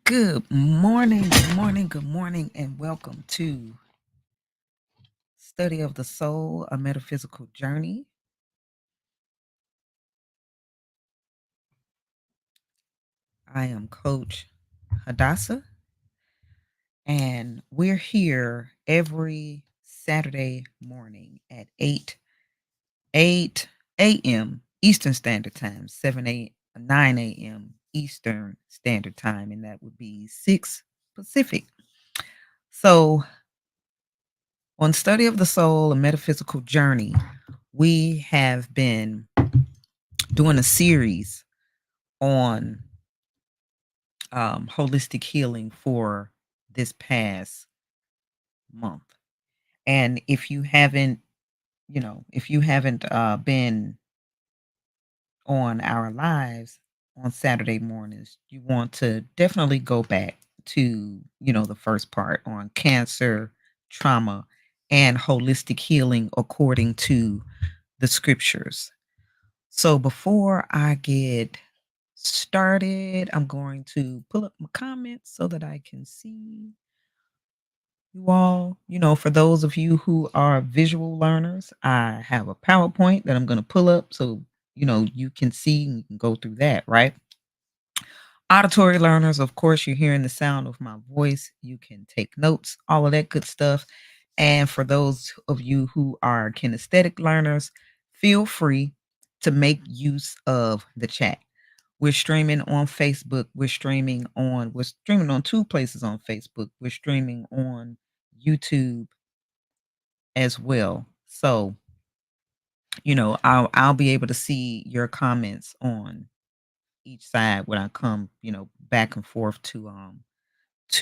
good morning, and welcome to Study of the Soul, a Metaphysical Journey. I am Coach Hadassah, and we're here every Saturday morning at 8 a.m. Eastern Standard Time, 9 a.m. Eastern Standard Time, and that would be 6 Pacific. So, on Study of the Soul, a Metaphysical Journey, we have been doing a series on holistic healing for this past month. And if you haven't been on our lives on Saturday mornings, you want to definitely go back to, the first part on cancer, trauma, and holistic healing according to the scriptures. So before I get started, I'm going to pull up my comments so that I can see you all. For those of you who are visual learners, I have a PowerPoint that I'm going to pull up so you can see and you can go through that, right? Auditory learners, of course, you're hearing the sound of my voice. You can take notes, all of that good stuff. And for those of you who are kinesthetic learners, feel free to make use of the chat. We're streaming on Facebook. We're streaming on two places on Facebook. We're streaming on YouTube as well. So, I'll be able to see your comments on each side when I come, back and forth to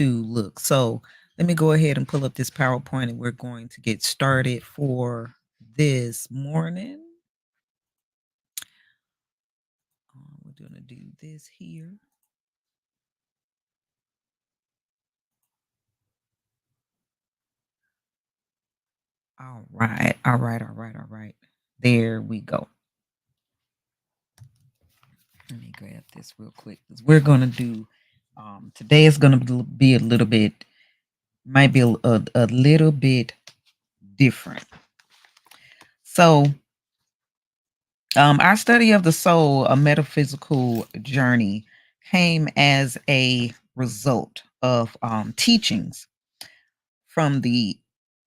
look. So let me go ahead and pull up this PowerPoint and we're going to get started for this morning. We're going to do this here. All right. All right. All right. All right. There we go. Let me grab this real quick because we're going to do, today is going to be a little bit, might be a little bit different. So, our study of the soul, a metaphysical journey, came as a result of teachings from the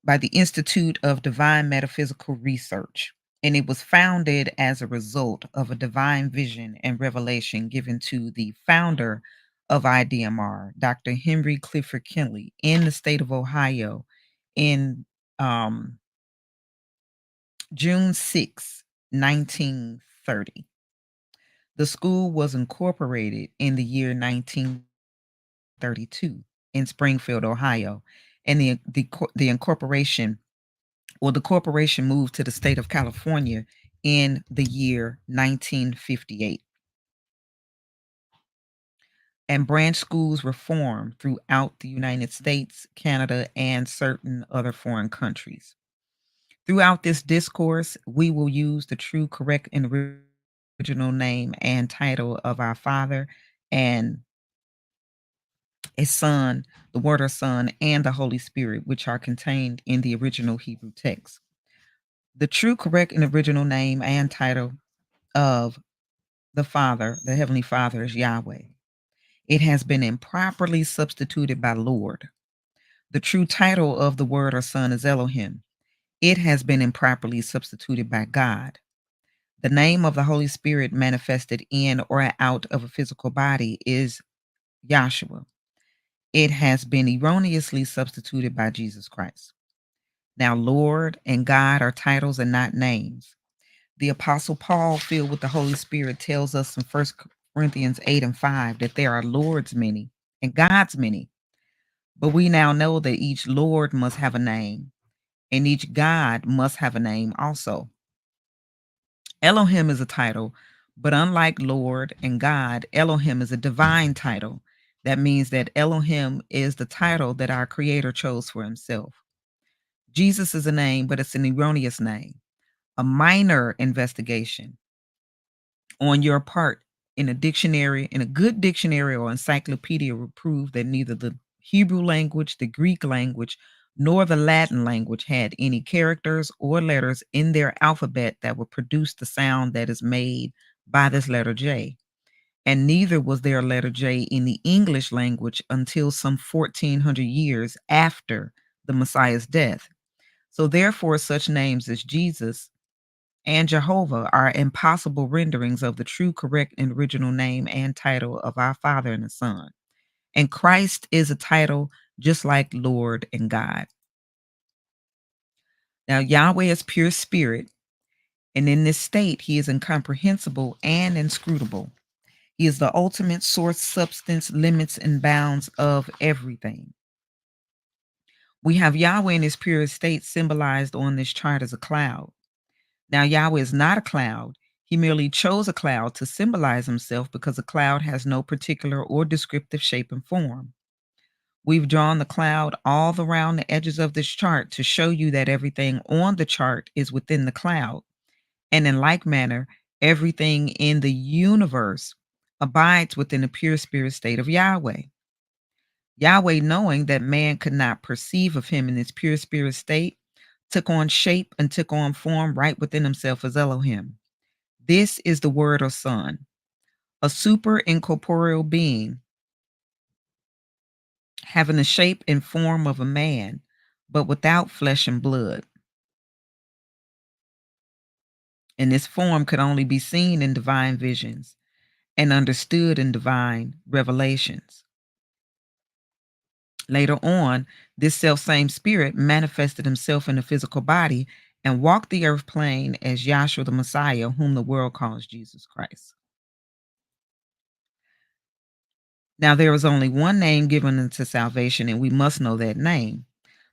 by the Institute of Divine Metaphysical Research, and it was founded as a result of a divine vision and revelation given to the founder of IDMR, Dr. Henry Clifford Kinley, in the state of Ohio in um, June 6, 1930. The school was incorporated in the year 1932 in Springfield, Ohio, and the incorporation or the corporation moved to the state of California in the year 1958. And branch schools were formed throughout the United States, Canada, and certain other foreign countries. Throughout this discourse, we will use the true, correct, and original name and title of our Father and a Son, the Word or Son, and the Holy Spirit, which are contained in the original Hebrew text. The true, correct, and original name and title of the Father, the Heavenly Father, is Yahweh. It has been improperly substituted by Lord. The true title of the Word or Son is Elohim. It has been improperly substituted by God. The name of the Holy Spirit manifested in or out of a physical body is YAHSHUA. It has been erroneously substituted by Jesus Christ. Now, Lord and God are titles and not names. The Apostle Paul, filled with the Holy Spirit, tells us in 1 Corinthians 8 and 5 that there are Lord's many and God's many. But we now know that each Lord must have a name, and each God must have a name also. Elohim is a title, but unlike Lord and God, Elohim is a divine title. That means that Elohim is the title that our Creator chose for himself. Jesus is a name, but it's an erroneous name. A minor investigation on your part In a good dictionary or encyclopedia will prove that neither the Hebrew language, the Greek language, nor the Latin language had any characters or letters in their alphabet that would produce the sound that is made by this letter J. And neither was there a letter J in the English language until some 1400 years after the Messiah's death. So, therefore, such names as Jesus and Jehovah are impossible renderings of the true, correct, and original name and title of our Father and the Son. And Christ is a title just like Lord and God. Now, Yahweh is pure spirit, and in this state, he is incomprehensible and inscrutable. He is the ultimate source, substance, limits, and bounds of everything. We have Yahweh in his pure state symbolized on this chart as a cloud. Now, Yahweh is not a cloud. He merely chose a cloud to symbolize himself because a cloud has no particular or descriptive shape and form. We've drawn the cloud all around the edges of this chart to show you that everything on the chart is within the cloud. And in like manner, everything in the universe abides within the pure spirit state of Yahweh. Yahweh, knowing that man could not perceive of him in his pure spirit state, took on shape and took on form right within himself as Elohim. This is the word or son, a super incorporeal being having the shape and form of a man, but without flesh and blood. And this form could only be seen in divine visions and understood in divine revelations. Later on, this self-same spirit manifested himself in a physical body and walked the earth plane as YAHSHUA the Messiah, whom the world calls Jesus Christ. Now, there is only one name given unto salvation, and we must know that name.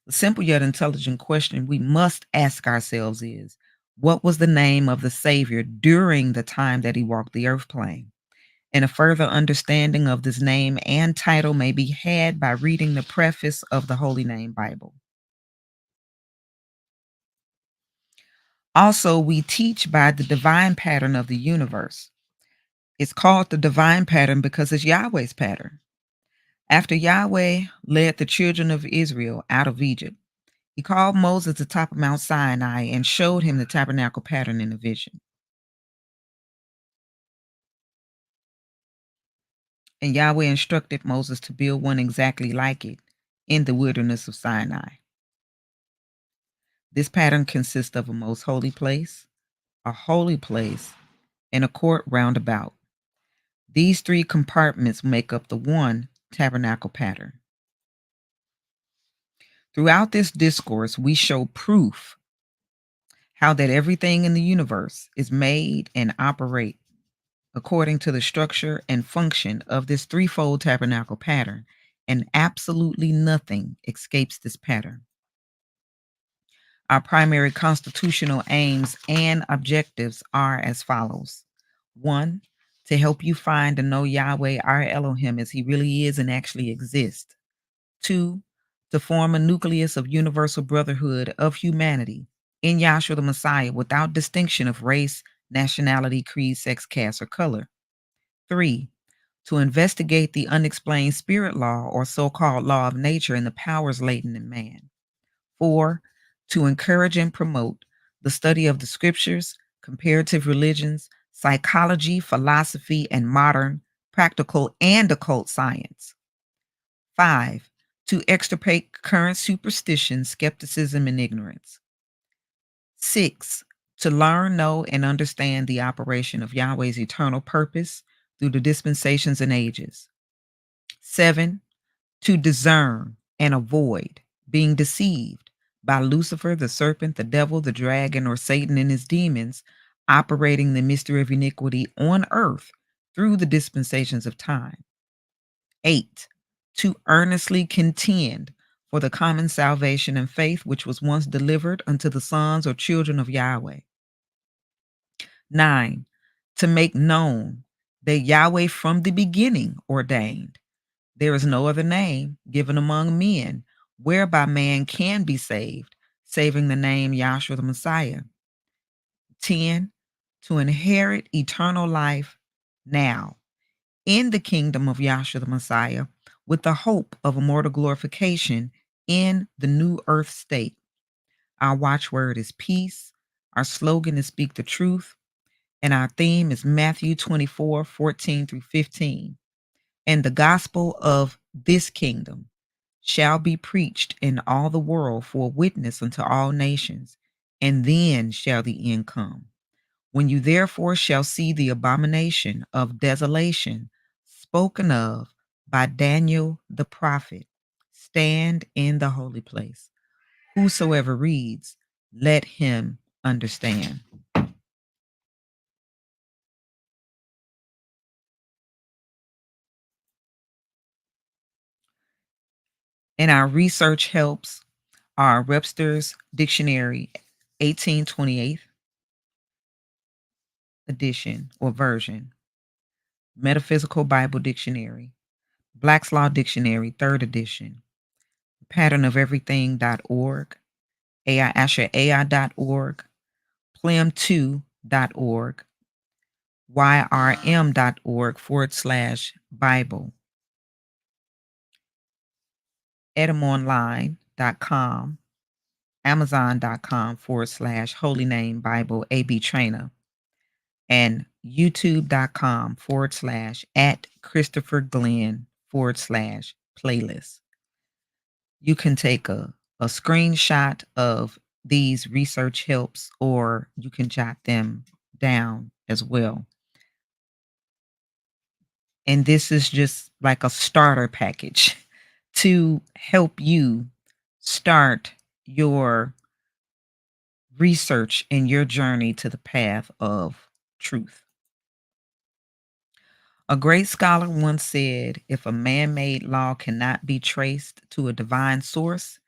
The simple yet intelligent question we must ask ourselves is, what was the name of the Savior during the time that he walked the earth plane? And a further understanding of this name and title may be had by reading the preface of the Holy Name Bible. Also, we teach by the divine pattern of the universe. It's called the divine pattern because it's Yahweh's pattern. After Yahweh led the children of Israel out of Egypt, he called Moses to the top of Mount Sinai and showed him the tabernacle pattern in a vision. And Yahweh instructed Moses to build one exactly like it in the wilderness of Sinai. This pattern consists of a most holy place, a holy place, and a court round about. These three compartments make up the one tabernacle pattern. Throughout this discourse, we show proof how that everything in the universe is made and operate according to the structure and function of this threefold tabernacle pattern, and absolutely nothing escapes this pattern. Our primary constitutional aims and objectives are as follows. 1, to help you find and know Yahweh, our Elohim, as he really is and actually exists. 2, to form a nucleus of universal brotherhood of humanity in YAHSHUA the Messiah without distinction of race, nationality, creed, sex, caste, or color. 3, to investigate the unexplained spirit law or so-called law of nature and the powers latent in man. 4, to encourage and promote the study of the scriptures, comparative religions, psychology, philosophy, and modern, practical, and occult science. 5, to extirpate current superstition, skepticism, and ignorance. 6, to learn, know, and understand the operation of Yahweh's eternal purpose through the dispensations and ages. 7, to discern and avoid being deceived by Lucifer, the serpent, the devil, the dragon, or Satan and his demons operating the mystery of iniquity on earth through the dispensations of time. 8, to earnestly contend for the common salvation and faith which was once delivered unto the sons or children of Yahweh. 9, to make known that Yahweh from the beginning ordained there is no other name given among men whereby man can be saved, saving the name YAHSHUA the Messiah. 10, to inherit eternal life now in the kingdom of Yahshua the Messiah with the hope of immortal glorification in the new earth state. Our watchword is peace. Our slogan is speak the truth. And our theme is Matthew 24:14 through 15. And the gospel of this kingdom shall be preached in all the world for a witness unto all nations, and then shall the end come. When you therefore shall see the abomination of desolation spoken of by Daniel the prophet, stand in the holy place. Whosoever reads, let him understand. And our research helps are Webster's Dictionary, 1828 edition or version, Metaphysical Bible Dictionary, Black's Law Dictionary, 3rd edition, patternofeverything.org, YAHSHUA.org, plim2.org, yrm.org/Bible, edamonline.com, amazon.com/Holy Name Bible AB Traina, and youtube.com/at Christopher Glenn/playlist. You can take a screenshot of these research helps, or you can jot them down as well. And this is just like a starter package to help you start your research and your journey to the path of truth. A great scholar once said, if a man made law cannot be traced to a divine source,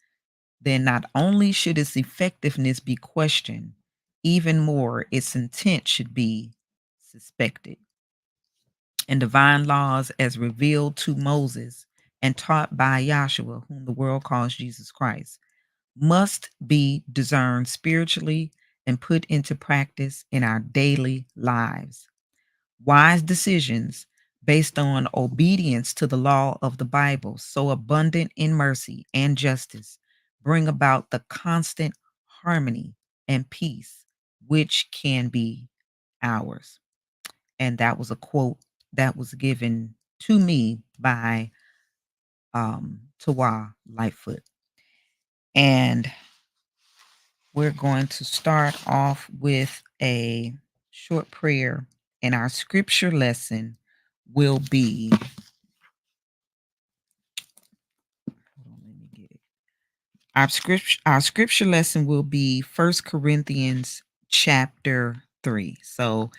then not only should its effectiveness be questioned, even more, its intent should be suspected. And divine laws, as revealed to Moses and taught by Yahshua, whom the world calls Jesus Christ, must be discerned spiritually and put into practice in our daily lives. Wise decisions based on obedience to the law of the Bible, so abundant in mercy and justice, bring about the constant harmony and peace which can be ours. And that was a quote that was given to me by Tawa Lightfoot. And we're going to start off with a short prayer, and our scripture lesson will be, hold on, let me get it. Our scripture lesson will be 1 Corinthians chapter 3. So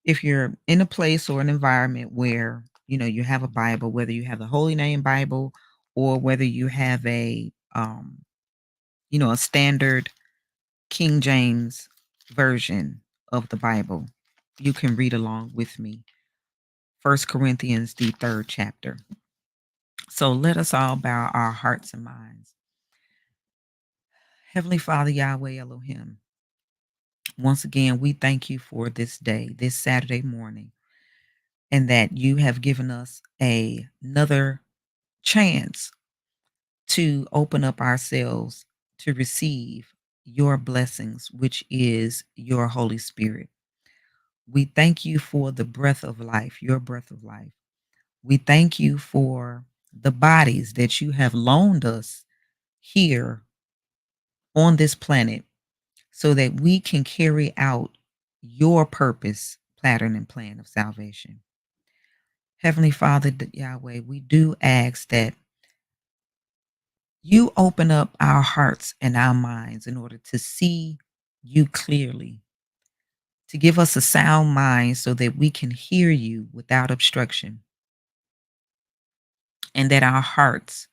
if you're in a place or an environment where you have a Bible, whether you have the Holy Name Bible or whether you have a standard King James version of the Bible, you can read along with me. 1 Corinthians, the 3rd chapter. So let us all bow our hearts and minds. Heavenly Father, Yahweh Elohim, once again, we thank you for this day, this Saturday morning, and that you have given us another chance to open up ourselves to receive your blessings, which is your Holy Spirit. We thank you for the breath of life, your breath of life. We thank you for the bodies that you have loaned us here on this planet so that we can carry out your purpose, pattern, and plan of salvation. Heavenly Father, Yahweh, we do ask that you open up our hearts and our minds in order to see you clearly, to give us a sound mind so that we can hear you without obstruction, and that our hearts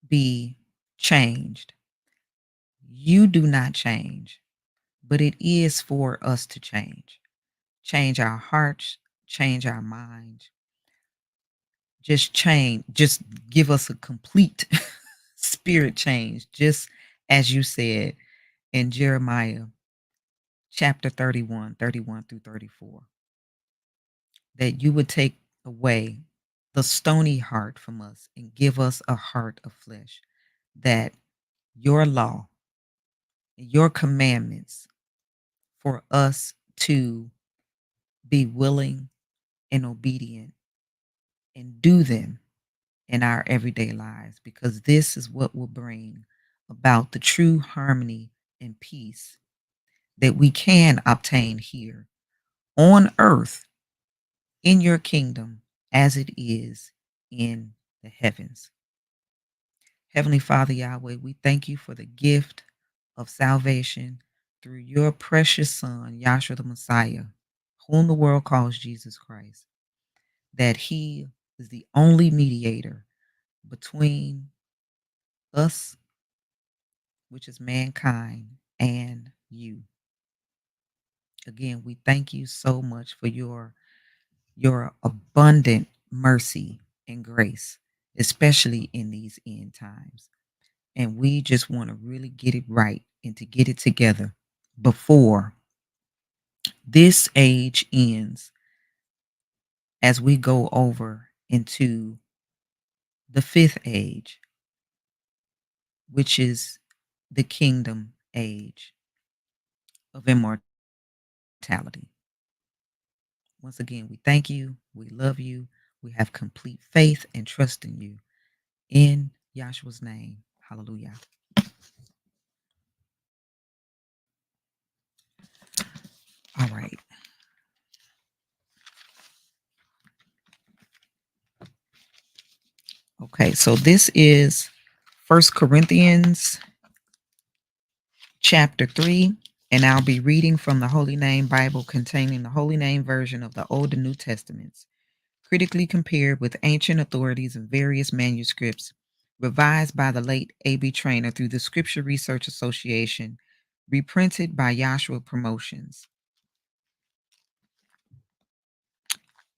be changed. You do not change, but it is for us to change. Change our hearts, change our minds, just give us a complete spirit change, just as you said in Jeremiah chapter 31, 31 through 34. that you would take away the stony heart from us and give us a heart of flesh, that your law, your commandments for us to be willing and obedient and do them in our everyday lives, because this is what will bring about the true harmony and peace that we can obtain here on earth in your kingdom as it is in the heavens. Heavenly Father Yahweh, we thank you for the gift of salvation through your precious Son, Yahshua the Messiah, whom the world calls Jesus Christ, that he is the only mediator between us, which is mankind, and you. Again, we thank you so much for your abundant mercy and grace, especially in these end times. And we just want to really get it right and to get it together before this age ends, as we go over into the fifth age, which is the kingdom age of immortality. Once again, we thank you. We love you. We have complete faith and trust in you. In Yahshua's name. Hallelujah. All right. Okay, so this is First Corinthians chapter 3, and I'll be reading from the Holy Name Bible containing the Holy Name version of the Old and New Testaments, critically compared with ancient authorities and various manuscripts, revised by the late A.B. Traina through the Scripture Research Association, reprinted by YAHSHUA Promotions.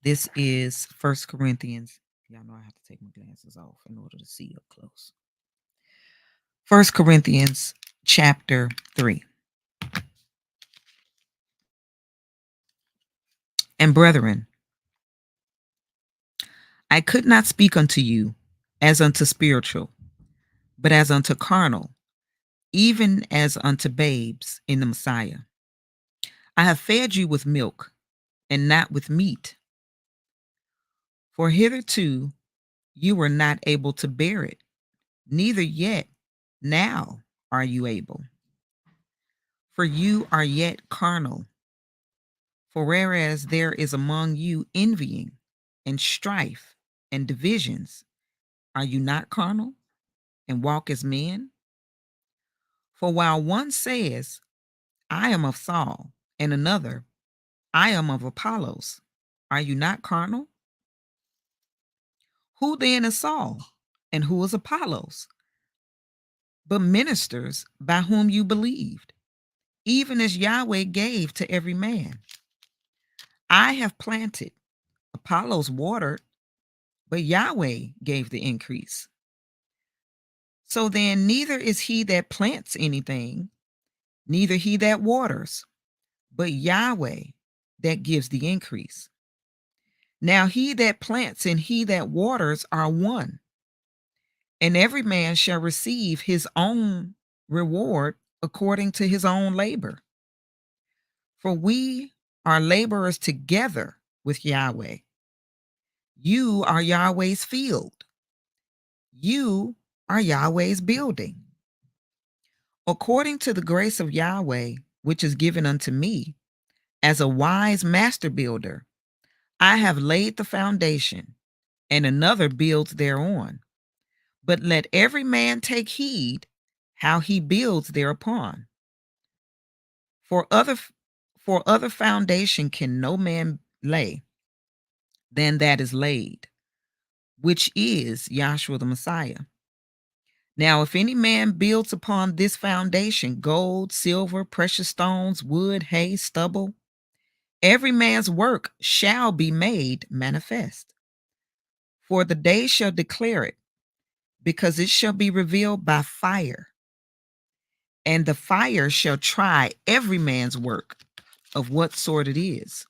This is First Corinthians. Y'all know I have to take my glasses off in order to see up close. First Corinthians chapter 3. And brethren, I could not speak unto you as unto spiritual, but as unto carnal, even as unto babes in the Messiah. I have fed you with milk and not with meat, for hitherto you were not able to bear it, neither yet now are you able. For you are yet carnal. For whereas there is among you envying and strife and divisions, are you not carnal and walk as men? For while one says, I am of Saul, and another, I am of Apollos, are you not carnal? Who then is Saul, and who is Apollos? But ministers by whom you believed, even as Yahweh gave to every man. I have planted, Apollos watered, but Yahweh gave the increase. So then, neither is he that plants anything, neither he that waters, but Yahweh that gives the increase. Now he that plants and he that waters are one, and every man shall receive his own reward according to his own labor. For we are laborers together with Yahweh. You are Yahweh's field. You are Yahweh's building. According to the grace of Yahweh, which is given unto me, as a wise master builder, I have laid the foundation, and another builds thereon. But let every man take heed how he builds thereupon. For other foundation can no man lay than that is laid, which is Yahshua the Messiah. Now, if any man builds upon this foundation gold, silver, precious stones, wood, hay, stubble, every man's work shall be made manifest. For the day shall declare it, because it shall be revealed by fire. And the fire shall try every man's work of what sort it is.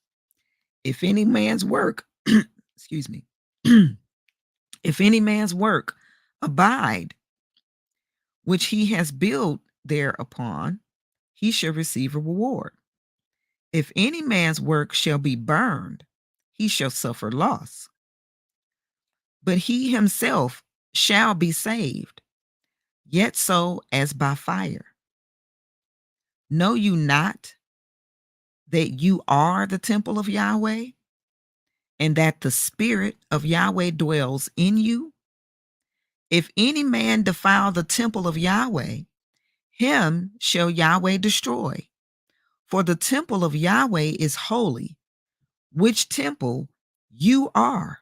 If any man's work, excuse me, if any man's work abide, which he has built thereupon, he shall receive a reward. If any man's work shall be burned, he shall suffer loss. But he himself shall be saved, yet so as by fire. Know you not that you are the temple of Yahweh, and that the Spirit of Yahweh dwells in you? If any man defile the temple of Yahweh, him shall Yahweh destroy. For the temple of Yahweh is holy, which temple you are.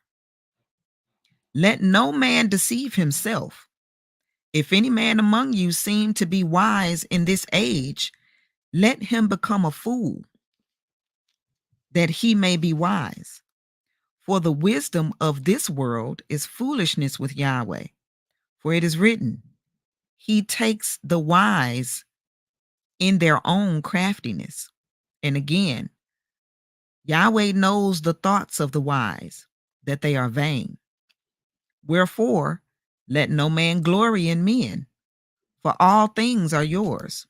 Let no man deceive himself. If any man among you seem to be wise in this age, let him become a fool, that he may be wise. For the wisdom of this world is foolishness with Yahweh. For it is written, He takes the wise in their own craftiness. And again, Yahweh knows the thoughts of the wise, that they are vain. Wherefore, let no man glory in men, for all things are yours.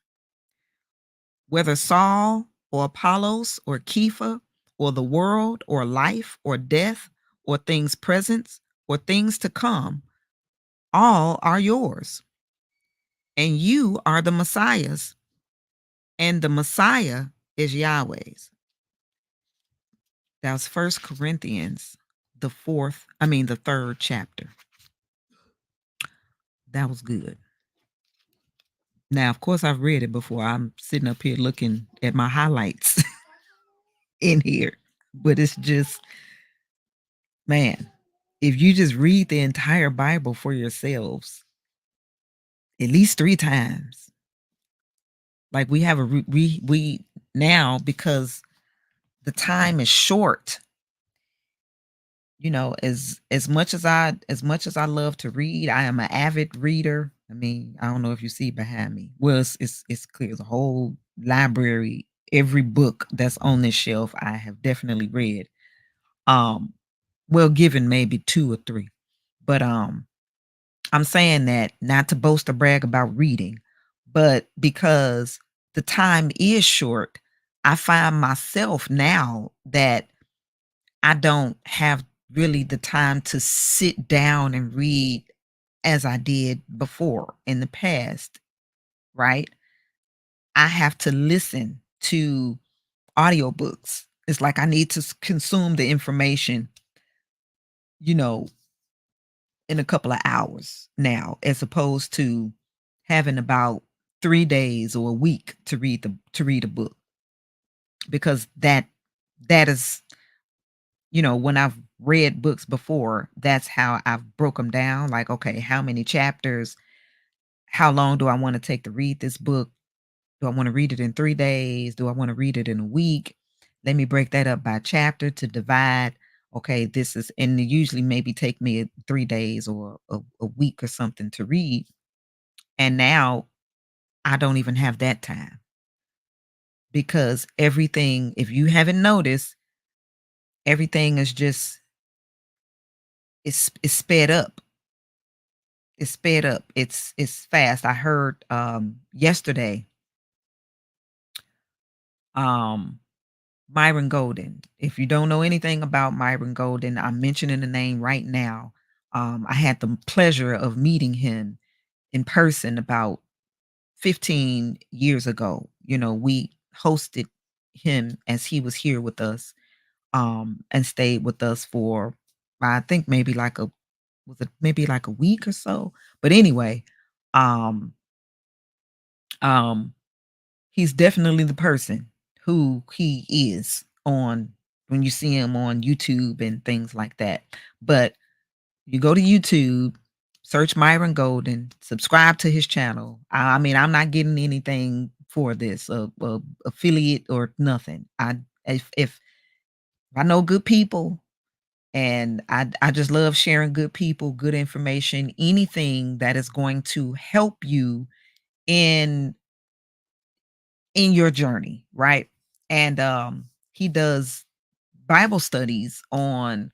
Whether Saul or Apollos or Kepha or the world or life or death or things present or things to come, all are yours. And you are the Messiah's, and the Messiah is Yahweh's. That was First Corinthians, the third chapter. That was good. Now, of course, I've read it before. I'm sitting up here looking at my highlights in here, but it's just, man, if you just read the entire Bible for yourselves, at least 3 times, like we have we now, because the time is short. As much as I love to read, I am an avid reader. I mean, I don't know if you see behind me. Well, it's clear. It's a whole library. Every book that's on this shelf, I have definitely read. Well, given maybe 2 or 3, but I'm saying that not to boast or brag about reading, but because the time is short. I find myself now that I don't have really the time to sit down and read as I did before in the past, right? I have to listen to audiobooks. It's like I need to consume the information, you know, in a couple of hours now, as opposed to having about 3 days or a week to read a book, because that is, when I've read books before, that's how I've broke them down. Like, okay, how many chapters? How long do I want to take to read this book? Do I want to read it in 3 days? Do I want to read it in a week? Let me break that up by chapter to divide. Okay, this is, and it usually maybe take me 3 days or a week or something to read. And now I don't even have that time, because everything, if you haven't noticed, everything is just, it's sped up. It's sped up. It's fast. I heard yesterday, um Myron Golden. If you don't know anything about Myron Golden, I'm mentioning the name right now. I had the pleasure of meeting him in person about 15 years ago. We hosted him as he was here with us, and stayed with us for, I think, maybe like a week or so. But anyway, um, um, he's definitely the person who he is on, when you see him on YouTube and things like that. But you go to YouTube, search Myron Golden, subscribe to his channel. I mean, I'm not getting anything for this, affiliate or nothing. If I know good people, and I just love sharing good people, good information, anything that is going to help you in your journey, right? And he does Bible studies on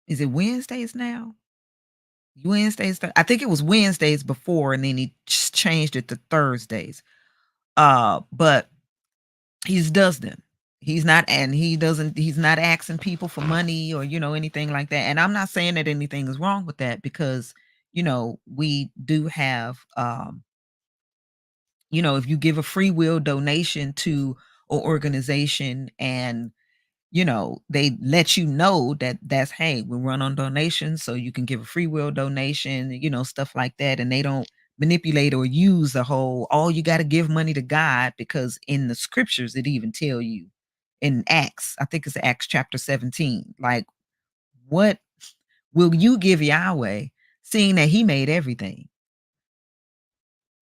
is it Wednesdays now? Wednesdays, I think it was Wednesdays before, and then he changed it to Thursdays. But he does them. He's not asking people for money or, anything like that. And I'm not saying that anything is wrong with that because, we do have, if you give a free will donation to an organization and they let you know that that's, hey, we run on donations, so you can give a free will donation, stuff like that. And they don't manipulate or use the whole, oh, you got to give money to God, because in the scriptures, it even tell you in Acts, I think it's Acts chapter 17, like, what will you give Yahweh, seeing that he made everything,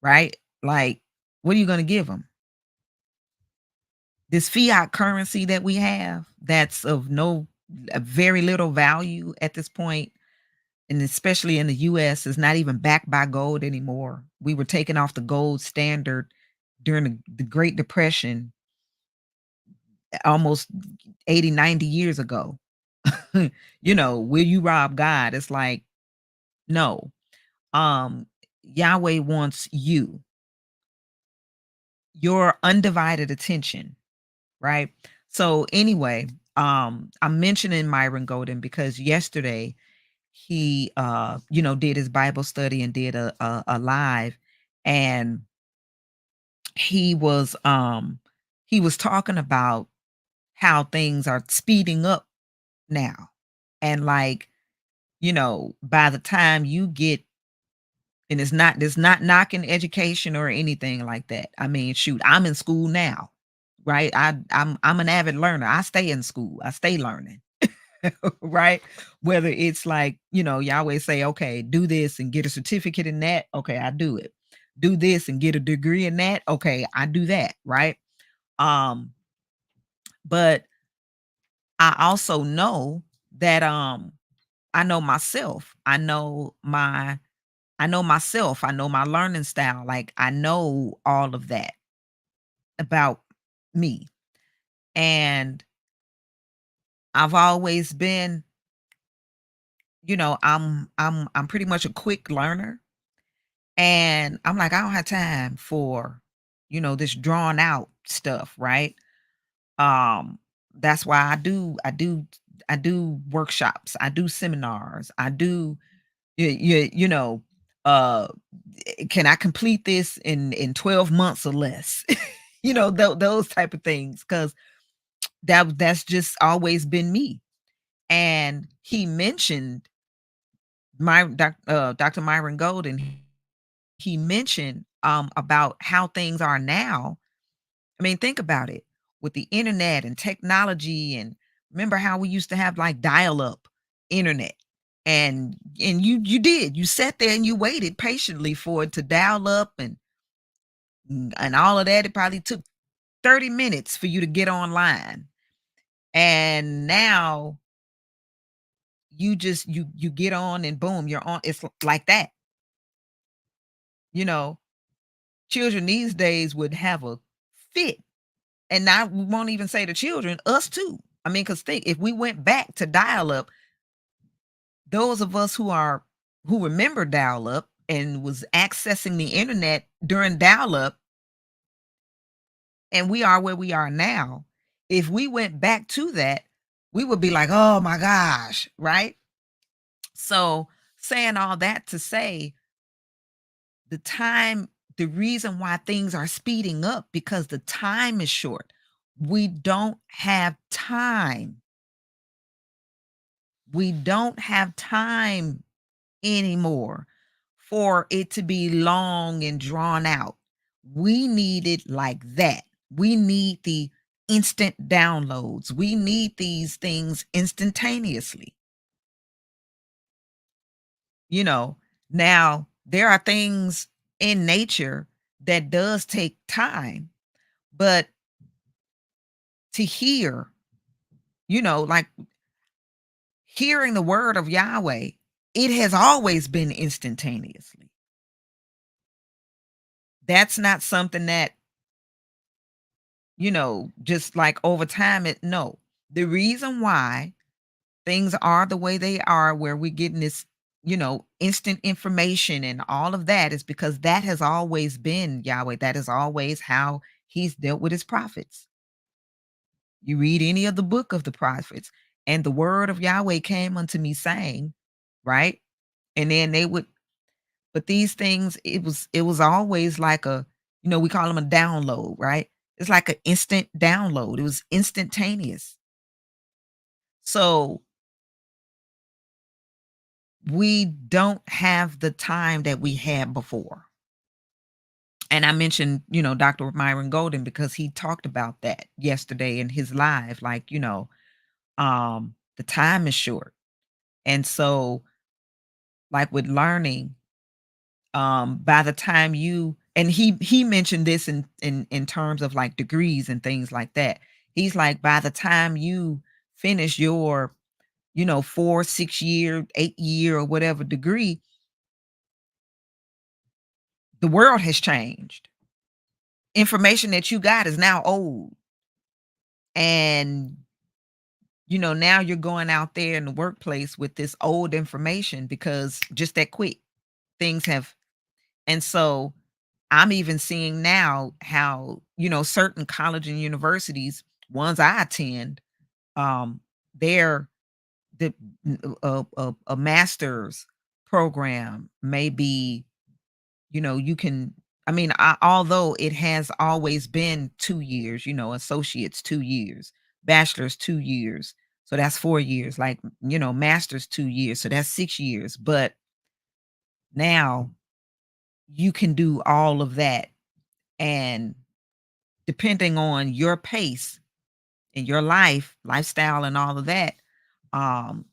right? Like, what are you going to give him? This fiat currency that we have, that's of no very little value at this point, and especially in the US, is not even backed by gold anymore. We were taken off the gold standard during the Great Depression almost 80, 90 years ago. Will you rob God? It's like, no. Um, Yahweh wants your undivided attention, right? So anyway, I'm mentioning Myron Golden because yesterday he did his Bible study and did a live, and he was he was talking about how things are speeding up now. And like, by the time you get, and it's not knocking education or anything like that. I mean, shoot, I'm in school now, right? I'm an avid learner. I stay in school. I stay learning. Right? Whether it's like, Yahweh say, okay, do this and get a certificate in that. Okay, I do it. Do this and get a degree in that. Okay, I do that. Right. Um, but I also know that I know myself. I know myself. I know my learning style. Like, I know all of that about me. And I've always been, I'm pretty much a quick learner. And I'm like, I don't have time for, this drawn out stuff, right? Um, that's why I do workshops, I do seminars, I do you know, uh can I complete this in 12 months or less? Those type of things, because that's just always been me. And he mentioned Dr. Myron Golden. He mentioned about how things are now. I mean, think about it, with the internet and technology. And remember how we used to have like dial up internet, and you sat there and you waited patiently for it to dial up, and all of that. It probably took 30 minutes for you to get online. And now you get on and boom, you're on. It's like that. You know, Children these days would have a fit. And I won't even say the children, us too. I mean, because think, if we went back to dial up, those of us who remember dial up and was accessing the internet during dial up, and we are where we are now, if we went back to that, we would be like, oh my gosh, right? So, saying all that to say, the time, the reason why things are speeding up, because the time is short. We don't have time. We don't have time anymore for it to be long and drawn out. We need it like that. We need the instant downloads. We need these things instantaneously. You know, Now there are things in nature that does take time, but to hear, like hearing the word of Yahweh, it has always been instantaneously. That's not something that just like over time no. The reason why things are the way they are, where we're getting this, instant information and all of that is because that has always been Yahweh. That is always how he's dealt with his prophets. You read any of the book of the prophets, and the word of Yahweh came unto me saying, right? And then they would, but these things, it was always like a, we call them a download, right? It's like an instant download. It was instantaneous. So we don't have the time that we had before. And I mentioned, Dr. Myron Golden because he talked about that yesterday in his live. Like, the time is short. And so, like with learning, by the time you and he mentioned this in terms of like degrees and things like that. He's like, by the time you finish your, 4, 6 year, 8 year or whatever degree, the world has changed. Information that you got is now old. And, now you're going out there in the workplace with this old information because just that quick things have. And so I'm even seeing now how, certain college and universities, ones I attend, they're the a master's program may be, you can, I mean, although it has always been 2 years, associates 2 years, bachelor's 2 years, so that's 4 years, like, master's 2 years, so that's 6 years. But now you can do all of that, and depending on your pace and your lifestyle and all of that,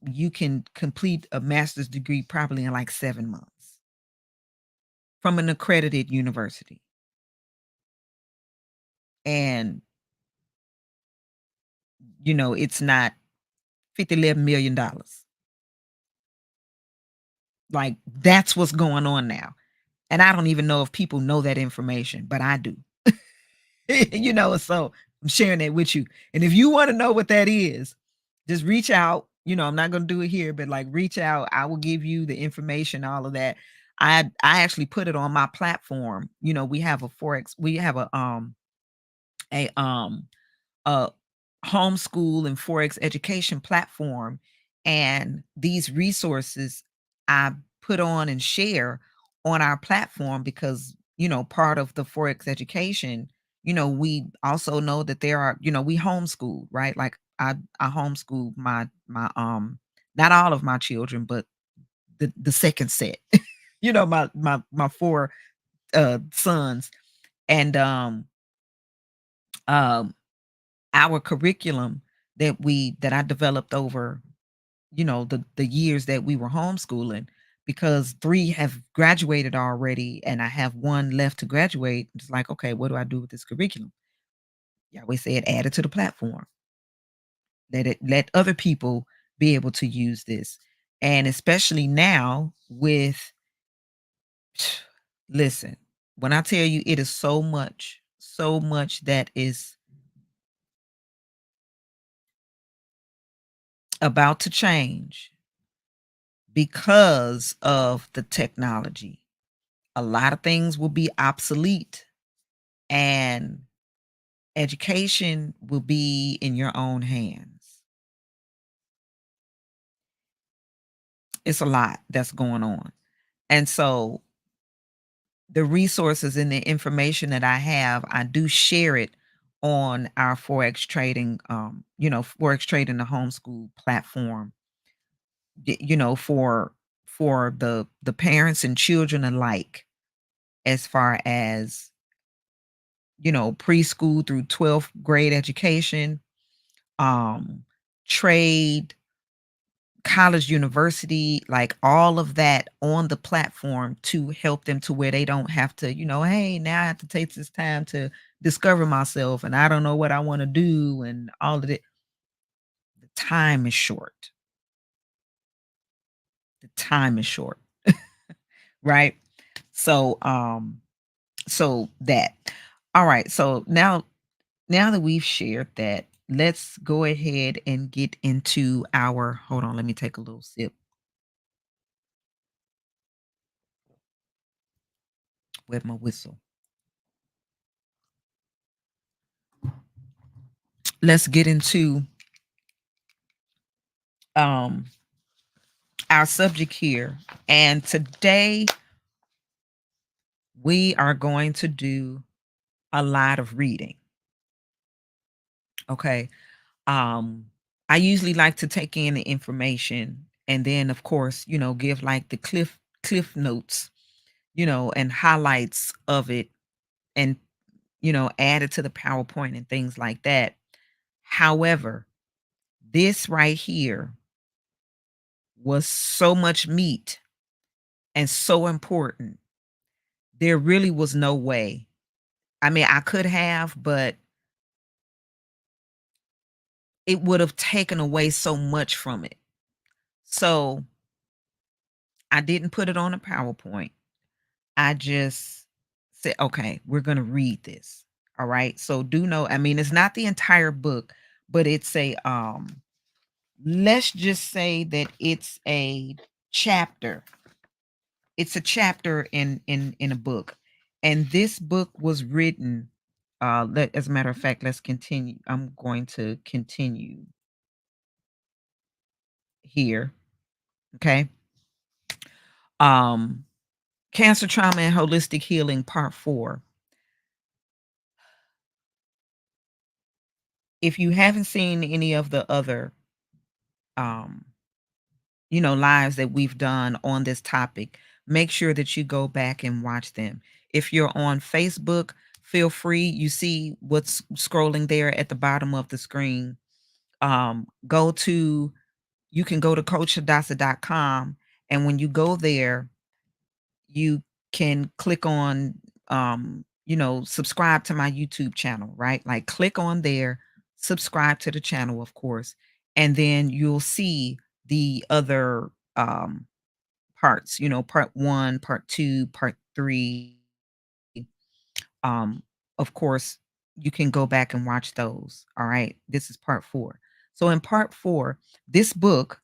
you can complete a master's degree probably in like 7 months from an accredited university. And, it's not 50, $11 million. Like, that's what's going on now. And I don't even know if people know that information, but I do. So I'm sharing that with you. And if you want to know what that is, just reach out. I'm not going to do it here, but like reach out. I will give you the information, all of that. I actually put it on my platform. We have a Forex, we have a a homeschool and Forex education platform. And these resources I put on and share on our platform because, part of the Forex education, we also know that there are, we homeschool, right? Like I homeschool my not all of my children, but the second set, my four sons. And um our curriculum that I developed over, the years that we were homeschooling, because 3 have graduated already and I have 1 left to graduate. It's like, okay, what do I do with this curriculum? Yahweh said, add it to the platform. Let other people be able to use this. And especially now with listen, when I tell you it is so much that is about to change because of the technology. A lot of things will be obsolete and education will be in your own hands. It's a lot that's going on. And so the resources and the information that I have, I do share it on our Forex trading, Forex trading the homeschool platform, for the parents and children alike, as far as, preschool through 12th grade education, um, trade, college, university, like all of that on the platform to help them to where they don't have to, hey, now I have to take this time to discover myself and I don't know what I want to do and all of it. The time is short. The time is short. Right? So so that. All right. So now Now that we've shared that, let's go ahead and get into our hold on, let me take a little sip with my whistle. Let's get into um our subject here. And today we are going to do a lot of reading. Okay. Um I usually like to take in the information and then of course, give like the cliff notes, and highlights of it and add it to the PowerPoint and things like that. However, this right here was so much meat and so important. There really was no way. I mean, I could have, but it would have taken away so much from it. So I didn't put it on a PowerPoint. I just said, okay, we're going to read this. All right. So do know, I mean, it's not the entire book, but it's let's just say that it's a chapter. It's a chapter in a book. And this book was written as a matter of fact, let's continue. I'm going to continue here. Okay. Um Cancer Trauma and Holistic Healing Part 4. If you haven't seen any of the other um lives that we've done on this topic, make sure that you go back and watch them. If you're on Facebook, feel free. You see what's scrolling there at the bottom of the screen. Go to You can go to coachhadassah.com, and when you go there, you can click on subscribe to my YouTube channel, right? Like click on there, subscribe to the channel, of course, and then you'll see the other parts, part 1, part 2, part 3. Um of course, you can go back and watch those. All right. This is part 4. So in part 4, this book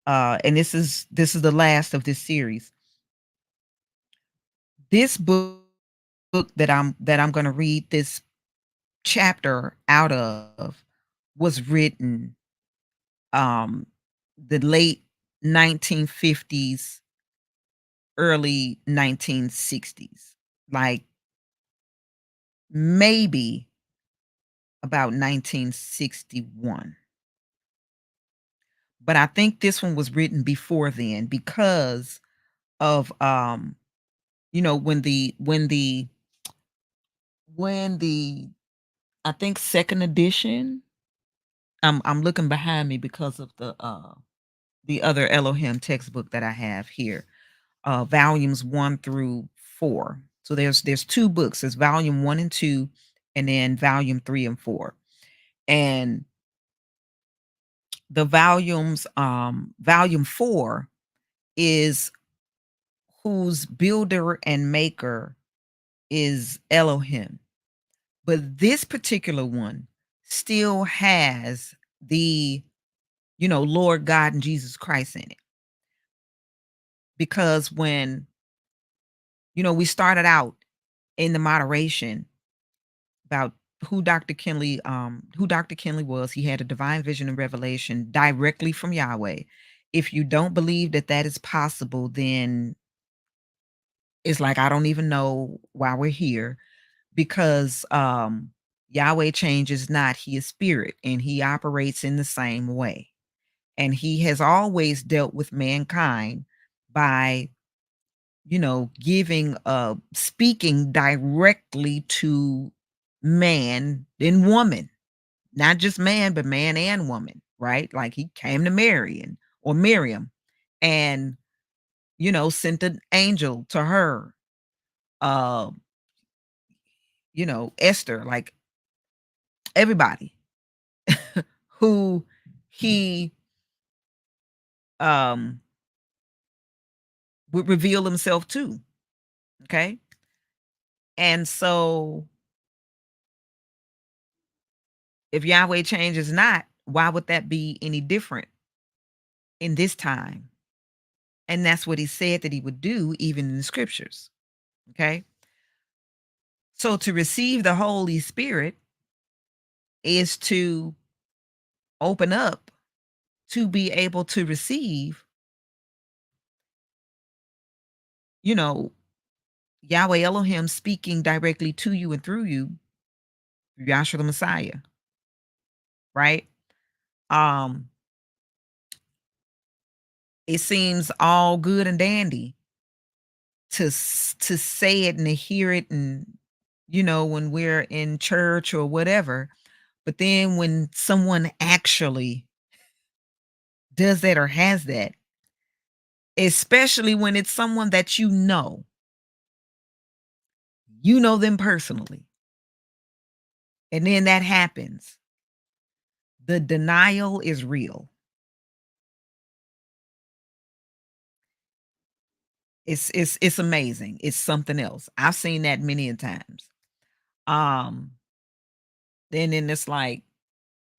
and this is the last of this series. This book that I'm going to read this chapter out of was written um the late 1950s, early 1960s. Like maybe about 1961. But I think this one was written before then because of when the I think second edition. I'm looking behind me because of the other Elohim textbook that I have here. Volumes 1 through 4. So there's 2 books. There's volume 1 and 2, and then volume 3 and 4. And the volume 4 is whose builder and maker is Elohim. But this particular one still has the Lord God and Jesus Christ in it. Because when, we started out in the moderation about who Dr. Kinley was. He had a divine vision and revelation directly from Yahweh. If you don't believe that that is possible, then it's like I don't even know why we're here, because Yahweh changes not. He is spirit and he operates in the same way. And he has always dealt with mankind by giving speaking directly to man and woman, not just man, but man and woman, right? Like he came to Mary or Miriam and sent an angel to her. Uh, Esther, like everybody who he um would reveal himself to. Okay. And so If Yahweh changes not, why would that be any different in this time? And that's what he said that he would do even in the scriptures. Okay. So to receive the Holy Spirit is to open up to be able to receive, you know, Yahweh Elohim speaking directly to you and through you, Yahshua the Messiah, right? Um, it seems all good and dandy to say it and to hear it, and when we're in church or whatever, but then when someone actually does that or has that, especially when it's someone that you know them personally, and then that happens, the denial is real. It's amazing. It's something else. I've seen that many a times. Um, then it's like,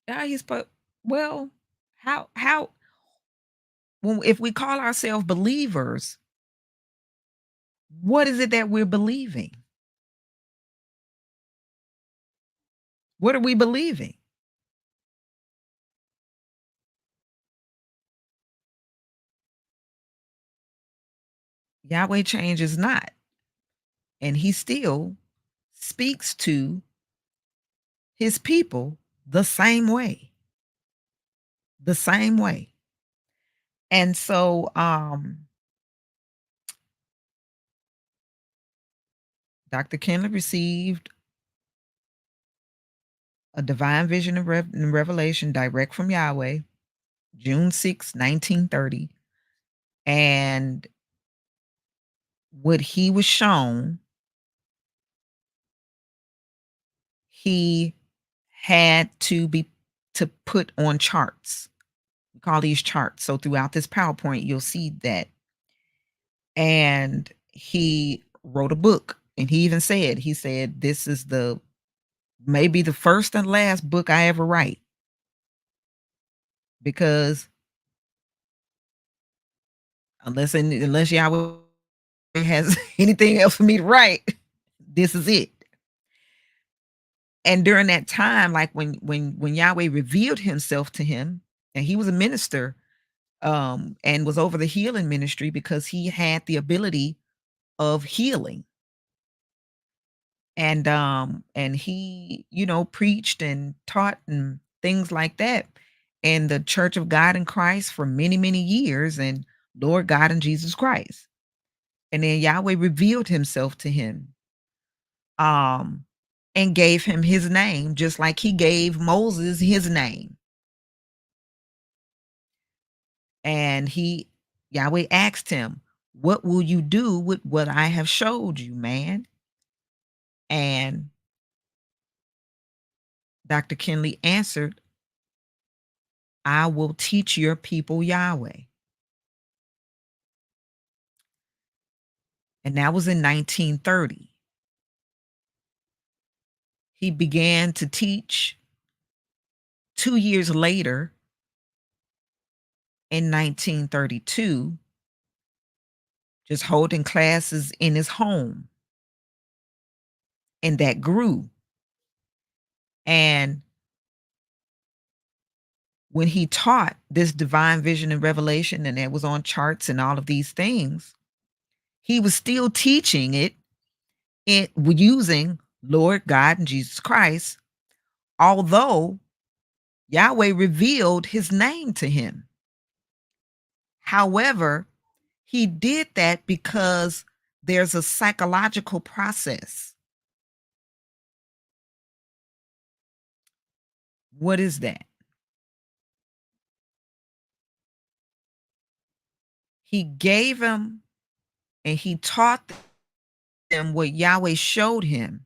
yeah, he's but well, how when if we call ourselves believers, what is it that we're believing? What are we believing? Yahweh changes not, and he still speaks to his people the same way, the same way. And so Dr. Kinley received a divine vision and revelation direct from Yahweh, June 6, 1930. And what he was shown, he had to put on charts. We call these charts. So throughout this PowerPoint, you'll see that. And he wrote a book. And he said, this is maybe the first and last book I ever write, because unless Yahweh has anything else for me to write, this is it. And during that time, like when Yahweh revealed himself to him, and he was a minister, and was over the healing ministry because he had the ability of healing. And he, preached and taught and things like that in the Church of God in Christ for many, many years, and Lord God and Jesus Christ. And then Yahweh revealed himself to him, um, and gave him his name, just like he gave Moses his name. And Yahweh asked him, "What will you do with what I have showed you, man?" And Dr. Kinley answered, "I will teach your people Yahweh." And that was in 1930. He began to teach 2 years later in 1932, just holding classes in his home. And that grew. And when he taught this divine vision and revelation, and it was on charts and all of these things, he was still teaching it using Lord God and Jesus Christ, although Yahweh revealed his name to him. However, he did that because there's a psychological process. What is that? He gave him and he taught them what Yahweh showed him,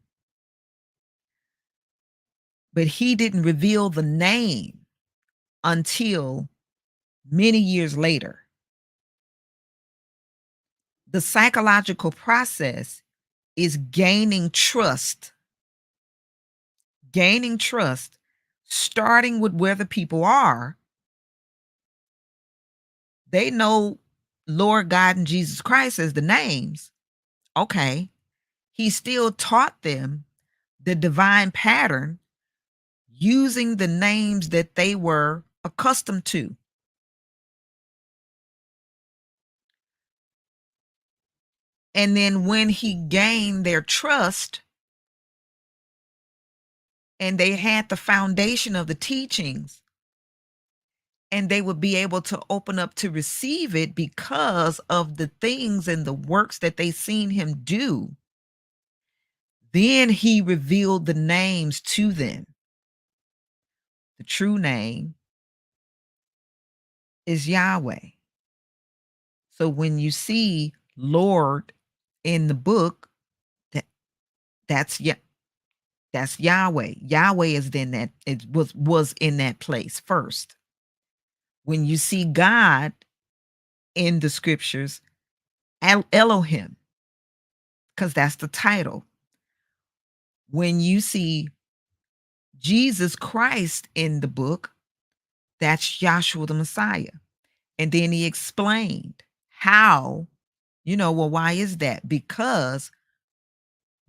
but he didn't reveal the name until many years later. The psychological process is gaining trust starting with where the people are, they know Lord God and Jesus Christ as the names. Okay. He still taught them the divine pattern using the names that they were accustomed to. And then when he gained their trust and they had the foundation of the teachings, and they would be able to open up to receive it because of the things and the works that they seen him do, then he revealed the names to them. The true name is Yahweh. So when you see Lord in the book, that that's that's Yahweh. Yahweh is then that it was in that place first. When you see God in the scriptures, Elohim, because that's the title. When you see Jesus Christ in the book, that's Yahshua the Messiah. And then he explained how, well, why is that? Because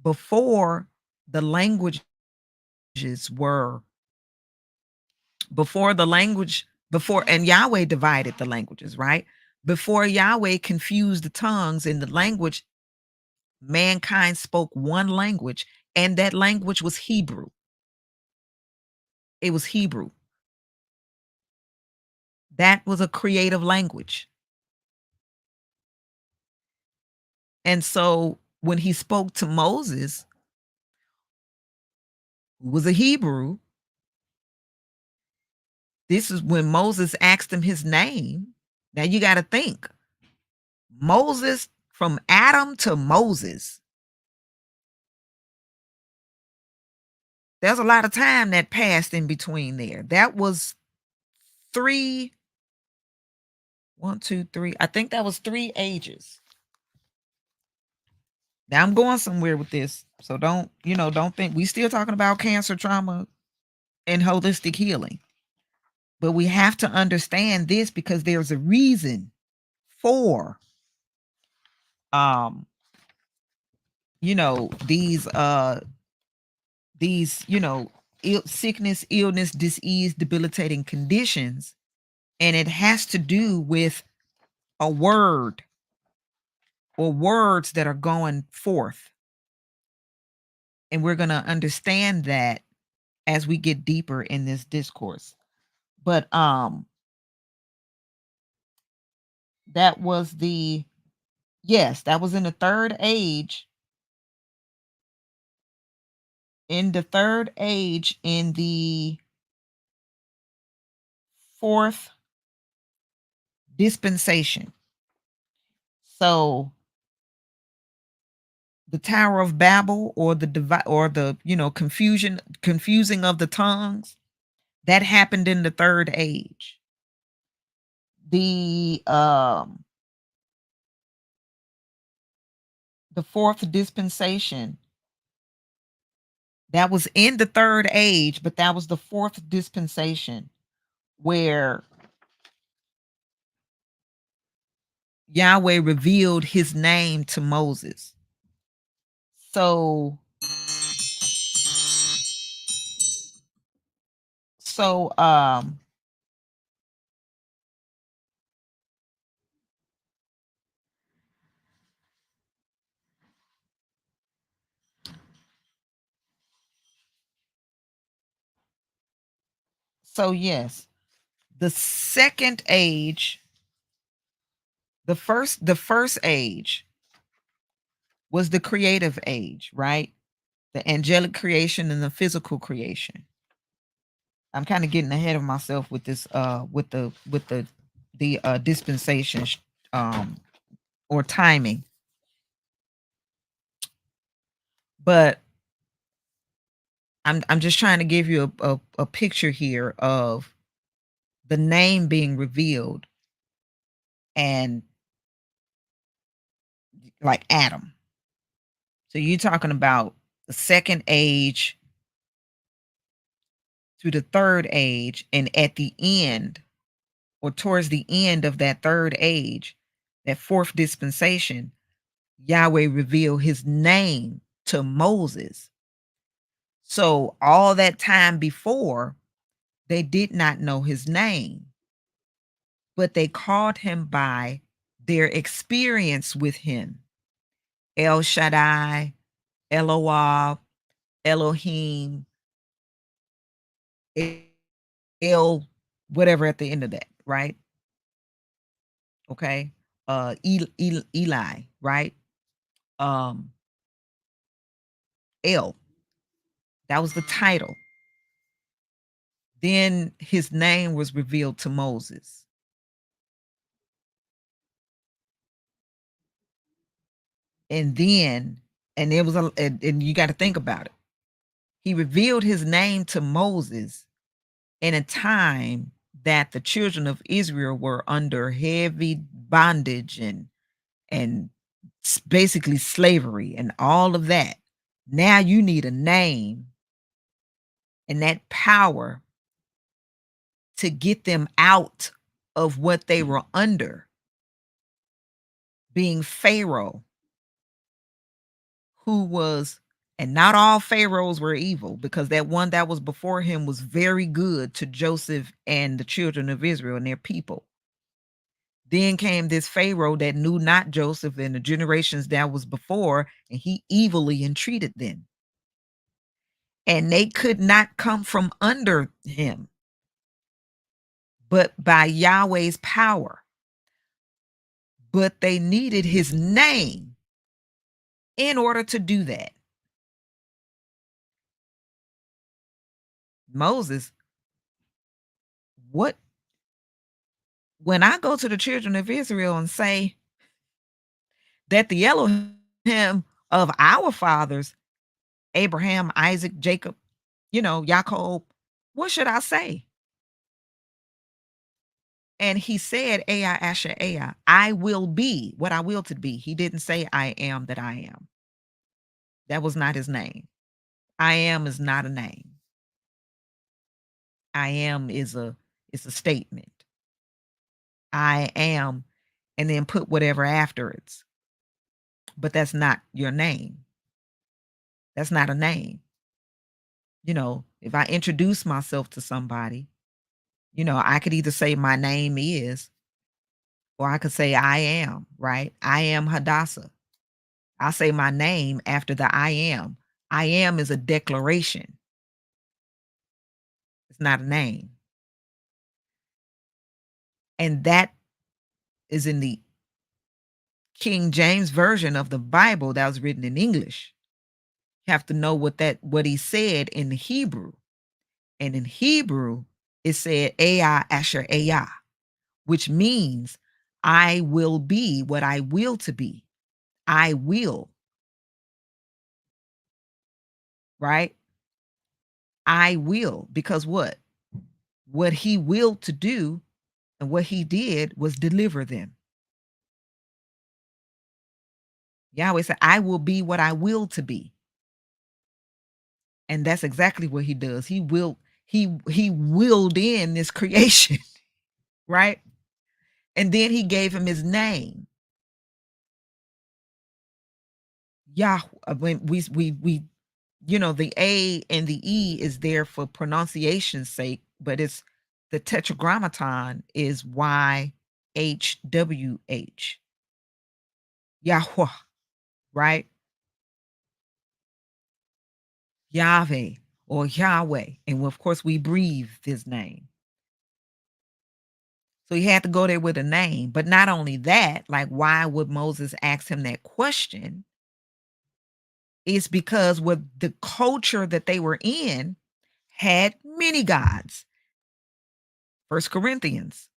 before the languages were, before the language, before, and Yahweh divided the languages, right? Before Yahweh confused the tongues in the language, mankind spoke one language, and that language was Hebrew. It was Hebrew. That was a creative language. And so when he spoke to Moses, who was a Hebrew, this is when Moses asked him his name. Now you got to think, Moses, from Adam to Moses, there's a lot of time that passed in between there. That was three, one, two, three. I think that was 3 ages. Now I'm going somewhere with this. So don't think we still talking about cancer, trauma, and holistic healing. But we have to understand this because there's a reason for um these sickness, illness, disease, debilitating conditions, and it has to do with a word or words that are going forth, and we're going to understand that as we get deeper in this discourse. But that was the yes, that was in the third age, in the fourth dispensation. So the Tower of Babel, or the confusing of the tongues, that happened in the third age. The fourth dispensation, that was in the third age, but that was the fourth dispensation where Yahweh revealed his name to Moses. So so um so yes, the second age, the first age was the creative age, right? The angelic creation and the physical creation. I'm kind of getting ahead of myself with this with the dispensation um or timing. But I'm just trying to give you a picture here of the name being revealed, and like Adam. So you're talking about the second age to the third age, and at the end, or towards the end of that third age, that fourth dispensation, Yahweh revealed his name to Moses. So all that time before, they did not know his name, but they called him by their experience with him. El Shaddai, Eloah, Elohim, El, whatever at the end of that, right? Okay. Eli, right? Um, El, that was the title. Then his name was revealed to Moses. And then, and it was and you got to think about it. He revealed his name to Moses in a time that the children of Israel were under heavy bondage and basically slavery and all of that. Now you need a name and that power to get them out of what they were under, being Pharaoh, who was, and not all pharaohs were evil, because that one that was before him was very good to Joseph and the children of Israel and their people. Then came this Pharaoh that knew not Joseph and the generations that was before, and he evilly entreated them. And they could not come from under him, but by Yahweh's power. But they needed his name in order to do that. Moses, what, when I go to the children of Israel and say that the Elohim of our fathers, Abraham, Isaac, Jacob, Jacob, what should I say? And he said, Ai Asher Ai, I will be what I will to be. He didn't say I am that I am. That was not his name. I am is not a name. I am is a statement. I am, and then put whatever after it. But that's not your name. That's not a name. If I introduce myself to somebody, I could either say my name is, or I could say I am, right? I am Hadassah. I say my name after the I am. I am is a declaration. It's not a name. And that is in the King James version of the Bible that was written in English. You have to know what he said in the Hebrew. And in Hebrew, it said Ai Asher Ai, which means I will be what I will to be. I will, right? I will, because what? What he willed to do and what he did was deliver them. Yahweh said, I will be what I will to be. And that's exactly what he does. He willed in this creation, right? And then he gave him his name. Yah, when we the A and the E is there for pronunciation's sake, but it's the tetragrammaton is YHWH. Yahweh, right? Yahweh or Yahweh. And of course, we breathe his name. So he had to go there with a name. But not only that, like, why would Moses ask him that question? It's because what the culture that they were in had many gods. First Corinthians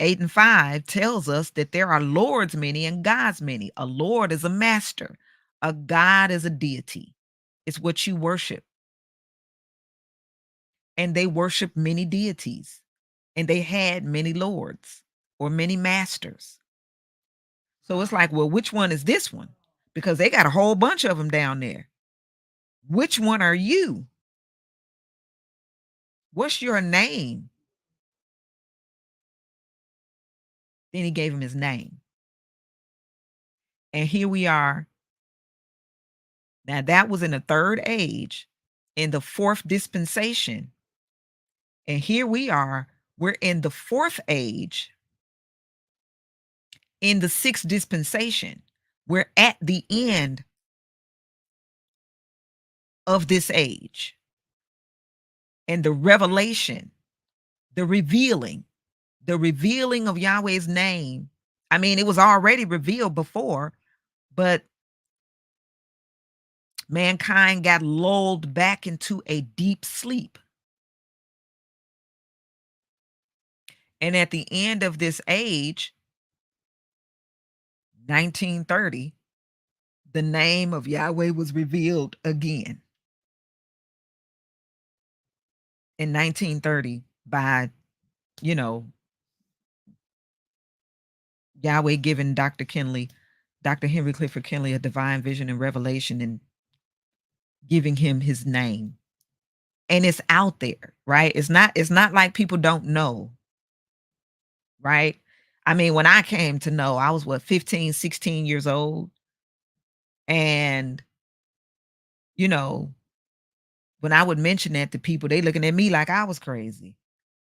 8:5 tells us that there are lords many and gods many. A lord is a master. A god is a deity. It's what you worship. And they worship many deities. And they had many lords or many masters. So it's like, well, which one is this one? Because they got a whole bunch of them down there. Which one are you? What's your name? Then he gave him his name. And here we are. Now, that was in the third age, in the fourth dispensation. And here we are. We're in the fourth age, in the sixth dispensation. We're at the end of this age. And the revelation, the revealing of Yahweh's name. I mean, it was already revealed before, but mankind got lulled back into a deep sleep. And at the end of this age, 1930, the name of Yahweh was revealed again. In 1930, by, you know, Yahweh giving Dr. Henry Clifford Kinley, a divine vision and revelation, and giving him his name. And it's out there, right? It's not like people don't know, right? I mean, when I came to know, I was 15, 16 years old. And, you know, when I would mention that to people, they looking at me like I was crazy.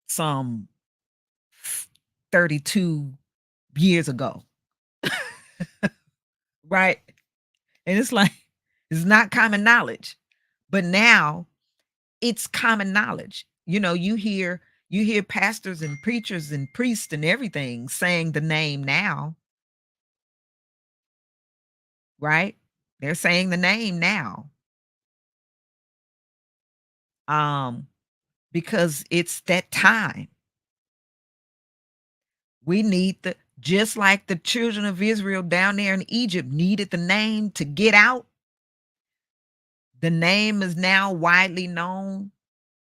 Some 32 years ago. Right? And it's like, it's not common knowledge. But now it's common knowledge. You hear pastors and preachers and priests and everything saying the name now, right? They're saying the name now. Because it's that time. We need just like the children of Israel down there in Egypt needed the name to get out. The name is now widely known,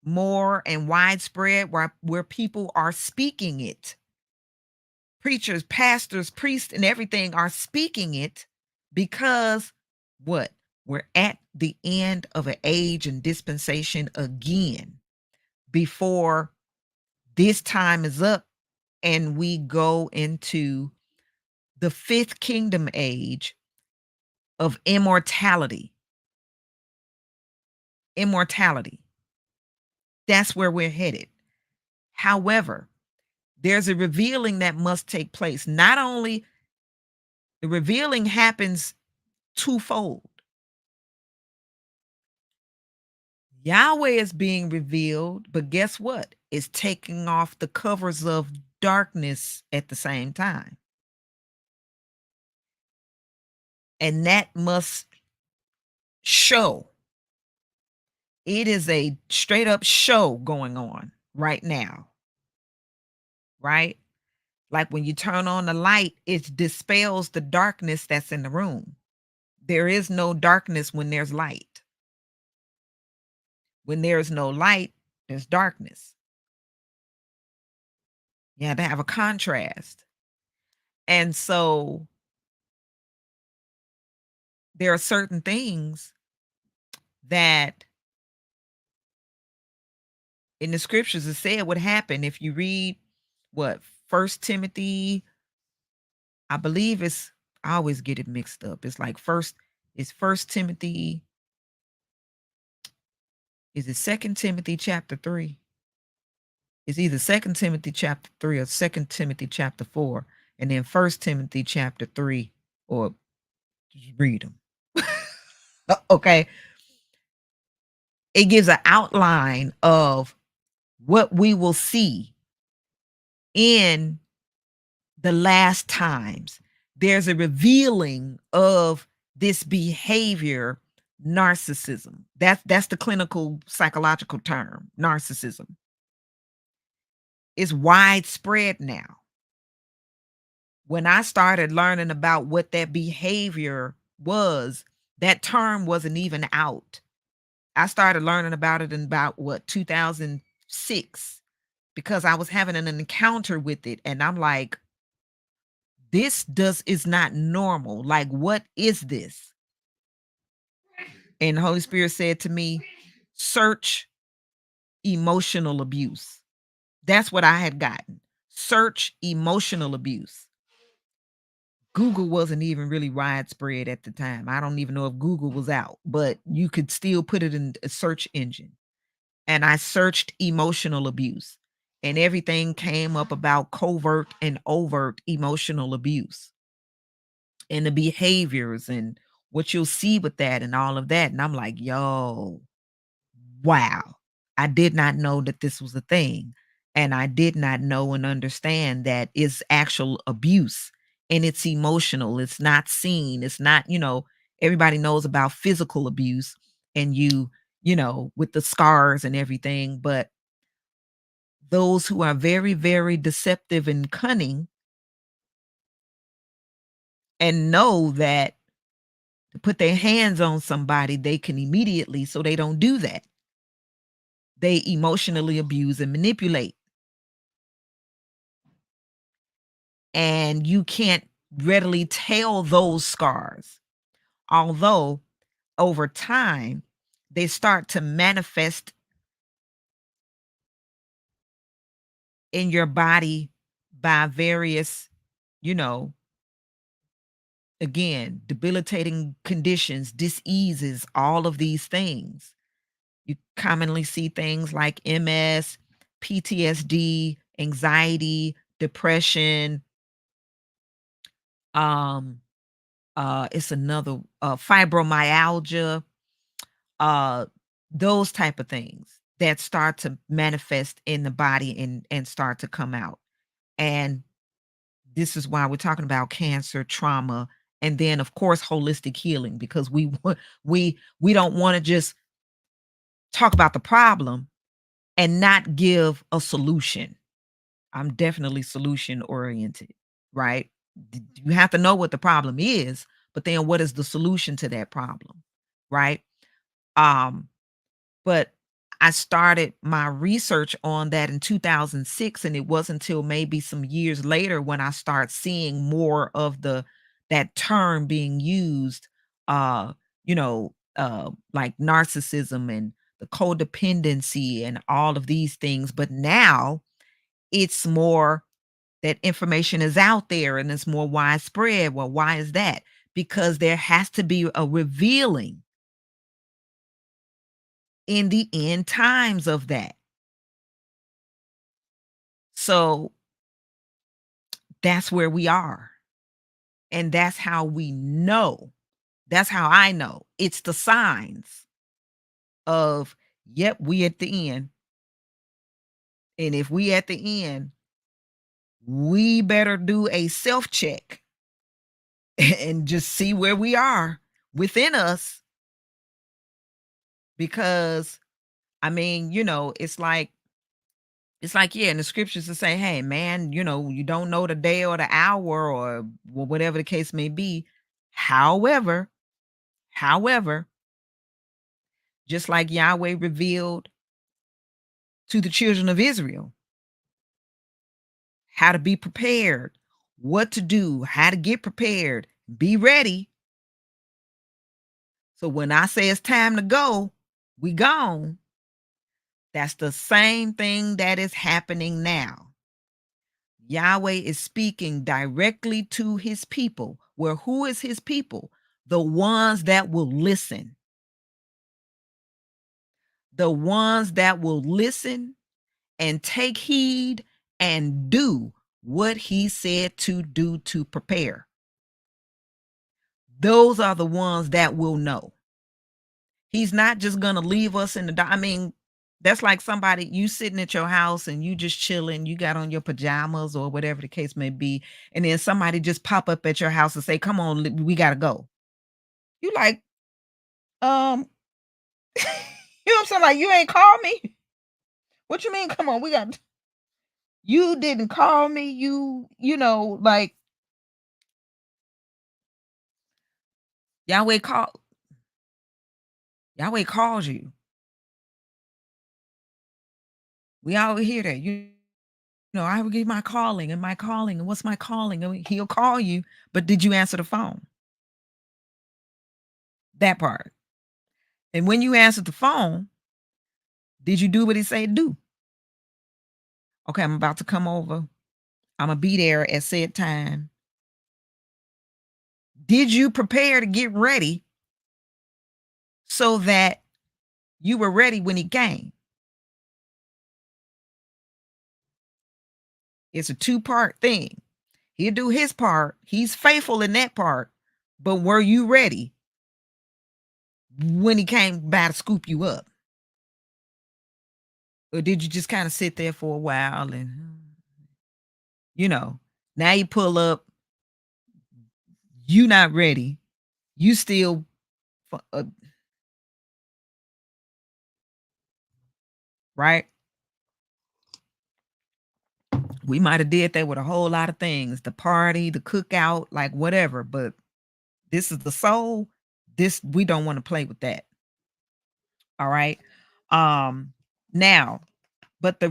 more and widespread, where people are speaking it. Preachers, pastors, priests, and everything are speaking it because what? We're at the end of an age and dispensation again, before this time is up and we go into the fifth kingdom age of immortality. Immortality. That's where we're headed. However, there's a revealing that must take place. Not only the revealing happens twofold. Yahweh is being revealed, but guess what? It's taking off the covers of darkness at the same time. And that must show. It is a straight up show going on right now. Right? Like when you turn on the light, it dispels the darkness that's in the room. There is no darkness when there's light. When there's no light, there's darkness. You have to have a contrast. And so there are certain things that in the scriptures it said would happen. If you read what First Timothy, I believe I always get it mixed up. It's like First Timothy. Is it Second Timothy chapter 3? It's either Second Timothy chapter 3 or Second Timothy chapter 4, and then First Timothy chapter 3, or just read them. Okay. It gives an outline of what we will see in the last times. There's a revealing of this behavior, narcissism. That's the clinical psychological term, narcissism. It's widespread now. When I started learning about what that behavior was, that term wasn't even out. I started learning about it in about 2006, because I was having an encounter with it, and I'm like, this is not normal. Like, what is this? And the Holy Spirit said to me, search emotional abuse. That's what I had gotten. Search emotional abuse. Google wasn't even really widespread at the time. I don't even know if Google was out, but you could still put it in a search engine. And I searched emotional abuse, and everything came up about covert and overt emotional abuse and the behaviors and what you'll see with that and all of that. And I'm like, yo, wow. I did not know that this was a thing. And I did not know and understand that it's actual abuse and it's emotional. It's not seen. It's not, everybody knows about physical abuse and with the scars and everything. But those who are very, very deceptive and cunning and know that to put their hands on somebody, they can immediately, so they don't do that. They emotionally abuse and manipulate. And you can't readily tell those scars. Although over time, they start to manifest in your body by various, you know, again, debilitating conditions, diseases, all of these things. You commonly see things like MS, PTSD, anxiety, depression, um, it's another fibromyalgia, uh, those type of things that start to manifest in the body and start to come out. And this is why we're talking about cancer, trauma, and then of course holistic healing because we don't want to just talk about the problem and not give a solution. I'm definitely solution oriented, right? You have to know what the problem is, but then what is the solution to that problem, right? Um, but I started my research on that in 2006, and it wasn't until maybe some years later when I start seeing more of that term being used, uh, like narcissism and the codependency and all of these things. But now it's more that information is out there and it's more widespread. Well, why is that? Because there has to be a revealing in the end times of that. So that's where we are. And that's how we know. That's how I know. It's the signs of, yep, we at the end. And if we at the end, we better do a self check and just see where we are within us. Because I mean, it's like, yeah, and the scriptures are saying, hey, man, you don't know the day or the hour or whatever the case may be. However, however, just like Yahweh revealed to the children of Israel how to be prepared, what to do, how to get prepared, be ready. So when I say it's time to go, we gone. That's the same thing that is happening now. Yahweh is speaking directly to his people. Well, who is his people? The ones that will listen. The ones that will listen and take heed and do what he said to do to prepare. Those are the ones that will know. He's not just going to leave us in the dark. I mean, that's like somebody, you sitting at your house and you just chilling, you got on your pajamas or whatever the case may be, and then somebody just pop up at your house and say, "Come on, we got to go." You like, um, you know what I'm saying? Like, you ain't called me. What you mean? Come on, we got. You didn't call me. Like Yahweh call. Yahweh calls you. We all hear that. I will give my calling and my calling and what's my calling? I mean, he'll call you, but did you answer the phone? That part. And when you answered the phone, Did you do what he said do? Okay, I'm about to come over. Imma be there at said time. Did you prepare to get ready so that you were ready when he came? It's a two-part thing. He'll do his part. He's faithful in that part. But were you ready when he came by to scoop you up? Or did you just kind of sit there for a while and, you know, now you pull up, you not ready. You still, right? We might have did that with a whole lot of things, the party, the cookout, like whatever. But this is the soul. This we don't want to play with that. All right. Um, now, but the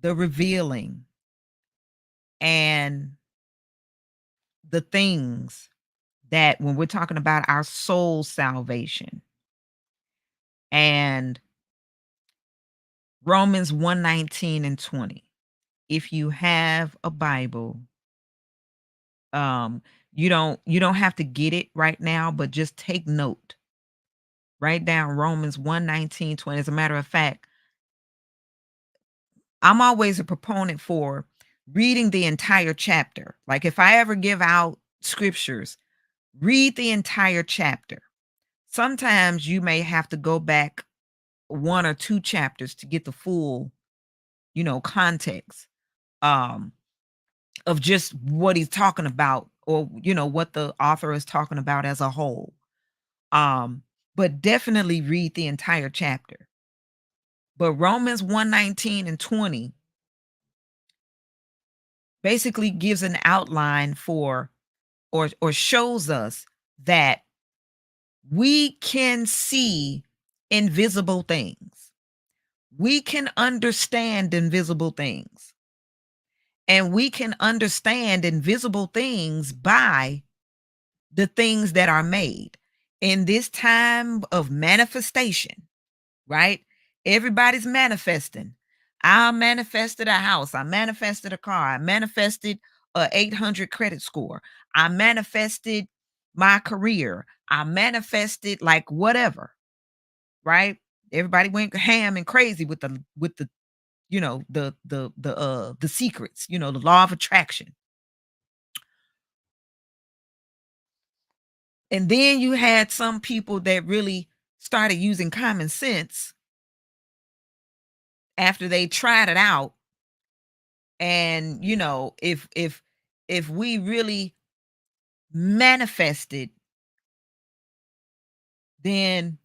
revealing and the things that when we're talking about our soul salvation and Romans 1:19 and 20. If you have a Bible, um, you don't have to get it right now, but just take note. Write down Romans 1:19 20. As a matter of fact, I'm always a proponent for reading the entire chapter. Like if I ever give out scriptures, read the entire chapter. Sometimes you may have to go back one or two chapters to get the full, context um of just what he's talking about, or what the author is talking about as a whole. But definitely read the entire chapter. But Romans 1:19 and 20 basically gives an outline for, or shows us that we can see invisible things. We can understand invisible things. And we can understand invisible things by the things that are made. In this time of manifestation, right? Everybody's manifesting. I manifested a house. I manifested a car. I manifested a 800 credit score. I manifested my career. I manifested like whatever, right? Everybody went ham and crazy with the the secrets, the law of attraction. And then you had some people that really started using common sense after they tried it out. And if we really manifested, then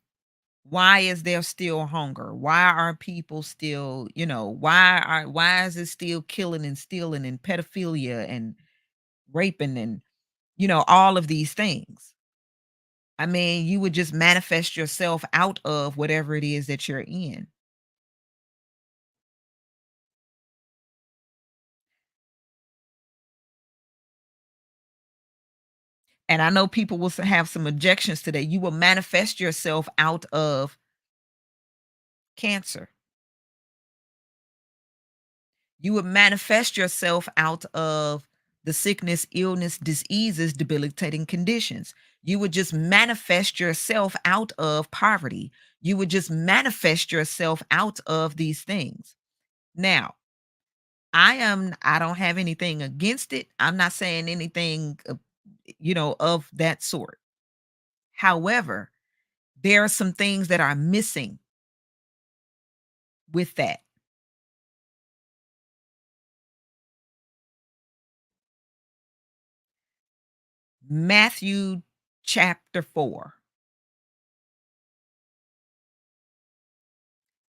why is there still hunger? Why are people still, why is it still killing and stealing and pedophilia and raping and all of these things? I mean, you would just manifest yourself out of whatever it is that you're in. And I know people will have some objections to that. You will manifest yourself out of cancer. You would manifest yourself out of the sickness, illness, diseases, debilitating conditions. You would just manifest yourself out of poverty. You would just manifest yourself out of these things. Now, I don't have anything against it. I'm not saying anything of that sort. However, there are some things that are missing with that. Matthew chapter 4.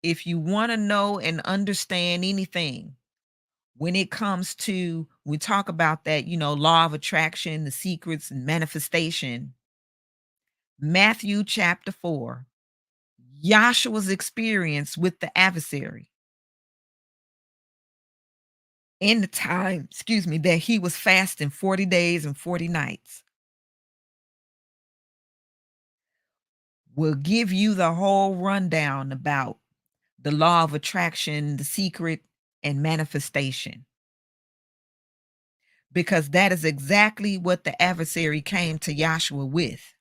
If you want to know and understand anything when it comes to, we talk about that, law of attraction, the secrets and manifestation, Matthew chapter 4, Yahshua's experience with the adversary in the time, that he was fasting 40 days and 40 nights. will give you the whole rundown about the law of attraction, the secret, and manifestation, because that is exactly what the adversary came to YAHSHUA with.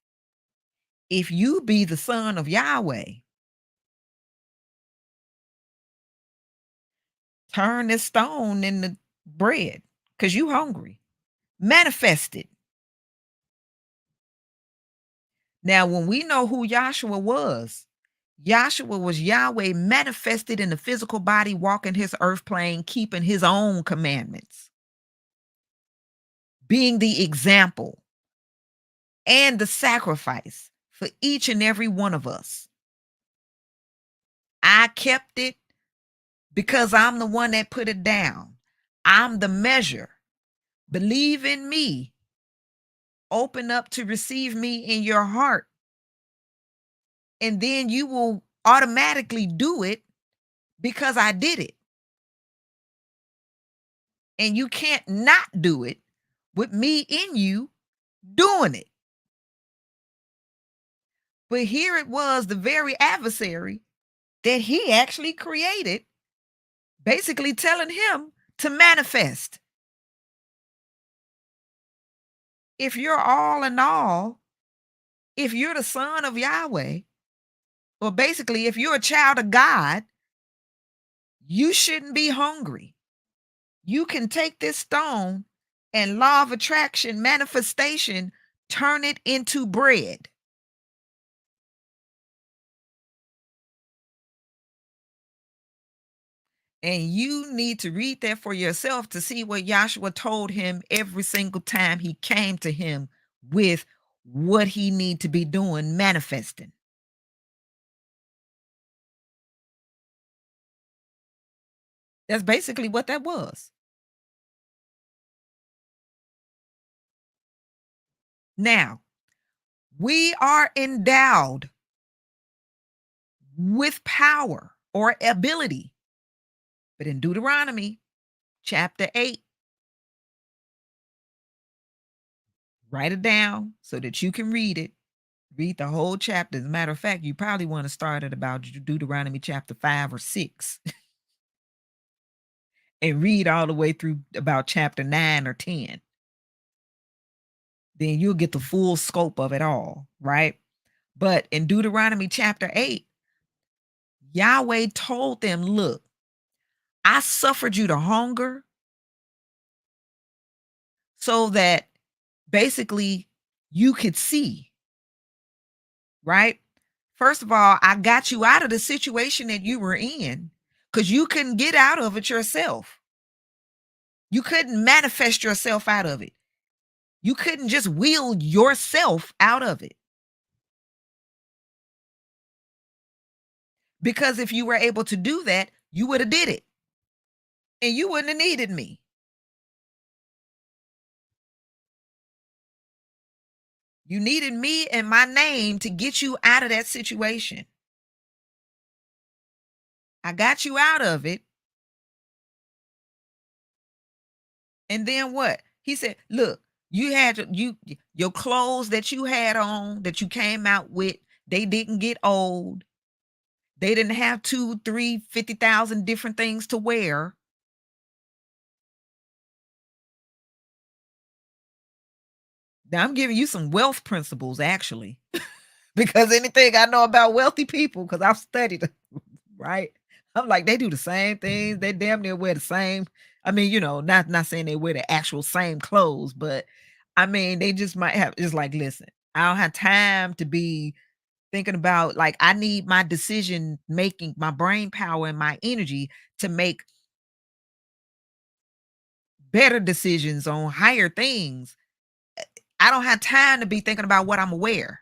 If you be the son of Yahweh, turn this stone into bread because you hungry. Manifest it. Now, when we know who YAHSHUA was, YAHSHUA was Yahweh manifested in the physical body, walking his earth plane, keeping his own commandments, being the example and the sacrifice for each and every one of us. I kept it because I'm the one that put it down. I'm the measure. Believe in me. Open up to receive me in your heart. And then you will automatically do it because I did it. And you can't not do it with me in you doing it. But here it was, the very adversary that he actually created, basically telling him to manifest. If you're all in all, if you're the son of Yahweh, or basically if you're a child of God, you shouldn't be hungry. You can take this stone and law of attraction, manifestation, turn it into bread. And you need to read that for yourself to see what YAHSHUA told him every single time he came to him with what he need to be doing, manifesting. That's basically what that was. Now, we are endowed with power or ability. But in Deuteronomy chapter 8, write it down so that you can read it. Read the whole chapter. As a matter of fact, you probably want to start at about Deuteronomy chapter 5 or 6 and read all the way through about chapter 9 or 10. Then you'll get the full scope of it all, right? But in Deuteronomy chapter 8, Yahweh told them, look, I suffered you to hunger so that basically you could see, right? First of all, I got you out of the situation that you were in because you couldn't get out of it yourself. You couldn't manifest yourself out of it. You couldn't just will yourself out of it. Because if you were able to do that, you would have did it. And you wouldn't have needed me. You needed me and my name to get you out of that situation. I got you out of it. And then what? He said, look, you had your clothes that you had on that you came out with, they didn't get old. They didn't have 2, 3, 50,000 different things to wear. Now I'm giving you some wealth principles actually, because anything I know about wealthy people, because I've studied them, right? I'm like, they do the same things. They damn near wear the same. I mean, not saying they wear the actual same clothes, but I mean, they just might have. It's like, listen, I don't have time to be thinking about, like, I need my decision making, my brain power, and my energy to make better decisions on higher things. I don't have time to be thinking about what I'm gonna wear.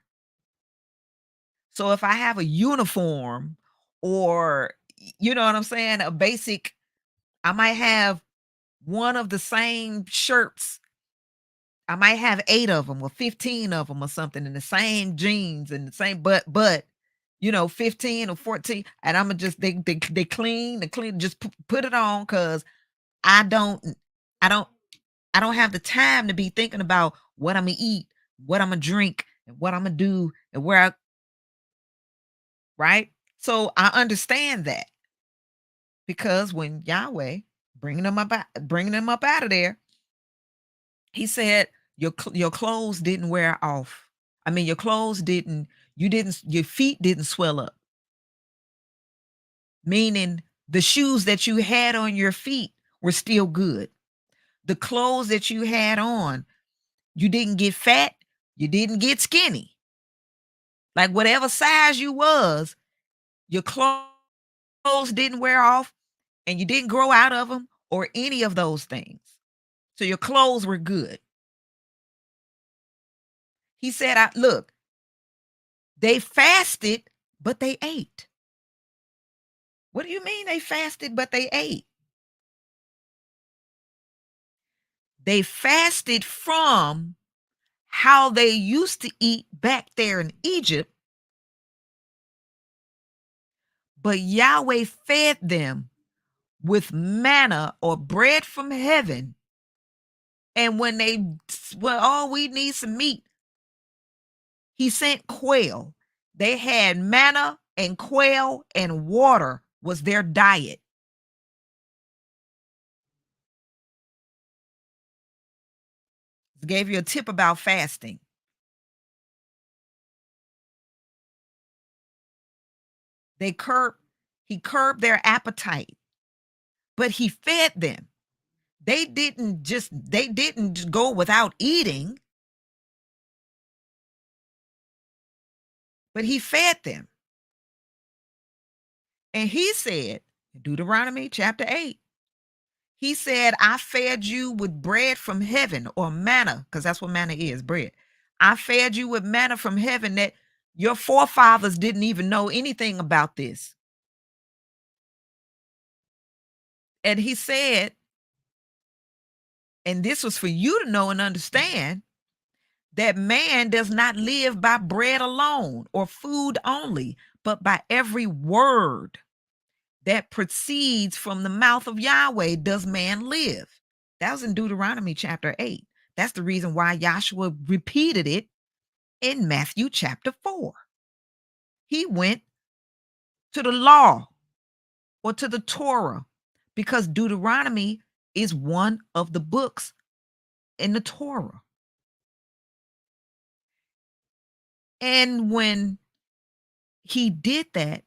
So if I have a uniform or you know what I'm saying, a basic, I might have one of the same shirts. I might have 8 of them or 15 of them or something in the same jeans and the same, but 15 or 14, and Imma just they clean, just put it on because I don't I don't I don't have the time to be thinking about what Imma eat, what Imma drink, and what Imma do, and where right? So I understand that because when Yahweh bringing them up out of there, he said your clothes didn't wear off. I mean, your clothes didn't you didn't your feet didn't swell up, meaning the shoes that you had on your feet were still good. The clothes that you had on, you didn't get fat, you didn't get skinny. Like whatever size you was, your clothes didn't wear off and you didn't grow out of them or any of those things. So your clothes were good. He said, look, they fasted, but they ate. What do you mean they fasted, but they ate? They fasted from how they used to eat back there in Egypt, but Yahweh fed them with manna or bread from heaven. And when oh, we need some meat, he sent quail. They had manna and quail and water was their diet. Gave you a tip about fasting. They curbed, he curbed their appetite, but he fed them. They didn't go without eating, but he fed them. And he said, Deuteronomy chapter 8, he said, I fed you with bread from heaven or manna, because that's what manna is, bread. I fed you with manna from heaven that your forefathers didn't even know anything about this. And he said, and this was for you to know and understand, that man does not live by bread alone or food only, but by every word that proceeds from the mouth of Yahweh does man live. That was in Deuteronomy chapter 8. That's the reason why YAHSHUA repeated it in Matthew chapter 4. He went to the law or to the Torah because Deuteronomy is one of the books in the Torah. And when he did that,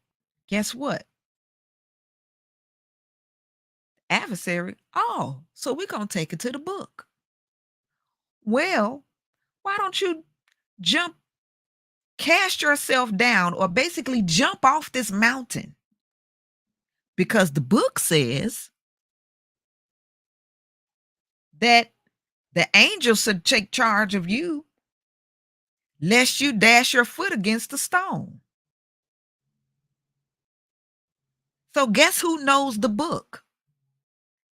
guess what? Adversary, oh, so we're going to take it to the book. Well, why don't you cast yourself down or basically jump off this mountain? Because the book says that the angels should take charge of you lest you dash your foot against a stone. So guess who knows the book?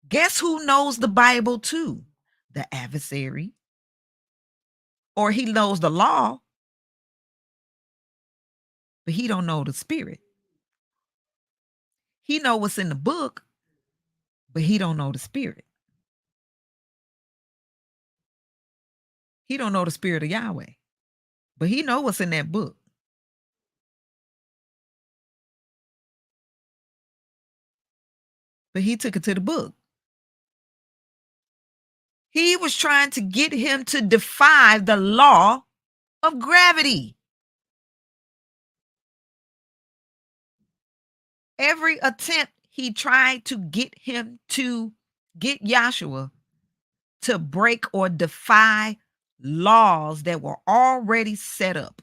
Guess who knows the Bible too? The adversary. Or he knows the law, but he don't know the spirit. He know what's in the book, but he don't know the spirit. He don't know the spirit of Yahweh, but he know what's in that book. But he took it to the book. He was trying to get him to defy the law of gravity. Every attempt he tried to get YAHSHUA to break or defy laws that were already set up.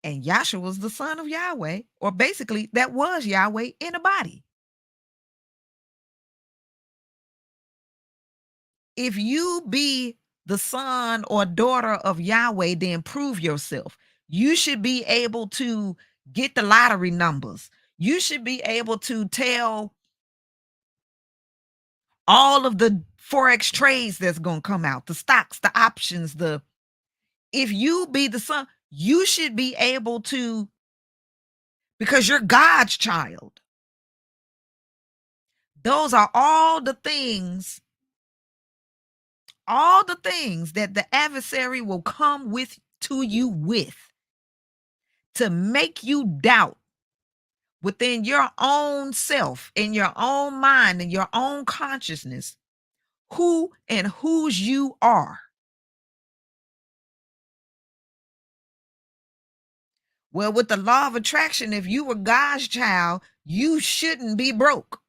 And YAHSHUA was the son of Yahweh, or basically that was Yahweh in a body. If you be the son or daughter of Yahweh, then prove yourself. You should be able to get the lottery numbers. You should be able to tell all of the Forex trades that's going to come out, the stocks, the options, if you be the son, you should be able to, because you're God's child. Those are all the things that the adversary will come with to you with to make you doubt within your own self, in your own mind, in your own consciousness, who and whose you are. Well, with the law of attraction, if you were God's child, you shouldn't be broke.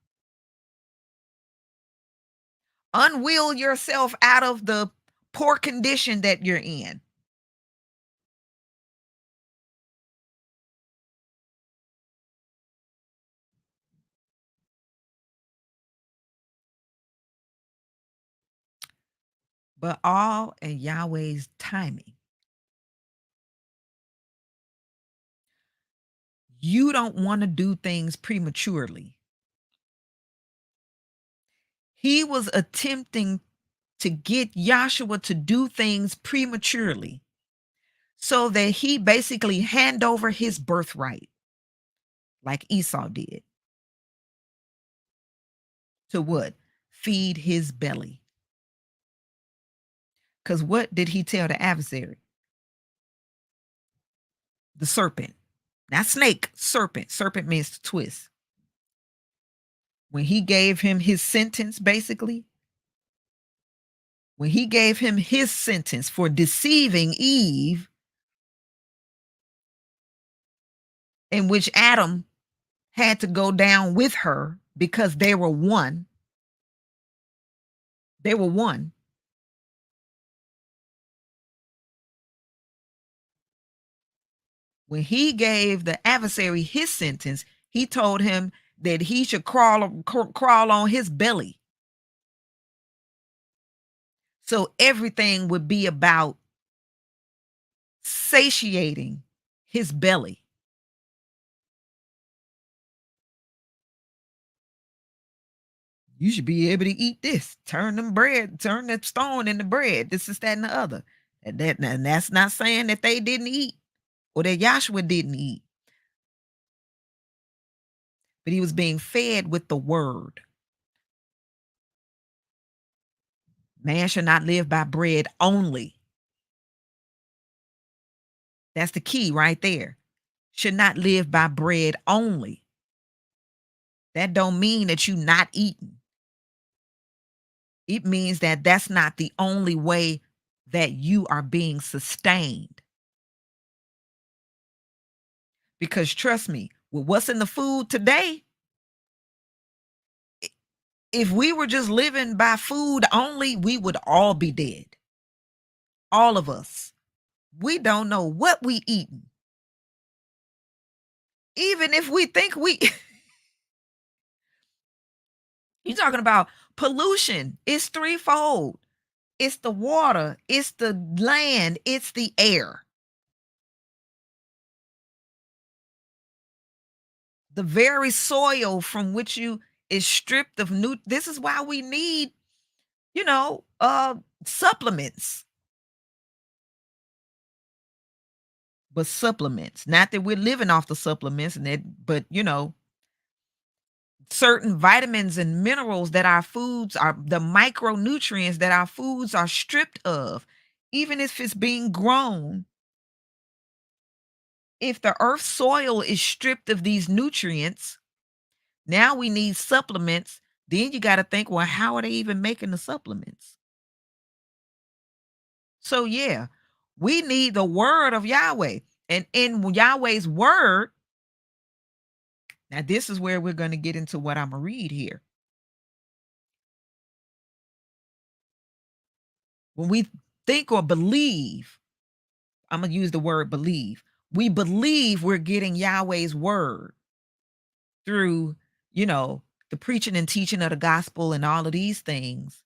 Unwill yourself out of the poor condition that you're in. But all in Yahweh's timing. You don't want to do things prematurely. He was attempting to get YAHSHUA to do things prematurely so that he basically hand over his birthright like Esau did. To what? Feed his belly. Because what did he tell the adversary? The serpent. Not snake, serpent. Serpent means to twist. When he gave him his sentence, basically, when he gave him his sentence for deceiving Eve, in which Adam had to go down with her because they were one. They were one. When he gave the adversary his sentence, he told him that he should crawl on his belly. So everything would be about satiating his belly. You should be able to eat this. Turn that stone into bread. This is that and the other. And that's not saying that they didn't eat or that YAHSHUA didn't eat. But he was being fed with the word. Man shall not live by bread only. That's the key right there. Should not live by bread only. That don't mean that you not eating. It means that that's not the only way that you are being sustained. Because trust me, with what's in the food today, if we were just living by food only, we would all be dead. All of us. We don't know what we eating. Even if we think we you're talking about pollution. It's threefold. It's the water, it's the land, it's the air. The very soil from which you is stripped of new. This is why we need, supplements. But supplements. Not that we're living off the supplements and that, but certain vitamins and minerals that our foods are, the micronutrients that our foods are stripped of, even if it's being grown. If the earth soil is stripped of these nutrients, now we need supplements. Then you got to think, well, how are they even making the supplements? So, yeah, we need the word of Yahweh. And in Yahweh's word, now this is where we're going to get into what I'm going to read here. When we think or believe, I'm going to use the word believe. We believe we're getting Yahweh's word through, the preaching and teaching of the gospel and all of these things.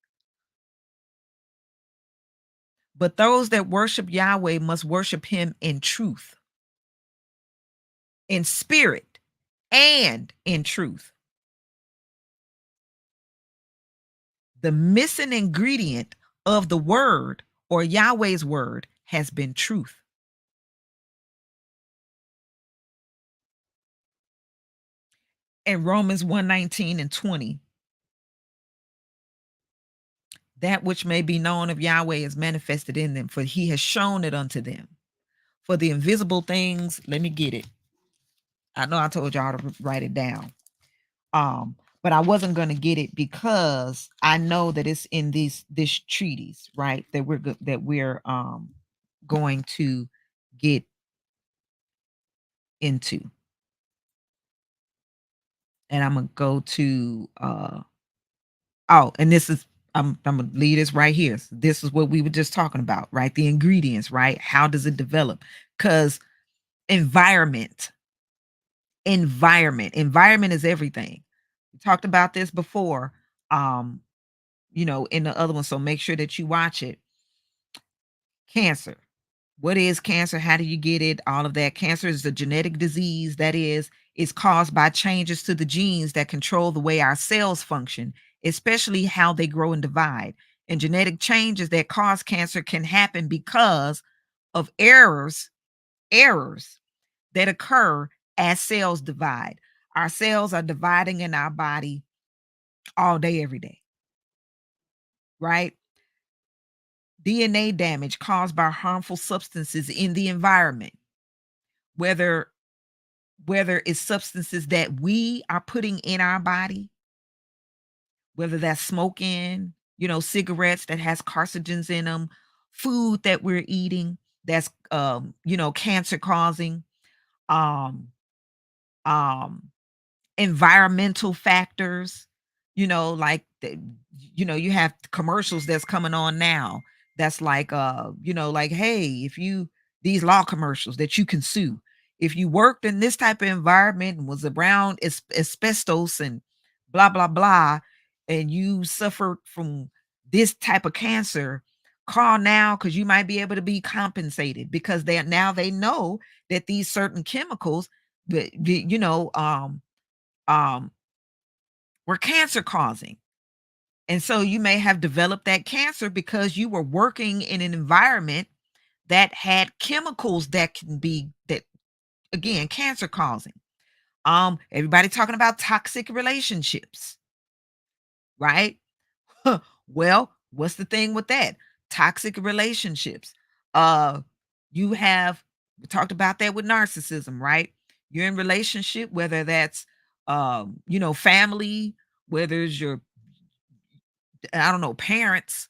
But those that worship Yahweh must worship him in truth, in spirit, and in truth. The missing ingredient of the word or Yahweh's word has been truth. In Romans 1:19 and 20, that which may be known of Yahweh is manifested in them, for he has shown it unto them. for the invisible things, let me get it. I know I told y'all to write it down. But I wasn't going to get it because I know that it's in this treatise, right? That we're going to get into. And I'm gonna go to oh, and this is I'm gonna leave this right here. This is what we were just talking about, right? The ingredients, right? How does it develop? Because environment, environment is everything. We talked about this before, um, in the other one. So make sure that you watch it. Cancer. What is cancer? How do you get it? All of that. Cancer is a genetic disease that is caused by changes to the genes that control the way our cells function, especially how they grow and divide. And genetic changes that cause cancer can happen because of errors that occur as cells divide. Our cells are dividing in our body all day, every day, right? DNA damage caused by harmful substances in the environment, whether it's substances that we are putting in our body, whether that's smoking, cigarettes that has carcinogens in them, food that we're eating that's cancer causing, um um environmental factors, like you have commercials that's coming on now that's like like, hey, if you these law commercials that you can sue if you worked in this type of environment and was around asbestos and blah blah blah, and you suffered from this type of cancer, call now because you might be able to be compensated because they know that these certain chemicals that um were cancer causing. And so you may have developed that cancer because you were working in an environment that had chemicals that can be that again cancer causing. Everybody talking about toxic relationships, right? Well, what's the thing with that? Toxic relationships. Uh you have we talked about that with narcissism, right? You're in relationship, whether that's family, whether it's your I don't know, parents,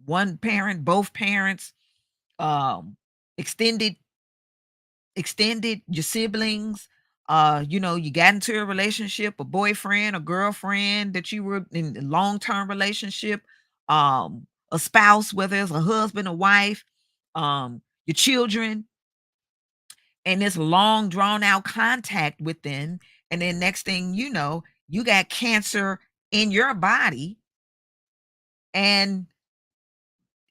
one parent, both parents, um, extended your siblings, you got into a relationship, a boyfriend, a girlfriend that you were in a long-term relationship, a spouse, whether it's a husband, a wife, your children, and this long drawn out contact with them. And then next thing you know, you got cancer in your body and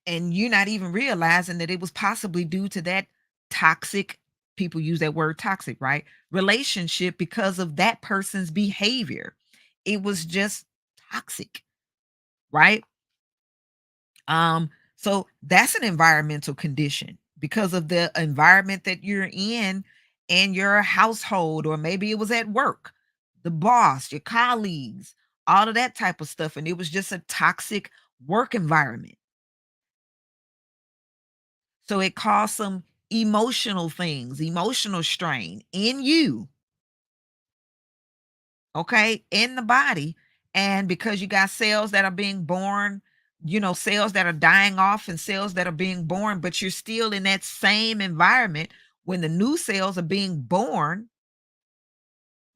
you're not even realizing that it was possibly due to that toxic people use that word toxic, right? Relationship because of that person's behavior. It was just toxic, right? So that's an environmental condition because of the environment that you're in your household, or maybe it was at work, the boss, your colleagues, all of that type of stuff. And it was just a toxic work environment. So it caused some emotional things, emotional strain in you, okay, in the body. And because you got cells that are being born, cells that are dying off and cells that are being born, but you're still in that same environment when the new cells are being born,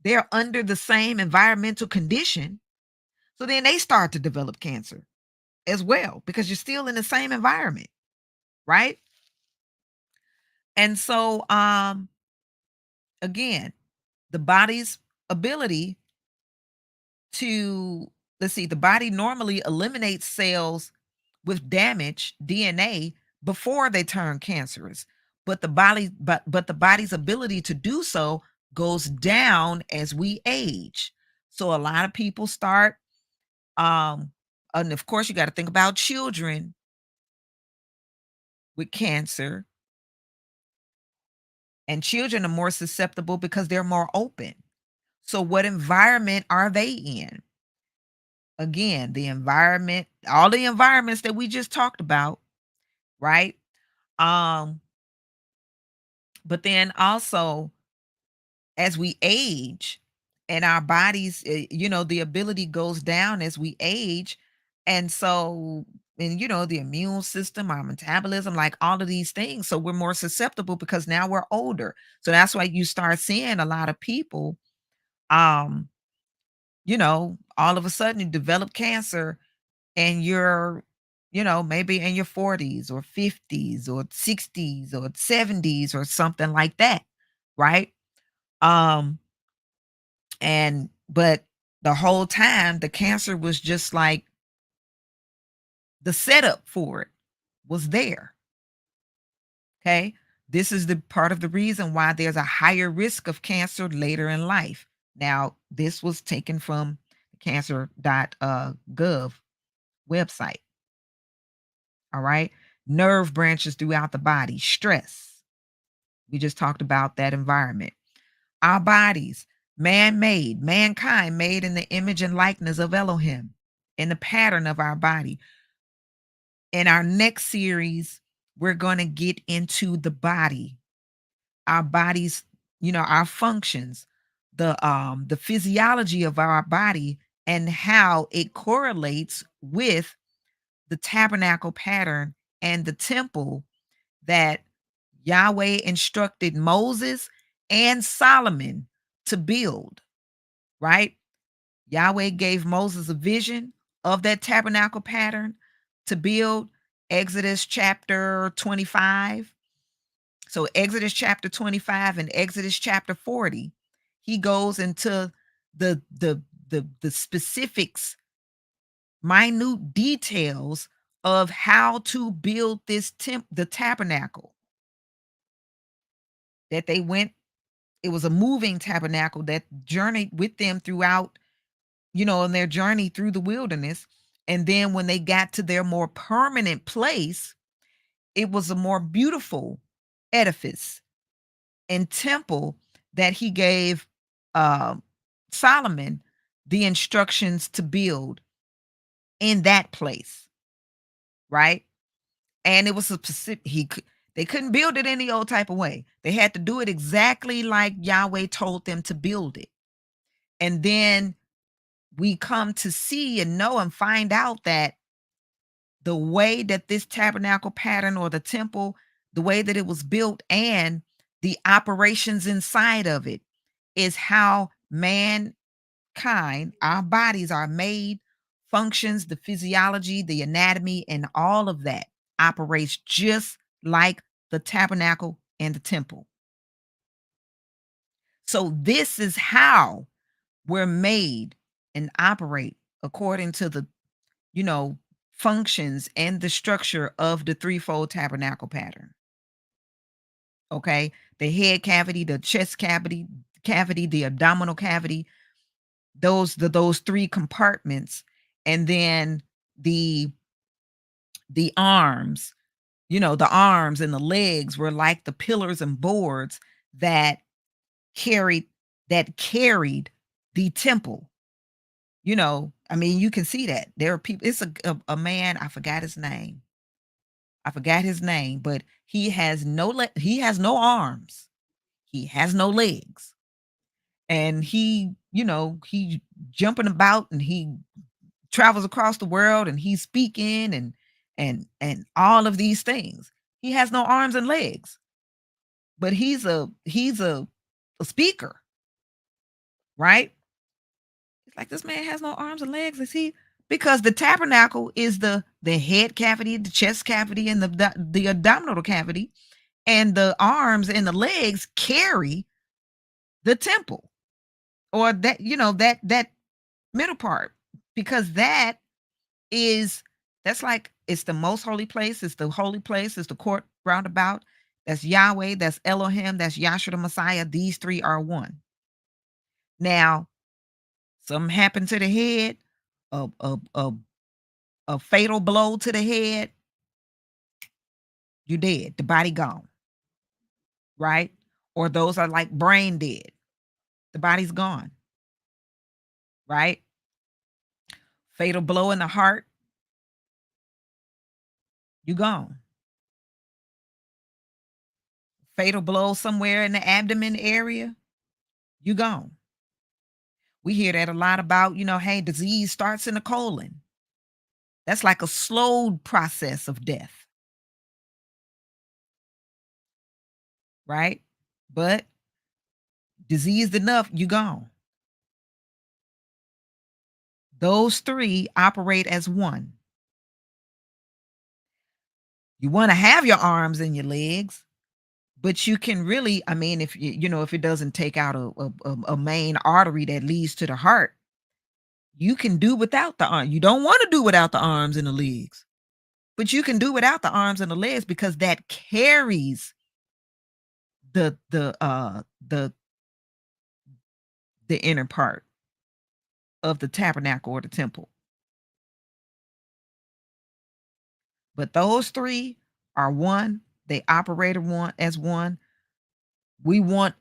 they're under the same environmental condition. So then they start to develop cancer as well because you're still in the same environment, right? And so again, the body's ability to let's see, the body normally eliminates cells with damaged DNA before they turn cancerous, but the body's ability to do so goes down as we age. So a lot of people start and of course you got to think about children with cancer, and children are more susceptible because they're more open. So what environment are they in? Again, the environment, all the environments that we just talked about, right? Um, But then also, as we age and our bodies, the ability goes down as we age. And so, and the immune system, our metabolism, like all of these things. So we're more susceptible because now we're older. So that's why you start seeing a lot of people, um, all of a sudden you develop cancer and you're, maybe in your 40s or 50s or 60s or 70s or something like that. Right. Um, but the whole time the cancer was just like the setup for it was there. Okay. This is the part of the reason why there's a higher risk of cancer later in life. Now, this was taken from cancer.gov website. All right. Nerve branches throughout the body, stress. We just talked about that environment. Our bodies, man made, mankind made in the image and likeness of Elohim, in the pattern of our body. In our next series, we're going to get into the body, our bodies, our functions, the physiology of our body and how it correlates with the tabernacle pattern and the temple that Yahweh instructed Moses and Solomon to build, right? Yahweh gave Moses a vision of that tabernacle pattern to build. Exodus chapter 25. So Exodus chapter 25 and Exodus chapter 40, he goes into the specifics, minute details of how to build the tabernacle that they went. It was a moving tabernacle that journeyed with them throughout, in their journey through the wilderness. And then when they got to their more permanent place, it was a more beautiful edifice and temple that he gave uh, Solomon the instructions to build in that place, right? And it was a specific, they couldn't build it any old type of way. They had to do it exactly like Yahweh told them to build it. And then we come to see and know and find out that the way that this tabernacle pattern or the temple, the way that it was built and the operations inside of it is how mankind, our bodies are made, functions, the physiology, the anatomy, and all of that operates just like the tabernacle and the temple. So, this is how we're made and operate according to the you know, functions and the structure of the threefold tabernacle pattern. Okay. The head cavity, the chest cavity, the abdominal cavity, those three compartments, and then the the arms, the arms and the legs were like the pillars and boards that carried carried the temple. I mean, you can see that. There are people, it's a man, I forgot his name. I forgot his name, but he has no arms. He has no legs. And he jumping about and he travels across the world and he's speaking and all of these things. He has no arms and legs, but he's a speaker, right? It's like this man has no arms and legs. Is he? Because the tabernacle is the head cavity, the chest cavity, and the abdominal cavity, and the arms and the legs carry the temple or that middle part, because is that's like it's the most holy place, it's the holy place, it's the court roundabout. That's Yahweh, that's Elohim, that's Yahshua the Messiah. These three are one. Now, something happened to the head, a a a, a fatal blow to the head, you dead, the body gone, right? Or those are like brain dead, the body's gone, right? Fatal blow in the heart, you gone. fatal blow somewhere in the abdomen area, you gone. We hear that a lot about, hey, disease starts in the colon. That's like a slowed process of death, right? But diseased enough, you gone. Those three operate as one. You want to have your arms and your legs, but you can really, I mean, if if it doesn't take out a main artery that leads to the heart, you can do without the arm. You don't want to do without the arms and the legs, but you can do without the arms and the legs because that carries the the inner part of the tabernacle or the temple. But those three are one. They operate one as one. We want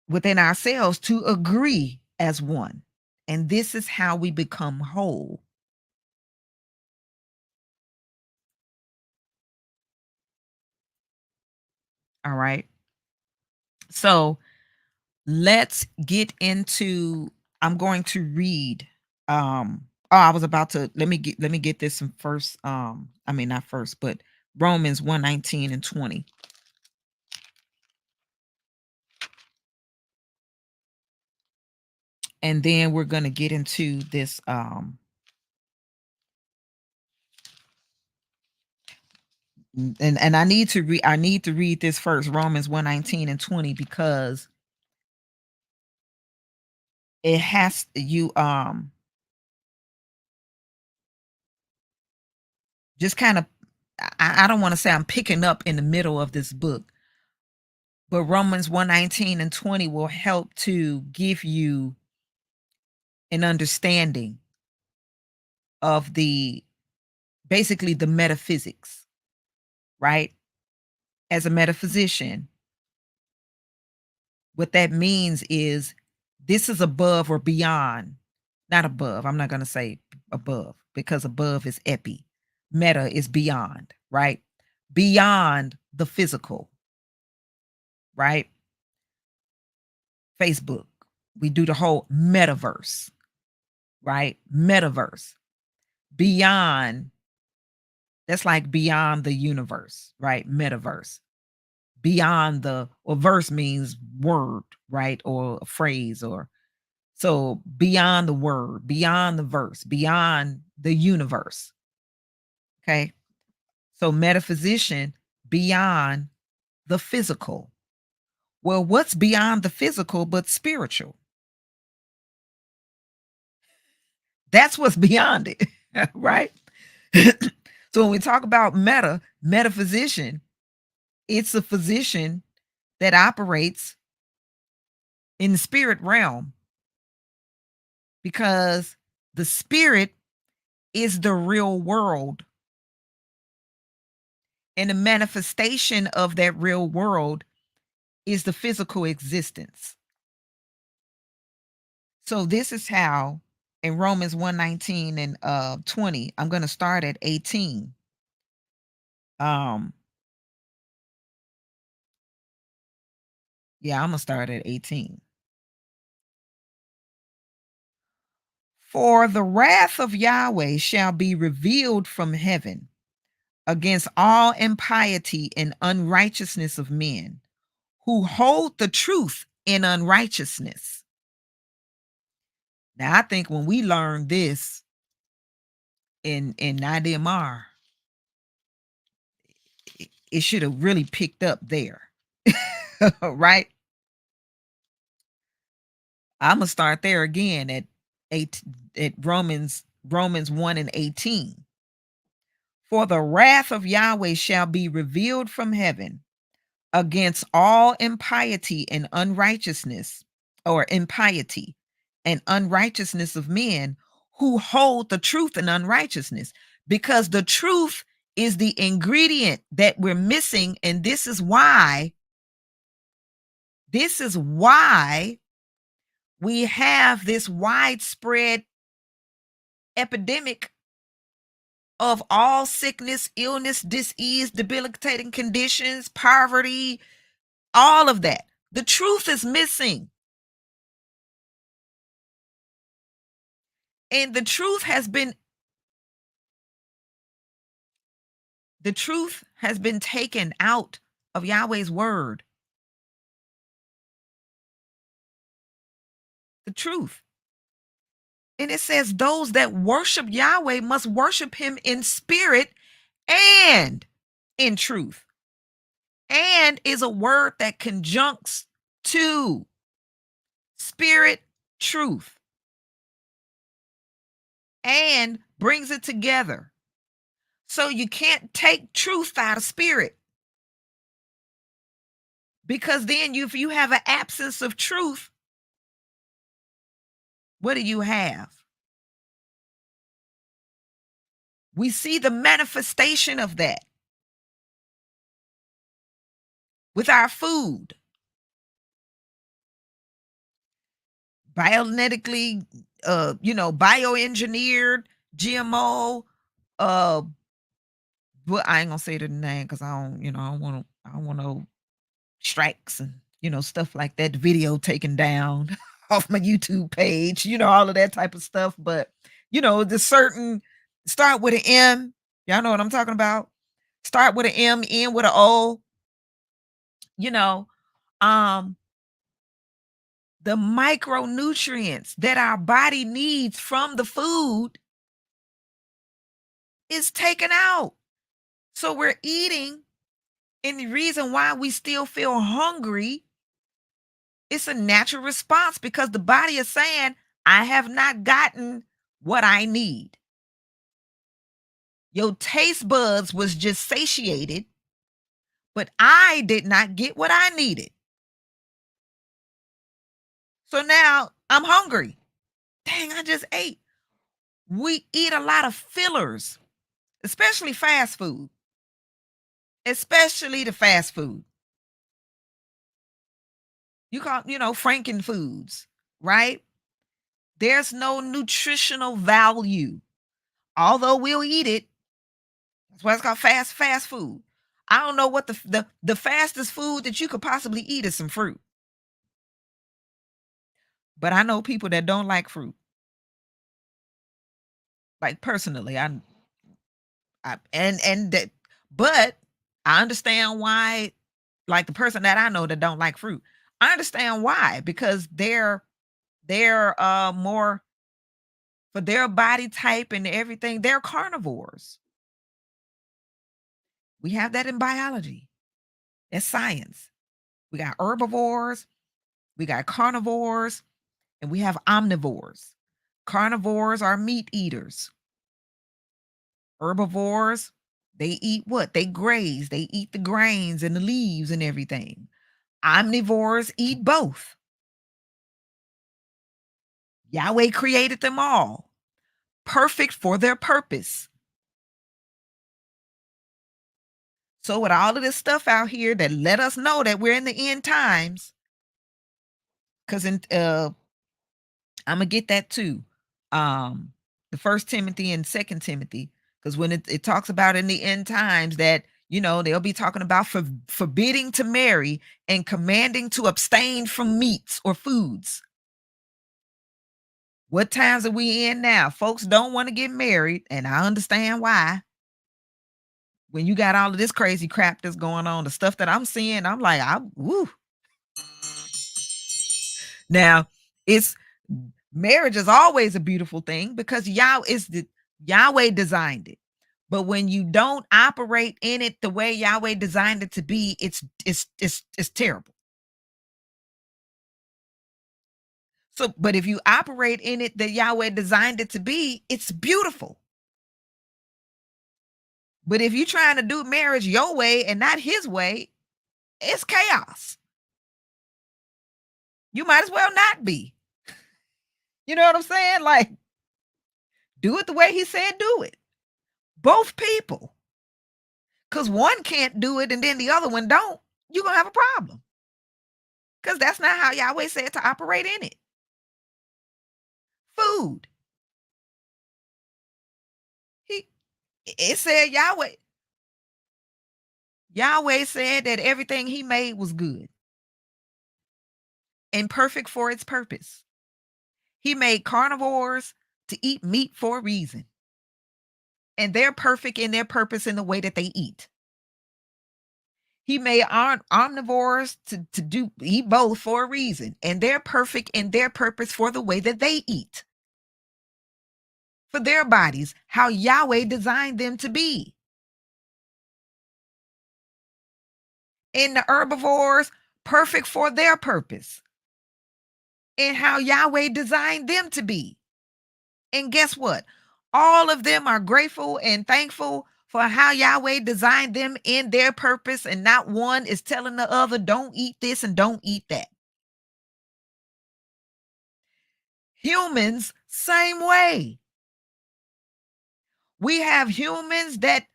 within ourselves to agree as one. And this is how we become whole. All right. So let's get into, I'm going to read I was about to, let me get this in first, I mean not first, but Romans 1:19 and 20. And then we're going to get into this and I need to read this first, Romans 1:19 and 20, because it has you just kind of, I don't want to say I'm picking up in the middle of this book, but Romans 1:19 and 20 will help to give you an understanding of the basically the metaphysics, right? As a metaphysician, what that means is this is above or beyond, not above. I'm not going to say above because above is epi. Meta is beyond, right? Beyond the physical, right? Facebook, we do the whole metaverse, right? Metaverse. Beyond, that's like beyond the universe, right? Metaverse. Beyond the, or verse means word, right? Or a phrase, or so beyond the word, beyond the verse, beyond the universe. Okay. So metaphysician, beyond the physical. Well, what's beyond the physical but spiritual? That's what's beyond it, right? So when we talk about metaphysician, it's a physician that operates in the spirit realm, because the spirit is the real world, and the manifestation of that real world is the physical existence. So this is how in Romans 1:19 and 20, I'm going to start at 18. Um yeah, I'm going to start at 18. For the wrath of Yahweh shall be revealed from heaven against all impiety and unrighteousness of men, who hold the truth in unrighteousness. Now, I think when we learned this in Nadimar, it should have really picked up there. Right? I'm gonna start there again at eight at Romans 1 and 18. For the wrath of Yahweh shall be revealed from heaven against all impiety and unrighteousness, or impiety and unrighteousness of men, who hold the truth in unrighteousness, because the truth is the ingredient that we're missing. And this is why we have this widespread epidemic of all sickness, illness, disease, debilitating conditions, poverty, All of that. The truth is missing. And the truth has been taken out of Yahweh's word. The truth. And it says those that worship Yahweh must worship him in spirit and in truth. And is a word that conjuncts to spirit, truth, and brings it together. So you can't take truth out of spirit, because then if you have an absence of truth, what do you have? We see the manifestation of that with our food, bioengineered, GMO, uh, but I ain't gonna say the name because I don't want no strikes and stuff like that. The video taken down off my YouTube page, all of that type of stuff. But the certain start with an M. Y'all know what I'm talking about. Start with an M, end with an O. You know, um, the micronutrients that our body needs from the food is taken out. So we're eating, and the reason why we still feel hungry, it's a natural response because the body is saying, I have not gotten what I need. Your taste buds was just satiated, but I did not get what I needed. So now I'm hungry. Dang, I just ate. We eat a lot of fillers, especially fast food, especially the fast food. You call, Franken foods, right? There's no nutritional value. Although we'll eat it, that's why it's called fast food. I don't know what the fastest food that you could possibly eat is some fruit. But I know people that don't like fruit. Like personally, and that, but I understand why. Like the person that I know that don't like fruit, I understand why, because they're more for their body type and everything. They're carnivores. We have that in biology. It's science. We got herbivores, we got carnivores, and we have omnivores. Carnivores are meat eaters. Herbivores, they eat what? They graze. They eat the grains and the leaves and everything. Omnivores eat both. Yahweh created them all, perfect for their purpose. So, with all of this stuff out here that let us know that we're in the end times, because I'm gonna get that too. The First Timothy and Second Timothy, because when it talks about in the end times that they'll be talking about forbidding to marry and commanding to abstain from meats or foods. What times are we in now? Folks don't want to get married, and I understand why. When you got all of this crazy crap that's going on, the stuff that I'm seeing, I'm like, woo. Now, it's marriage is always a beautiful thing because Yahweh designed it. But when you don't operate in it the way Yahweh designed it to be, it's terrible. So, but if you operate in it that Yahweh designed it to be, it's beautiful. But if you're trying to do marriage your way and not his way, it's chaos. You might as well not be. You know what I'm saying? Like, do it the way he said do it. Both people. Because one can't do it and then the other one don't. You're going to have a problem. Because that's not how Yahweh said to operate in it. Food. He it said Yahweh said that everything he made was good. and perfect for its purpose. He made carnivores to eat meat for a reason, and they're perfect in their purpose in the way that they eat. He made omnivores to do eat both for a reason, and they're perfect in their purpose for the way that they eat, for their bodies, how Yahweh designed them to be. And the herbivores, perfect for their purpose, and how Yahweh designed them to be. And guess what? All of them are grateful and thankful for how Yahweh designed them in their purpose, and not one is telling the other, don't eat this and don't eat that. Humans, same way. We have humans that,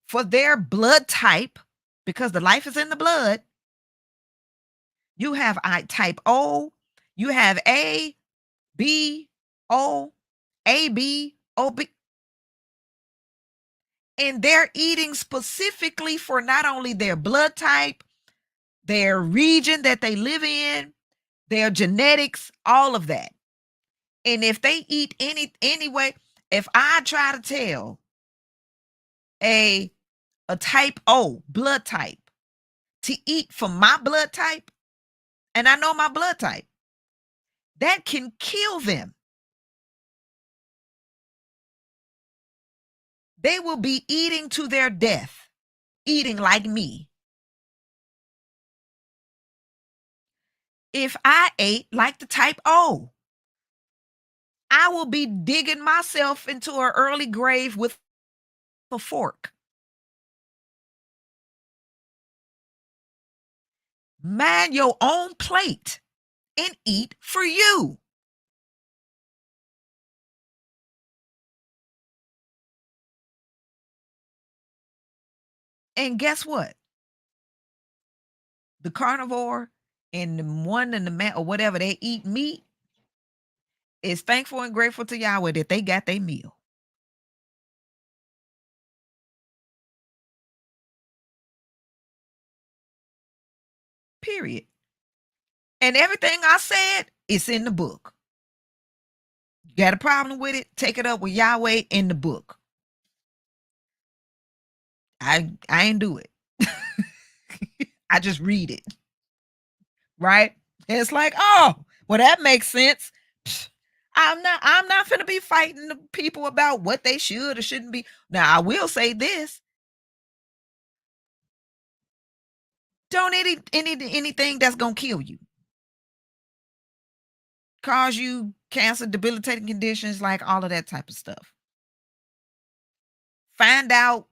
for their blood type, because the life is in the blood, you have type O, you have A, B, O, A, B, O, B. And they're eating specifically for not only their blood type, their region that they live in, their genetics, all of that. And if they eat anyway, if I try to tell a type O blood type to eat from my blood type, and I know my blood type, that can kill them. They will be eating to their death, eating like me. If I ate like the type O, I will be digging myself into an early grave with a fork. Mind your own plate and eat for you. And guess what? The carnivore and the one and the man or whatever, they eat meat, is thankful and grateful to Yahweh that they got their meal. Period. And everything I said is in the book. You got a problem with it? Take it up with Yahweh in the book. I ain't do it. I just read it, right? And it's like, oh, well, that makes sense. Psh, I'm not finna be fighting the people about what they should or shouldn't be. Now, I will say this. Don't eat anything that's gonna kill you, cause you cancer, debilitating conditions, like all of that type of stuff. Find out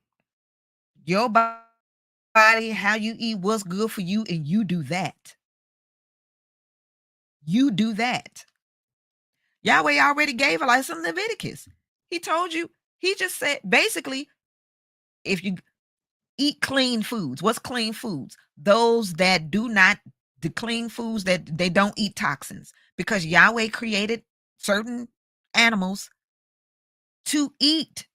your body, how you eat, what's good for you, and you do that. You do that. Yahweh already gave a license in Leviticus. He told you, he just said basically, if you eat clean foods, what's clean foods? Those that do not, the clean foods that they don't eat toxins, because Yahweh created certain animals to eat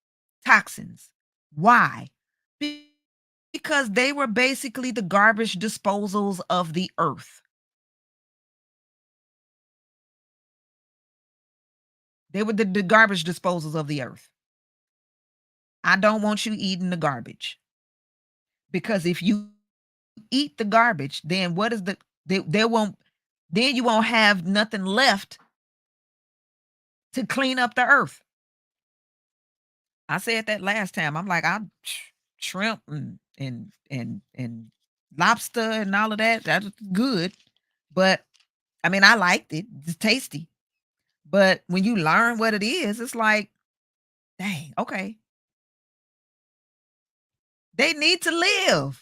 toxins. Why? Because they were basically the garbage disposals of the earth. They were the garbage disposals of the earth. I don't want you eating the garbage, because if you eat the garbage, then what is there won't, then you won't have nothing left to clean up the earth. I said that last time. I'm like, I'm shrimp and lobster and all of that. That's good. But I mean, I liked it. It's tasty. But when you learn what it is, it's like, dang, okay. They need to live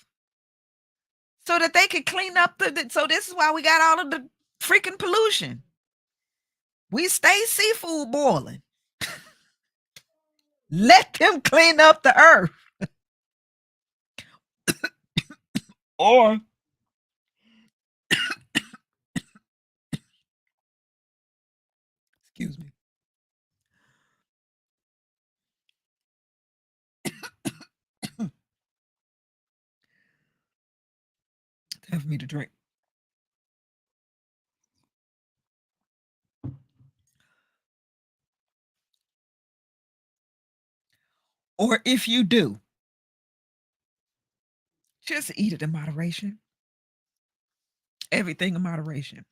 so that they can clean up so this is why we got all of the freaking pollution. We stay seafood boiling. Let them clean up the earth. Or excuse me. Time for me to drink. Or if you do, just eat it in moderation. Everything in moderation.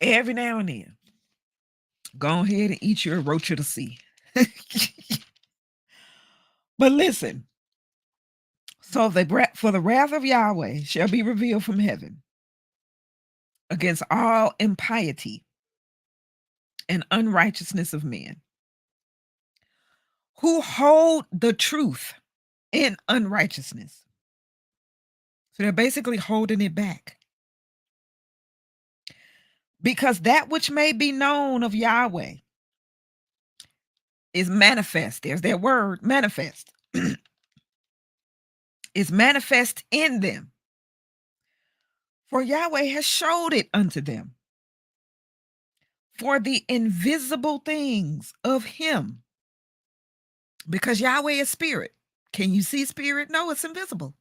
Every now and then, go ahead and eat your roach of the sea. But listen, so for the wrath of Yahweh shall be revealed from heaven against all impiety and unrighteousness of men who hold the truth in unrighteousness. So they're basically holding it back. Because that which may be known of Yahweh is manifest. There's that word, manifest. Is manifest in them. For Yahweh has showed it unto them. For the invisible things of him. Because Yahweh is spirit. Can you see spirit? No, it's invisible.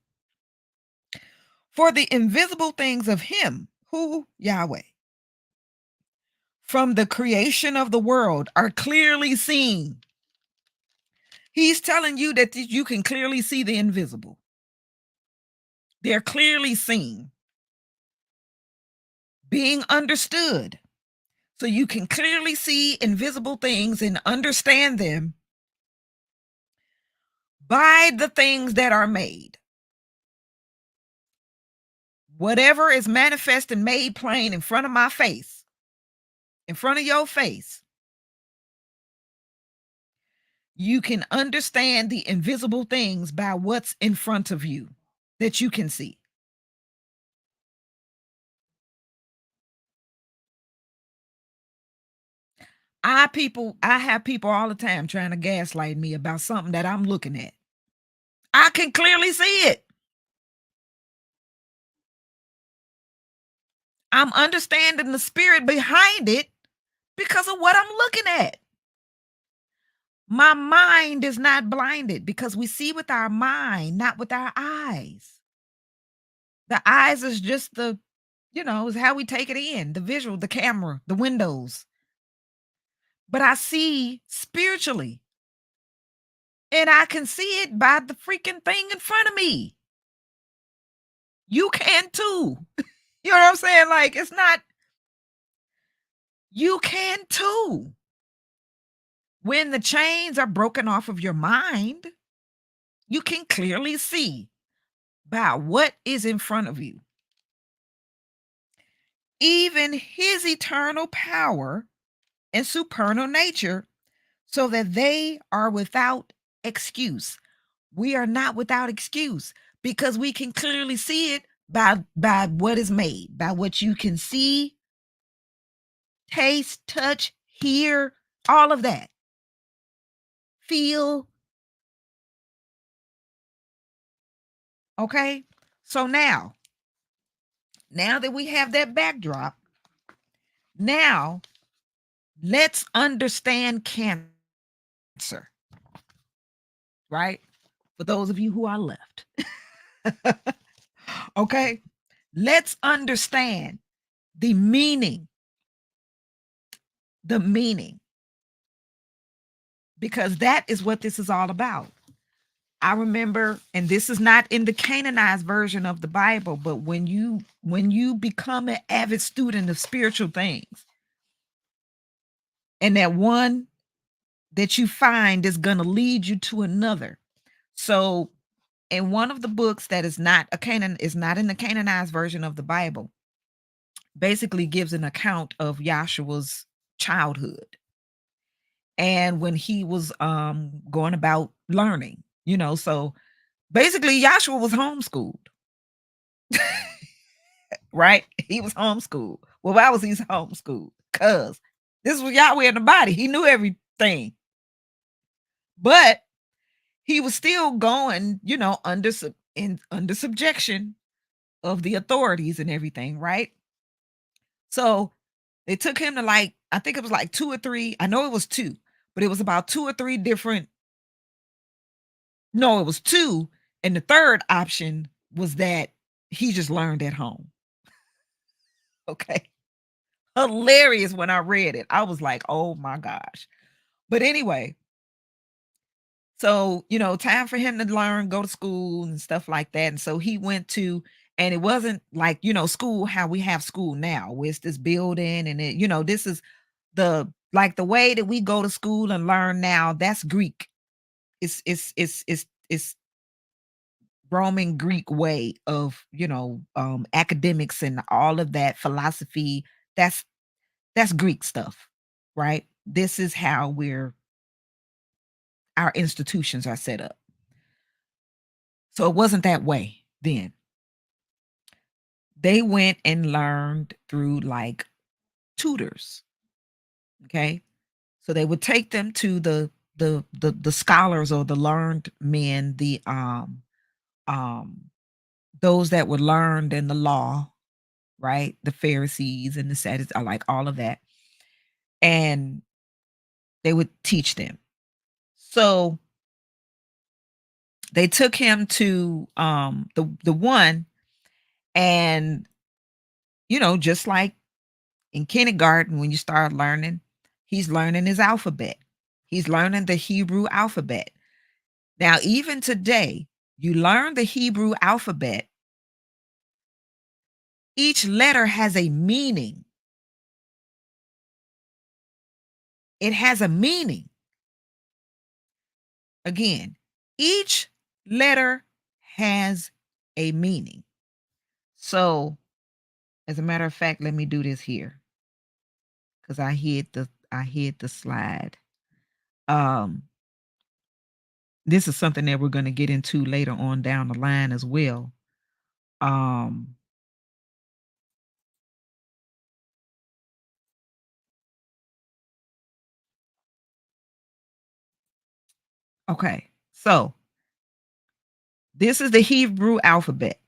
For the invisible things of him, who? Yahweh, from the creation of the world are clearly seen. He's telling you that you can clearly see the invisible. They're clearly seen, being understood. So you can clearly see invisible things and understand them by the things that are made. Whatever is manifest and made plain in front of my face, in front of your face, you can understand the invisible things by what's in front of you that you can see. I have people all the time trying to gaslight me about something that I'm looking at. I can clearly see it. I'm understanding the spirit behind it because of what I'm looking at. My mind is not blinded because we see with our mind, not with our eyes. The eyes is just is how we take it in, the visual, the camera, the windows. But I see spiritually. And I can see it by the freaking thing in front of me. You can too. You know what I'm saying? Like, it's not, you can too. When the chains are broken off of your mind, you can clearly see by what is in front of you. Even his eternal power and supernal nature, so that they are without excuse. We are not without excuse because we can clearly see it by what is made, by what you can see, taste, touch, hear, all of that. Feel. Okay? So now that we have that backdrop, now let's understand cancer. Right? For those of you who are left. Okay? Let's understand the meaning. Because that is what this is all about. I remember, and this is not in the canonized version of the Bible, but when you become an avid student of spiritual things, and that one that you find is going to lead you to another. So in one of the books that is not in the canonized version of the Bible, basically gives an account of YAHSHUA's childhood and when he was going about learning, so basically YAHSHUA was homeschooled. Right? He was homeschooled. Well, why was he homeschooled? Because this was Yahweh in the body. He knew everything. But he was still going, under subjection of the authorities and everything, right? So they took him to I think it was like 2 or 3. I know it was 2, but it was about 2 or 3 different. No, it was 2. And the third option was that he just learned at home. Okay. Hilarious when I read it. I was like, oh my gosh. But anyway, so, time for him to learn, go to school and stuff like that, and so he went to and it wasn't like, school how we have school now, where it's this building and this is the way that we go to school and learn now, that's Greek. It's Roman Greek way of, academics and all of that philosophy. That's that's Greek stuff, right? This is how our institutions are set up. So it wasn't that way then. They went and learned through like tutors, okay? So they would take them to the scholars or the learned men, the um those that were learned in the law, right? The Pharisees and the Sadducees, like all of that. And they would teach them. So they took him to the one and just like in kindergarten when you start learning, he's learning his alphabet. He's learning the Hebrew alphabet. Now, even today, you learn the Hebrew alphabet, each letter has a meaning. It has a meaning. Again, each letter has a meaning. So, as a matter of fact, let me do this here because I hid the slide. Um, this is something that we're going to get into later on down the line as well. Um, okay, so this is the Hebrew alphabet.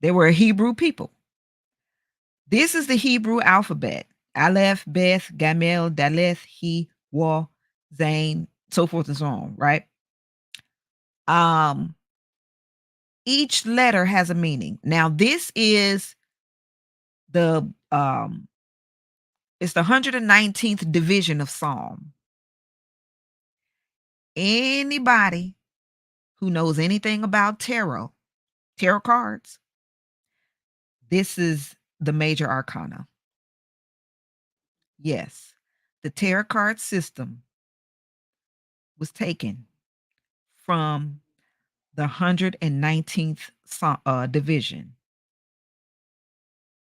They were a Hebrew people. This is the Hebrew alphabet. Aleph, Beth, Gamel, Daleth, He, Wa, Zain, so forth and so on, right? Um, each letter has a meaning. Now, this is the it's the 119th division of Psalm. Anybody who knows anything about tarot cards, this is the major arcana. Yes, the tarot card system was taken from the 119th division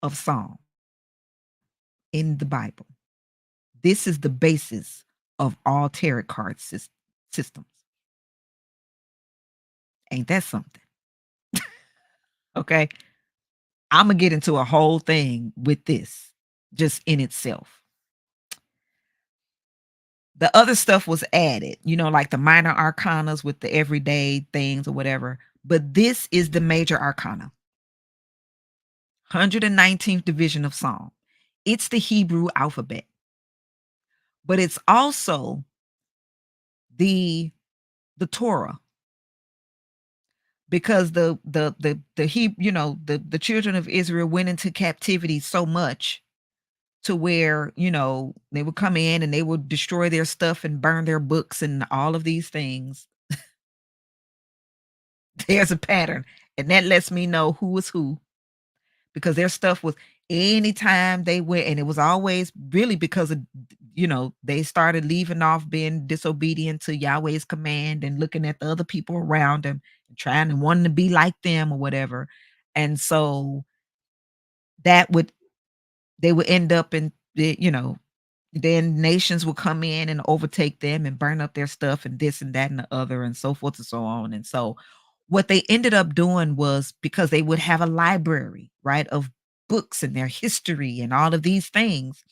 of Psalm in the Bible. This is the basis of all tarot card systems. Ain't that something? Okay. I'm going to get into a whole thing with this just in itself. The other stuff was added, like the minor arcanas with the everyday things or whatever. But this is the major arcana, 119th division of Psalm. It's the Hebrew alphabet, but it's also the Torah, because the children of Israel went into captivity so much to where they would come in and they would destroy their stuff and burn their books and all of these things. There's a pattern, and that lets me know who was who, because their stuff was anytime they went, and it was always really because of they started leaving off being disobedient to Yahweh's command and looking at the other people around them and trying and wanting to be like them or whatever. And so that would they would end up in then nations will come in and overtake them and burn up their stuff and this and that and the other and so forth and so on. And so what they ended up doing was, because they would have a library, right, of books and their history and all of these things,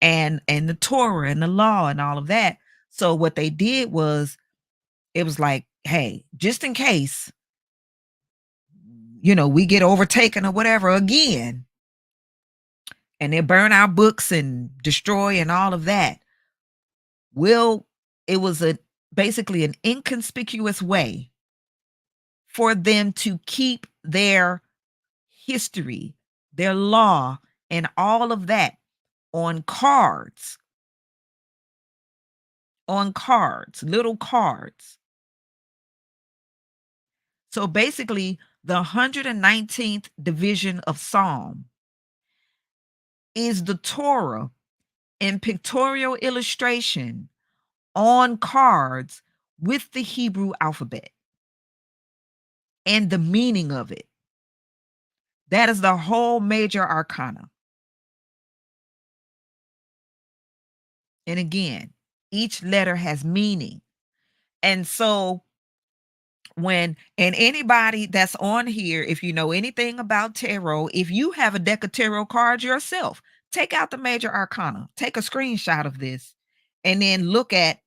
and the Torah and the law and all of that. So what they did was, it was like, hey, just in case, we get overtaken or whatever again, and they burn our books and destroy and all of that. Will It was a basically an inconspicuous way for them to keep their history, their law, and all of that on cards on cards, little cards. So basically, the 119th division of Psalm is the Torah in pictorial illustration on cards with the Hebrew alphabet and the meaning of it. That is the whole major arcana. And again, each letter has meaning. And so and anybody that's on here, if you know anything about tarot, if you have a deck of tarot cards yourself, take out the major arcana, take a screenshot of this, and then look at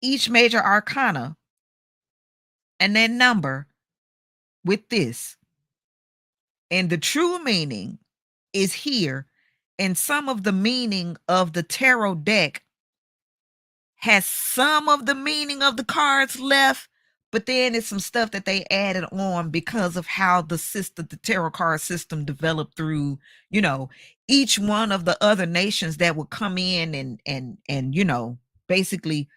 each major arcana and then number with this. And the true meaning is here. And some of the meaning of the tarot deck has some of the meaning of the cards left, but then it's some stuff that they added on because of how the tarot card system developed through, each one of the other nations that would come in and basically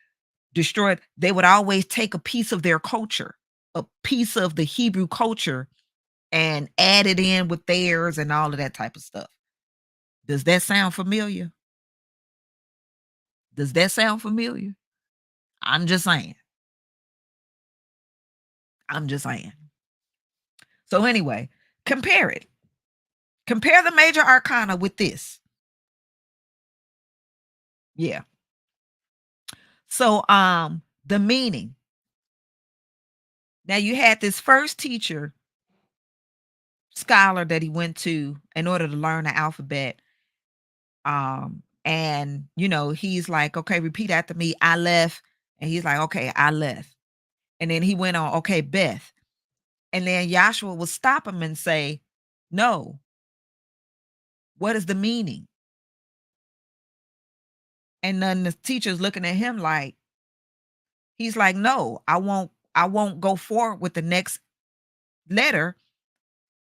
destroy it. They would always take a piece of their culture, a piece of the Hebrew culture, and add it in with theirs and all of that type of stuff. Does that sound familiar? Does that sound familiar? I'm just saying. I'm just saying. So anyway, compare it. Compare the major arcana with this. Yeah. So the meaning. Now you had this first teacher, scholar that he went to in order to learn the alphabet. And he's like, okay, repeat after me. I left. And he's like, okay, I left. And then he went on, okay, Beth. And then YAHSHUA will stop him and say, no, what is the meaning? And then the teacher's looking at him like, he's like, no, I won't go forward with the next letter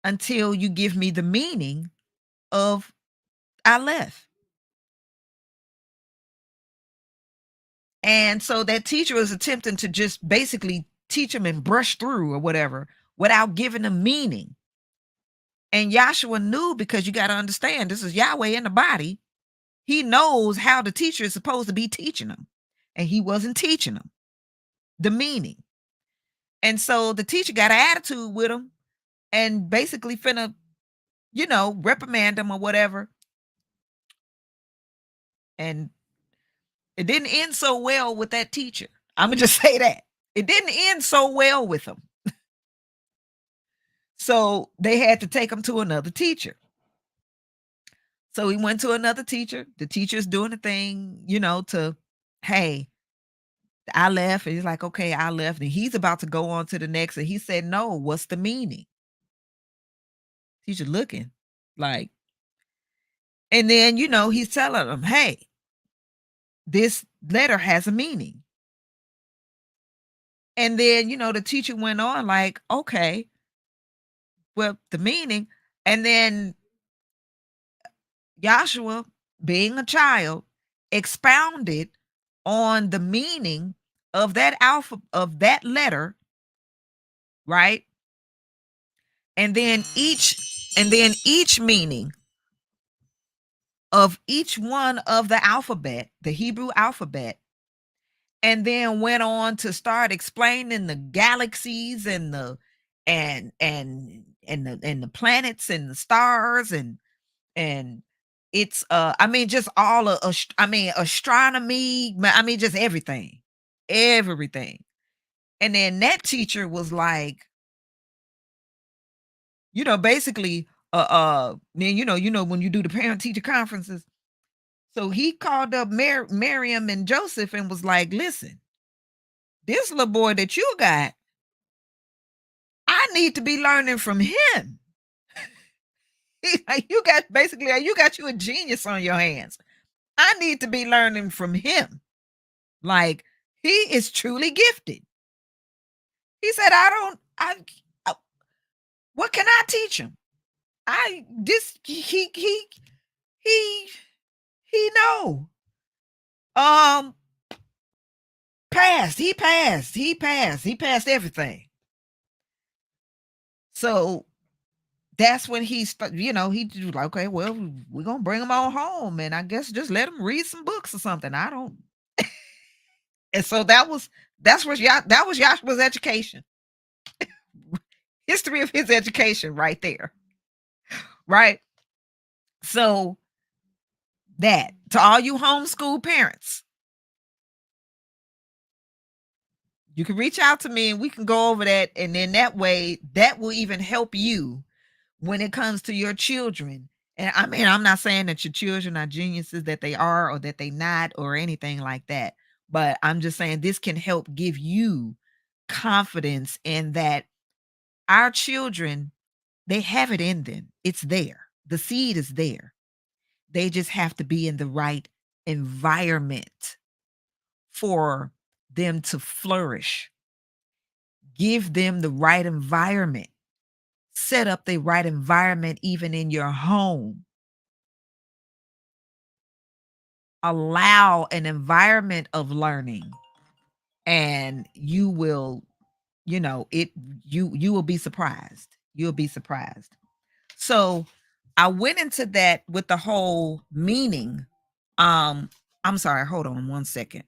until you give me the meaning of I left. And so that teacher was attempting to just basically teach him and brush through or whatever without giving him meaning. And YAHSHUA knew, because you got to understand, this is Yahweh in the body. He knows how the teacher is supposed to be teaching him. And he wasn't teaching him the meaning. And so the teacher got an attitude with him and basically finna, reprimand him or whatever. And it didn't end so well with that teacher. I'm going to just say that. It didn't end so well with him. So they had to take him to another teacher. So he went to another teacher. The teacher's doing the thing, hey, I left. And he's like, okay, I left. And he's about to go on to the next. And he said, no, what's the meaning? Teacher looking like, and then, he's telling them, hey, this letter has a meaning. And then, the teacher went on like, okay, well, the meaning. And then YAHSHUA, being a child, expounded on the meaning of that of that letter, right? And then each meaning of each one of the alphabet, the Hebrew alphabet, and then went on to start explaining the galaxies and the and the planets and the stars and it's just all of astronomy, just everything. And then that teacher was like, basically then when you do the parent teacher conferences, so he called up Miriam and Joseph and was like, listen, this little boy that you got, I need to be learning from him. You got you a genius on your hands. I need to be learning from him. Like, he is truly gifted. He said, what can I teach him? He know. Um, passed. He passed. He passed. He passed everything. So that's when he he was like, okay, well, we're gonna bring him all home, and I guess just let him read some books or something. I don't. And so that was Yahshua's education, history of his education, right there, right. So that to all you homeschool parents, you can reach out to me and we can go over that, and then that way that will even help you when it comes to your children. And I mean, I'm not saying that your children are geniuses, that they are, or that they not, or anything like that. But I'm just saying this can help give you confidence in that our children, they have it in them. It's there. The seed is there. They just have to be in the right environment for them to flourish. Give them the right environment. Set up the right environment even in your home. Allow an environment of learning, and you will, you will be surprised. You'll be surprised. So I went into that with the whole meaning. I'm sorry, hold on one second.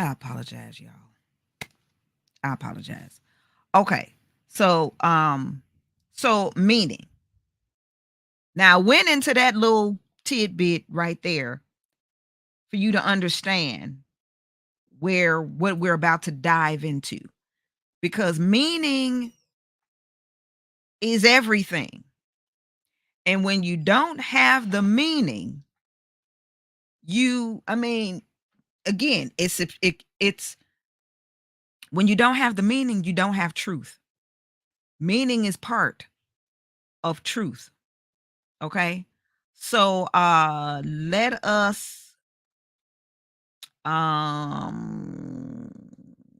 I apologize, y'all. I apologize. Okay. So meaning. Now I went into that little tidbit right there for you to understand what we're about to dive into, because meaning is everything. And when you don't have the meaning, I mean, again, it's when you don't have the meaning, you don't have truth. Meaning is part of truth. Okay. So let us um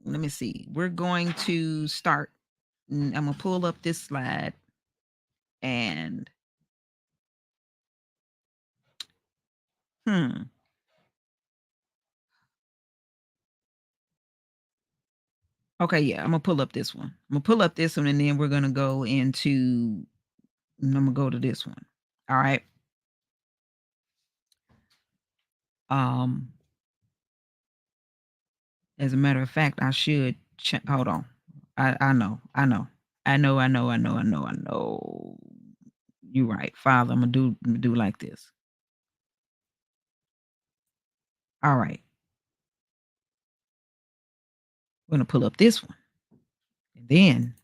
let me see. We're going to start. I'm gonna pull up this slide, and hmm. Okay, yeah, I'm gonna pull up this one. I'm gonna pull up this one, and then we're gonna go into. I'm gonna go to this one. All right. Um, as a matter of fact, I should hold on. I know. I know. I know, I know, I know, I know, I know. You right. Father, Imma do like this. All right. We're gonna pull up this one, and then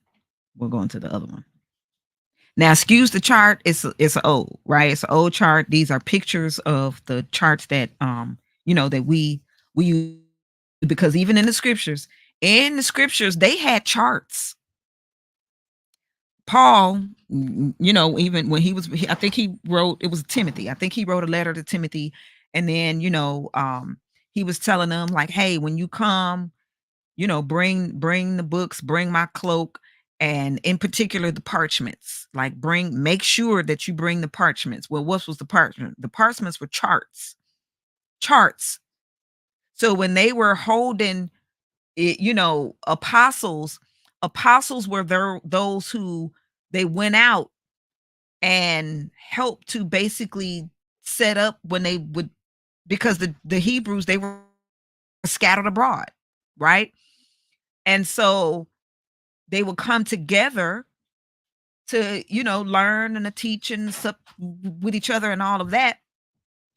we'll go into the other one. Now, excuse the chart. It's old, right? It's an old chart. These are pictures of the charts that that we use because even in the scriptures, they had charts. Paul, even when I think he wrote, it was Timothy. I think he wrote a letter to Timothy, and then he was telling them like, hey, when you come, bring the books, bring my cloak, and in particular the parchments. Like make sure that you bring the parchments. Well, what was the parchment? The parchments were charts. Charts. So when they were holding it, apostles were those who they went out and helped to basically set up when they would, because the Hebrews, they were scattered abroad, right? And so they would come together to, learn and to teach and sup with each other and all of that.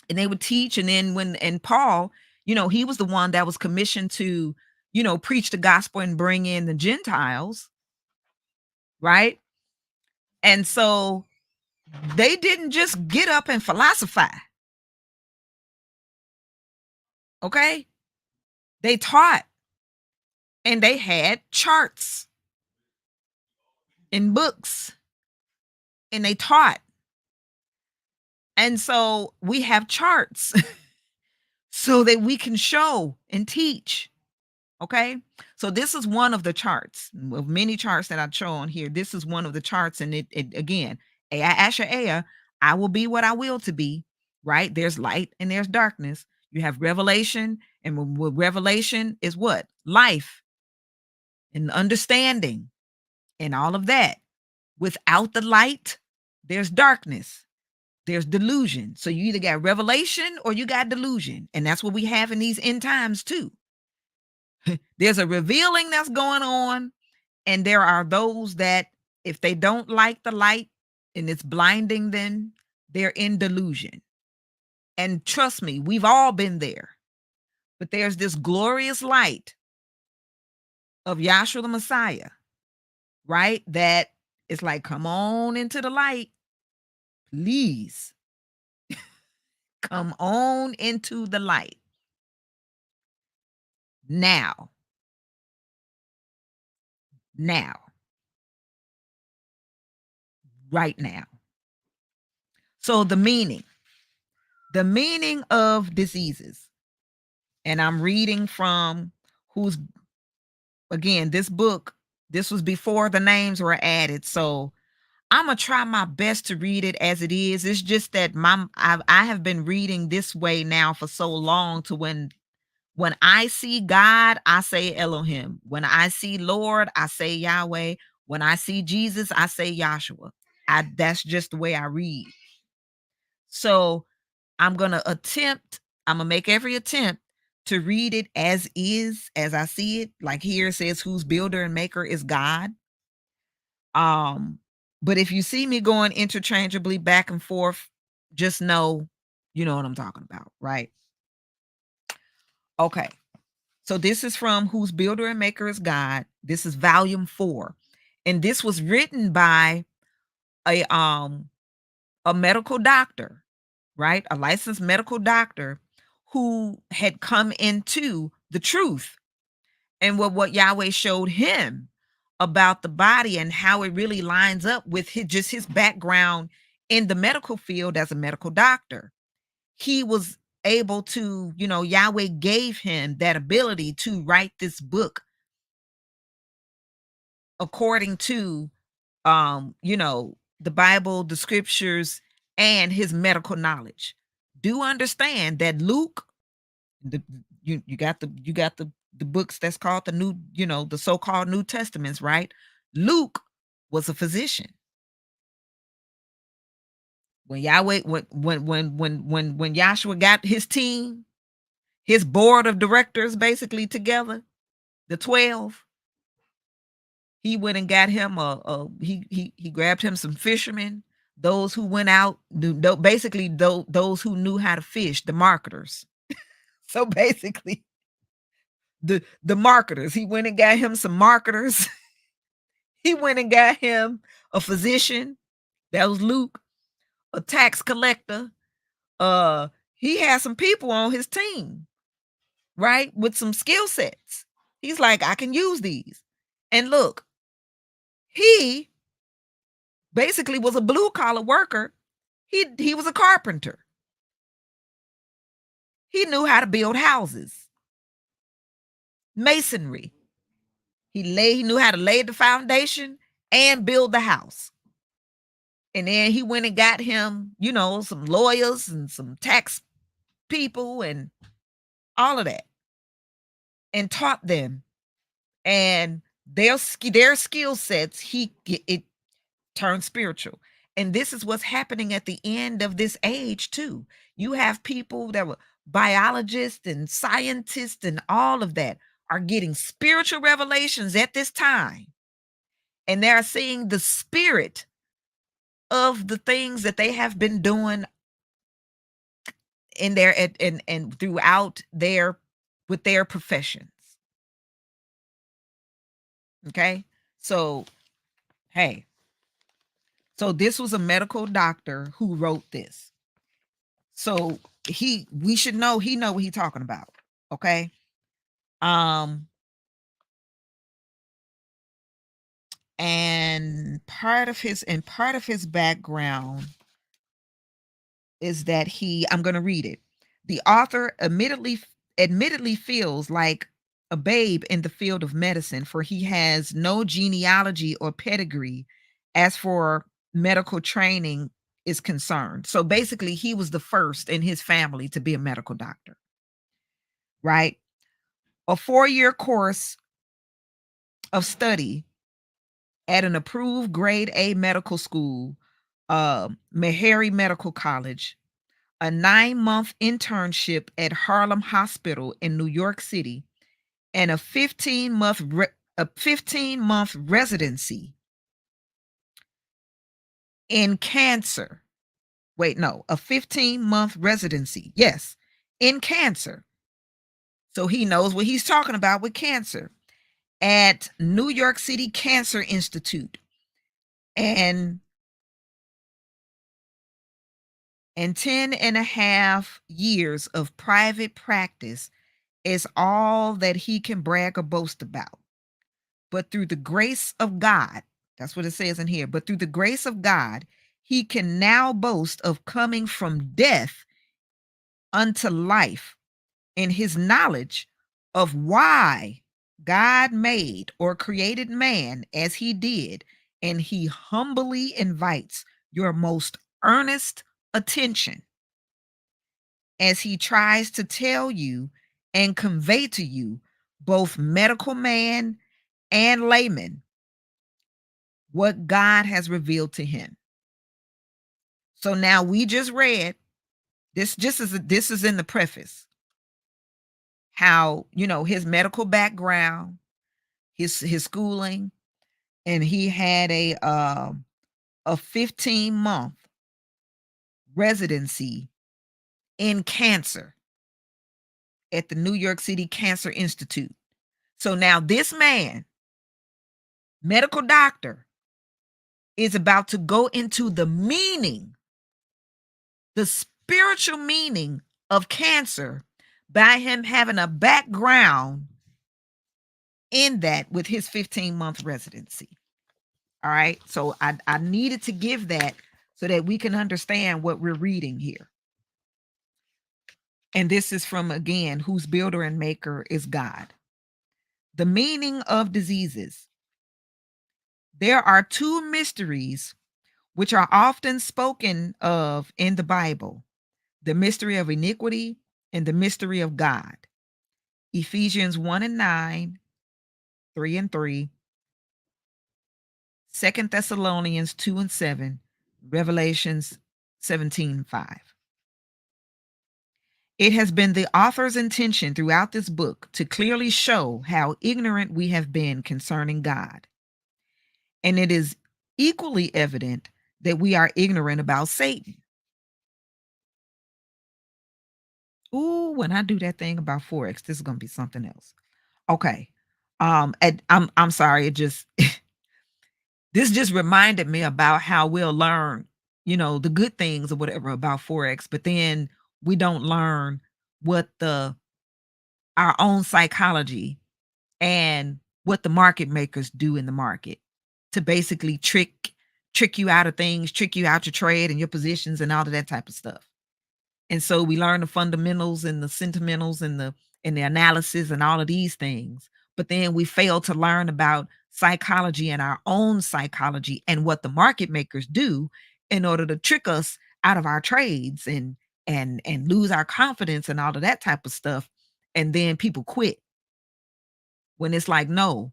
And they would teach. And then and Paul, he was the one that was commissioned to, preach the gospel and bring in the Gentiles, right? And so they didn't just get up and philosophize, okay? They taught, and they had charts and books, and they taught. And so we have charts so that we can show and teach. Okay. So this is one of the charts of many charts that I show on here. This is one of the charts. And it again, Aya, I will be what I will to be, right? There's light and there's darkness. You have revelation, and revelation is what? Life and understanding and all of that. Without the light, there's darkness. There's delusion. So you either got revelation or you got delusion. And that's what we have in these end times too. There's a revealing that's going on, and there are those that, if they don't like the light and it's blinding them, they're in delusion. And trust me, we've all been there. But there's this glorious light of YAHSHUA the Messiah, right? That is like, come on into the light, please. Come on into the light. Now. Now. Right now. So the meaning of diseases, and I'm reading from again, this book, this was before the names were added. So I'm gonna try my best to read it as it is. It's just that I have been reading this way now for so long, to when I see God, I say Elohim. When I see Lord, I say Yahweh. When I see Jesus, I say YAHSHUA. That's just the way I read. So I'm gonna make every attempt to read it as is, as I see it. Like here it says, whose builder and maker is God. But if you see me going interchangeably back and forth, just know, you know what I'm talking about, right? Okay. So this is from Whose Builder and Maker is God. This is volume 4. And this was written by a medical doctor, right? A licensed medical doctor who had come into the truth and what Yahweh showed him about the body and how it really lines up with his background in the medical field as a medical doctor. He was able to, Yahweh gave him that ability to write this book according to, the Bible, the scriptures, and his medical knowledge. Do understand that Luke, you got the books that's called the new, the so-called New Testaments, right? Luke was a physician. When Yahweh, when YAHSHUA got his team, his board of directors basically together, the 12, He went and got him he grabbed him some fishermen, those who went out, basically those who knew how to fish, the marketers. So basically, the marketers. He went and got him some marketers. He went and got him a physician. That was Luke, a tax collector. Uh, he had some people on his team, right? With some skill sets. He's like, I can use these. And look, he basically was a blue collar worker. He was a carpenter. He knew how to build houses, masonry. He knew how to lay the foundation and build the house. And then he went and got him, some lawyers and some tax people and all of that, and taught them. And their skill sets, it turned spiritual. And this is what's happening at the end of this age too. You have people that were biologists and scientists and all of that are getting spiritual revelations at this time. And they're seeing the spirit of the things that they have been doing in their and throughout with their professions. Okay? So, hey. So this was a medical doctor who wrote this. So we should know he know what he's talking about. Okay? And part of his background is that I'm going to read it. The author admittedly feels like a babe in the field of medicine, for he has no genealogy or pedigree as for medical training is concerned. So basically, he was the first in his family to be a medical doctor, right? A 4-year course of study at an approved grade A medical school, Meharry Medical College, a 9-month internship at Harlem Hospital in New York City, and a 15-month residency in cancer. Wait, no, a 15-month residency. Yes, in cancer. So he knows what he's talking about with cancer at New York City Cancer Institute. And 10 and a half years of private practice is all that he can brag or boast about. But through the grace of God, that's what it says in here, but through the grace of God, he can now boast of coming from death unto life in his knowledge of why God made or created man as he did, and he humbly invites your most earnest attention as he tries to tell you and convey to you, both medical man and layman, what God has revealed to him. So now we just read this. This is in the preface. How his medical background, his schooling, and he had a 15-month residency in cancer at the New York City Cancer Institute. So now this man, medical doctor, is about to go into the meaning, the spiritual meaning of cancer by him having a background in that with his 15-month residency. All right. So I needed to give that so that we can understand what we're reading here. And this is from, again, whose builder and maker is God. The meaning of diseases. There are 2 mysteries which are often spoken of in the Bible: the mystery of iniquity and the mystery of God. Ephesians 1:9, 3:3, 2 Thessalonians 2:7, Revelations 17:5. It has been the author's intention throughout this book to clearly show how ignorant we have been concerning God. And it is equally evident that we are ignorant about Satan. Ooh, when I do that thing about Forex, this is gonna be something else. Okay. And I'm sorry, it just this just reminded me about how we'll learn, the good things or whatever about Forex, but then we don't learn what the our own psychology and what the market makers do in the market to basically trick you out of things, trick you out your trade and your positions and all of that type of stuff. And so we learn the fundamentals and the sentimentals and the analysis and all of these things. But then we fail to learn about psychology and our own psychology and what the market makers do in order to trick us out of our trades and lose our confidence and all of that type of stuff. And then people quit when it's like, no,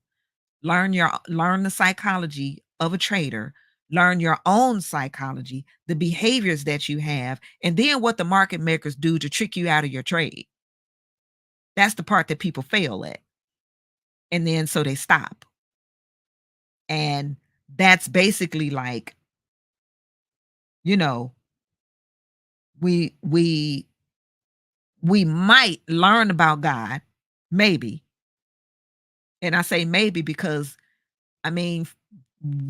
learn the psychology of a trader, learn your own psychology, the behaviors that you have, and then what the market makers do to trick you out of your trade. That's the part that people fail at. And then so they stop. And that's basically like, you know, we we we might learn about God, maybe. And I say maybe because I mean,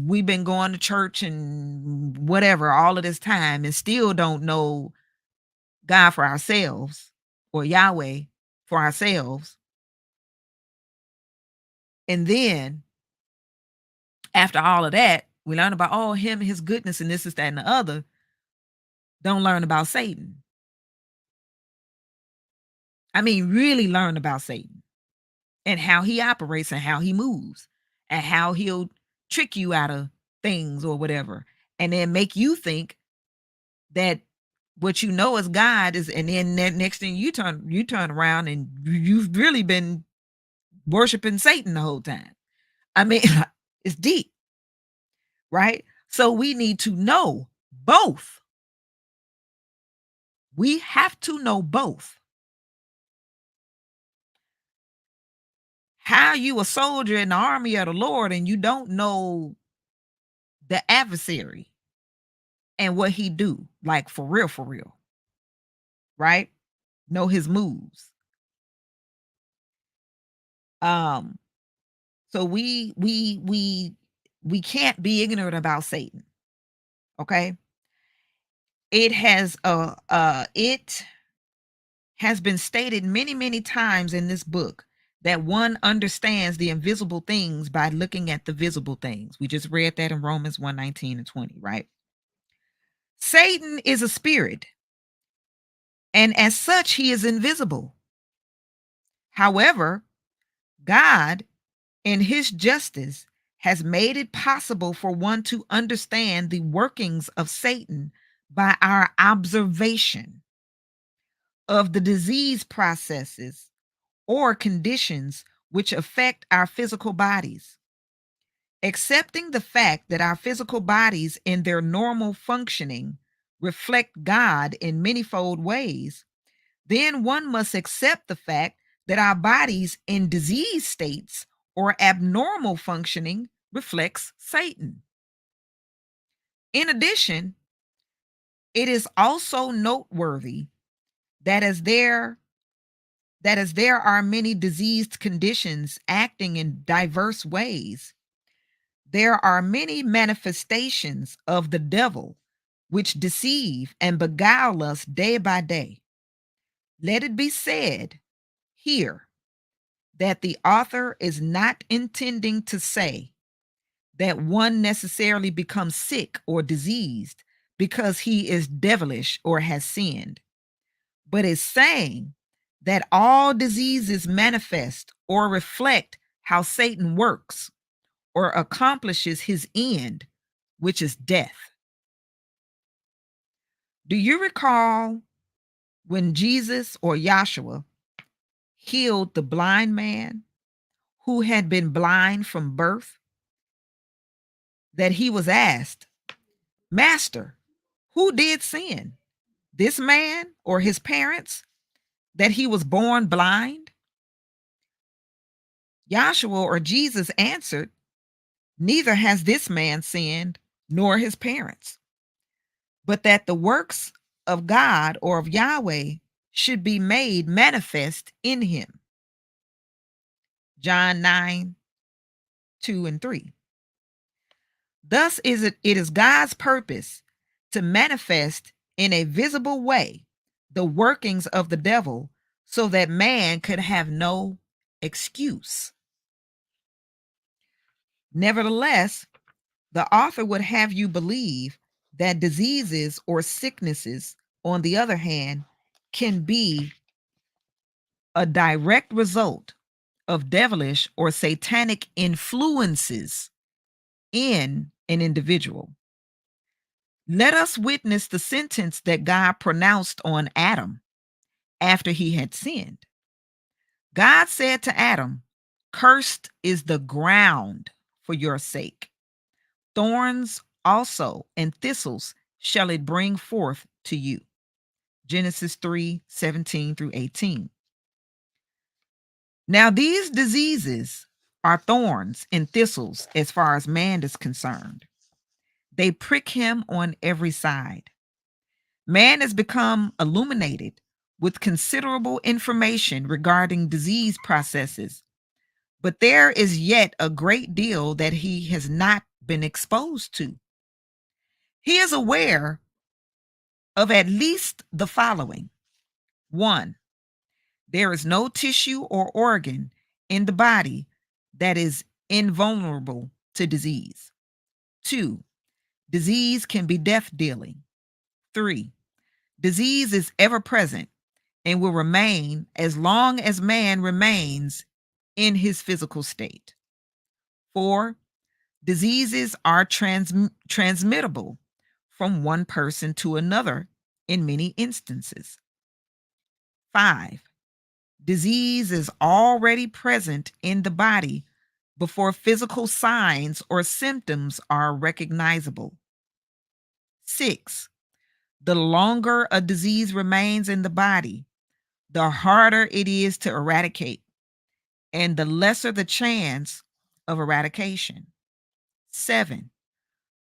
we've been going to church and whatever all of this time and still don't know God for ourselves or Yahweh for ourselves. And then after all of that, we learn about him, his goodness, and this, is that, and the other. Don't learn about Satan. I mean, really learn about Satan and how he operates and how he moves and how he'll trick you out of things or whatever. And then make you think that what you know is God is, and then next thing you turn around and you've really been worshiping Satan the whole time. I mean, it's deep, right? So we need to know both. We have to know both. How you a soldier in the army of the Lord and you don't know the adversary and what he do, like for real, right? Know his moves. Um, so we can't be ignorant about Satan. Okay. It has been stated many, many times in this book that one understands the invisible things by looking at the visible things. We just read that in Romans 1:19 and 20, right? Satan is a spirit, and as such, he is invisible. However, God, in his justice, has made it possible for one to understand the workings of Satan by our observation of the disease processes or conditions which affect our physical bodies. Accepting the fact that our physical bodies in their normal functioning reflect God in manyfold ways, then one must accept the fact that our bodies in disease states or abnormal functioning reflects Satan. In addition, it is also noteworthy that as there are many diseased conditions acting in diverse ways, there are many manifestations of the devil which deceive and beguile us day by day. Let it be said here that the author is not intending to say that one necessarily becomes sick or diseased because he is devilish or has sinned, but is saying that all diseases manifest or reflect how Satan works or accomplishes his end, which is death. Do you recall when Jesus or YAHSHUA healed the blind man who had been blind from birth? That he was asked, Master, who did sin, this man or his parents, that he was born blind? YAHSHUA or Jesus answered Neither has this man sinned, nor his parents, but that the works of God or of Yahweh should be made manifest in him. John 9, 2 and 3. Thus it is God's purpose to manifest in a visible way the workings of the devil so that man could have no excuse. Nevertheless, the author would have you believe that diseases or sicknesses, on the other hand, can be a direct result of devilish or satanic influences in an individual. Let us witness the sentence that God pronounced on Adam after he had sinned. God said to Adam, "Cursed is the ground for your sake. Thorns also and thistles shall it bring forth to you." Genesis 3:17 through 18. Now, these diseases are thorns and thistles as far as man is concerned. They prick him on every side. Man has become illuminated with considerable information regarding disease processes, but there is yet a great deal that he has not been exposed to. He is aware of at least the following: one, there is no tissue or organ in the body that is invulnerable to disease. Two, disease can be death dealing. Three, disease is ever present and will remain as long as man remains in his physical state. Four, diseases are transmittable from one person to another in many instances. Five, disease is already present in the body before physical signs or symptoms are recognizable. Six, the longer a disease remains in the body, the harder it is to eradicate, and the lesser the chance of eradication. Seven,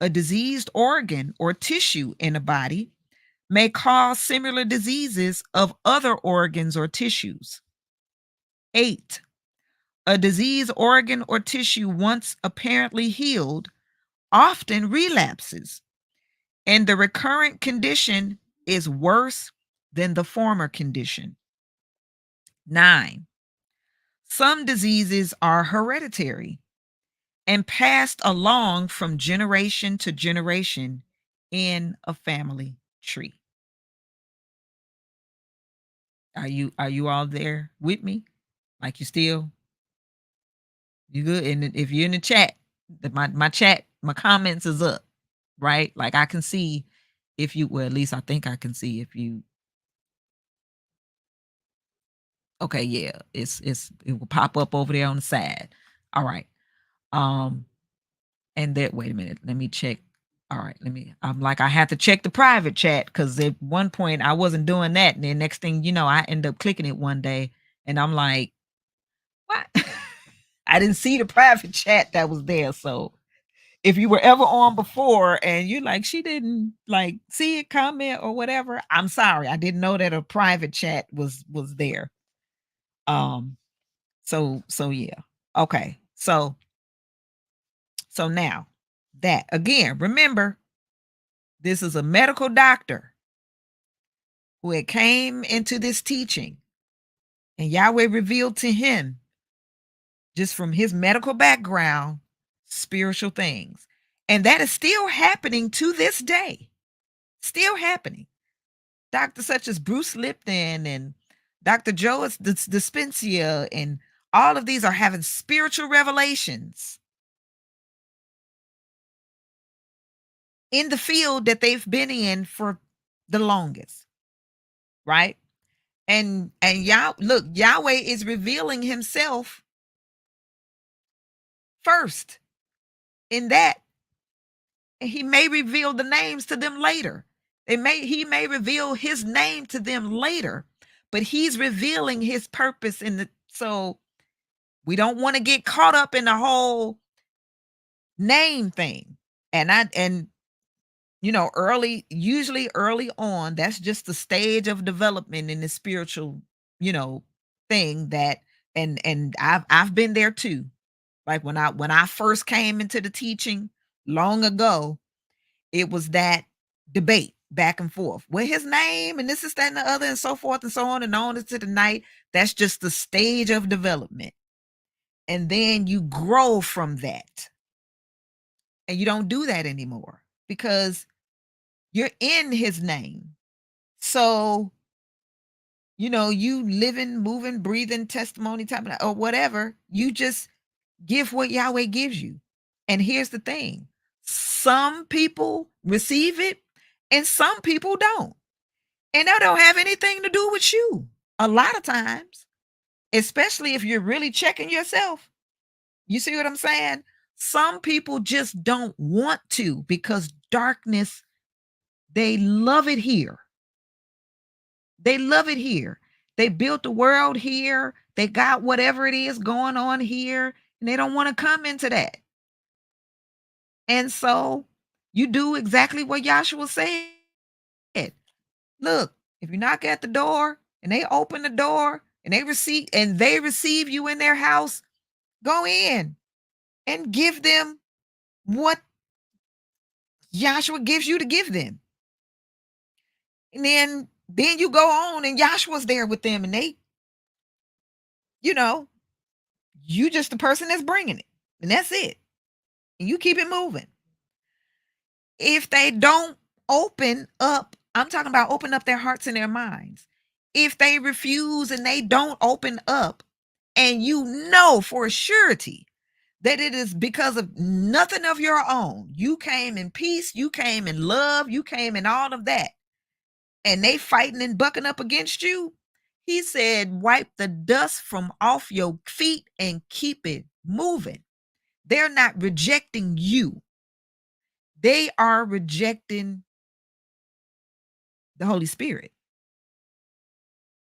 a diseased organ or tissue in a body may cause similar diseases of other organs or tissues. Eight, a diseased organ or tissue once apparently healed often relapses, and the recurrent condition is worse than the former condition. Nine, some diseases are hereditary and passed along from generation to generation in a family tree. Are you all there with me? Like, you good? And if you're in the chat, my chat, my comments is up, right? Like, I can see if you, well, at least I think I can see if you, okay, yeah, it will pop up over there on the side. All right. Um, and that, wait a minute, let me check. All right, I'm like, I had to check the private chat because at one point I wasn't doing that. And then next thing you know, I end up clicking it one day and I'm like, what? I didn't see the private chat that was there. So if you were ever on before and you're like, she didn't like see it, comment or whatever, I'm sorry. I didn't know that a private chat was there. Um, so yeah. Okay. So now that again, remember, this is a medical doctor who had came into this teaching, and Yahweh revealed to him, just from his medical background, spiritual things. And that is still happening to this day. Still happening. Doctors such as Bruce Lipton and Dr. Joe Dispensia and all of these are having spiritual revelations in the field that they've been in for the longest, right? And look, Yahweh is revealing himself first in that. He may reveal the names to them later. He may reveal his name to them later, but he's revealing his purpose in the, so we don't want to get caught up in the whole name thing. And usually early on, that's just the stage of development in the spiritual, you know, thing that and I've been there too. Like when I first came into the teaching long ago, it was that debate back and forth. What his name and this is that and the other and so forth and so on into the night. That's just the stage of development. And then you grow from that. And you don't do that anymore because you're in his name. So, you living, moving, breathing testimony type of or whatever, you just give what Yahweh gives you. And here's the thing. Some people receive it and some people don't. And that don't have anything to do with you. A lot of times, especially if you're really checking yourself. You see what I'm saying? Some people just don't want to because darkness, they love it here. They love it here. They built the world here. They got whatever it is going on here, and they don't want to come into that. And so you do exactly what YAHSHUA said. Look, if you knock at the door and they open the door and they receive you in their house, go in and give them what YAHSHUA gives you to give them. And then you go on and YAHSHUA's there with them and they, you know, you just the person that's bringing it. And that's it. And you keep it moving. If they don't open up, I'm talking about open up their hearts and their minds. If they refuse and they don't open up, and you know for a surety that it is because of nothing of your own. You came in peace, you came in love, you came in all of that. And they fighting and bucking up against you. He said, wipe the dust from off your feet and keep it moving. They're not rejecting you. They are rejecting the Holy Spirit.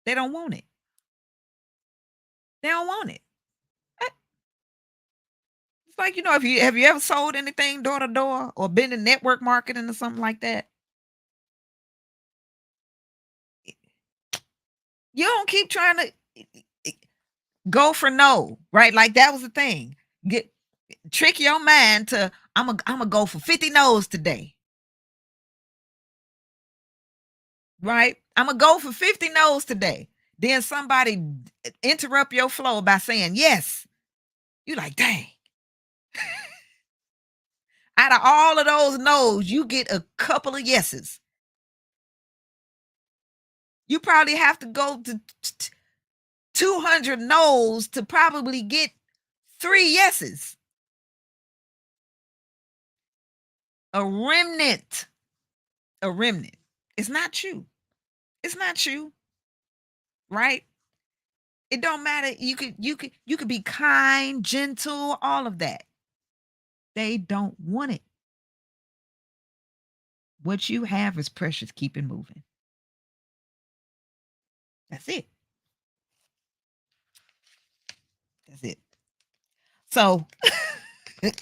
They don't want it. They don't want it. It's like, if you have you ever sold anything door to door or been in network marketing or something like that? You don't keep trying to go for no, right? Like that was the thing. Get trick your mind to I'm gonna go for 50 no's today. Right? I'm gonna go for 50 no's today. Then somebody interrupt your flow by saying yes. You like, dang. Out of all of those no's, you get a couple of yeses. You probably have to go to 200 no's to probably get 3 yeses. A remnant. A remnant. It's not you. It's not you, right? It don't matter. You could be kind, gentle, all of that. They don't want it. What you have is precious. Keep it moving. That's it. That's it. So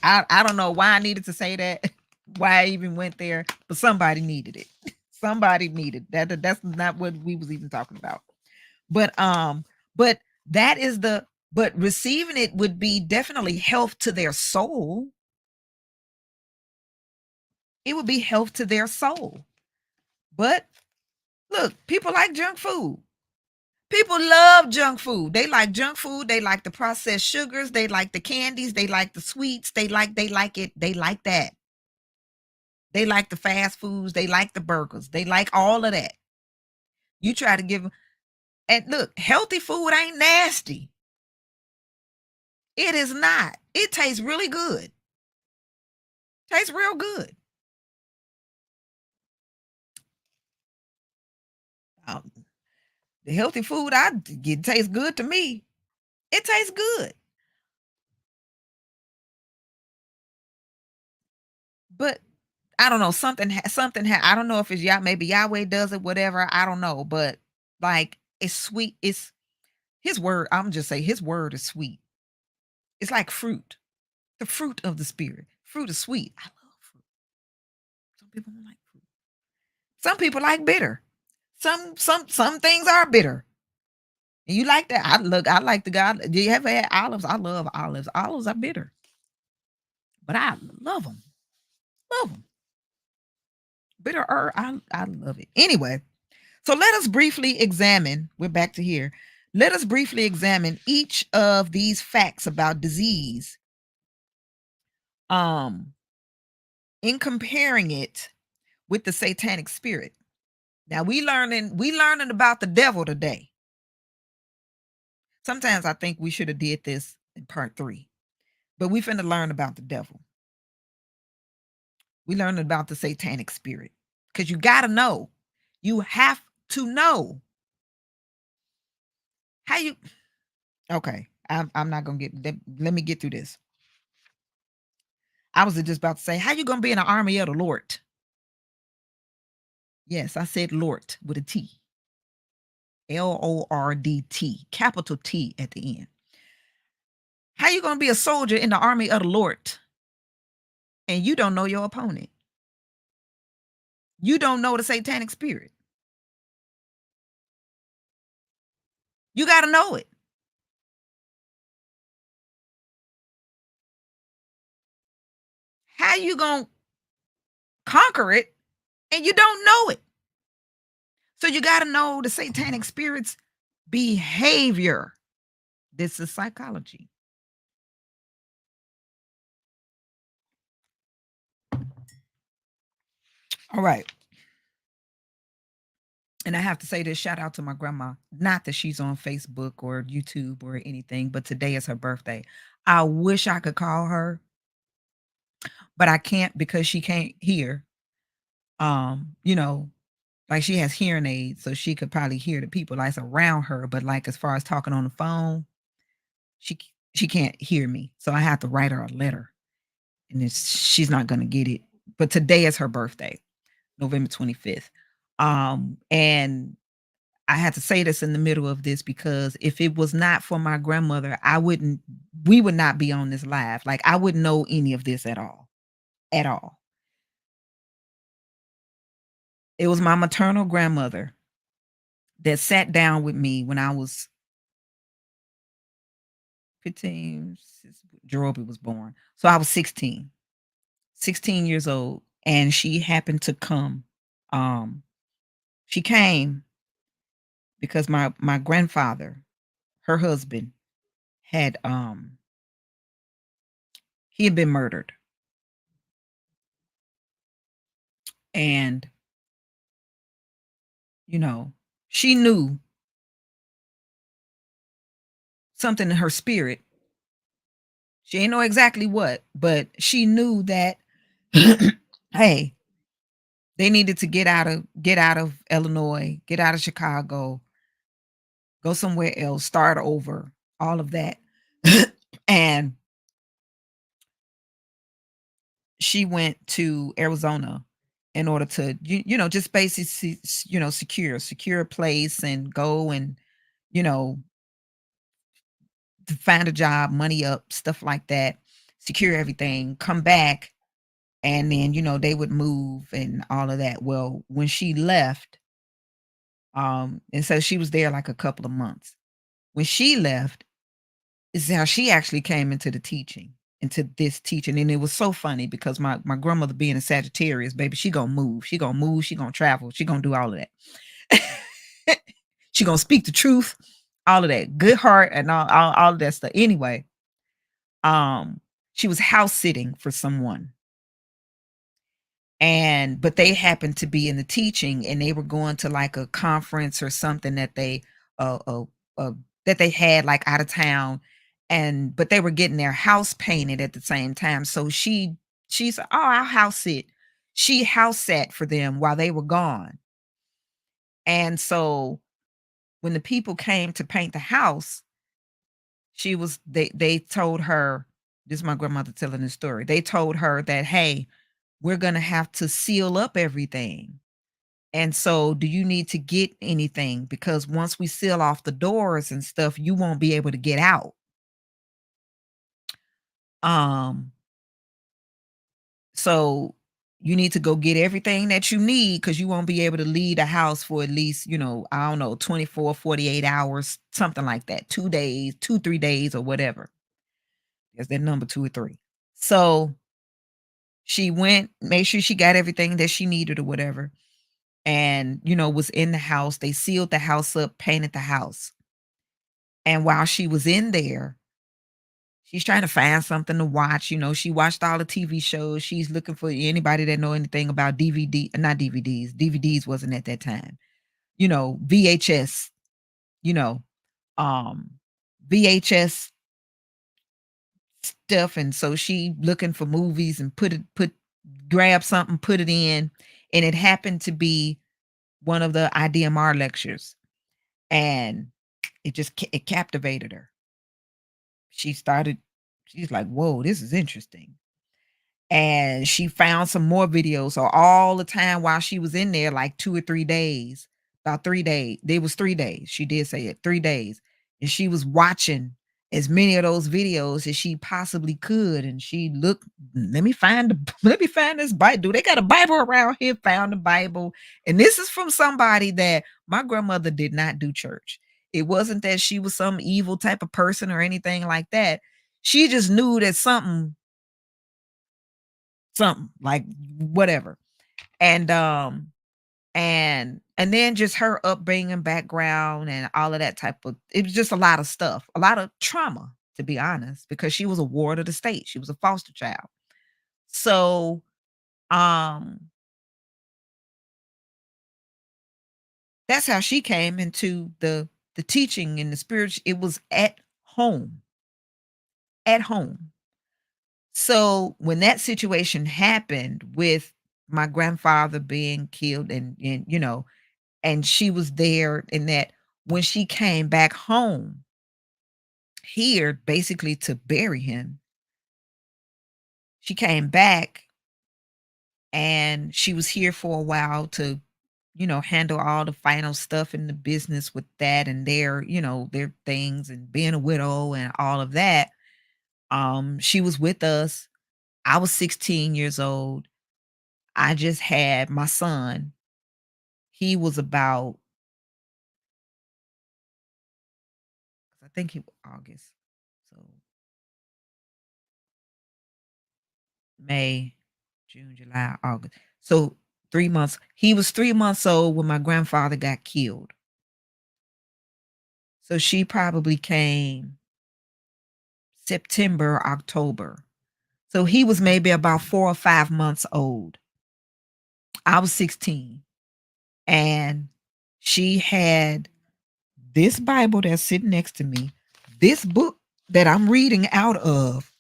I don't know why I needed to say that, why I even went there, but somebody needed it. Somebody needed that. That's not what we was even talking about. But that is but receiving it would be definitely health to their soul. It would be health to their soul. But look, people like junk food. People love junk food. They like junk food. They like the processed sugars. They like the candies. They like the sweets. They like it. They like that. They like the fast foods. They like the burgers. They like all of that. You try to give them, and look, healthy food ain't nasty. It is not. It tastes really good. Tastes real good. Um, the healthy food I get tastes good to me. It tastes good. But I don't know, I don't know if it's maybe Yahweh does it, whatever, I don't know, but, like, it's sweet, it's his word, I'm just say his word is sweet. It's like fruit, the fruit of the spirit. Fruit is sweet. I love fruit. Some people don't like fruit. Some people like bitter. Some things are bitter. And you like that? I like the God. Do you ever had olives? I love olives. Olives are bitter, but I love them. Love them. Bitter I love it. Anyway, so let us briefly examine. We're back to here. Let us briefly examine each of these facts about disease. Um, in comparing it with the satanic spirit. Now we learning about the devil today. Sometimes I think we should have did this in part 3. But we finna learn about the devil. We learned about the satanic spirit. Because you gotta know. You have to know how you okay. I'm not gonna let me get through this. I was just about to say, how you gonna be in the army of the Lord? Yes, I said Lord with a T. Lord, capital T at the end. How you gonna be a soldier in the army of the Lord and you don't know your opponent? You don't know the satanic spirit. You gotta know it. How you gonna conquer it and you don't know it? So you gotta know the satanic spirit's behavior. This is psychology. All right. And I have to say this shout out to my grandma. Not that she's on Facebook or YouTube or anything, but today is her birthday. I wish I could call her, but I can't because she can't hear. You know, like she has hearing aids, so she could probably hear the people that's around her. But like as far as talking on the phone, she she can't hear me. So I have to write her a letter. And she's not gonna get it. But today is her birthday, November 25th. And I had to say this in the middle of this because if it was not for my grandmother, we would not be on this live. Like I wouldn't know any of this at all. At all. It was my maternal grandmother that sat down with me when I was 15. Jerobi was born. So I was 16 years old. And she happened to come. She came because my grandfather, her husband, had he had been murdered. And, you know, she knew something in her spirit. She ain't know exactly what, but she knew that hey, they needed to get out of Illinois, get out of Chicago, go somewhere else, start over, all of that. And she went to Arizona in order to just basically secure a place and go and you know to find a job, money up, stuff like that, secure everything, come back, and then they would move and all of that. Well, when she left, and so she was there like a couple of months. When she left, is how she actually came into this teaching. And it was so funny because my grandmother being a Sagittarius, baby, she gonna travel, she gonna do all of that. She gonna speak the truth, all of that. Good heart and all of that stuff. Anyway, she was house sitting for someone. And but they happened to be in the teaching and they were going to like a conference or something uh, uh, uh that they had like out of town, and but they were getting their house painted at the same time. So she's oh, I'll house sit. She house sat for them while they were gone. And so when the people came to paint the house, they told her, this is my grandmother telling the story. They told her that, hey, we're gonna have to seal up everything. And so, do you need to get anything? Because once we seal off the doors and stuff, you won't be able to get out. Um, So you need to go get everything that you need because you won't be able to leave the house for at least, I don't know, 24, 48 hours, something like that. 2 days, 2, 3 days, or whatever. There's that number two or three. So she went, made sure she got everything that she needed or whatever. And, was in the house. They sealed the house up, painted the house. And while she was in there, she's trying to find something to watch. She watched all the TV shows. She's looking for anybody that know anything about DVD, not DVDs. DVDs wasn't at that time. VHS, you know, um, VHS stuff. And so she looking for movies and grab something, put it in. And it happened to be one of the IDMR lectures. And it captivated her. She started, she's like, whoa, this is interesting. And she found some more videos. So all the time while she was in there, like 2 or 3 days, about 3 days, there was 3 days. She did say it, 3 days. And she was watching as many of those videos as she possibly could. And she looked, let me find let me find this Bible. Do they got a Bible around here? Found the Bible. And this is from somebody that my grandmother did not do church. It wasn't that she was some evil type of person or anything like that. She just knew that something like whatever. And then just her upbringing background and all of that type of, it was just a lot of stuff, a lot of trauma, to be honest, because she was a ward of the state. She was a foster child. So um that's how she came into the teaching and the spiritual. It was home at home. So when that situation happened with my grandfather being killed, and and she was there in that, when she came back home here basically to bury him, she came back and she was here for a while to, handle all the final stuff in the business with that and their things and being a widow and all of that. She was with us. I was 16 years old. I just had my son. He was about, I think he was August. So May, June, July, August. So 3 months. He was 3 months old when my grandfather got killed. So she probably came September, October. So he was maybe about 4 or 5 months old. I was 16. And she had this Bible that's sitting next to me, this book that I'm reading out of,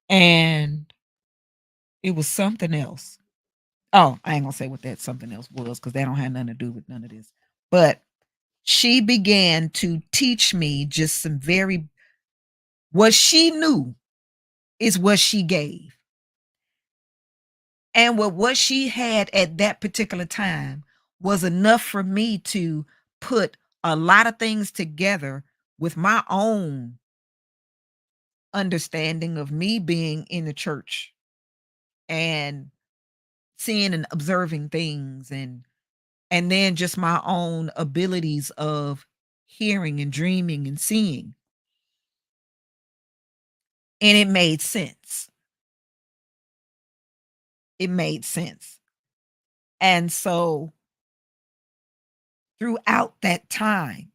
and it was something else. Oh, I ain't gonna say what that something else was because that don't have nothing to do with none of this. But she began to teach me just some very, what she knew is what she gave. And what she had at that particular time was enough for me to put a lot of things together with my own understanding of me being in the church and seeing and observing things, and then just my own abilities of hearing and dreaming and seeing. And it made sense. It made sense. And so throughout that time,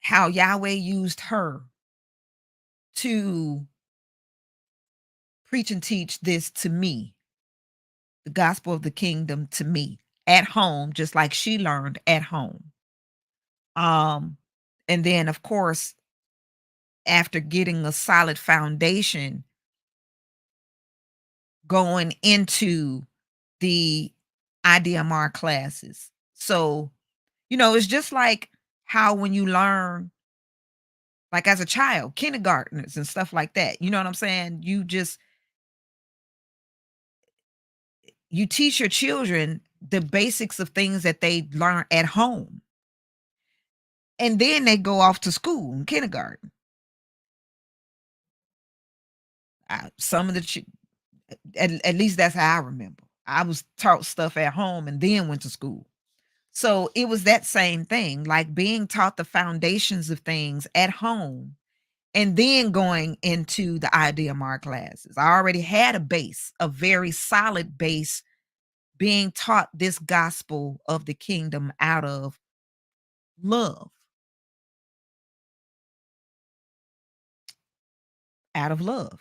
how Yahweh used her to preach and teach this to me, the gospel of the kingdom to me at home, just like she learned at home. Um, and then of course, after getting a solid foundation going into the IDMR classes. So, it's just like how when you learn, like as a child, kindergartners and stuff like that. You know what I'm saying? You teach your children the basics of things that they learn at home. And then they go off to school in kindergarten. some of the at least that's how I remember. I was taught stuff at home and then went to school. So it was that same thing, like being taught the foundations of things at home and then going into the IDMR classes. I already had a base, a very solid base, being taught this gospel of the kingdom out of love, out of love.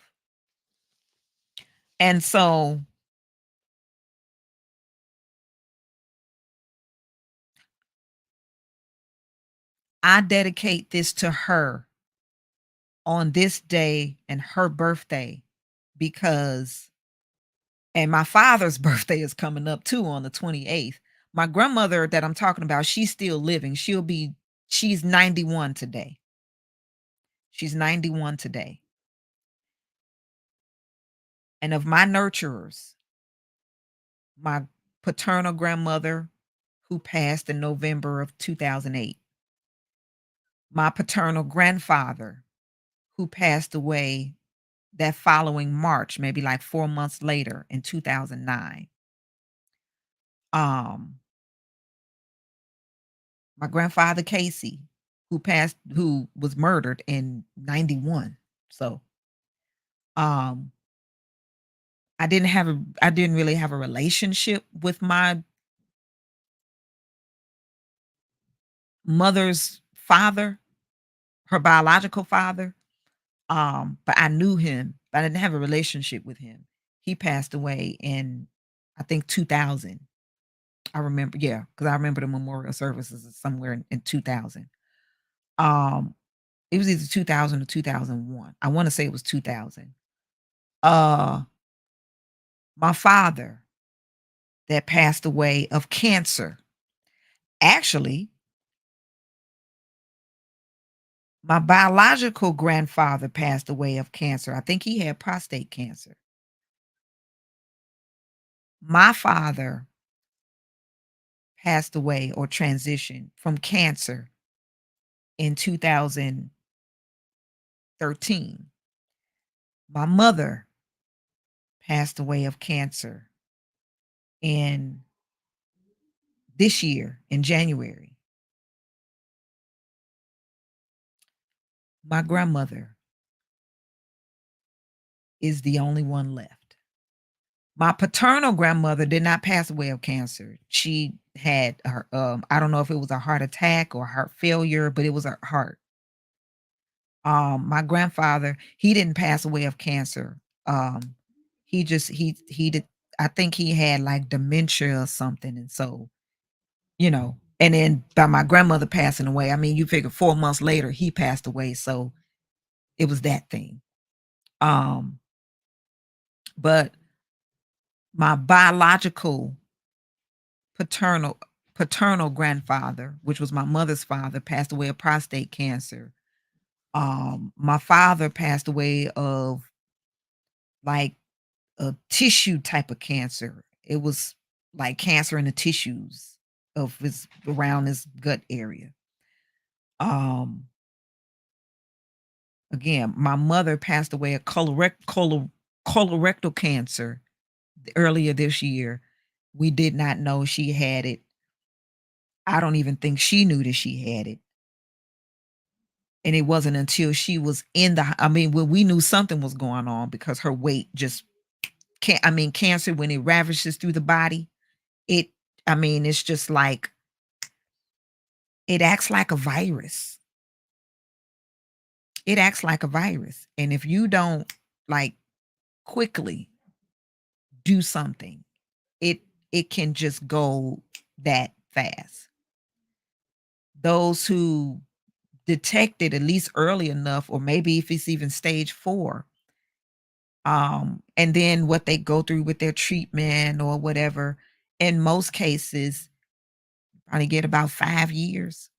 And so I dedicate this to her on this day and her birthday because and my father's birthday is coming up too on the 28th. My grandmother that I'm talking about, she's still living. She's 91 today. She's 91 today. And of my nurturers, my paternal grandmother who passed in November of 2008, my paternal grandfather who passed away that following March, maybe like 4 months later in 2009. Um, my grandfather Casey, who was murdered in 91. So, um, I didn't really have a relationship with my mother's father, her biological father. But I knew him, but I didn't have a relationship with him. He passed away in, I think, 2000. I remember, yeah, because I remember the memorial services is somewhere in 2000. Um, it was either 2000 or 2001. I want to say it was 2000. Uh, my father that passed away of cancer. Actually, my biological grandfather passed away of cancer. I think he had prostate cancer. My father passed away or transitioned from cancer in 2013. My mother passed away of cancer in this year in January. My grandmother is the only one left. My paternal grandmother did not pass away of cancer. She had her I don't know if it was a heart attack or heart failure, but it was her heart. My grandfather, he didn't pass away of cancer. He just he did I think he had like dementia or something. And so, and then by my grandmother passing away, I mean, you figure 4 months later he passed away. So it was that thing. Um, but my biological paternal paternal grandfather, which was my mother's father, passed away of prostate cancer. My father passed away of like a tissue type of cancer. It was like cancer in the tissues of his around his gut area. Um, Again, my mother passed away of colorectal cancer earlier this year. We did not know she had it. I don't even think she knew that she had it. And it wasn't until she was I mean, when we knew something was going on because her weight just can't, I mean, cancer, when it ravages through the body, it, I mean, it's just like, it acts like a virus. It acts like a virus. And if you don't like quickly do something, it it can just go that fast. Those who detect it at least early enough, or maybe if it's even stage 4, and then what they go through with their treatment or whatever, in most cases, probably get about 5 years.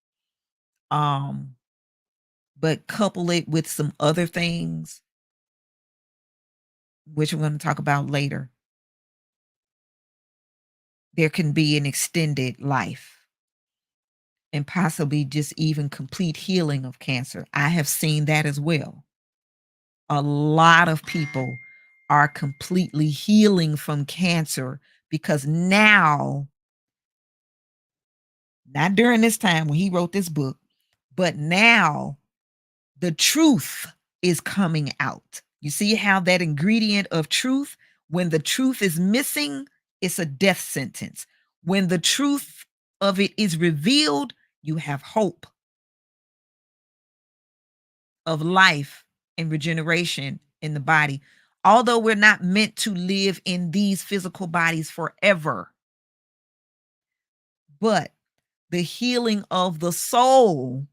Um, but couple it with some other things, which I'm gonna talk about later, there can be an extended life and possibly just even complete healing of cancer. I have seen that as well. a lot of people are completely healing from cancer because now, not during this time when he wrote this book, but now the truth is coming out. You see how that ingredient of truth, when the truth is missing, it's a death sentence. When the truth of it is revealed, you have hope of life and regeneration in the body. Although we're not meant to live in these physical bodies forever, but the healing of the soul,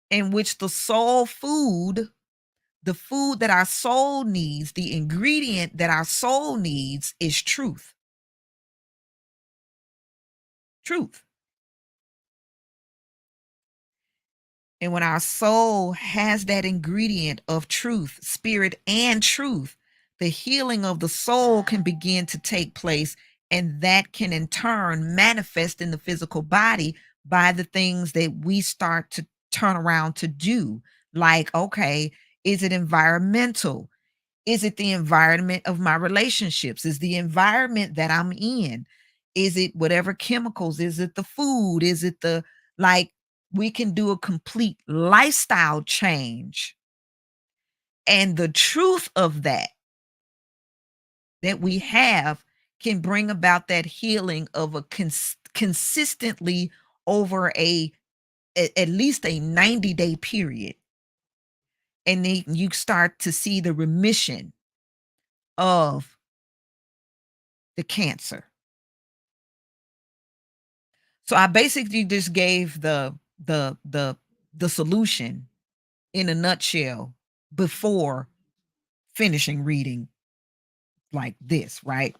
in which the soul food, the food that our soul needs, the ingredient that our soul needs is truth. Truth. And when our soul has that ingredient of truth, spirit and truth, the healing of the soul can begin to take place. And that can in turn manifest in the physical body by the things that we start to turn around to do. Like, okay, is it environmental? Is it the environment of my relationships? Is the environment that I'm in? Is it whatever chemicals? Is it the food? Is it the, like, we can do a complete lifestyle change. And the truth of that we have can bring about that healing of a consistently over at least a 90-day period. And then you start to see the remission of the cancer. So I basically just gave the solution in a nutshell before finishing reading like this, right?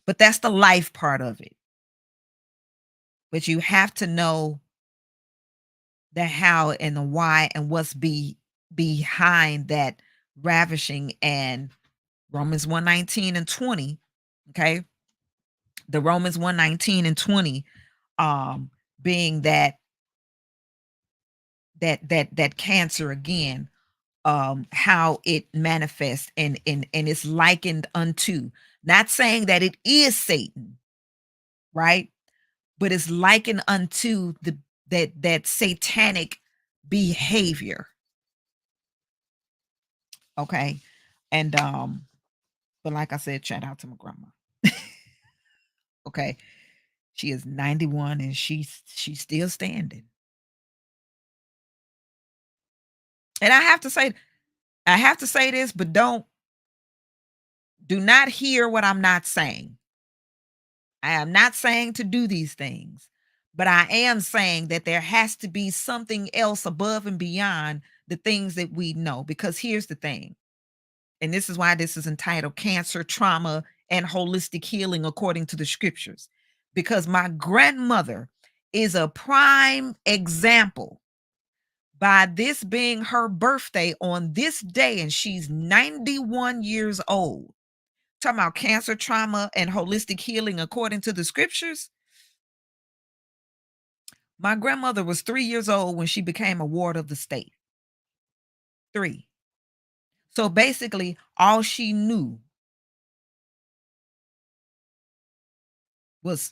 But that's the life part of it. But you have to know the how and the why and what's behind that ravishing. And Romans 1:19 and 20, okay? The Romans 1:19 and 20 being that cancer again, how it manifests and it's likened unto, not saying that it is Satan, right? But it's likened unto that satanic behavior. Okay. And but like I said, shout out to my grandma. Okay. She is 91 and she's still standing. And I have to say this, but do not hear what I'm not saying. I am not saying to do these things, but I am saying that there has to be something else above and beyond the things that we know. Because here's the thing, and this is why this is entitled Cancer, Trauma, and Holistic Healing According to the Scriptures. Because my grandmother is a prime example by this being her birthday on this day, and she's 91 years old. Talking about cancer, trauma, and holistic healing according to the scriptures. My grandmother was 3 years old when she became a ward of the state. 3. So basically, all she knew was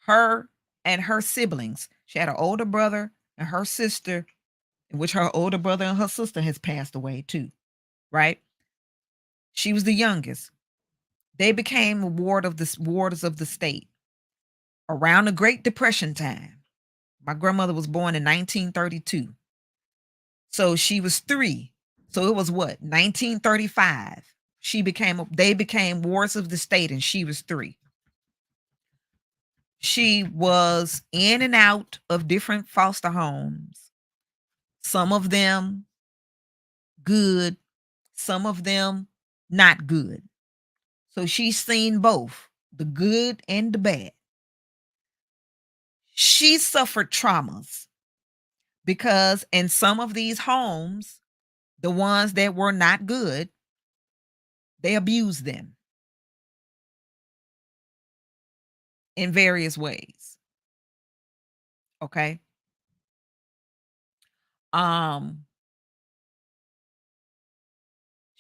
her and her siblings. She had an older brother and her sister, in which her older brother and her sister has passed away too, right? She was the youngest. They became a warders of the state around the Great Depression time. My grandmother was born in 1932. So she was 3. So it was what? 1935. They became wards of the state and she was 3. She was in and out of different foster homes. Some of them good, some of them not good. So she's seen both, the good and the bad. She suffered traumas because in some of these homes, the ones that were not good, they abused them in various ways. Okay. Um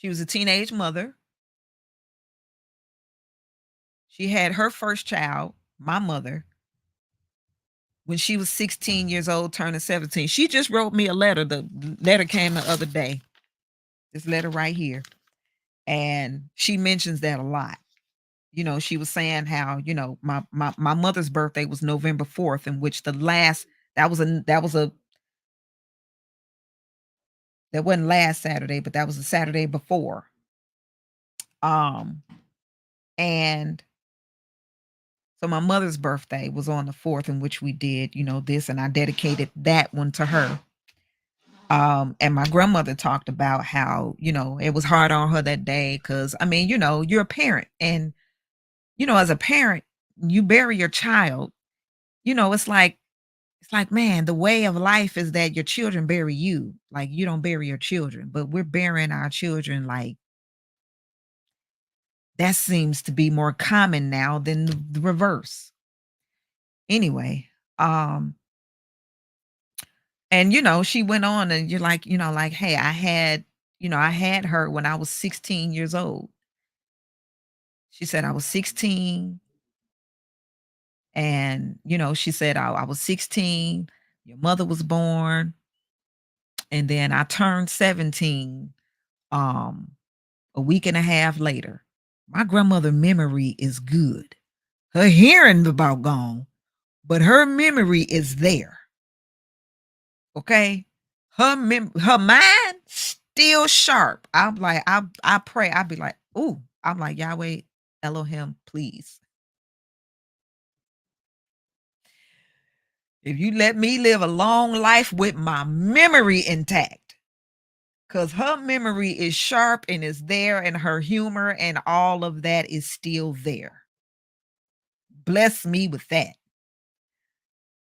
She was a teenage mother. She had her first child, my mother, when she was 16 years old, turning 17. She just wrote me a letter. The letter came the other day. This letter right here. And she mentions that a lot. She was saying how, my mother's birthday was November 4th, in which the last that wasn't last Saturday, but that was the Saturday before. Um, and so my mother's birthday was on the 4th, in which we did, this, and I dedicated that one to her. And my grandmother talked about how, it was hard on her that day because, I mean, you're a parent, and, as a parent, you bury your child, it's like, man, the way of life is that your children bury you. Like, you don't bury your children, but we're burying our children. Like, that seems to be more common now than the reverse. Anyway, um, and she went on, and you're like, like, hey, I had her when I was 16 years old. She said I was 16, and she said I was 16. Your mother was born, and then I turned 17. Um, a week and a half later. My grandmother memory is good. Her hearing about gone, but her memory is there. Okay? Her mind still sharp. I'm like, I pray. I'd be like, ooh, I'm like, Yahweh Elohim, please. If you let me live a long life with my memory intact, because her memory is sharp and is there, and her humor and all of that is still there. Bless me with that.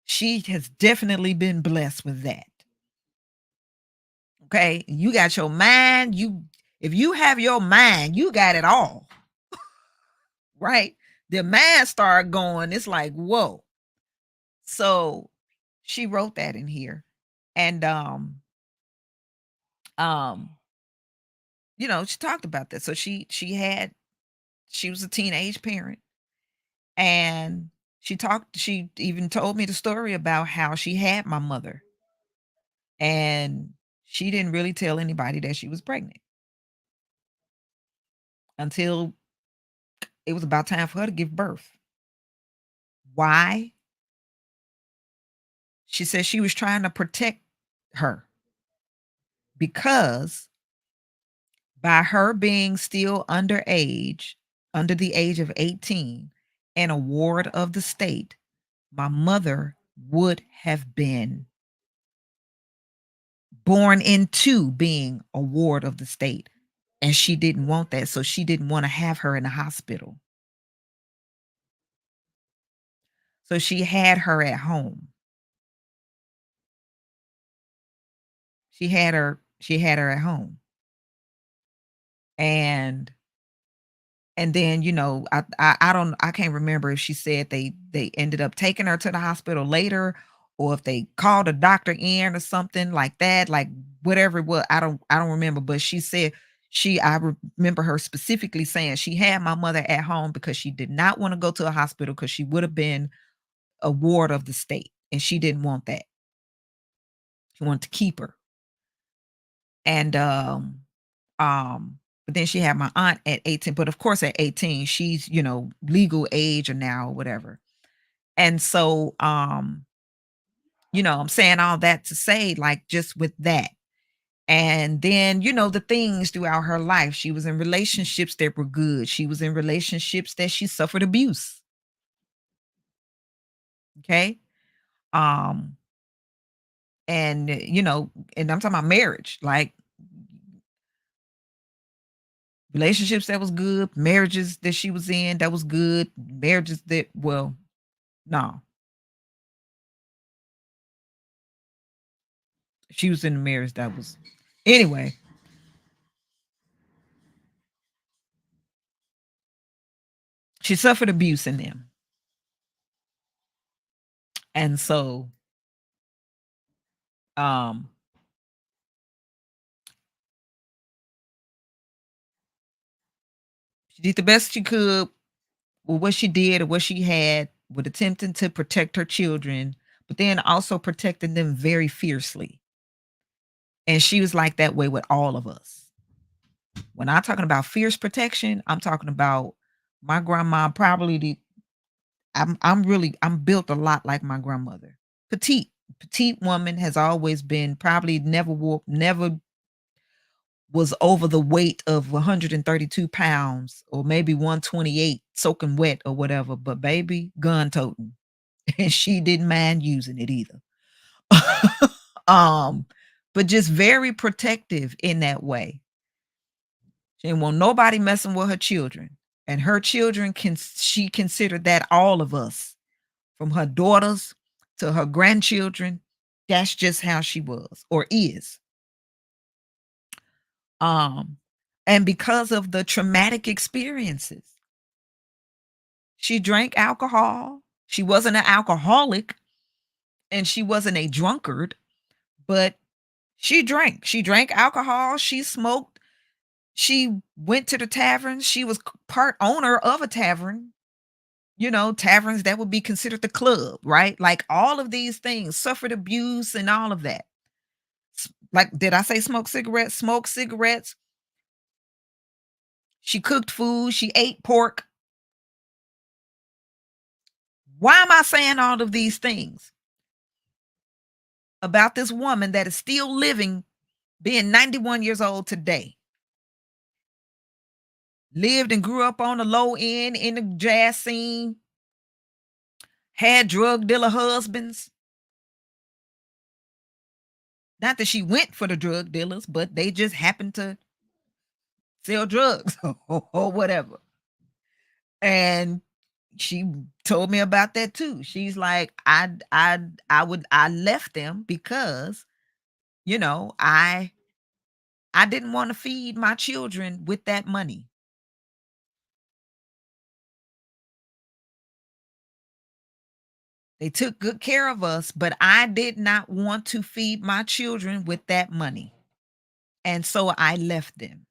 She has definitely been blessed with that. Okay? You got your mind, if you have your mind, you got it all. Right? The mind start going, it's like, whoa. So she wrote that in here. And um, she talked about that. So she was a teenage parent, and she even told me the story about how she had my mother, and she didn't really tell anybody that she was pregnant until it was about time for her to give birth. Why? She said she was trying to protect her because by her being still underage, under the age of 18, and a ward of the state, my mother would have been born into being a ward of the state. And she didn't want that. So she didn't want to have her in the hospital. So she had her at home. She had her at home. And then, I can't remember if she said they ended up taking her to the hospital later, or if they called a doctor in or something like that, like whatever it was. I don't remember, but she said I remember her specifically saying she had my mother at home because she did not want to go to a hospital because she would have been a ward of the state, and she didn't want that. She wanted to keep her. And but then she had my aunt at 18, but of course at 18, she's, legal age or now or whatever. And so, I'm saying all that to say, like, just with that. And then, the things throughout her life. She was in relationships that were good. She was in relationships that she suffered abuse. Okay. Um, and and I'm talking about marriage, like relationships that was good, marriages that she was in that was good, marriages that, well, no, she was in a marriage that was, anyway. She suffered abuse in them, and so um She did the best she could with what she did or what she had with attempting to protect her children, but then also protecting them very fiercely. And she was like that way with all of us. When I'm talking about fierce protection, I'm talking about my grandma probably I'm built a lot like my grandmother. Petite. Petite woman has always been probably never was over the weight of 132 pounds or maybe 128 soaking wet or whatever, but baby, gun toting. And she didn't mind using it either. um, but just very protective in that way. She didn't want nobody messing with her children. And her children she considered that all of us, from her daughters to her grandchildren. That's just how she was or is. Um, and because of the traumatic experiences, she drank alcohol. She wasn't an alcoholic and she wasn't a drunkard, but she drank. She drank alcohol. She smoked. She went to the tavern. She was part owner of a tavern, taverns that would be considered the club, right? Like all of these things, suffered abuse and all of that. Like, did I say smoke cigarettes? Smoke cigarettes. She cooked food. She ate pork. Why am I saying all of these things about this woman that is still living, being 91 years old today? Lived and grew up on the low end in the jazz scene, had drug dealer husbands. Not that she went for the drug dealers, but they just happened to sell drugs or whatever. And she told me about that too. She's like, I left them because, I didn't want to feed my children with that money. They took good care of us, but I did not want to feed my children with that money. And so I left them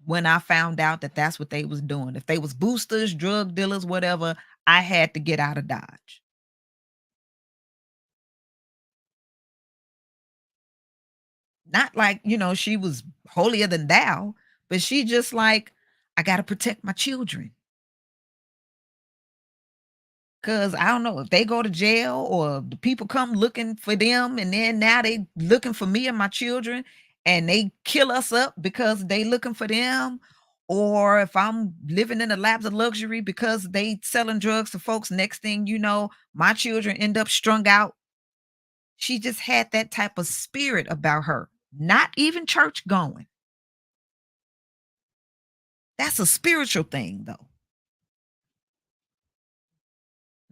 when I found out that that's what they was doing. If they was boosters, drug dealers, whatever, I had to get out of Dodge. Not like, she was holier than thou, but she just like, I got to protect my children. Cause I don't know if they go to jail or the people come looking for them, and then now they looking for me and my children, and they kill us up because they looking for them. Or if I'm living in the laps of luxury because they selling drugs to folks, next thing you know, my children end up strung out. She just had that type of spirit about her. Not even church going. That's a spiritual thing though.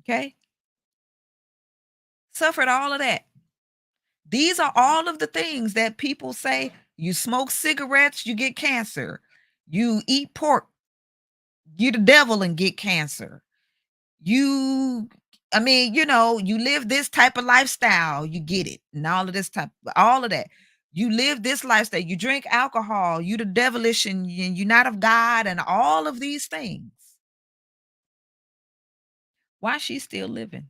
Okay. Suffered all of that. These are all of the things that people say. You smoke cigarettes, you get cancer. You eat pork, you the devil and get cancer. You, I mean, you live this type of lifestyle, you get it. And all of this type, all of that. You live this lifestyle, you drink alcohol, you the devilish and you're not of God, and all of these things. Why she still living?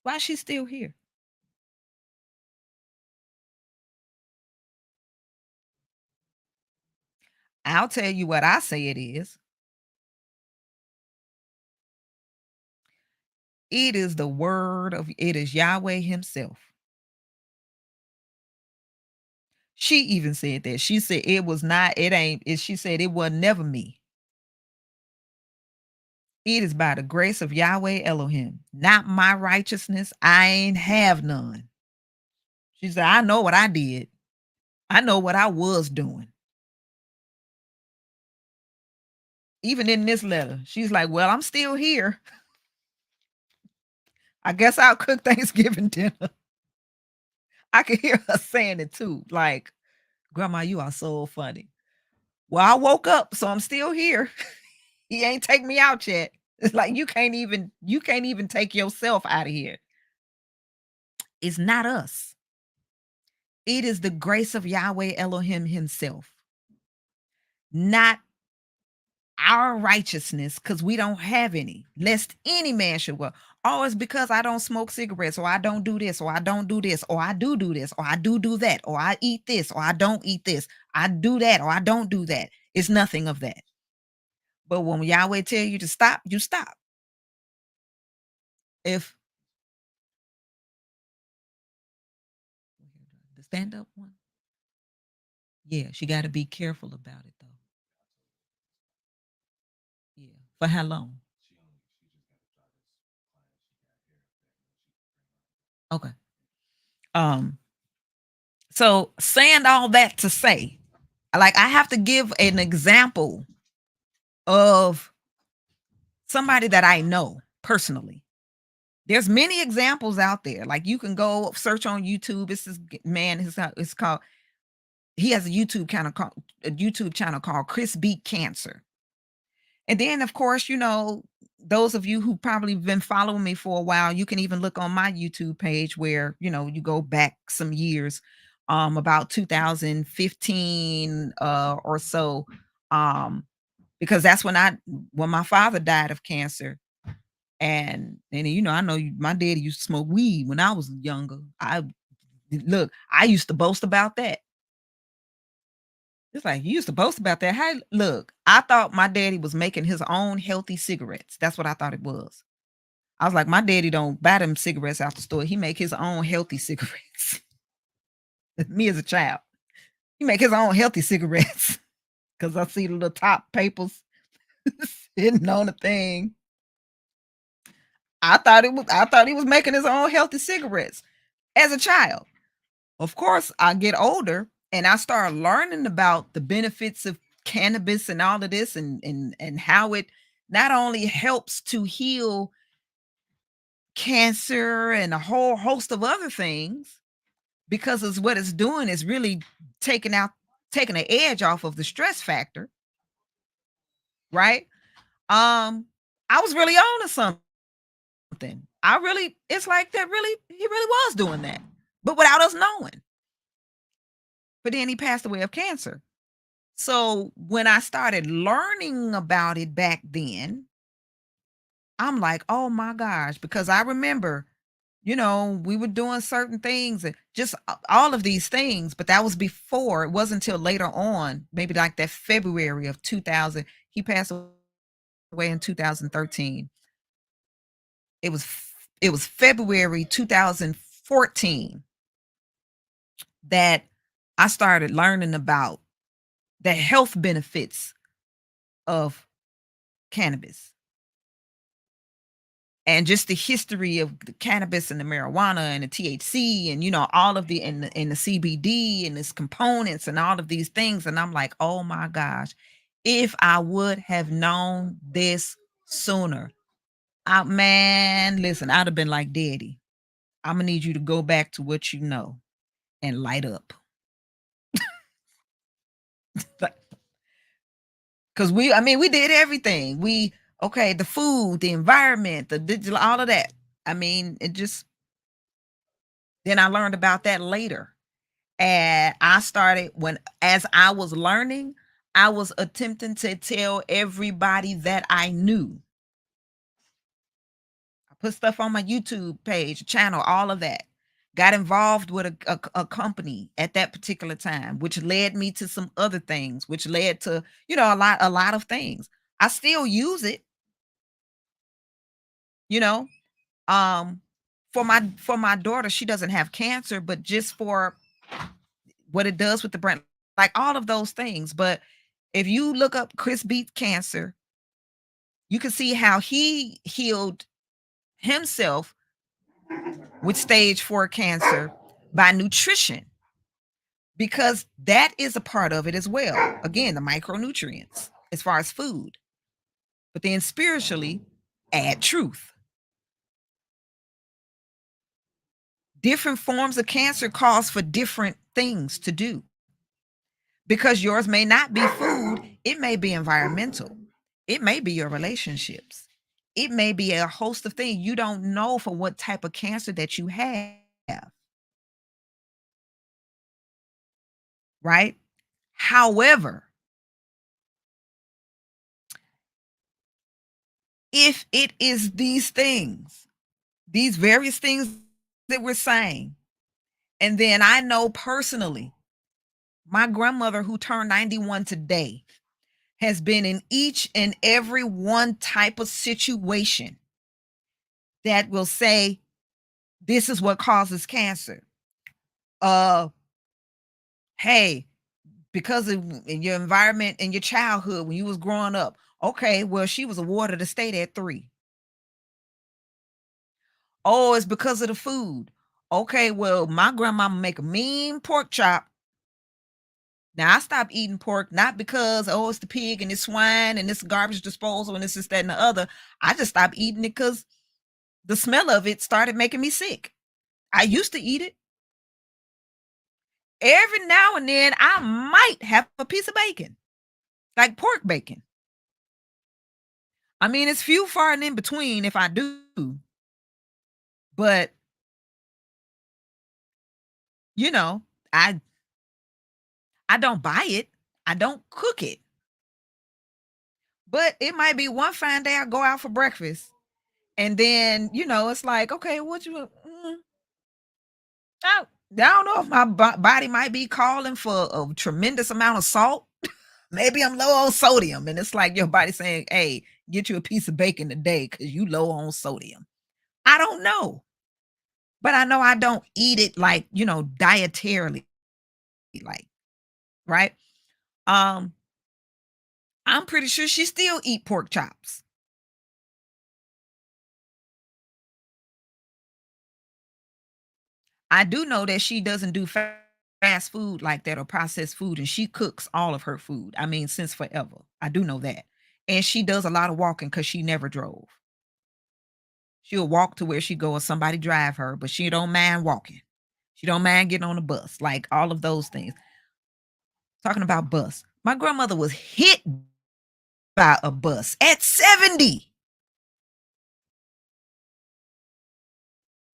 Why she still here? I'll tell you what I say it is. It is the word of it is Yahweh himself. She even said that. She said it was not, it ain't, she said it was never me. It is by the grace of Yahweh Elohim, not my righteousness. I ain't have none. She said, I know what I did. I know what I was doing. Even in this letter, she's like, well, I'm still here. I guess I'll cook Thanksgiving dinner. I could hear her saying it too. Like, Grandma, you are so funny. Well, I woke up, so I'm still here. He ain't take me out yet. It's like you can't even take yourself out of here. It's not us. It is the grace of Yahweh Elohim himself. not our righteousness, because we don't have any, lest any man should well. Oh, it's because I don't smoke cigarettes, or I don't do this, or I don't do this, or I do this, or I do that, or I eat this, or I don't eat this. I do that, or I don't do that. It's nothing of that. But when Yahweh tell you to stop, you stop. If the stand up one, yeah, she got to be careful about it though. Yeah. For how long? Okay. Um, so saying all that to say, like I have to give an example of somebody that I know personally. There's many examples out there. Like you can go search on YouTube. It's this man. It's called. He has a YouTube channel called Chris Beat Cancer. And then, of course, those of you who probably been following me for a while, you can even look on my YouTube page where, you go back some years, about 2015 or so, because that's when my father died of cancer. And I know my daddy used to smoke weed when I was younger. I used to boast about that. It's like, "You used to boast about that? How?" Look, I thought my daddy was making his own healthy cigarettes. That's what I thought it was. I was like, "My daddy don't buy them cigarettes out the store. He make his own healthy cigarettes." Me as a child. He make his own healthy cigarettes. Cause I see the little top papers sitting on the thing. I thought he was making his own healthy cigarettes as a child. Of course, I get older and I start learning about the benefits of cannabis and all of this, and how it not only helps to heal cancer and a whole host of other things, because it's what it's doing is really taking out taking the edge off of the stress factor, right? I was really on to something. I really It's like that really he really was doing that, but without us knowing. But then he passed away of cancer. So when I started learning about it back then, I'm like, "Oh my gosh," because I remember, we were doing certain things and just all of these things, but that was before. It wasn't until later on, maybe like that February of 2000. He passed away in 2013. It was February 2014 that I started learning about the health benefits of cannabis, and just the history of the cannabis and the marijuana and the THC, and all of the CBD and its components and all of these things. And I'm like, oh my gosh, if I would have known this sooner, man, listen, I'd have been like, Daddy, I'm gonna need you to go back to what you know and light up. Because we did everything. Okay, the food, the environment, the digital, all of that. It just, then I learned about that later. And I started as I was learning, I was attempting to tell everybody that I knew. I put stuff on my YouTube page, channel, all of that. Got involved with a company at that particular time, which led me to some other things, which led to, a lot of things. I still use it, you know. Um for my daughter, she doesn't have cancer, but just for what it does with the brain, like all of those things. But if you look up Chris Beat Cancer, you can see how he healed himself with stage 4 cancer by nutrition, because that is a part of it as well. Again, the micronutrients as far as food, but then spiritually, add truth. Different forms of cancer cause for different things to do, because yours may not be food, it may be environmental, it may be your relationships, it may be a host of things you don't know for what type of cancer that you have, right? However, If it is these things, these various things that we're saying, and then I know personally, my grandmother who turned 91 today has been in each and every one type of situation that will say, this is what causes cancer. Uh, hey, because of in your environment in your childhood when you was growing up. Okay, well, she was a ward of the state at 3. Oh, it's because of the food. Okay, well, my grandmama make a mean pork chop. Now I stopped eating pork not because oh it's the pig and it's swine and it's garbage disposal and this that and the other. I just stopped eating it because the smell of it started making me sick. I used to eat it every now and then. I might have a piece of bacon, like pork bacon. I mean, it's few far and in between if I do, but you know, I I don't buy it. I don't cook it. But it might be one fine day I go out for breakfast and then, it's like, okay, what you I don't know if my body might be calling for a tremendous amount of salt. Maybe I'm low on sodium and it's like your body saying, "Hey, get you a piece of bacon today cuz you low on sodium." I don't know. But I know I don't eat it like, dietarily like, right? Um I'm pretty sure she still eat pork chops. I do know that she doesn't do fast food like that or processed food, and she cooks all of her food. I mean, since forever. I do know that. And she does a lot of walking because she never drove. She'll walk to where she go or somebody drive her, but she don't mind walking. She don't mind getting on the bus, like all of those things. Talking about bus. My grandmother was hit by a bus at 70.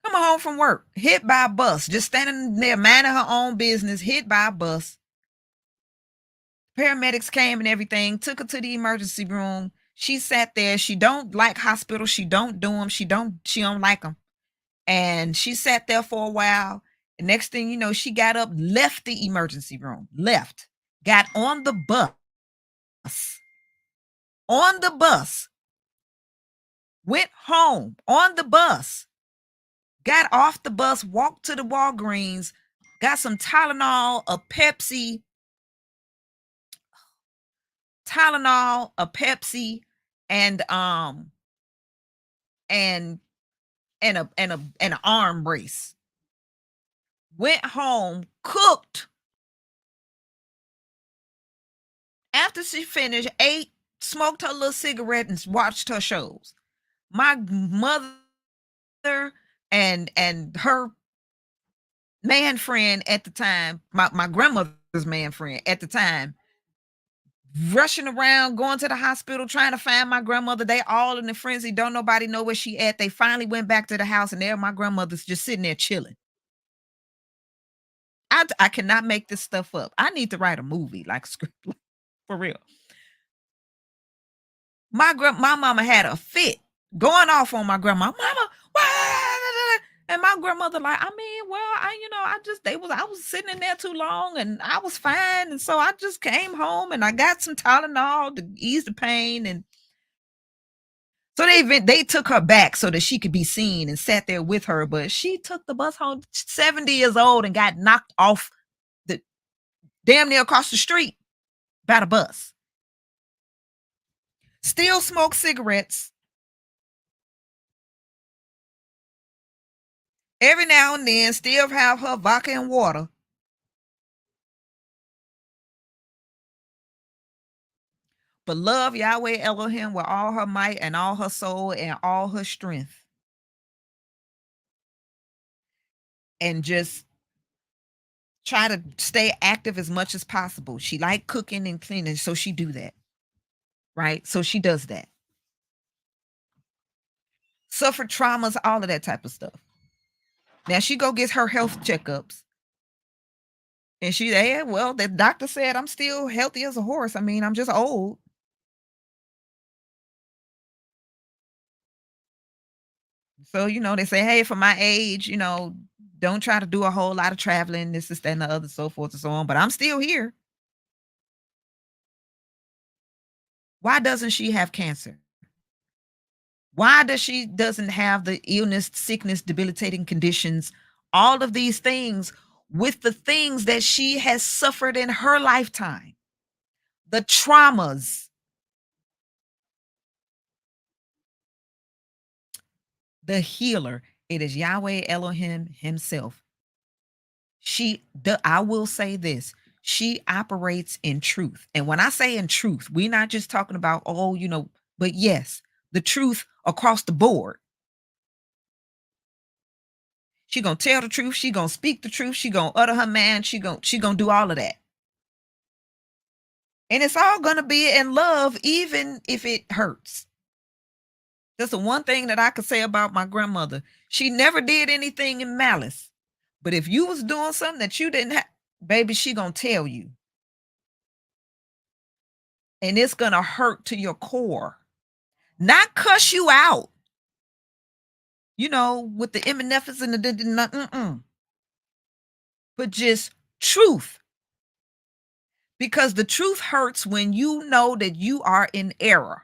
Coming home from work, hit by a bus, just standing there minding her own business, hit by a bus. Paramedics came and everything, took her to the emergency room. She sat there. She don't like hospitals. She don't do them. She don't like them. And she sat there for a while. And next thing you know, she got up, left the emergency room, left, got on the bus, went home on the bus, got off the bus, walked to the Walgreens, got some Tylenol, a Pepsi, and and and an arm brace. Went home, cooked. After she finished, ate, smoked her little cigarette, and watched her shows. My mother and her man friend at the time, my grandmother's man friend at the time, rushing around, going to the hospital, trying to find my grandmother. They all in a frenzy. Don't nobody know where she at. They finally went back to the house, and there my grandmother's just sitting there chilling. I cannot make this stuff up. I need to write a movie like script for real. My mama had a fit going off on my grandma. Mama, why? And my grandmother like, I mean, well, I was sitting in there too long and I was fine. And so I just came home and I got some Tylenol to ease the pain. And so they took her back so that she could be seen and sat there with her. But she took the bus home, 70 years old, and got knocked off the damn near across the street by the bus. Still smoke cigarettes. Every now and then, still have her vodka and water. But love Yahweh Elohim with all her might and all her soul and all her strength. And just try to stay active as much as possible. She like cooking and cleaning, so she do that. Right? So she does that. Suffered traumas, all of that type of stuff. Now she go gets her health checkups. And she, yeah, well, the doctor said I'm still healthy as a horse. I mean, I'm just old. So, they say, "Hey, for my age, don't try to do a whole lot of traveling, this, that, and the other, so forth and so on, but I'm still here." Why doesn't she have cancer? Why does she doesn't have the illness, sickness, debilitating conditions, all of these things with the things that she has suffered in her lifetime, the traumas, the healer. It is Yahweh Elohim himself. I will say this. She operates in truth. And when I say in truth, we're not just talking about, but yes, the truth across the board. She gonna tell the truth. She gonna speak the truth. She gonna utter her man. She gonna do all of that. And it's all gonna be in love, even if it hurts. That's the one thing that I could say about my grandmother. She never did anything in malice. But if you was doing something that you didn't have, baby, she gonna tell you. And it's gonna hurt to your core. Not cuss you out, with the MNFs and but just truth. Because the truth hurts when you know that you are in error.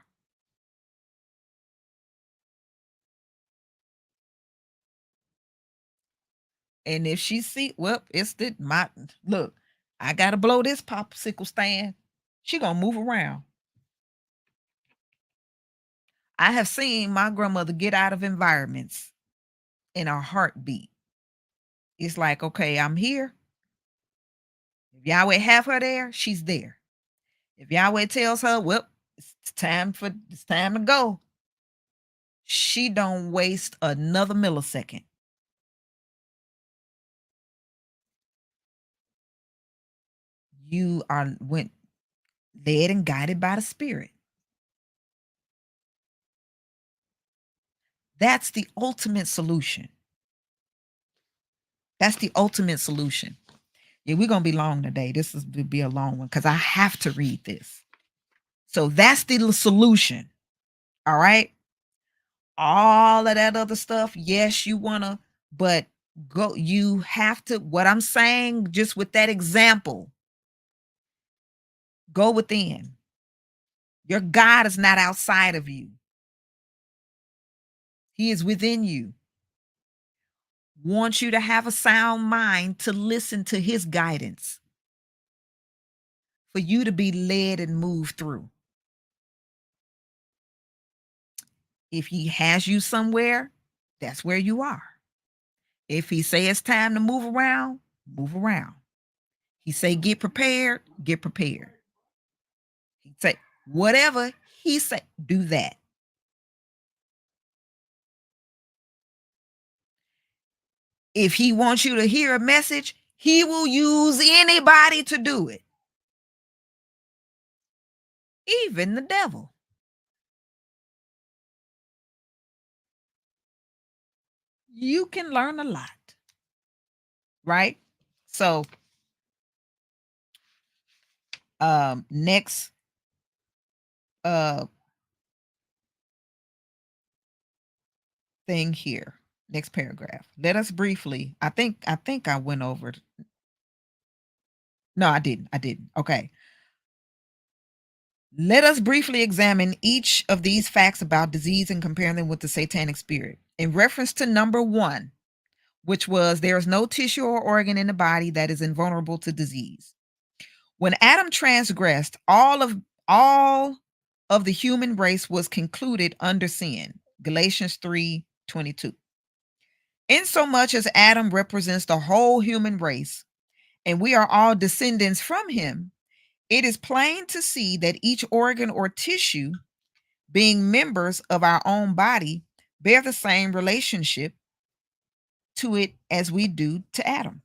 And if she see, well, it's the my look, I gotta blow this popsicle stand. She gonna move around. I have seen my grandmother get out of environments in a heartbeat. It's like, okay, I'm here. If Yahweh have her there, she's there. If Yahweh tells her, well, it's time to go, she don't waste another millisecond. You are went led and guided by the Spirit. That's the ultimate solution. That's the ultimate solution. Yeah, we're gonna be long today. This is to be a long one because I have to read this. So that's the solution. All right. All of that other stuff, yes, you wanna, but go. You have to. What I'm saying, just with that example, go within. Your God is not outside of you. He is within you. Wants you to have a sound mind to listen to his guidance for you to be led and moved through. If he has you somewhere, that's where you are. If he say it's time to move around, move around. He say get prepared, get prepared. He say whatever he say, do that. If he wants you to hear a message, he will use anybody to do it, even the devil. You can learn a lot, right? So, next uh thing here, next paragraph. Let us briefly, I think I went over no, I didn't. Okay. Let us briefly examine each of these facts about disease and compare them with the satanic spirit. In reference to number 1, which was there is no tissue or organ in the body that is invulnerable to disease. When Adam transgressed, all of the human race was concluded under sin. Galatians 3:22. Insomuch as Adam represents the whole human race, and we are all descendants from him, it is plain to see that each organ or tissue, being members of our own body, bear the same relationship to it as we do to Adam.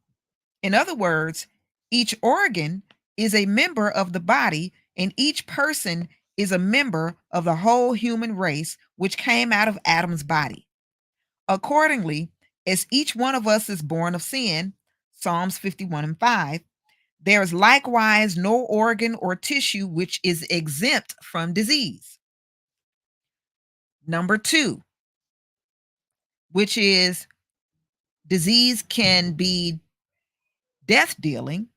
In other words, each organ is a member of the body, and each person is a member of the whole human race, which came out of Adam's body. Accordingly, as each one of us is born of sin, Psalms 51:5, there is likewise no organ or tissue which is exempt from disease. Number 2, which is disease can be death dealing.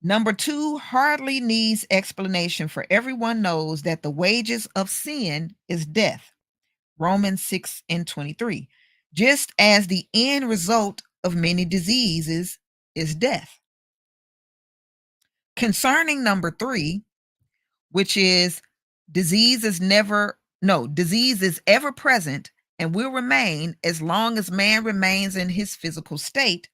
Number two hardly needs explanation, for everyone knows that the wages of sin is death. Romans 6 and 23. Just as the end result of many diseases is death. Concerning number three, which is disease is ever present and will remain as long as man remains in his physical state.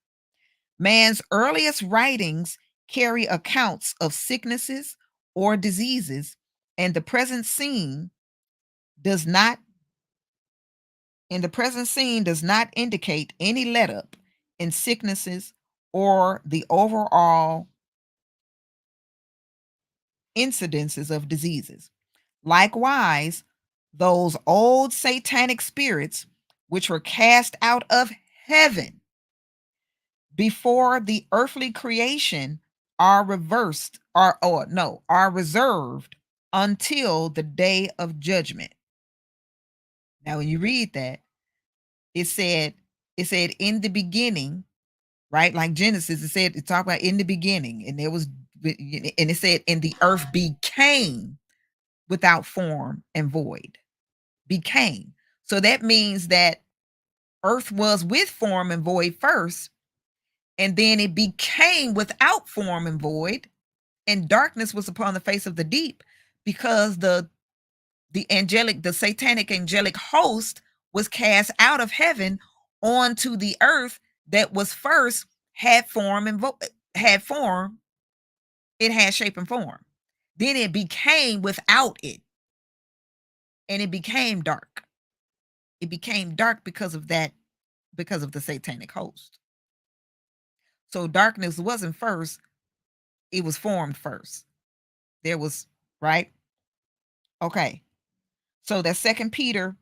Man's earliest writings carry accounts of sicknesses or diseases, and the present scene does not indicate any let up in sicknesses or the overall incidences of diseases. Likewise, those old satanic spirits which were cast out of heaven before the earthly creation are reserved until the day of judgment. Now, when you read that, it said in the beginning, right? Like Genesis, it talked about in the beginning, and it said, and the earth became without form and void. Became. So that means that earth was with form and void first, and then it became without form and void, and darkness was upon the face of the deep, because the satanic angelic host was cast out of heaven onto the earth that was first had form and had form. It had shape and form. Then it became without it, and it became dark. It became dark because of that, because of the satanic host. So darkness wasn't first, it was formed first. There was, right? Okay. So that's Second Peter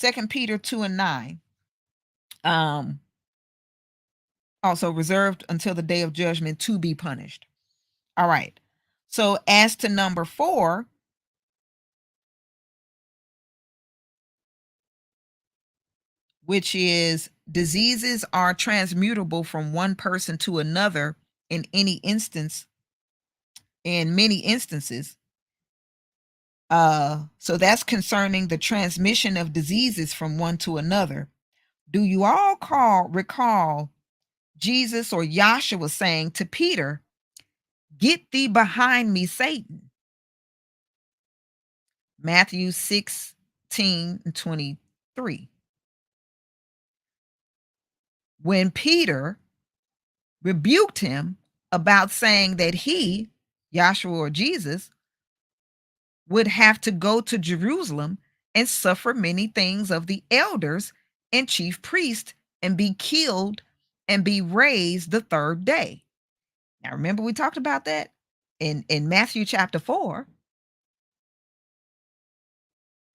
2 and 9. Also reserved until the day of judgment to be punished. All right. So as to number 4, which is diseases are transmutable from one person to another in many instances. So that's concerning the transmission of diseases from one to another. Do you all recall Jesus or YAHSHUA saying to Peter, "Get thee behind me, Satan"? Matthew 16 and 23. When Peter rebuked him about saying that he, YAHSHUA or Jesus, would have to go to Jerusalem and suffer many things of the elders and chief priests and be killed and be raised the third day. Now, remember, we talked about that in Matthew chapter 4,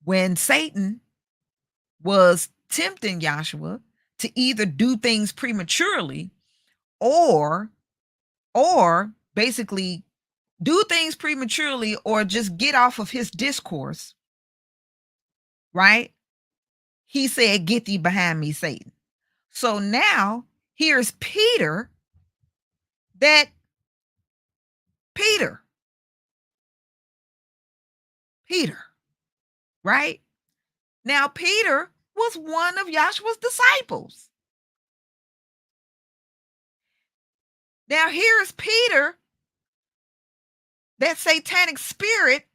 when Satan was tempting YAHSHUA to either do things prematurely or basically do things prematurely or just get off of his discourse, right? He said, "Get thee behind me, Satan." So now here's that Peter, Peter, right? Now Peter was one of YAHSHUA's disciples. Now here's Peter, that satanic spirit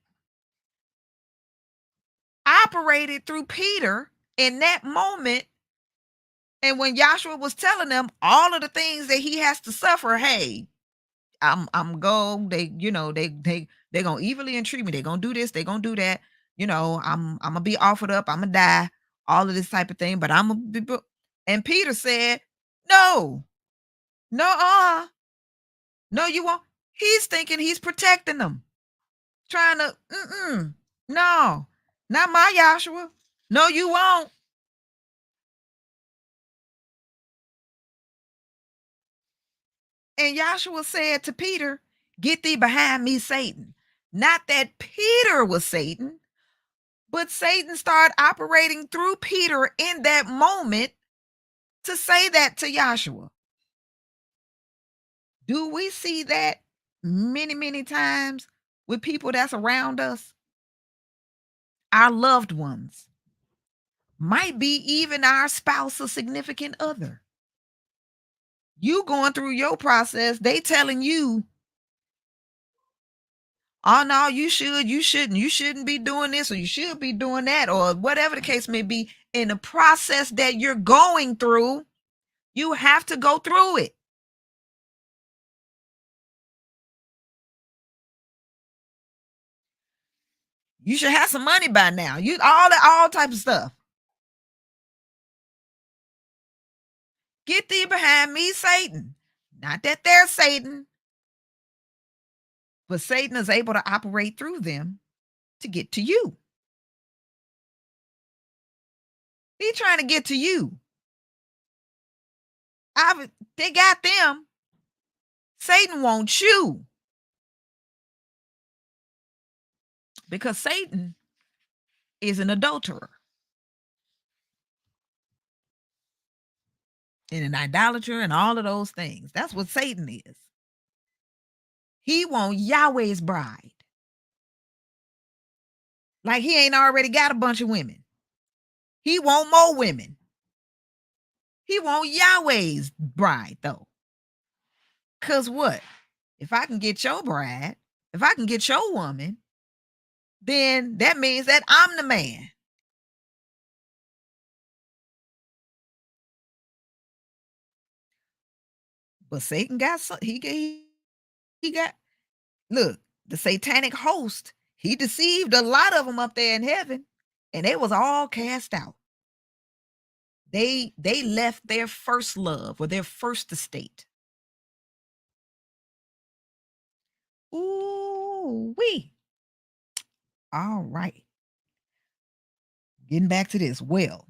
operated through Peter in that moment. And when YAHSHUA was telling them all of the things that he has to suffer, hey, I'm go. They gonna evilly entreat me. They gonna do this. They gonna do that. I'm gonna be offered up. I'm gonna die. All of this type of thing. But I'm gonna be. And Peter said, "No, no, no, you won't." He's thinking he's protecting them, trying to. No, not my YAHSHUA. No, you won't. And YAHSHUA said to Peter, "Get thee behind me, Satan." Not that Peter was Satan, But Satan started operating through Peter in that moment to say that to YAHSHUA. Do we see that many, many times with people that's around us? Our loved ones, might be even our spouse or significant other. You going through your process, they telling you, oh no, you shouldn't be doing this, or you should be doing that, or whatever the case may be. In the process that you're going through, you have to go through it. You should have some money by now. You all type of stuff. Get thee behind me, Satan. Not that they're Satan, but Satan is able to operate through them to get to you. He's trying to get to you. They got them. Satan wants you because Satan is an adulterer and an idolater and all of those things. That's what Satan is. He wants Yahweh's bride. Like he ain't already got a bunch of women. He want more women. He want Yahweh's bride though. Cause what? If I can get your bride, if I can get your woman, then that means that I'm the man. But Satan got he got look, the satanic host, he deceived a lot of them up there in heaven, and they was all cast out. They left their first love or their first estate. Ooh wee. All right. Getting back to this. Well,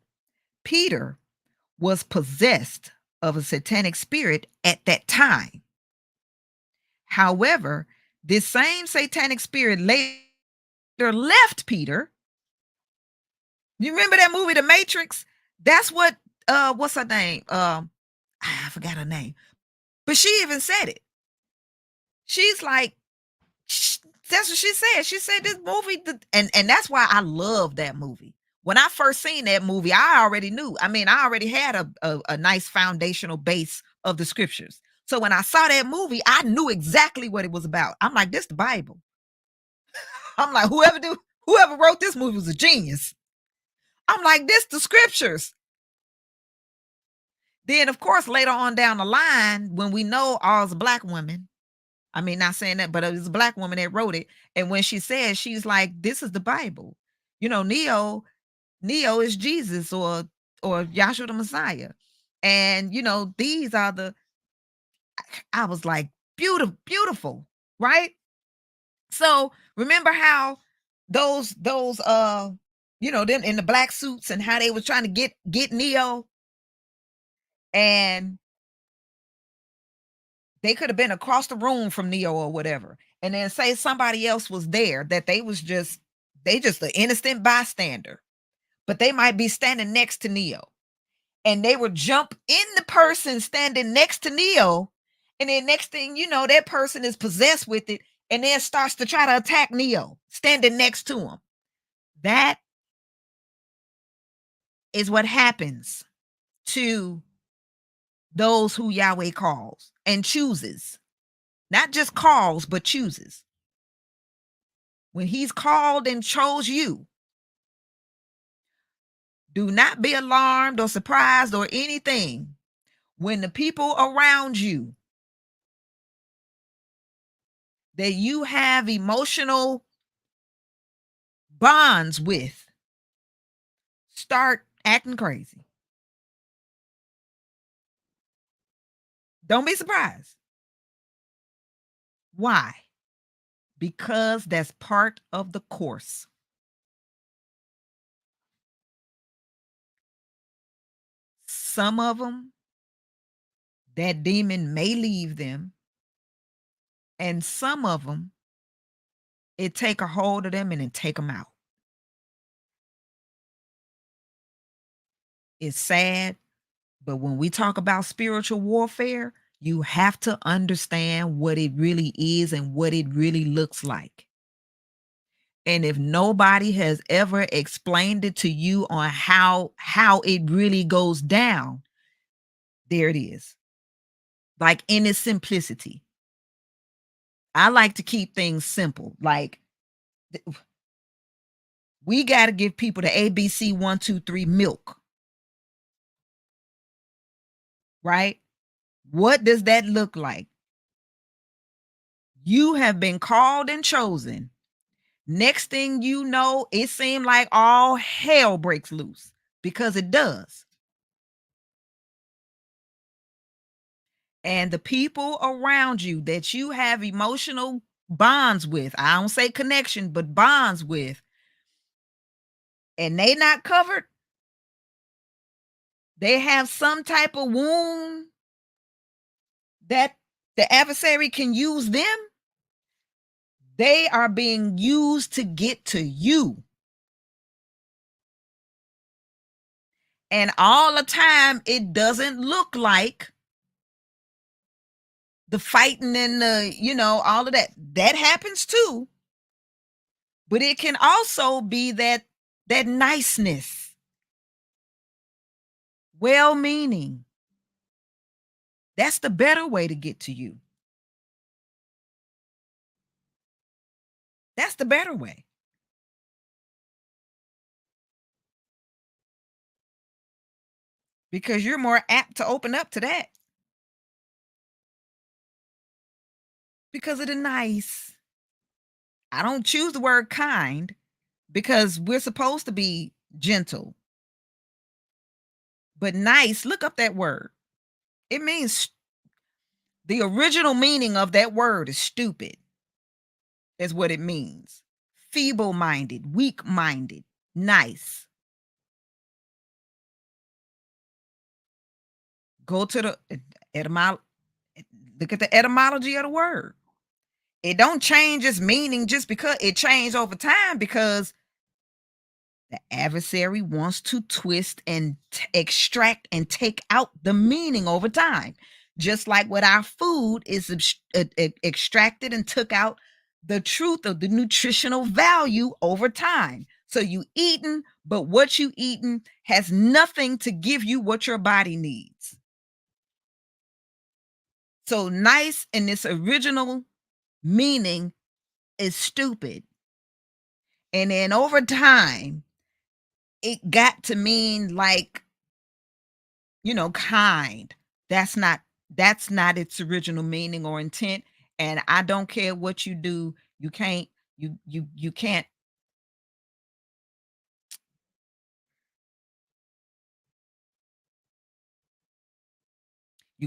Peter was possessed of a satanic spirit at that time. However, this same satanic spirit later left Peter. You remember that movie, The Matrix? That's what what's her name? I forgot her name. But she even said it. She's like, that's what she said. She said this movie, and that's why I love that movie. When I first seen that movie, I already knew. I mean, I already had a nice foundational base of the scriptures. So when I saw that movie, I knew exactly what it was about. I'm like, this the Bible. I'm like, whoever wrote this movie was a genius. I'm like, this the scriptures. Then, of course, later on down the line, when we know all's black women, I mean, not saying that, but it was a black woman that wrote it. And when she says, she's like, this is the Bible. You know, Neo is Jesus or Yahshua the Messiah. And, you know, these are I was like, beautiful, beautiful, right? So remember how those you know, them in the black suits and how they was trying to get Neo, and they could have been across the room from Neo or whatever. And then say somebody else was there that they just an innocent bystander, but they might be standing next to Neo. And they would jump in the person standing next to Neo. And then next thing you know, that person is possessed with it and then starts to try to attack Neo standing next to him. That is what happens to those who Yahweh calls and chooses. Not just calls, but chooses. When he's called and chose you, do not be alarmed or surprised or anything when the people around you that you have emotional bonds with start acting crazy. Don't be surprised. Why? Because that's part of the course. Some of them, that demon may leave them, and some of them, it take a hold of them and then take them out. It's sad, but when we talk about spiritual warfare, you have to understand what it really is and what it really looks like. And if nobody has ever explained it to you on how it really goes down, there it is. Like in its simplicity. I like to keep things simple. Like we got to give people the ABC 1, 2, 3 milk, right? What does that look like? You have been called and chosen. Next thing you know, it seemed like all hell breaks loose because it does. And the people around you that you have emotional bonds with, I don't say connection, but bonds with, and they not covered, they have some type of wound that the adversary can use them. They are being used to get to you. And all the time, it doesn't look like the fighting and all of that. That happens too. But it can also be that niceness, well-meaning. That's the better way to get to you. That's the better way because you're more apt to open up to that because of the nice. I don't choose the word kind because we're supposed to be gentle, but nice, look up that word. It means the original meaning of that word is stupid, is what it means. Feeble minded, weak minded, nice. Go to the etymology, look at the etymology of the word. It don't change its meaning just because it changed over time because the adversary wants to twist and extract and take out the meaning over time. Just like with our food is extracted and took out the truth of the nutritional value over time. So you eating, but what you eating has nothing to give you what your body needs. So nice in its original meaning is stupid. And then over time, it got to mean like, kind. That's not that's not its original meaning or intent. And I don't care what you do, you can't you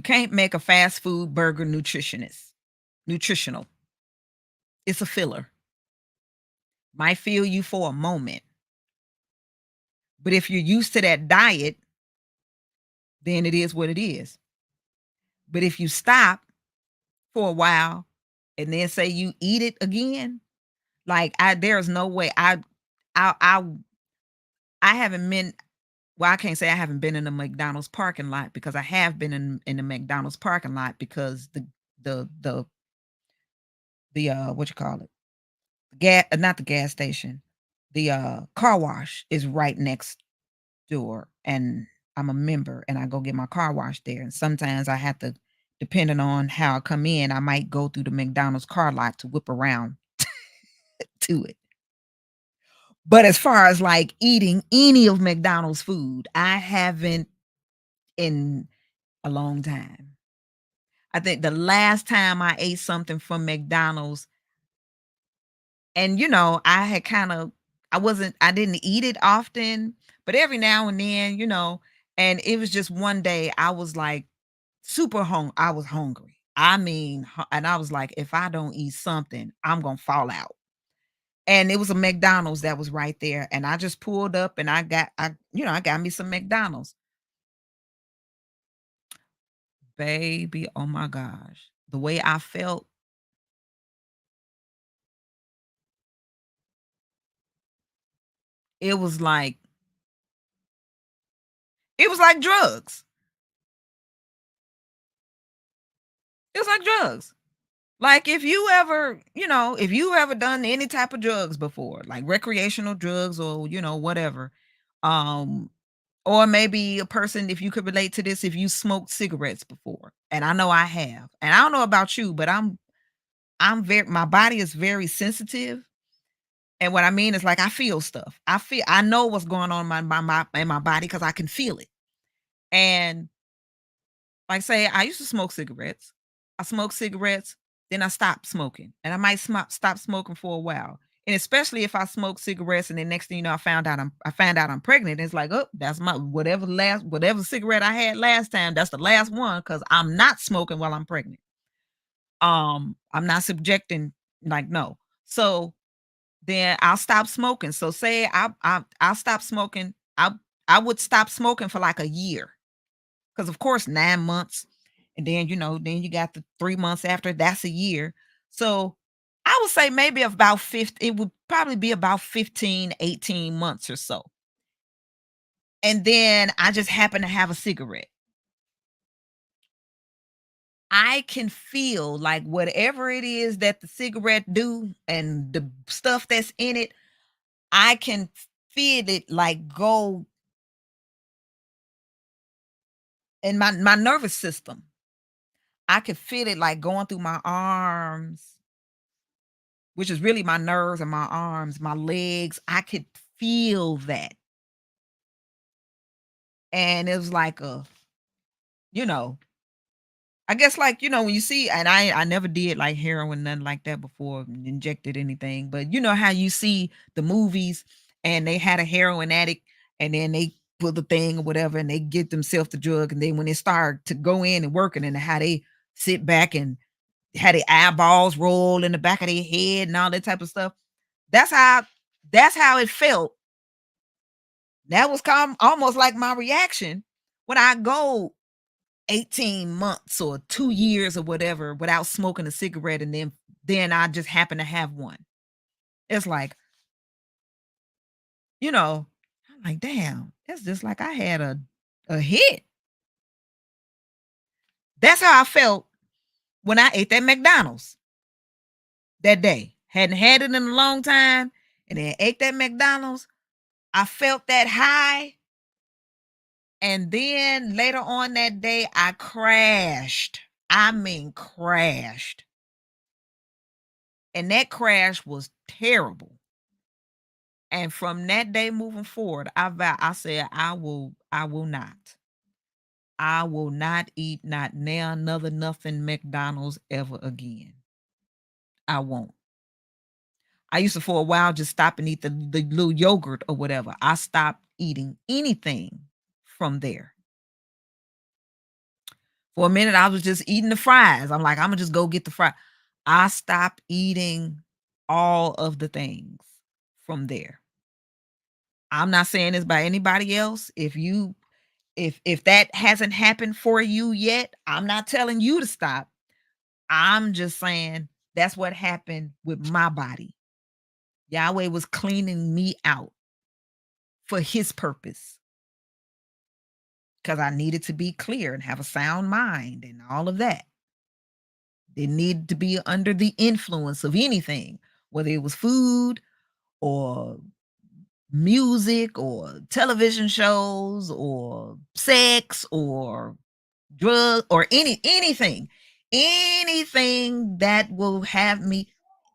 can't make a fast food burger nutritional. It's a filler. Might feel you for a moment. But if you're used to that diet, then it is what it is. But if you stop for a while and then say you eat it again, like there's no way I I I haven't been well, I can't say I haven't been in the McDonald's parking lot because I have been in the McDonald's parking lot because the what you call it? Gas not the gas station. The car wash is right next door and I'm a member and I go get my car washed there. And sometimes I have to, depending on how I come in, I might go through the McDonald's car lot to whip around to it. But as far as like eating any of McDonald's food, I haven't in a long time. I think the last time I ate something from McDonald's and, I had kinda I didn't eat it often, but every now and then, and it was just one day I was, like, I was hungry. I mean, and I was like, "If I don't eat something, I'm gonna fall out." And it was a McDonald's that was right there, and I just pulled up and I got me some McDonald's. Baby, oh my gosh, the way I felt, it was like It was like drugs. It was like drugs. Like if you ever, if you ever done any type of drugs before, like recreational drugs or, whatever, um, or maybe a person, if you could relate to this, if you smoked cigarettes before, and I know I have, and I don't know about you, but I'm very, my body is very sensitive. And what I mean is like I feel stuff. I know what's going on in my body because I can feel it. And like say I used to smoke cigarettes. I smoked cigarettes, then I stopped smoking. And I might stop smoking for a while. And especially if I smoke cigarettes and then next thing you know, I found out I'm pregnant. It's like, oh, that's my whatever cigarette I had last time, that's the last one because I'm not smoking while I'm pregnant. I'm not subjecting, like, no. So then I'll stop smoking. So say I'll stop smoking. I would stop smoking for like a year. Because of course 9 months, and then then you got the 3 months after, that's a year. So I would say maybe about 50, it would probably be about 15, 18 months or so. And then I just happen to have a cigarette. I can feel like whatever it is that the cigarette do and the stuff that's in it, I can feel it like go in my nervous system. I could feel it like going through my arms, which is really my nerves and my arms, my legs. I could feel that. And it was like you know, I guess like, when you see, and I never did like heroin, nothing like that before, injected anything, but you know how you see the movies and they had a heroin addict and then they put the thing or whatever and they get themselves the drug. And then when they start to go in and working and how they sit back and had their eyeballs roll in the back of their head and all that type of stuff. That's how that's how it felt. That was almost like my reaction when I go 18 months or 2 years or whatever without smoking a cigarette, and then I just happen to have one. It's like, I'm like, "Damn, it's just like I had a hit." That's how I felt when I ate that McDonald's that day. Hadn't had it in a long time, and then ate that McDonald's. I felt that high, and then later on that day, I crashed. I mean, crashed. And that crash was terrible. And from that day moving forward, I said, I will not. I will not eat not now another nothing McDonald's ever again. I won't. I used to for a while just stop and eat the little yogurt or whatever. I stopped eating anything from there. For a minute, I was just eating the fries. I'm like, Imma just go get the fries. I stopped eating all of the things from there. I'm not saying this by anybody else. If that hasn't happened for you yet, I'm not telling you to stop. I'm just saying that's what happened with my body. Yahweh was cleaning me out for his purpose because I needed to be clear and have a sound mind and all of that. Didn't need to be under the influence of anything, whether it was food or music or television shows or sex or drug or anything that will have me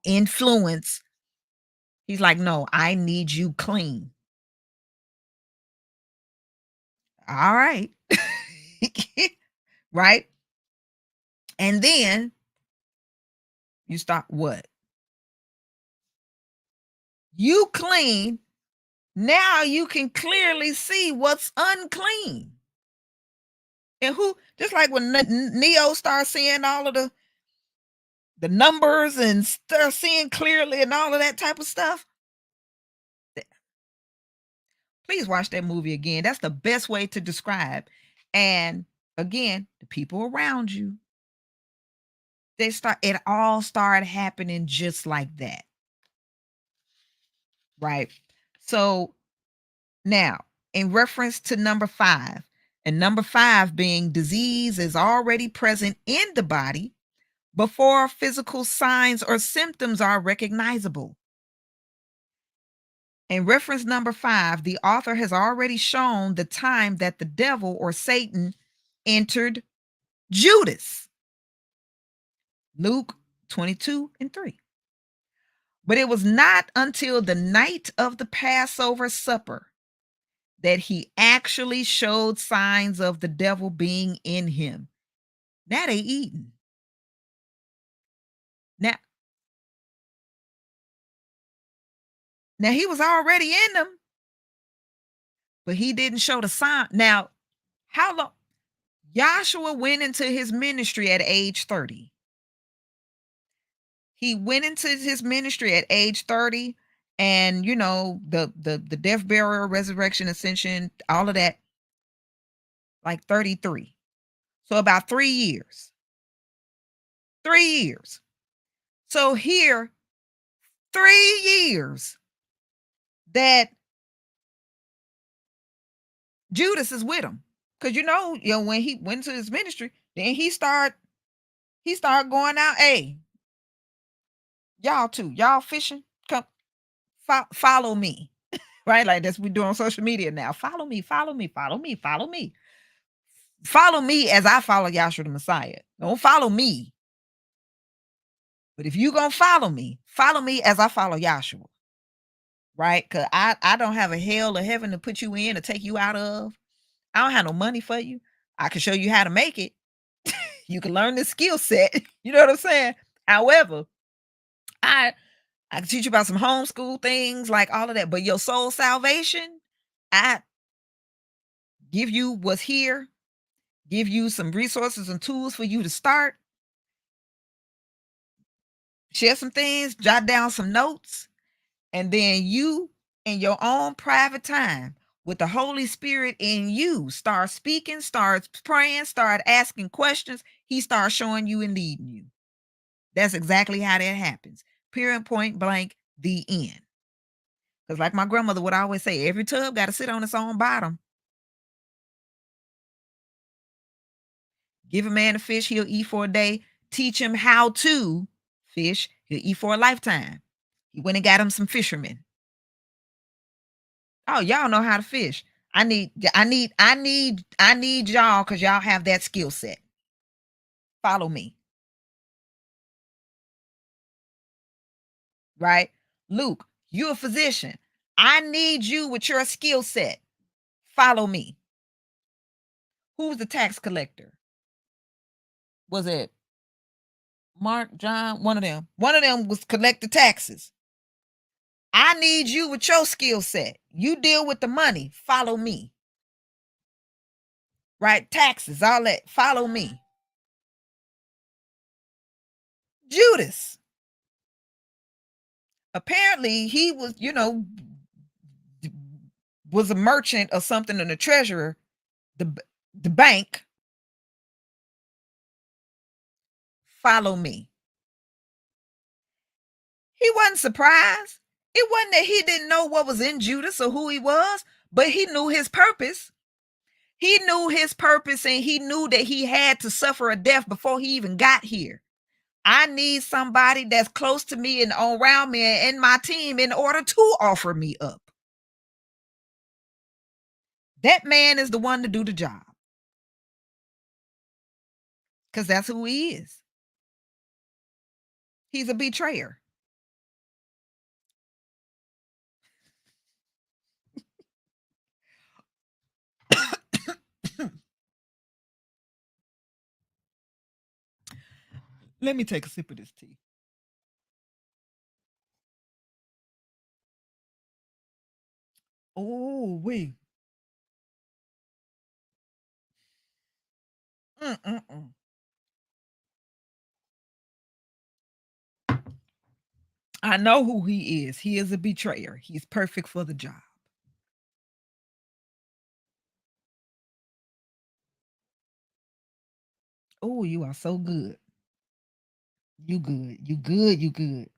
influence. He's like, no, I need you clean. All right. Right. And then you start what? You clean. Now you can clearly see what's unclean. And who, just like when Neo starts seeing all of the numbers and start seeing clearly and all of that type of stuff. Please watch that movie again. That's the best way to describe. And again, the people around you, it all started happening just like that. Right. So now, in reference to number 5, And number 5 being disease is already present in the body before physical signs or symptoms are recognizable. In reference number 5, the author has already shown the time that the devil or Satan entered Judas. Luke 22:3. But it was not until the night of the Passover supper that he actually showed signs of the devil being in him. Now they eating. Now, now he was already in them, but he didn't show the sign. Now, how long? YAHSHUA went into his ministry at age 30. He went into his ministry at age 30, and the death, burial, resurrection, ascension, all of that, like 33. So about 3 years. 3 years. So here, 3 years that Judas is with him. Because when he went to his ministry, then he started going out. Hey, y'all too. Y'all fishing? Come follow me. Right? Like that's what we do on social media now. Follow me, follow me, follow me, follow me. Follow me as I follow YAHSHUA the Messiah. Don't follow me. But if you gonna follow me as I follow YAHSHUA. Right? Because I don't have a hell or heaven to put you in or take you out of. I don't have no money for you. I can show you how to make it. You can learn this skill set. You know what I'm saying? However, I I can teach you about some homeschool things, like all of that. But your soul salvation, I give you what's here, give you some resources and tools for you to start, share some things, jot down some notes, and then you in your own private time with the Holy Spirit in you start speaking, start praying, start asking questions. He starts showing you and leading you. That's exactly how that happens. Period, point blank, the end. Because like my grandmother would always say, every tub got to sit on its own bottom. Give a man a fish, he'll eat for a day. Teach him how to fish, he'll eat for a lifetime. He went and got him some fishermen. Oh, y'all know how to fish. I need y'all because y'all have that skill set. Follow me. Right? Luke, you're a physician. I need you with your skill set. Follow me. Who's the tax collector? Was it Mark, John? One of them. One of them was collect the taxes. I need you with your skill set. You deal with the money. Follow me. Right? Taxes, all that. Follow me. Judas. Apparently, he was, was a merchant or something and a treasurer, the bank. Follow me. He wasn't surprised. It wasn't that he didn't know what was in Judas or who he was, but he knew his purpose. He knew his purpose and he knew that he had to suffer a death before he even got here. I need somebody that's close to me and around me and my team in order to offer me up. That man is the one to do the job because that's who he is. He's a betrayer. Let me take a sip of this tea. Oh, wait. Mm-mm-mm. I know who he is. He is a betrayer. He's perfect for the job. Oh, you are so good. You good. You good. You good.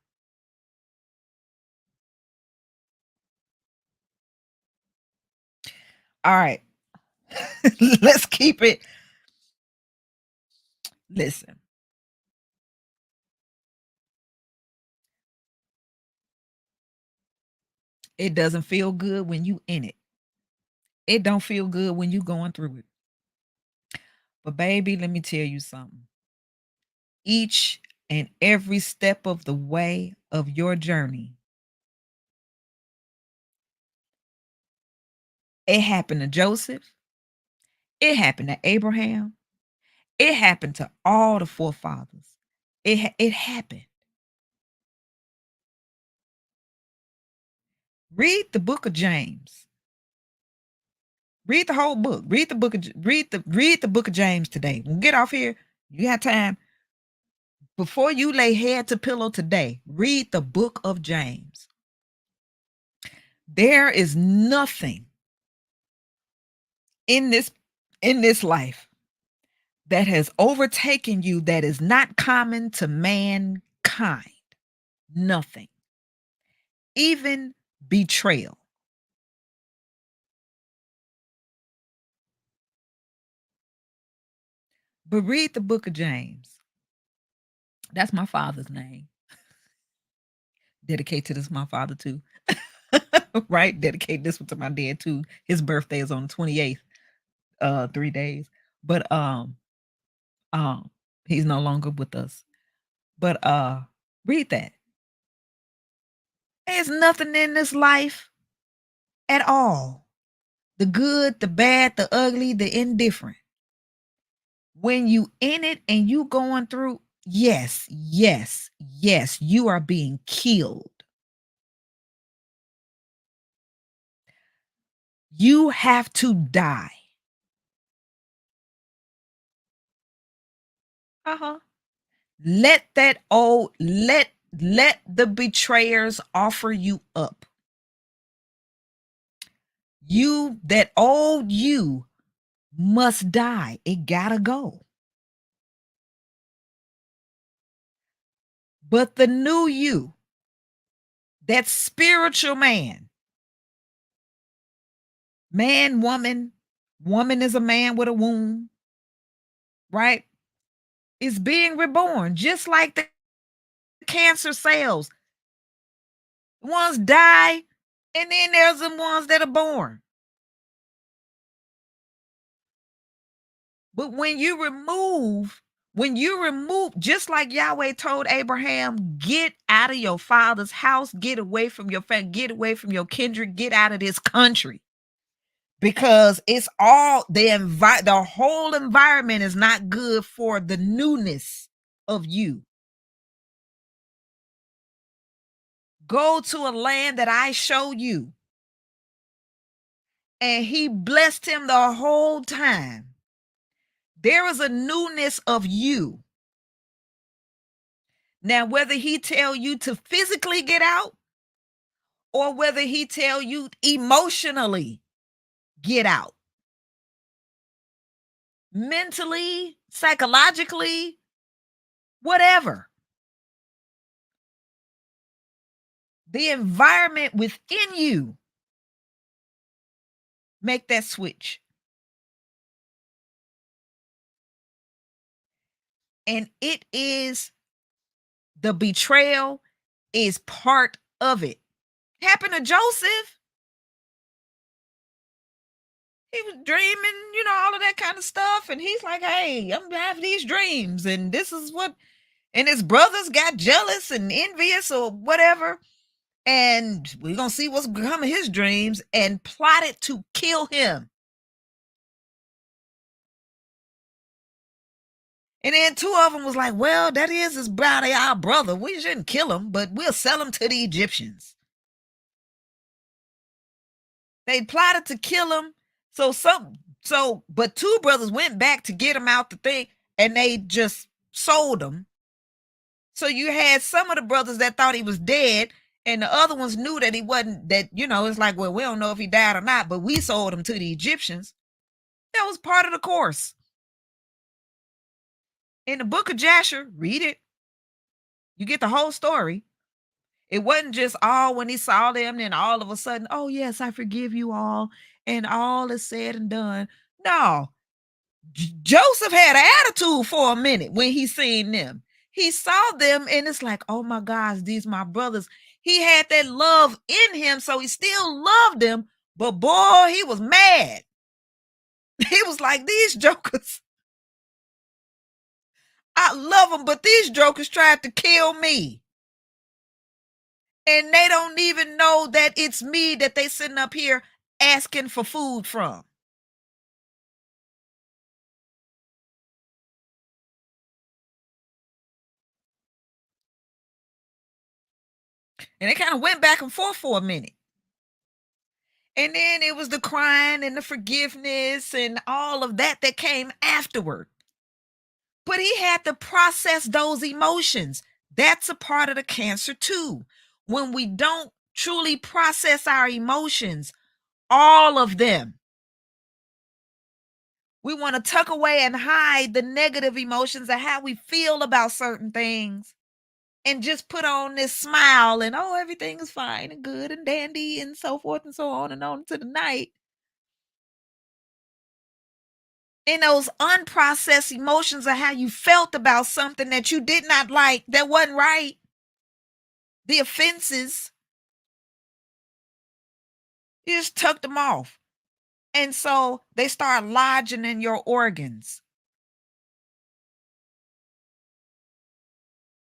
All right. Let's keep it. Listen, it doesn't feel good when you in it. It don't feel good when you going through it. But baby, let me tell you something. Each and every step of the way of your journey, it happened to Joseph, it happened to Abraham, it happened to all the forefathers. It happened. Read the book of James. Read the whole book. Read the book of James today. When we get off here, you got time. Before you lay head to pillow today, read the book of James. There is nothing in this life that has overtaken you that is not common to mankind. Nothing. Even betrayal. But read the book of James. That's my father's name. Dedicate to this my father too. Right? Dedicate this one to my dad too. His birthday is on the 28th, 3 days. But um he's no longer with us. But read that. There's nothing in this life at all. The good, the bad, the ugly, the indifferent. When you in it and you going through, yes, yes, yes, you are being killed. You have to die. Uh-huh. Let the betrayers offer you up. You that old you must die. It gotta go. But the new you, that spiritual man, woman is a man with a womb, right? Is being reborn, just like the cancer cells. Ones die, and then there's the ones that are born. But when you remove, just like Yahweh told Abraham, get out of your father's house, get away from your family, get away from your kindred, get out of this country. Because it's all the whole environment is not good for the newness of you. Go to a land that I show you. And he blessed him the whole time. There is a newness of you. Now, whether he tell you to physically get out or whether he tell you emotionally get out, mentally, psychologically, whatever, the environment within you make that switch. And it is the betrayal is part of it. Happened to Joseph. He was dreaming, all of that kind of stuff. And he's like, hey, I'm gonna have these dreams. And this is what, and his brothers got jealous and envious or whatever. And we're gonna see what's becoming his dreams and plotted to kill him. And then two of them was like, well, that is his brother, our brother. We shouldn't kill him, but we'll sell him to the Egyptians. They plotted to kill him. But two brothers went back to get him out the thing, and they just sold him. So you had some of the brothers that thought he was dead, and the other ones knew that he wasn't, that, it's like, well, we don't know if he died or not, but we sold him to the Egyptians. That was part of the course. In the book of Jasher, read it. You get the whole story. It wasn't just all when he saw them, then all of a sudden, oh, yes, I forgive you all, and all is said and done. No, Joseph had an attitude for a minute when he seen them. He saw them and it's like, oh my gosh, these my brothers. He had that love in him, so he still loved them. But boy, he was mad. He was like, these jokers, I love them, but these jokers tried to kill me. And they don't even know that it's me that they sitting up here asking for food from. And they kind of went back and forth for a minute. And then it was the crying and the forgiveness and all of that that came afterward. But he had to process those emotions. That's a part of the cancer too. When we don't truly process our emotions, all of them, we want to tuck away and hide the negative emotions of how we feel about certain things and just put on this smile and, oh, everything is fine and good and dandy and so forth and so on to the night. And those unprocessed emotions of how you felt about something that you did not like, that wasn't right, the offenses, you just tucked them off. And so they start lodging in your organs,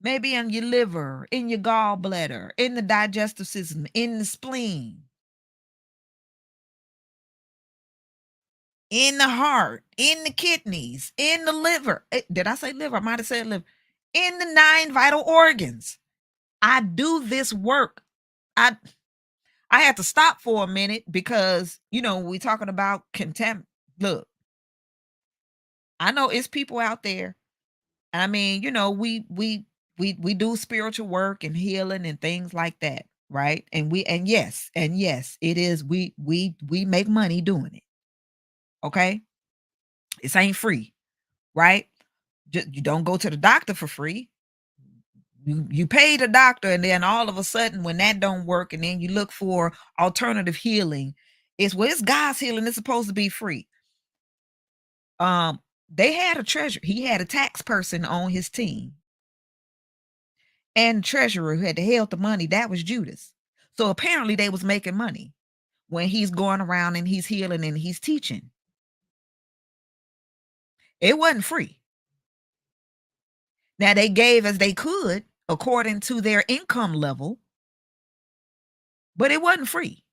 maybe in your liver, in your gallbladder, in the digestive system, in the spleen, in the heart, in the kidneys, in the liver. Did I say liver? I might have said liver. In the 9 vital organs. I do this work. I had to stop for a minute because, we talking about contempt. Look, I know it's people out there. I mean, we do spiritual work and healing and things like that, right? And yes, it is we make money doing it. Okay? It ain't free, right? You don't go to the doctor for free. You pay the doctor, and then all of a sudden, when that don't work, and then you look for alternative healing, it's God's healing. It's supposed to be free. They had a treasurer. He had a tax person on his team, and treasurer who had to held the money. That was Judas. So apparently, they was making money when he's going around and he's healing and he's teaching. It wasn't free. Now they gave as they could according to their income level, but it wasn't free.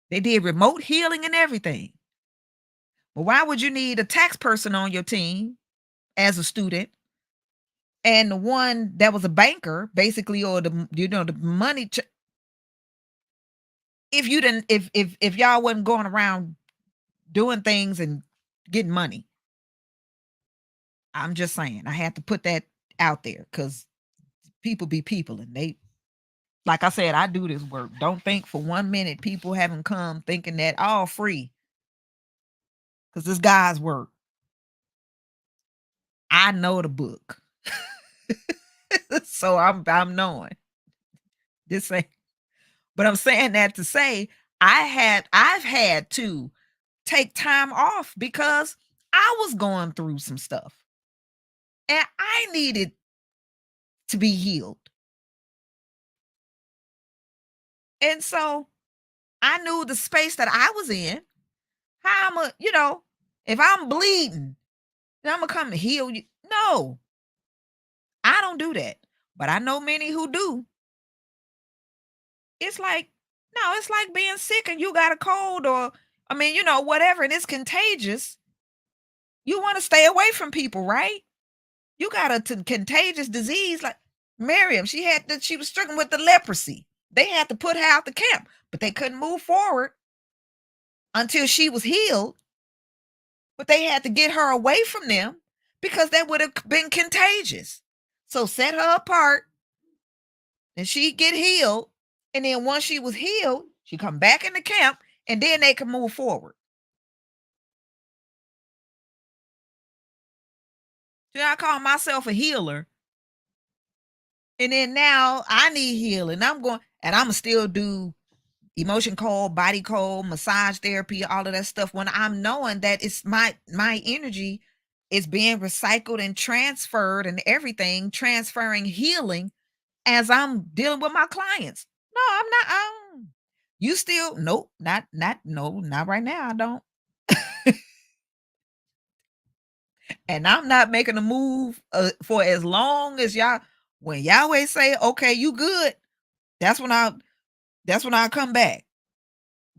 They did remote healing and everything. But why would you need a tax person on your team as a student and the one that was a banker, basically, or the money? If you didn't, if y'all wasn't going around doing things and getting money, I'm just saying, I had to put that out there because people be people, and they, like I said, I do this work. Don't think for 1 minute people haven't come thinking that all free because it's God's work. I know the book. So I'm knowing this ain't, but I'm saying that to say I've had to take time off because I was going through some stuff and I needed to be healed. And so I knew the space that I was in, how if I'm bleeding, then I'm gonna come to heal you. No, I don't do that. But I know many who do. It's like, no, it's like being sick and you got a cold or, I mean, whatever, and it's contagious. You want to stay away from people, right? You got a contagious disease like Miriam. She was struggling with the leprosy. They had to put her out the camp, but they couldn't move forward until she was healed. But they had to get her away from them because that would have been contagious. So set her apart and she get healed. And then once she was healed, she come back in the camp and then they can move forward. So I call myself a healer. And then now I need healing. I'm going and I'm still do emotion code, body code, massage therapy, all of that stuff, when I'm knowing that it's my energy is being recycled and transferred and everything, transferring healing as I'm dealing with my clients. No, I'm not. You still nope, not no, not right now. I don't. And I'm not making a move for as long as y'all. When Yahweh say, "Okay, you good," that's when I that's when I come back.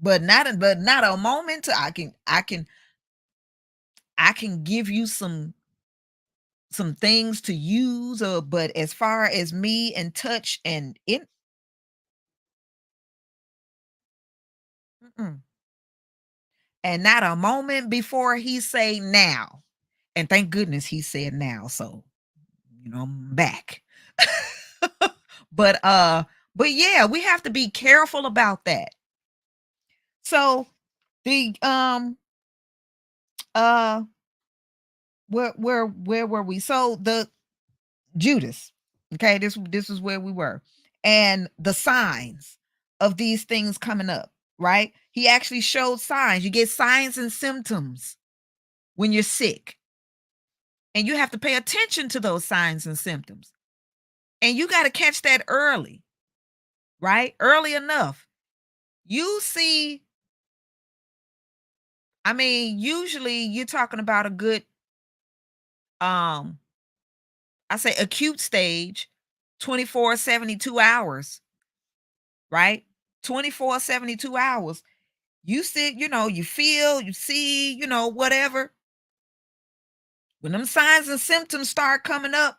But not a moment to I can give you some things to use, but as far as me and touch and it, mm-mm. And not a moment before he say now. And thank goodness he said now. So, I'm back. but but yeah, we have to be careful about that. So the uh where were we? So the Judas. Okay, this is where we were. And the signs of these things coming up, right? He actually showed signs. You get signs and symptoms when you're sick. And you have to pay attention to those signs and symptoms. And you got to catch that early, right? Early enough. You see, I mean, usually you're talking about a good um I say acute stage, 24, 72 hours, right? 24, 72 hours. You sit, you feel, you see, whatever. When them signs and symptoms start coming up,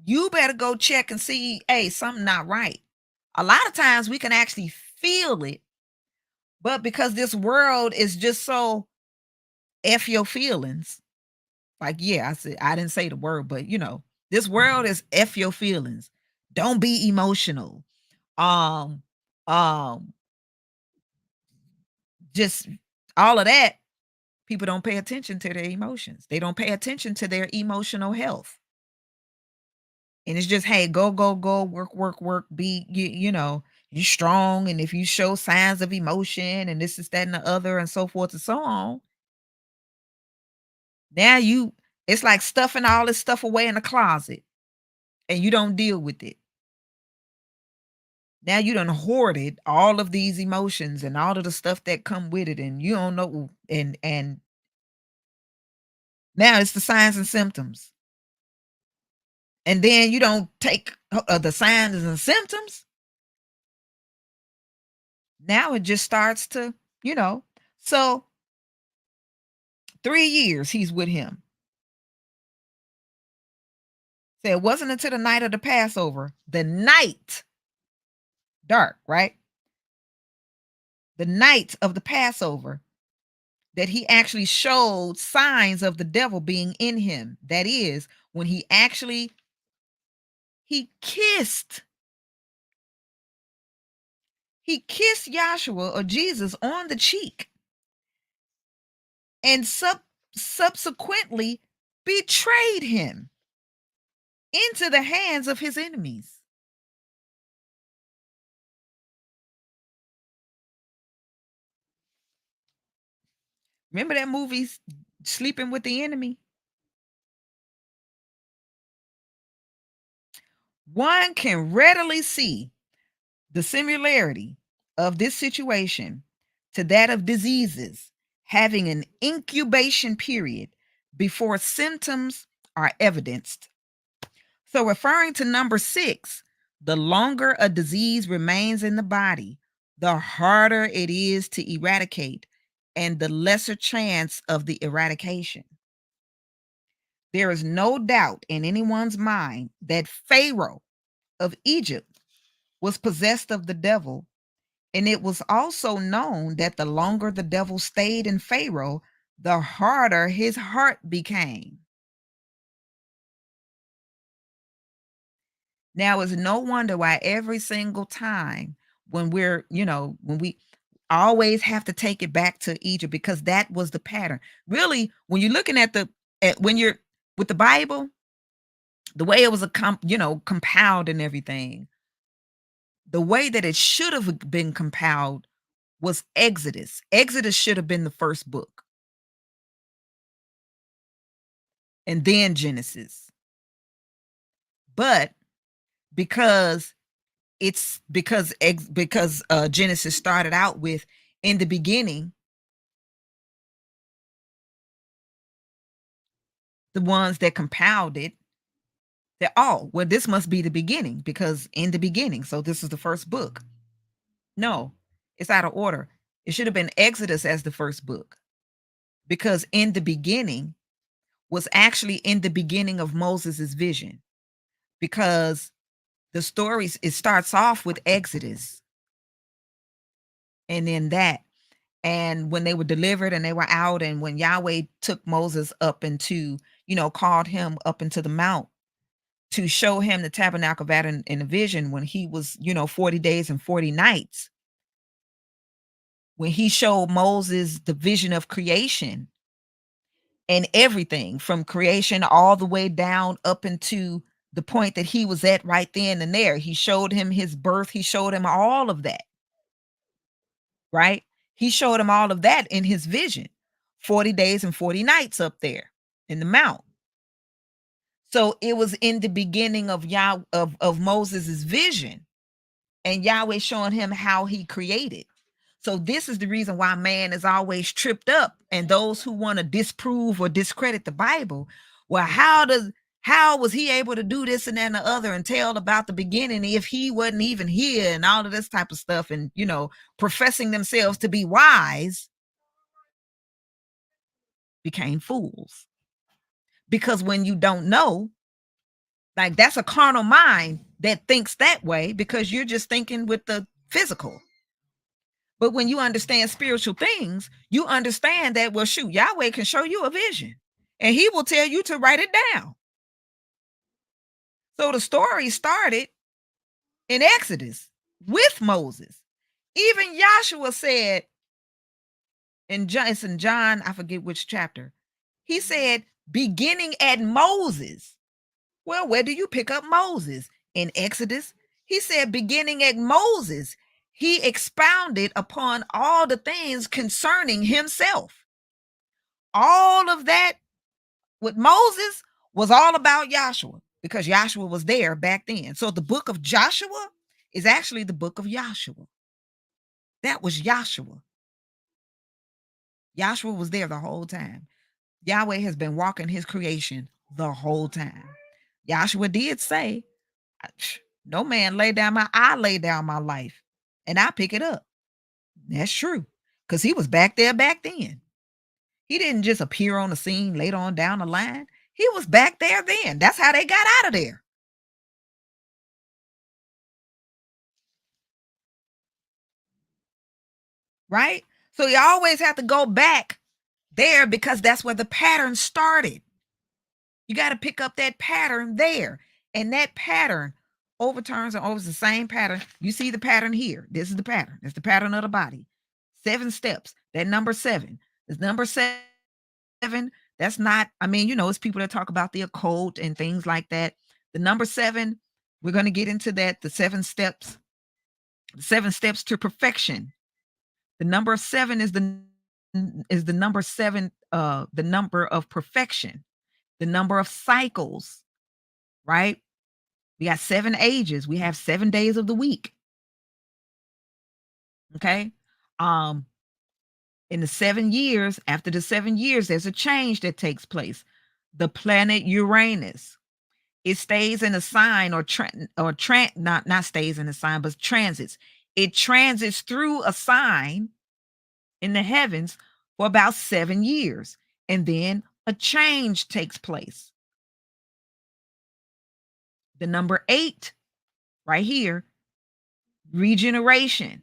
you better go check and see, hey, something not right. A lot of times we can actually feel it, but because this world is just so F your feelings. Like, yeah, I didn't say the word, but this world is F your feelings. Don't be emotional. Um, um, just all of that. People don't pay attention to their emotions. They don't pay attention to their emotional health. And it's just, hey, go, go, go, work, work, work, be you strong. And if you show signs of emotion and this is that and the other and so forth and so on, now it's like stuffing all this stuff away in the closet and you don't deal with it. Now you done hoarded all of these emotions and all of the stuff that come with it, and you don't know, and now it's the signs and symptoms. And then you don't take the signs and symptoms. Now it just starts to, you know. So 3 years he's with him. So it wasn't until the night of the Passover, the night, dark, right? The night of the Passover, that he actually showed signs of the devil being in him. That is, when he kissed YAHSHUA or Jesus on the cheek and subsequently betrayed him into the hands of his enemies. Remember that movie Sleeping with the Enemy? One can readily see the similarity of this situation to that of diseases having an incubation period before symptoms are evidenced. So, referring to number 6, the longer a disease remains in the body, the harder it is to eradicate and the lesser chance of the eradication. There is no doubt in anyone's mind that Pharaoh of Egypt was possessed of the devil, and it was also known that the longer the devil stayed in Pharaoh, the harder his heart became. Now, it's no wonder why every single time when we always have to take it back to Egypt, because that was the pattern. Really, when you're looking when you're with the Bible, the way it was compiled and everything, the way that it should have been compiled was Exodus. Exodus should have been the first book, and then Genesis. But because Genesis started out with in the beginning, the ones that compiled it, that, oh, well, this must be the beginning because in the beginning. So this is the first book. No, it's out of order. It should have been Exodus as the first book because in the beginning was actually in the beginning of Moses's vision, because the stories, it starts off with Exodus and then that. And when they were delivered and they were out, and when Yahweh took Moses up into, called him up into the mount to show him the tabernacle of Adam in a vision, when he was, 40 days and 40 nights, when he showed Moses the vision of creation and everything from creation all the way down up into the point that he was at right then and there. He showed him his birth. He showed him all of that, right? He showed him all of that in his vision. 40 days and 40 nights up there in the mount. So it was in the beginning of Moses's vision, and Yahweh showing him how he created. So this is the reason why man is always tripped up, and those who want to disprove or discredit the Bible, well, how was he able to do this and that and the other and tell about the beginning if he wasn't even here, and all of this type of stuff, and professing themselves to be wise, became fools. Because when you don't know, like, that's a carnal mind that thinks that way because you're just thinking with the physical. But when you understand spiritual things, you understand that, well, shoot, Yahweh can show you a vision and he will tell you to write it down. So the story started in Exodus with Moses. Even YAHSHUA said it's in John, I forget which chapter. He said, beginning at Moses. Well, where do you pick up Moses? In Exodus, he said, beginning at Moses, he expounded upon all the things concerning himself. All of that with Moses was all about YAHSHUA, because YAHSHUA was there back then. So the book of Joshua is actually the book of YAHSHUA. That was YAHSHUA. YAHSHUA was there the whole time. Yahweh has been walking his creation the whole time. YAHSHUA did say, no man I lay down my life and I pick it up. That's true. Because he was back there back then. He didn't just appear on the scene later on down the line. He was back there then. That's how they got out of there. Right? So you always have to go back there because that's where the pattern started. You got to pick up that pattern there. And that pattern overturns and over the same pattern. You see the pattern here. This is the pattern. It's the pattern of the body. 7 steps. That number 7. This number 7. That's not, it's people that talk about the occult and things like that. The number 7, we're going to get into that. The 7 steps. The 7 steps to perfection. The number 7 is the number 7, the number of perfection. The number of cycles, right? We got 7 ages. We have 7 days of the week. Okay. In the 7 years, after the 7 years, there's a change that takes place. The planet Uranus, it stays in a sign not stays in a sign, but transits. It transits through a sign in the heavens for about 7 years. And then a change takes place. The number 8 right here, regeneration,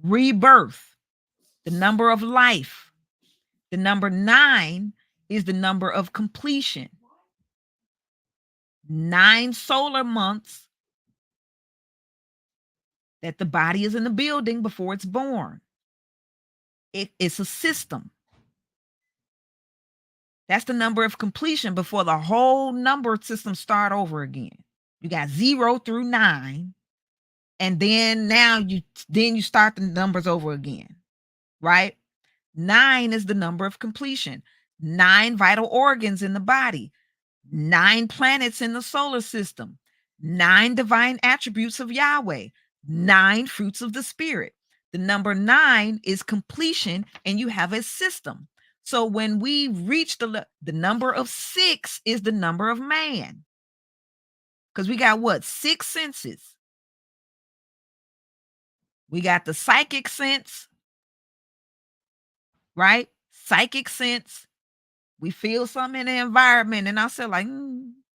rebirth, the number of life. The number 9 is the number of completion. 9 solar months that the body is in the building before it's born. It's a system. That's the number of completion before the whole number system start over again. You got 0 through 9. And then you start the numbers over again, right? 9 is the number of completion. 9 vital organs in the body, 9 planets in the solar system, 9 divine attributes of Yahweh, 9 fruits of the Spirit. The number 9 is completion, and you have a system. So when we reach the number of 6 is the number of man. Because we got what? 6 senses. We got the psychic sense, right? Psychic sense. We feel something in the environment, and I said, like,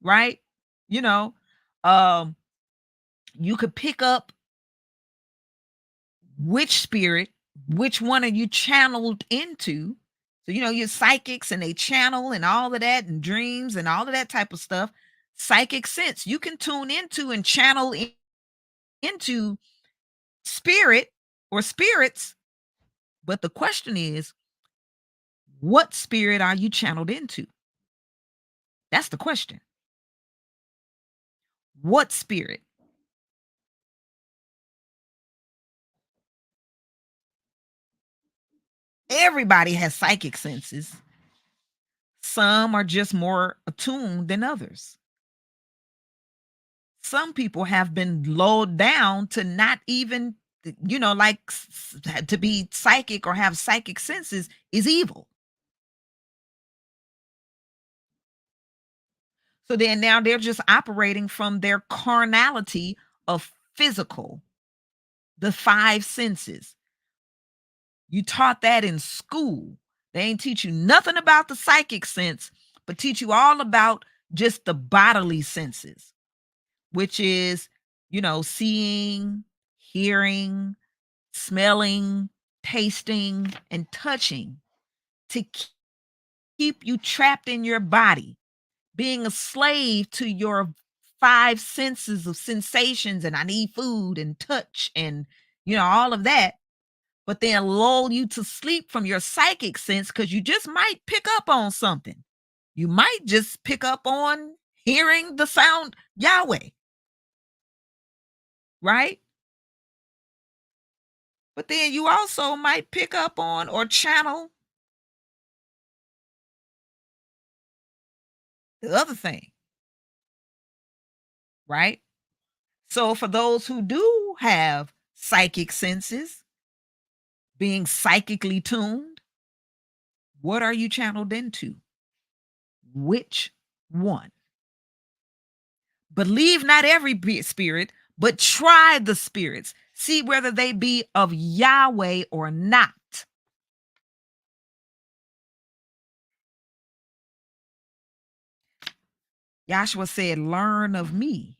right? You know, um, you could pick up which spirit, which one are you channeled into. So, you're psychics and they channel and all of that and dreams and all of that type of stuff. Psychic sense, you can tune into and channel into spirit or spirits. But the question is, what spirit are you channeled into? That's the question. What spirit? Everybody has psychic senses. Some are just more attuned than others. Some people have been lowered down to not even, like to be psychic or have psychic senses is evil. So then now they're just operating from their carnality of physical, the 5 senses. You taught that in school. They ain't teach you nothing about the psychic sense, but teach you all about just the bodily senses, which is, seeing, hearing, smelling, tasting, and touching to keep you trapped in your body, being a slave to your 5 senses of sensations. And I need food and touch and, all of that. But then lull you to sleep from your psychic sense because you just might pick up on something. You might just pick up on hearing the sound Yahweh, right? But then you also might pick up on or channel the other thing, right? So for those who do have psychic senses, being psychically tuned, what are you channeled into? Which one? Believe not every spirit, but try the spirits. See whether they be of Yahweh or not. YAHSHUA said, learn of me.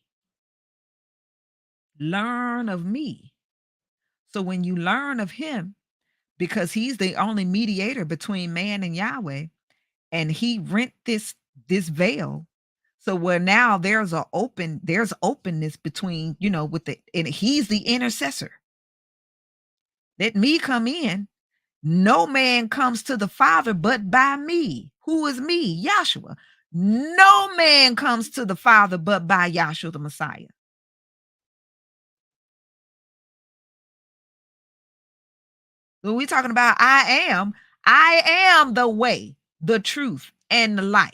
Learn of me. So when you learn of him, because he's the only mediator between man and Yahweh, and he rent this veil. So where now there's openness between, with and he's the intercessor. Let me come in. No man comes to the Father but by me. Who is me? YAHSHUA. No man comes to the Father but by YAHSHUA the Messiah. So we're talking about I am the way, the truth, and the life.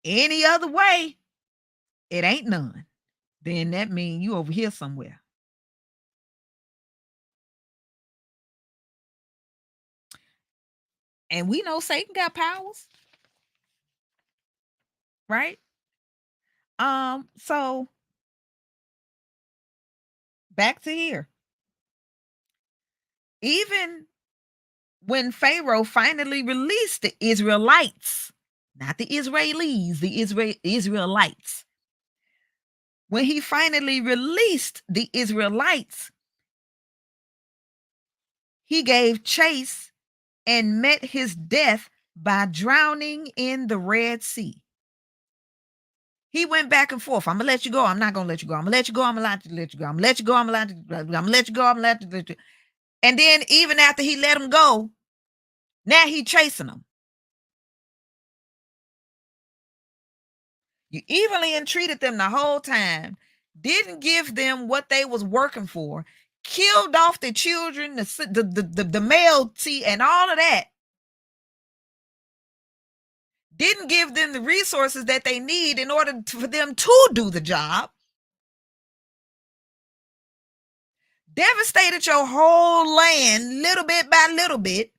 Any other way, it ain't none. Then that means you over here somewhere. And we know Satan got powers, right? So back to here. Even when Pharaoh finally released the Israelites, not the Israelis, the Israelites. When he finally released the Israelites, he gave chase and met his death by drowning in the Red Sea. He went back and forth. I'm gonna let you go. I'm not gonna let you go. I'm gonna let you go. I'm allowed to let you go. I'm gonna let you go. I'm allowed to. I'm gonna let you go. I'm allowed to let you. And then even after he let him go, now he chasing them. You evenly entreated them the whole time, didn't give them what they was working for, killed off the children, the male, see, and all of that. Didn't give them the resources that they need in order for them to do the job. Devastated your whole land little bit by little bit.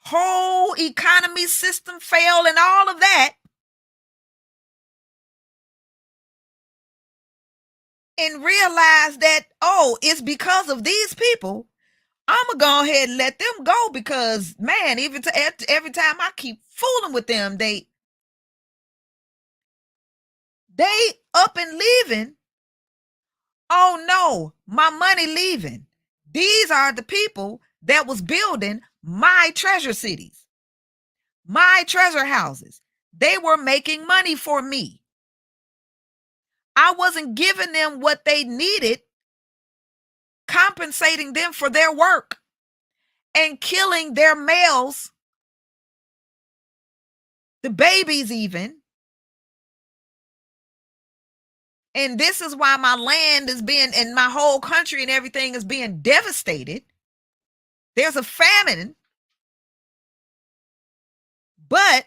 Whole economy system failed and all of that. And realize that, oh, it's because of these people. I'm going to go ahead and let them go because, man, even every time I keep fooling with them, they up and leaving. Oh, no, my money leaving. These are the people that was building my treasure cities, my treasure houses. They were making money for me. I wasn't giving them what they needed, compensating them for their work, and killing their males, the babies even. And this is why my land is being, and my whole country and everything is being devastated. There's a famine, but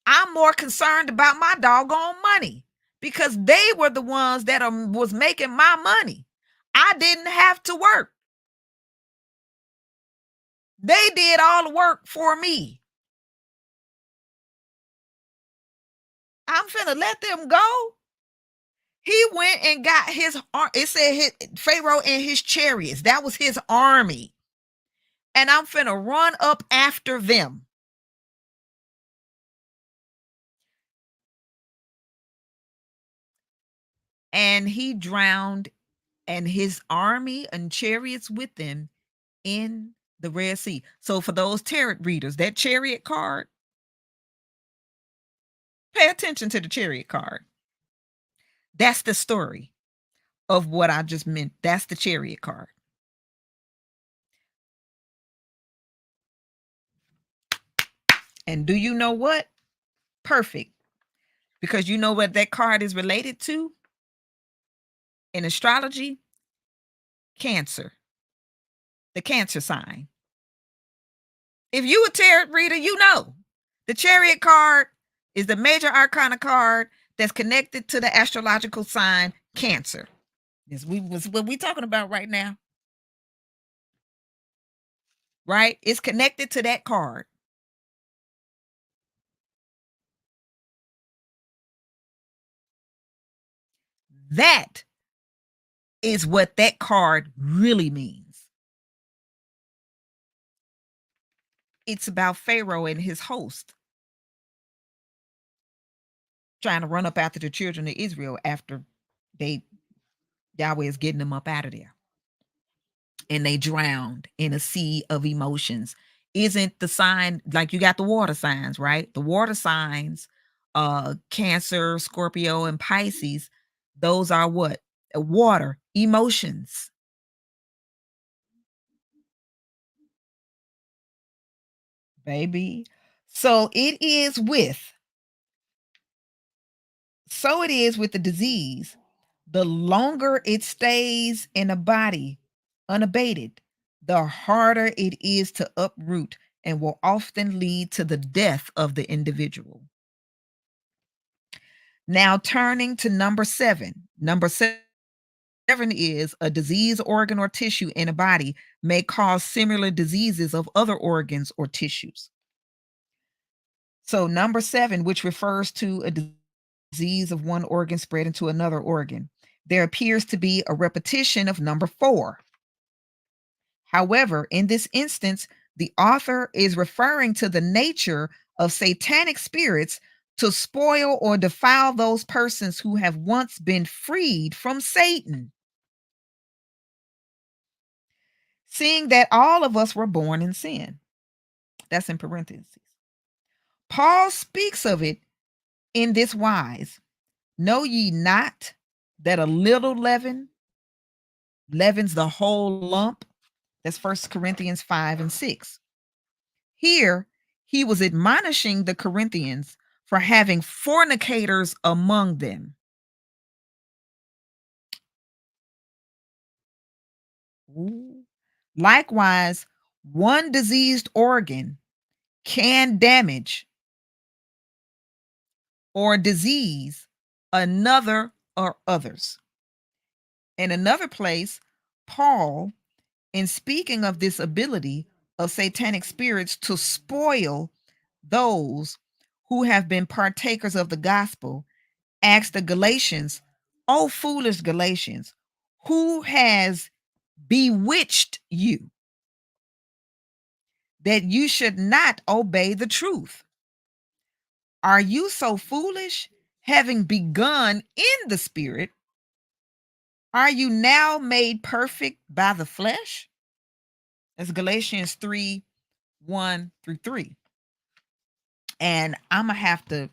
I'm more concerned about my doggone money because they were the ones that was making my money. I didn't have to work. They did all the work for me. I'm finna let them go. He went and got it said Pharaoh and his chariots. That was his army. And I'm finna run up after them. And he drowned and his army and chariots with them in the Red Sea. So for those tarot readers, that chariot card, pay attention to the chariot card. That's the story of what I just meant. That's the chariot card. And do you know what? Perfect. Because you know what that card is related to in astrology? Cancer. The Cancer sign. If you a tarot reader, you know the chariot card is the major arcana card that's connected to the astrological sign Cancer. This was what we talking about right now. Right? It's connected to that card. That is what that card really means. It's about Pharaoh and his host trying to run up after the children of Israel after Yahweh is getting them up out of there. And they drowned in a sea of emotions. Isn't the sign like you got the water signs, right? The water signs, Cancer, Scorpio, and Pisces, those are what? Water, emotions. Baby. So it is with the disease. The longer it stays in a body unabated, the harder it is to uproot and will often lead to the death of the individual. Now, turning to number 7. Number 7 is a disease organ or tissue in a body may cause similar diseases of other organs or tissues. So, number 7, which refers to a disease of one organ spread into another organ. There appears to be a repetition of number 4. However, in this instance, the author is referring to the nature of satanic spirits to spoil or defile those persons who have once been freed from Satan. Seeing that all of us were born in sin. That's in parentheses. Paul speaks of it in this wise. Know ye not that a little leaven leavens the whole lump? That's 1 Corinthians 5 and 6. Here, he was admonishing the Corinthians for having fornicators among them. Ooh. Likewise, one diseased organ can damage or disease another or others. In another place, Paul, in speaking of this ability of satanic spirits to spoil those who have been partakers of the gospel, asked the Galatians, "O foolish Galatians, who has bewitched you that you should not obey the truth? Are you so foolish, having begun in the spirit? Are you now made perfect by the flesh?" That's Galatians 3:1-3. And I'm going to have to,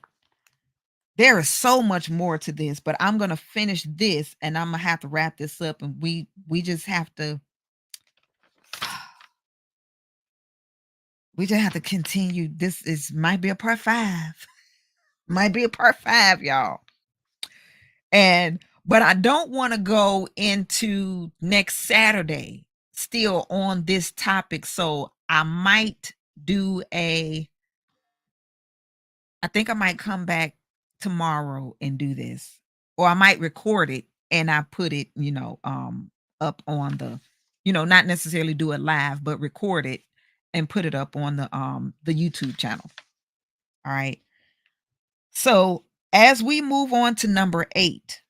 there is so much more to this, but I'm going to finish this and I'm going to have to wrap this up. And we just have to, we just have to continue. This is might be a part 5. Might be a part 5, y'all. And but I don't want to go into next Saturday still on this topic. So I might do I think I might come back tomorrow and do this. Or I might record it and I put it, up on not necessarily do it live, but record it and put it up on the YouTube channel. All right. So as we move on to number 8,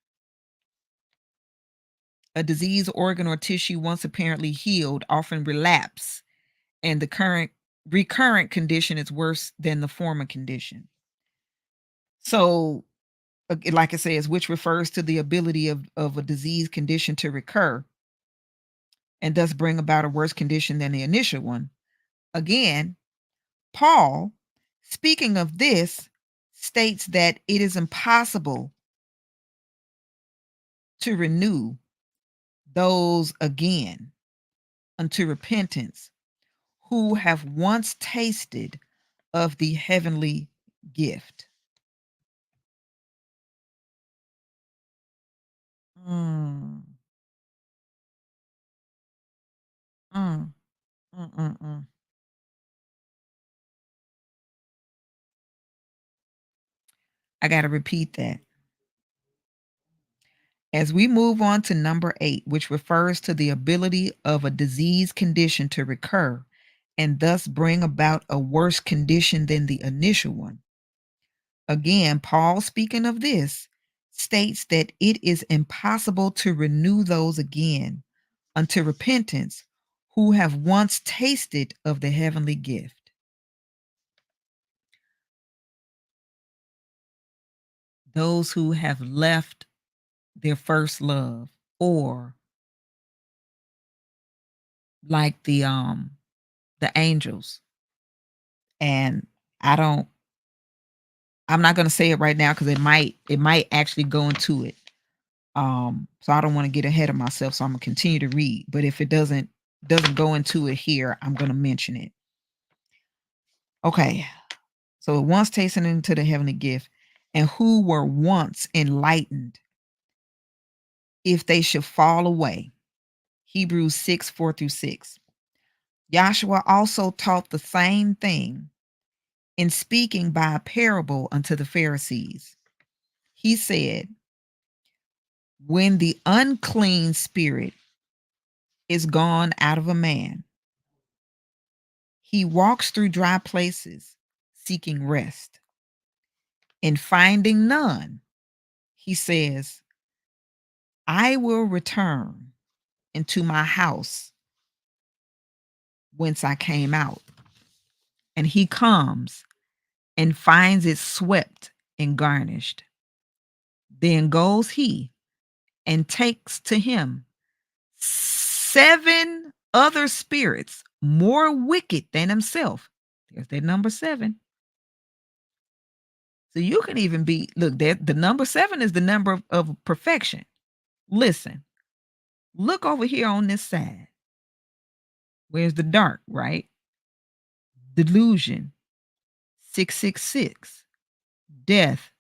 a disease, organ, or tissue once apparently healed often relapse, and the current recurrent condition is worse than the former condition. So, like it says, which refers to the ability of a disease condition to recur and thus bring about a worse condition than the initial one. Again, Paul, speaking of this, states that it is impossible to renew those again unto repentance who have once tasted of the heavenly gift. Mm, mm, mm, mm, mm. I got to repeat that. As we move on to number 8, which refers to the ability of a disease condition to recur and thus bring about a worse condition than the initial one. Again, Paul, speaking of this, states that it is impossible to renew those again unto repentance who have once tasted of the heavenly gift. Those who have left their first love, or like the angels. And I'm not going to say it right now because it might actually go into it. So I don't want to get ahead of myself, so I'm going to continue to read, but if it doesn't go into it here, I'm going to mention it. Okay. So once tasting into the heavenly gift, and who were once enlightened, if they should fall away. Hebrews 6:4-6. YAHSHUA also taught the same thing in speaking by a parable unto the Pharisees. He said, when the unclean spirit is gone out of a man, he walks through dry places seeking rest. And finding none, he says, I will return into my house whence I came out. And he comes and finds it swept and garnished. Then goes he and takes to him 7 other spirits more wicked than himself. There's that number 7. So you can even be, look, that the number 7 is the number of perfection. Listen, look over here on this side. Where's the dark, right? Delusion, 666. death.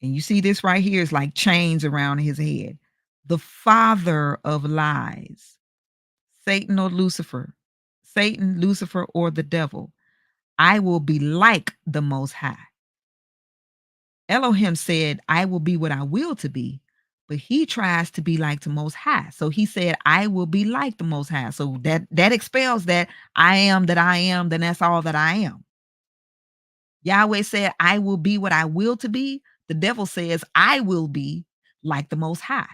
And you see this right here is like chains around his head. The father of lies, Satan or Lucifer, Satan, Lucifer, or the devil. I will be like the Most High. Elohim said, I will be what I will to be, but he tries to be like the Most High. So he said, I will be like the Most High. So that expels that I am that I am, then that's all that I am. Yahweh said, I will be what I will to be. The devil says, I will be like the Most High.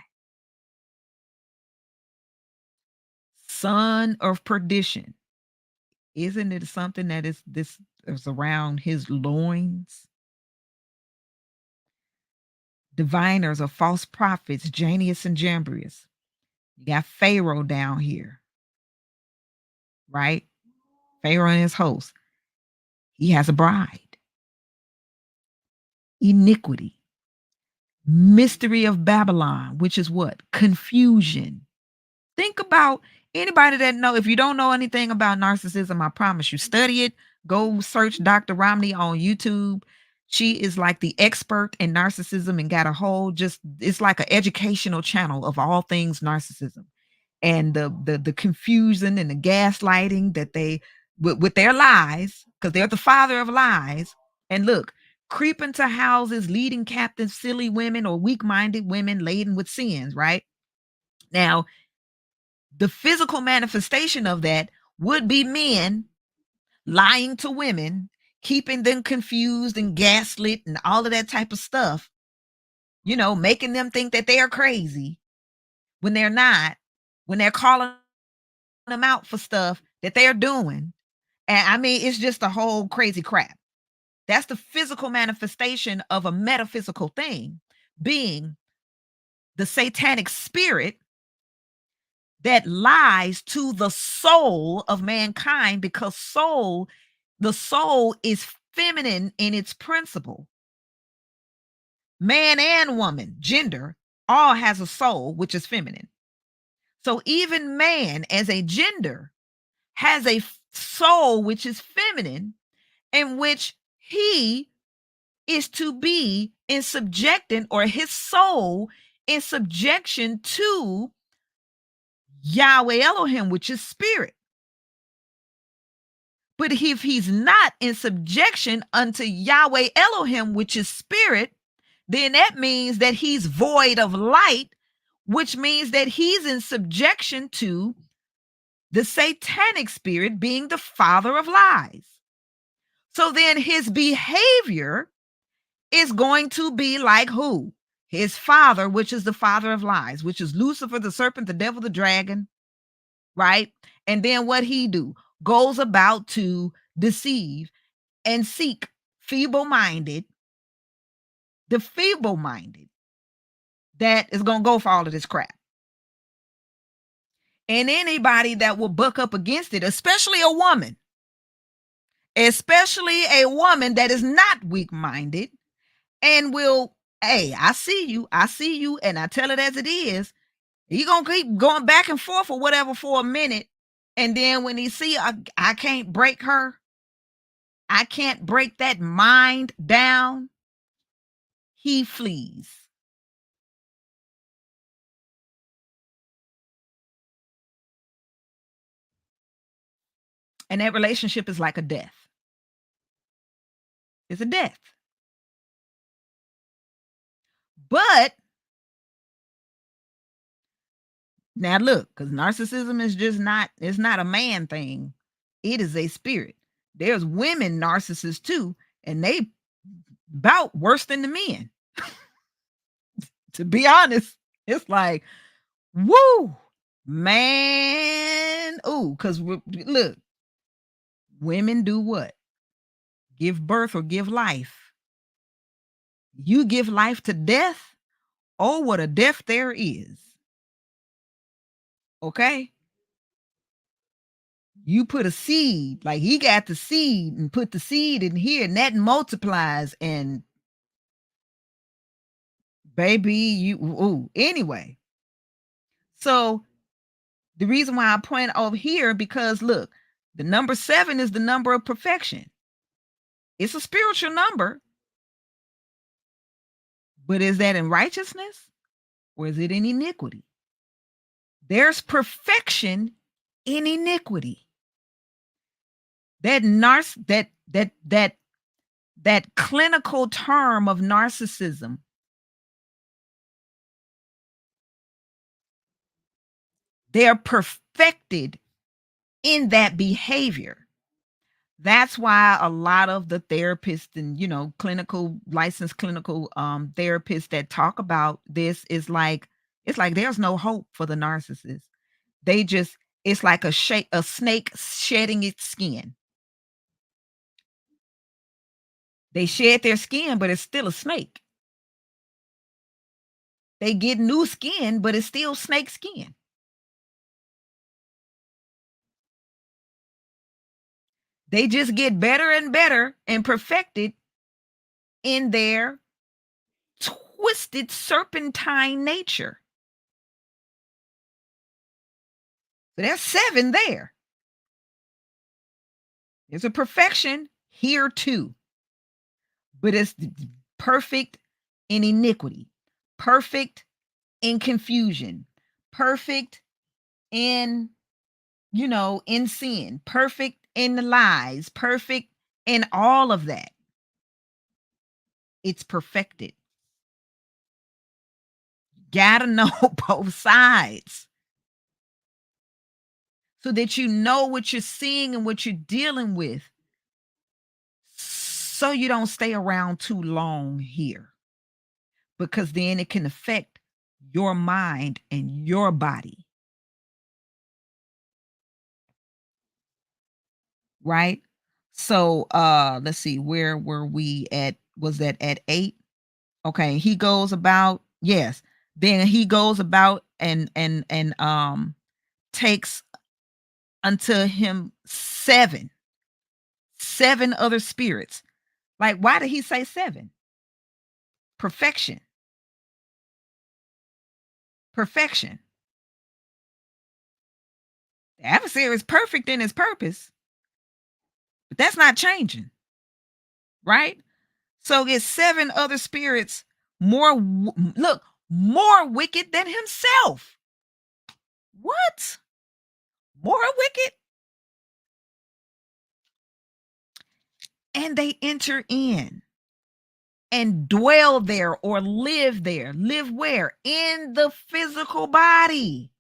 Son of perdition. Isn't it something that is around his loins? Diviners or false prophets, Janneus and Jambres. You got Pharaoh down here, right? Pharaoh and his host. He has a bride. Iniquity. Mystery of Babylon, which is what? Confusion. Think about anybody that know. If you don't know anything about narcissism, I promise you, study it. Go search Dr. Romney on YouTube. She is like the expert in narcissism and got a whole it's like an educational channel of all things narcissism and the confusion and the gaslighting that they with their lies, because they're the father of lies. And look, creep into houses, leading captive silly women or weak-minded women laden with sins, right? Now, the physical manifestation of that would be men lying to women, keeping them confused and gaslit and all of that type of stuff, making them think that they are crazy when they're not, when they're calling them out for stuff that they're doing. And I mean, it's just a whole crazy crap. That's the physical manifestation of a metaphysical thing, being the satanic spirit that lies to the soul of mankind, because the soul is feminine in its principle. Man and woman, gender, all has a soul, which is feminine. So even man as a gender has a soul, which is feminine, in which he is to be in subjecting, or his soul in subjection to Yahweh Elohim, which is spirit. But if he's not in subjection unto Yahweh Elohim, which is spirit, then that means that he's void of light, which means that he's in subjection to the satanic spirit, being the father of lies. So then his behavior is going to be like who? His father, which is the father of lies, which is Lucifer, the serpent, the devil, the dragon, right? And then what he do? Goes about to deceive and seek the feeble-minded that is going to go for all of this crap. And anybody that will buck up against it, especially a woman that is not weak-minded and will, hey, I see you, and I tell it as it is. He gonna keep going back and forth or whatever for a minute, and then when he see I can't break her, I can't break that mind down, he flees. And that relationship is like a death. It's a death. But now look, because narcissism is just it's not a man thing. It is a spirit. There's women narcissists too, and they about worse than the men. To be honest, it's like, woo, man. Ooh, because look, women do what? Give birth or give life. You give life to death. Oh, what a death there is. Okay? You put a seed, like he got the seed and put the seed in here, and that multiplies. And baby, anyway. So the reason why I point over here, because look, the number 7 is the number of perfection. It's a spiritual number, But is that in righteousness or is it in iniquity? There's perfection in iniquity. That that clinical term of narcissism, they're perfected in that behavior. That's why a lot of the therapists and, clinical licensed clinical therapists that talk about this is like, it's like there's no hope for the narcissist. They just, it's like a snake shedding its skin. They shed their skin, but it's still a snake. They get new skin, but it's still snake skin. They just get better and better and perfected in their twisted serpentine nature. So there's 7 there. There's a perfection here too, but it's perfect in iniquity, perfect in confusion, perfect in, in sin, perfect in the lies, perfect in all of that. It's perfected. Gotta know both sides so that you know what you're seeing and what you're dealing with, so you don't stay around too long here, because then it can affect your mind and your body, right? So let's see, where were we at? Was that at 8? Okay, he goes about, yes. Then he goes about and takes unto him seven other spirits. Like, why did he say 7? Perfection. Perfection. The adversary is perfect in his purpose, but that's not changing, right? So it's 7 other spirits more wicked than himself. What? More wicked? And they enter in and dwell there or live there. Live where? In the physical body.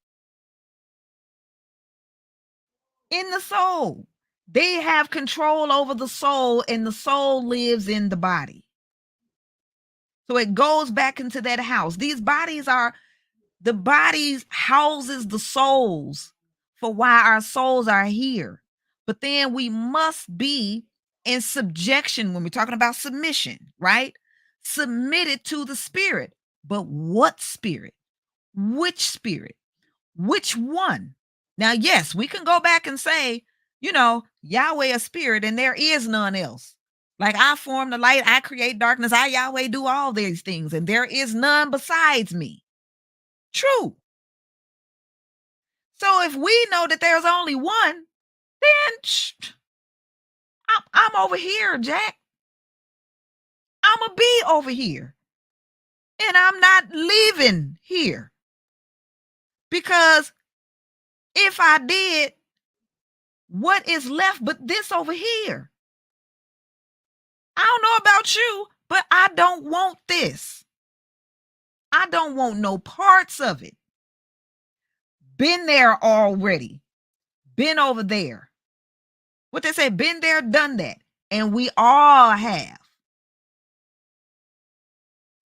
In the soul. They have control over the soul, and the soul lives in the body. So it goes back into that house. These bodies are, the bodies houses the souls for why our souls are here. But then we must be in subjection when we're talking about submission, right? Submitted to the spirit. But what spirit? Which spirit? Which one? Now, yes, we can go back and say, Yahweh a spirit and there is none else. Like, I form the light, I create darkness, I Yahweh do all these things, and there is none besides me. True. So if we know that there's only one, then I'm over here, Jack. I'm going to be over here. And I'm not leaving here. Because if I did, what is left but this over here? I don't know about you, but I don't want this. I don't want no parts of it. Been there already. Been over there. What they say, been there, done that. And we all have.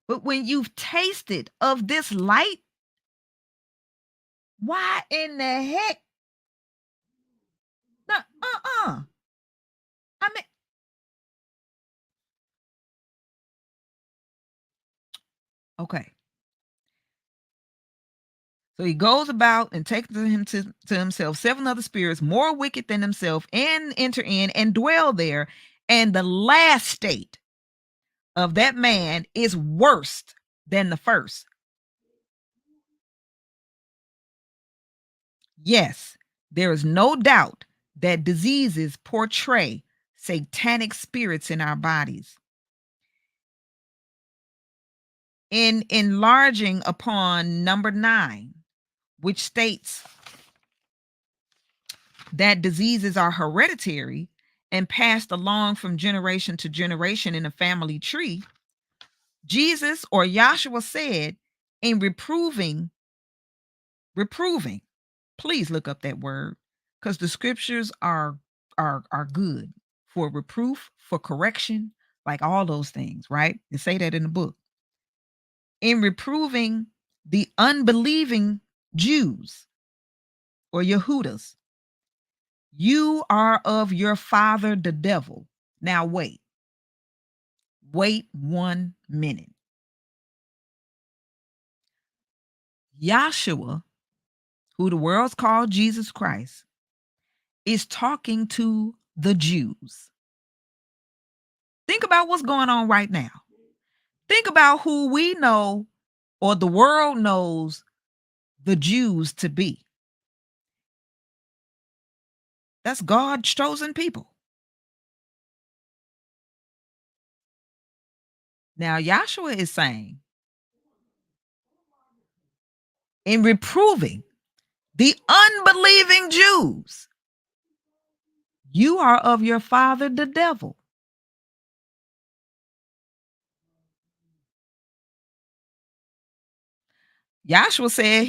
But when you've tasted of this light, why in the heck? No, I mean, okay. So he goes about and takes to himself 7 other spirits more wicked than himself, and enter in and dwell there. And the last state of that man is worse than the first. Yes, there is no doubt that diseases portray satanic spirits in our bodies. In enlarging upon number 9, which states that diseases are hereditary and passed along from generation to generation in a family tree, Jesus or YAHSHUA said, in reproving, please look up that word, because the scriptures are good for reproof, for correction, like all those things, right? They say that in the book. In reproving the unbelieving Jews or Yehudas, you are of your father the devil. Now wait 1 minute. YAHSHUA, who the world's called Jesus Christ, is talking to the Jews. Think about what's going on right now. Think about who we know or the world knows the Jews to be. That's God's chosen people. Now, YAHSHUA is saying, in reproving the unbelieving Jews, you are of your father, the devil. YAHSHUA said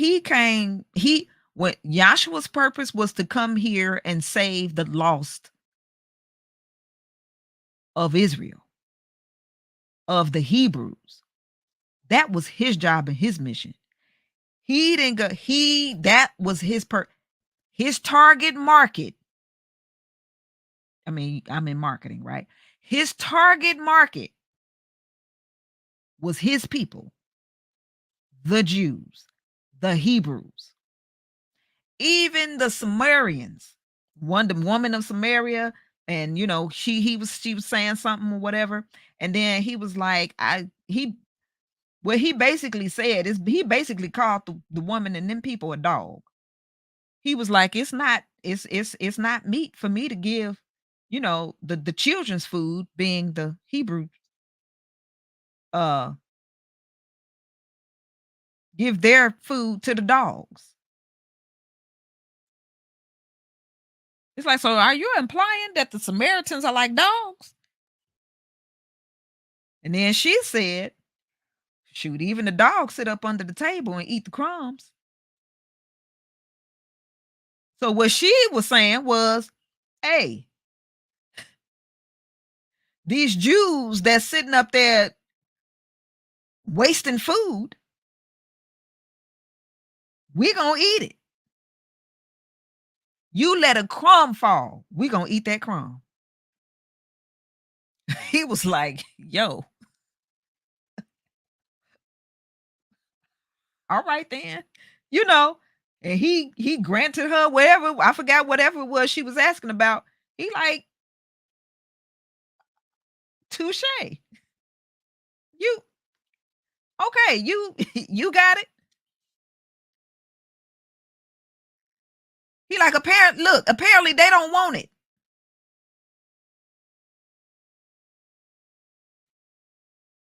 what YAHSHUA's purpose was to come here and save the lost of Israel, of the Hebrews. That was his job and his mission. He didn't go, that was his target market. I mean, I'm in marketing, right? His target market was his people, the Jews, the Hebrews, even the Sumerians. The woman of Samaria, and she was saying something or whatever, and then he was like, what he basically said is he basically called the woman and them people a dog. He was like, it's not meat for me to give, the children's food, being the Hebrew, uh give their food to the dogs. It's like, so are you implying that the Samaritans are like dogs? And then she said, shoot, even the dogs sit up under the table and eat the crumbs. So what she was saying was, hey, these Jews that's sitting up there wasting food, we gonna eat it. You let a crumb fall, we gonna eat that crumb. He was like, yo, all right then. You know, and he granted her whatever, I forgot whatever it was she was asking about. He like, touche. You okay, you you got it. He like, apparently they don't want it.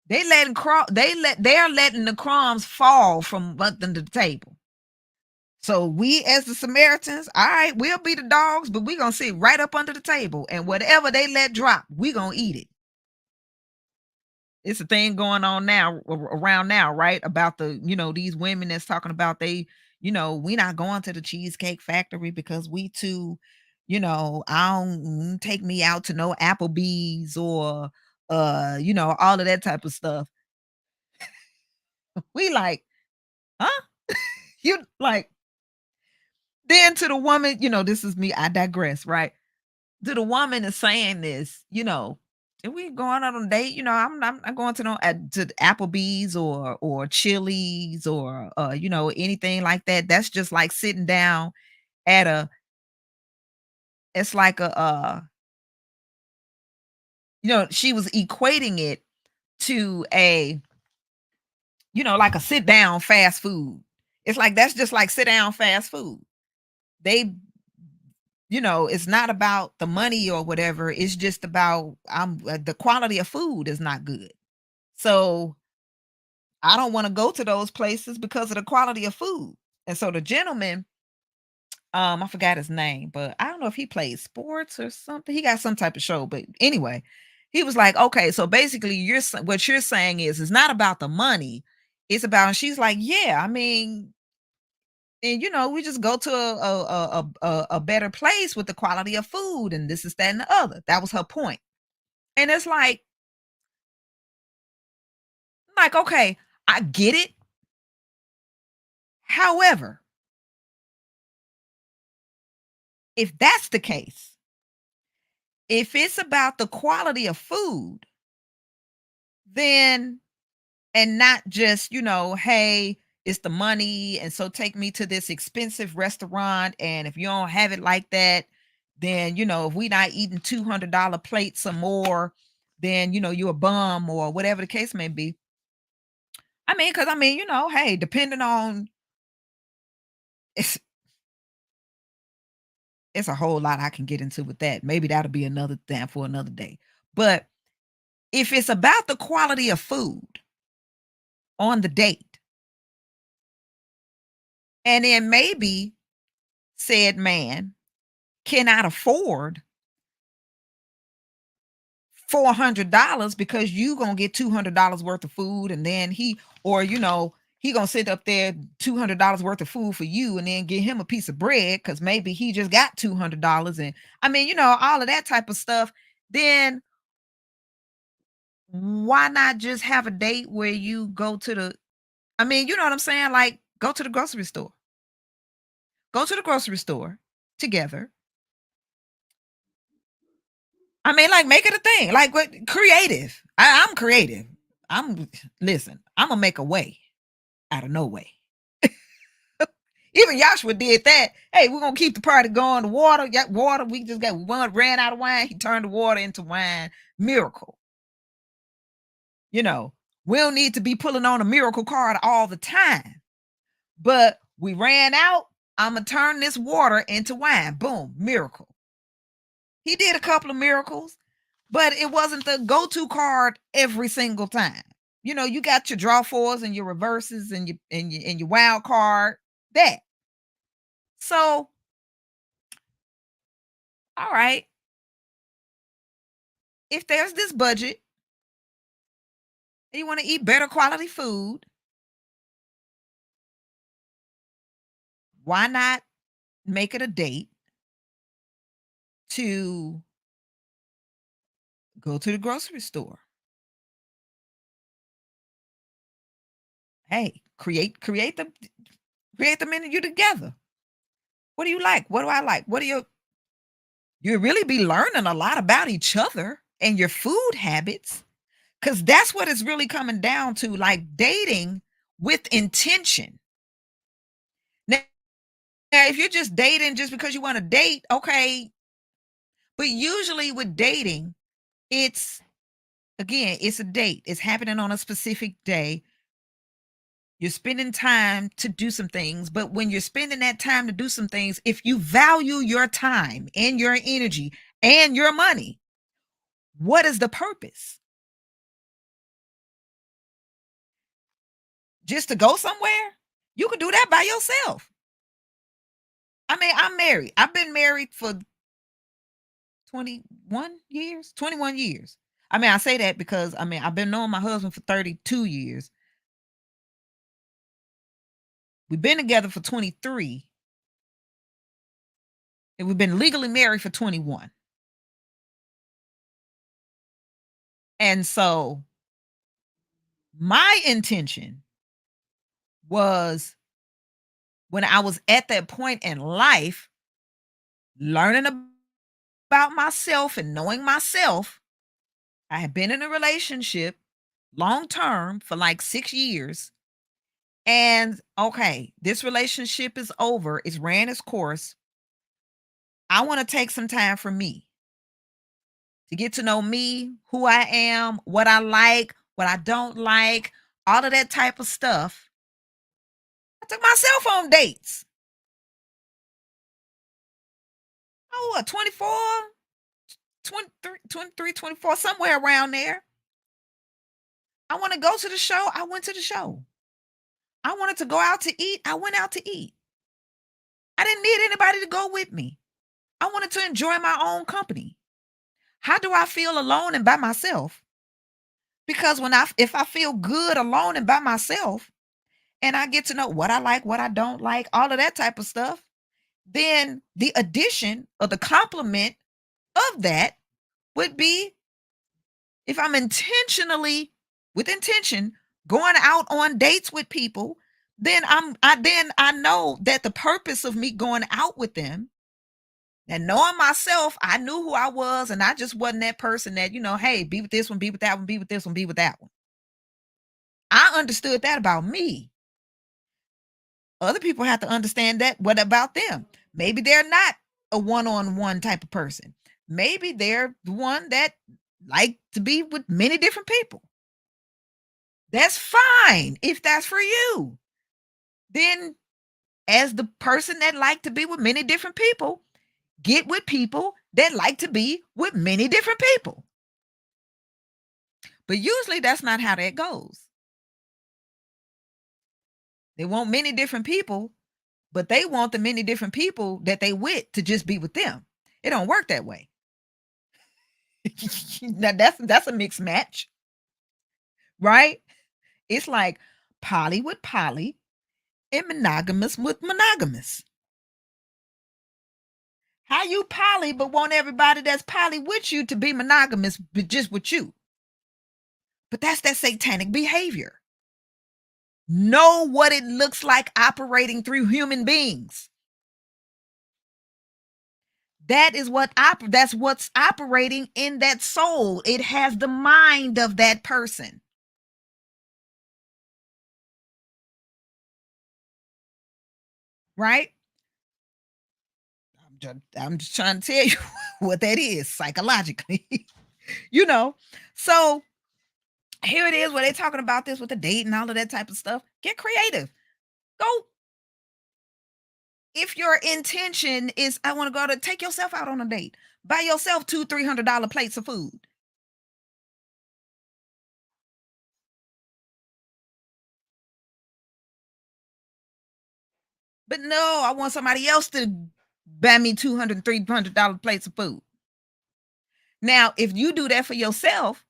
They're letting the crumbs fall from under the table. So we as the Samaritans, all right, we'll be the dogs, but we gonna sit right up under the table, and whatever they let drop, we gonna eat it. It's a thing going on now around now, right? About these women that's talking about we not going to the Cheesecake Factory because we too, I don't take me out to no Applebee's or all of that type of stuff. We like, huh? You like, then to the woman, this is me, I digress, right? To the woman is saying this, if we going on a date, I'm going to to Applebee's or Chili's or anything like that. That's just like sitting down at it's like she was equating it to like a sit down fast food. It's like that's just like sit down fast food. They it's not about the money or whatever. It's just about the quality of food is not good. So I don't wanna go to those places because of the quality of food. And so the gentleman, I forgot his name, but I don't know if he plays sports or something. He got some type of show, but anyway, he was like, "Okay, so basically what you're saying is it's not about the money, it's about," and she's like, "Yeah, I mean, and we just go to a better place with the quality of food and this is that and the other." That was her point. And it's like, okay, I get it. However, if that's the case, if it's about the quality of food, then and not just, hey, it's the money. And so take me to this expensive restaurant. And if you don't have it like that, then, if we not eating $200 plates or more, then, you're a bum or whatever the case may be. Hey, depending on it's it's a whole lot I can get into with that. Maybe that'll be another thing for another day. But if it's about the quality of food on the date, and then maybe said man cannot afford $400 because you gonna get $200 worth of food, and then he gonna sit up there $200 worth of food for you, and then get him a piece of bread because maybe he just got $200, and all of that type of stuff. Then why not just have a date where you go to the? You know what I'm saying? Like go to the grocery store together. Like, make it a thing. Like, what creative. I'm creative. I'm Listen, I'm gonna make a way out of no way. Even YAHSHUA did that. Hey, we're gonna keep the party going. The water, got water. We just got one ran out of wine. He turned the water into wine. Miracle. You know, we don't need to be pulling on a miracle card all the time. But we ran out. I'm gonna turn this water into wine. Boom, miracle. He did a couple of miracles, but it wasn't the go-to card every single time. You got your draw fours and your reverses and your wild card. That. So, all right, if there's this budget and you want to eat better quality food, why not make it a date to go to the grocery store? Hey, create the menu together. What do you like? What do I like? What do you really be learning a lot about each other and your food habits? Because that's what it's really coming down to, like dating with intention. Now, if you're just dating just because you want to date, okay. But usually with dating, it's again, it's a date. It's happening on a specific day. You're spending time to do some things. But when you're spending that time to do some things, if you value your time and your energy and your money, what is the purpose? Just to go somewhere? You can do that by yourself. I'm married. I've been married for 21 years, 21 years. I say that because I've been knowing my husband for 32 years. We've been together for 23 and we've been legally married for 21. And so my intention was when I was at that point in life, learning about myself and knowing myself. I had been in a relationship long term for like 6 years. And okay, this relationship is over. It's ran its course. I want to take some time for me to get to know me, who I am, what I like, what I don't like, all of that type of stuff. I took myself on dates. Oh, what, 24, 23, 23, 24, somewhere around there. I want to go to the show. I went to the show. I wanted to go out to eat. I went out to eat. I didn't need anybody to go with me. I wanted to enjoy my own company. How do I feel alone and by myself? Because if I feel good alone and by myself, and I get to know what I like, what I don't like, all of that type of stuff, then the addition or the complement of that would be if I'm intentionally, with intention, going out on dates with people, then I know that the purpose of me going out with them and knowing myself, I knew who I was, and I just wasn't that person that, hey, be with this one, be with that one, be with this one, be with that one. I understood that about me. Other people have to understand that. What about them? Maybe they're not a one-on-one type of person. Maybe they're the one that like to be with many different people. That's fine if that's for you. Then, as the person that like to be with many different people, get with people that like to be with many different people. But usually that's not how that goes. They want many different people, but they want the many different people that they with to just be with them. It don't work that way. Now that's a mixed match, right? It's like poly with poly and monogamous with monogamous. How you poly but want everybody that's poly with you to be monogamous but just with you? But that's that satanic behavior. Know what it looks like operating through human beings. That's what's operating in that soul. It has the mind of that person. Right? I'm just trying to tell you what that is psychologically. you know. So here it is where they're talking about this with the date and all of that type of stuff. Get creative. Go. If your intention is, I want to go to take yourself out on a date, buy yourself $200-300 plates of food. But no, I want somebody else to buy me $200-300 plates of food. Now, if you do that for yourself,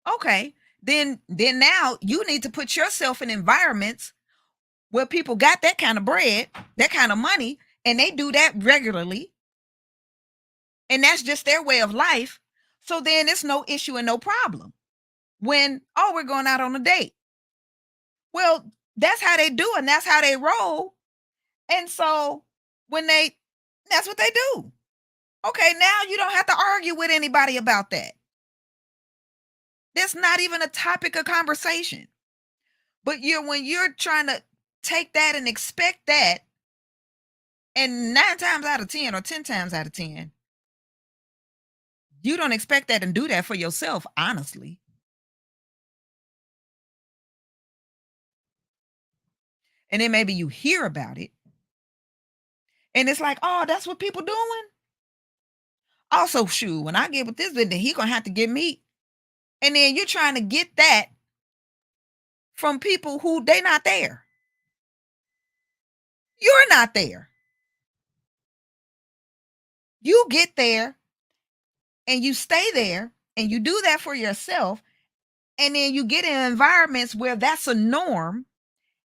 okay, then now you need to put yourself in environments where people got that kind of bread, that kind of money, and they do that regularly. And that's just their way of life. So then it's no issue and no problem. When, oh, we're going out on a date. Well, that's how they do and that's how they roll. And so when that's what they do. Okay, now you don't have to argue with anybody about that. That's not even a topic of conversation. But when you're trying to take that and expect that, and 9 times out of 10 or 10 times out of 10, you don't expect that and do that for yourself, honestly. And then maybe you hear about it, and it's like, oh, that's what people doing. Also, shoot, when I get with this, then he gonna have to get me. And then you're trying to get that from people who they not there. You're not there. You get there and you stay there and you do that for yourself. And then you get in environments where that's a norm.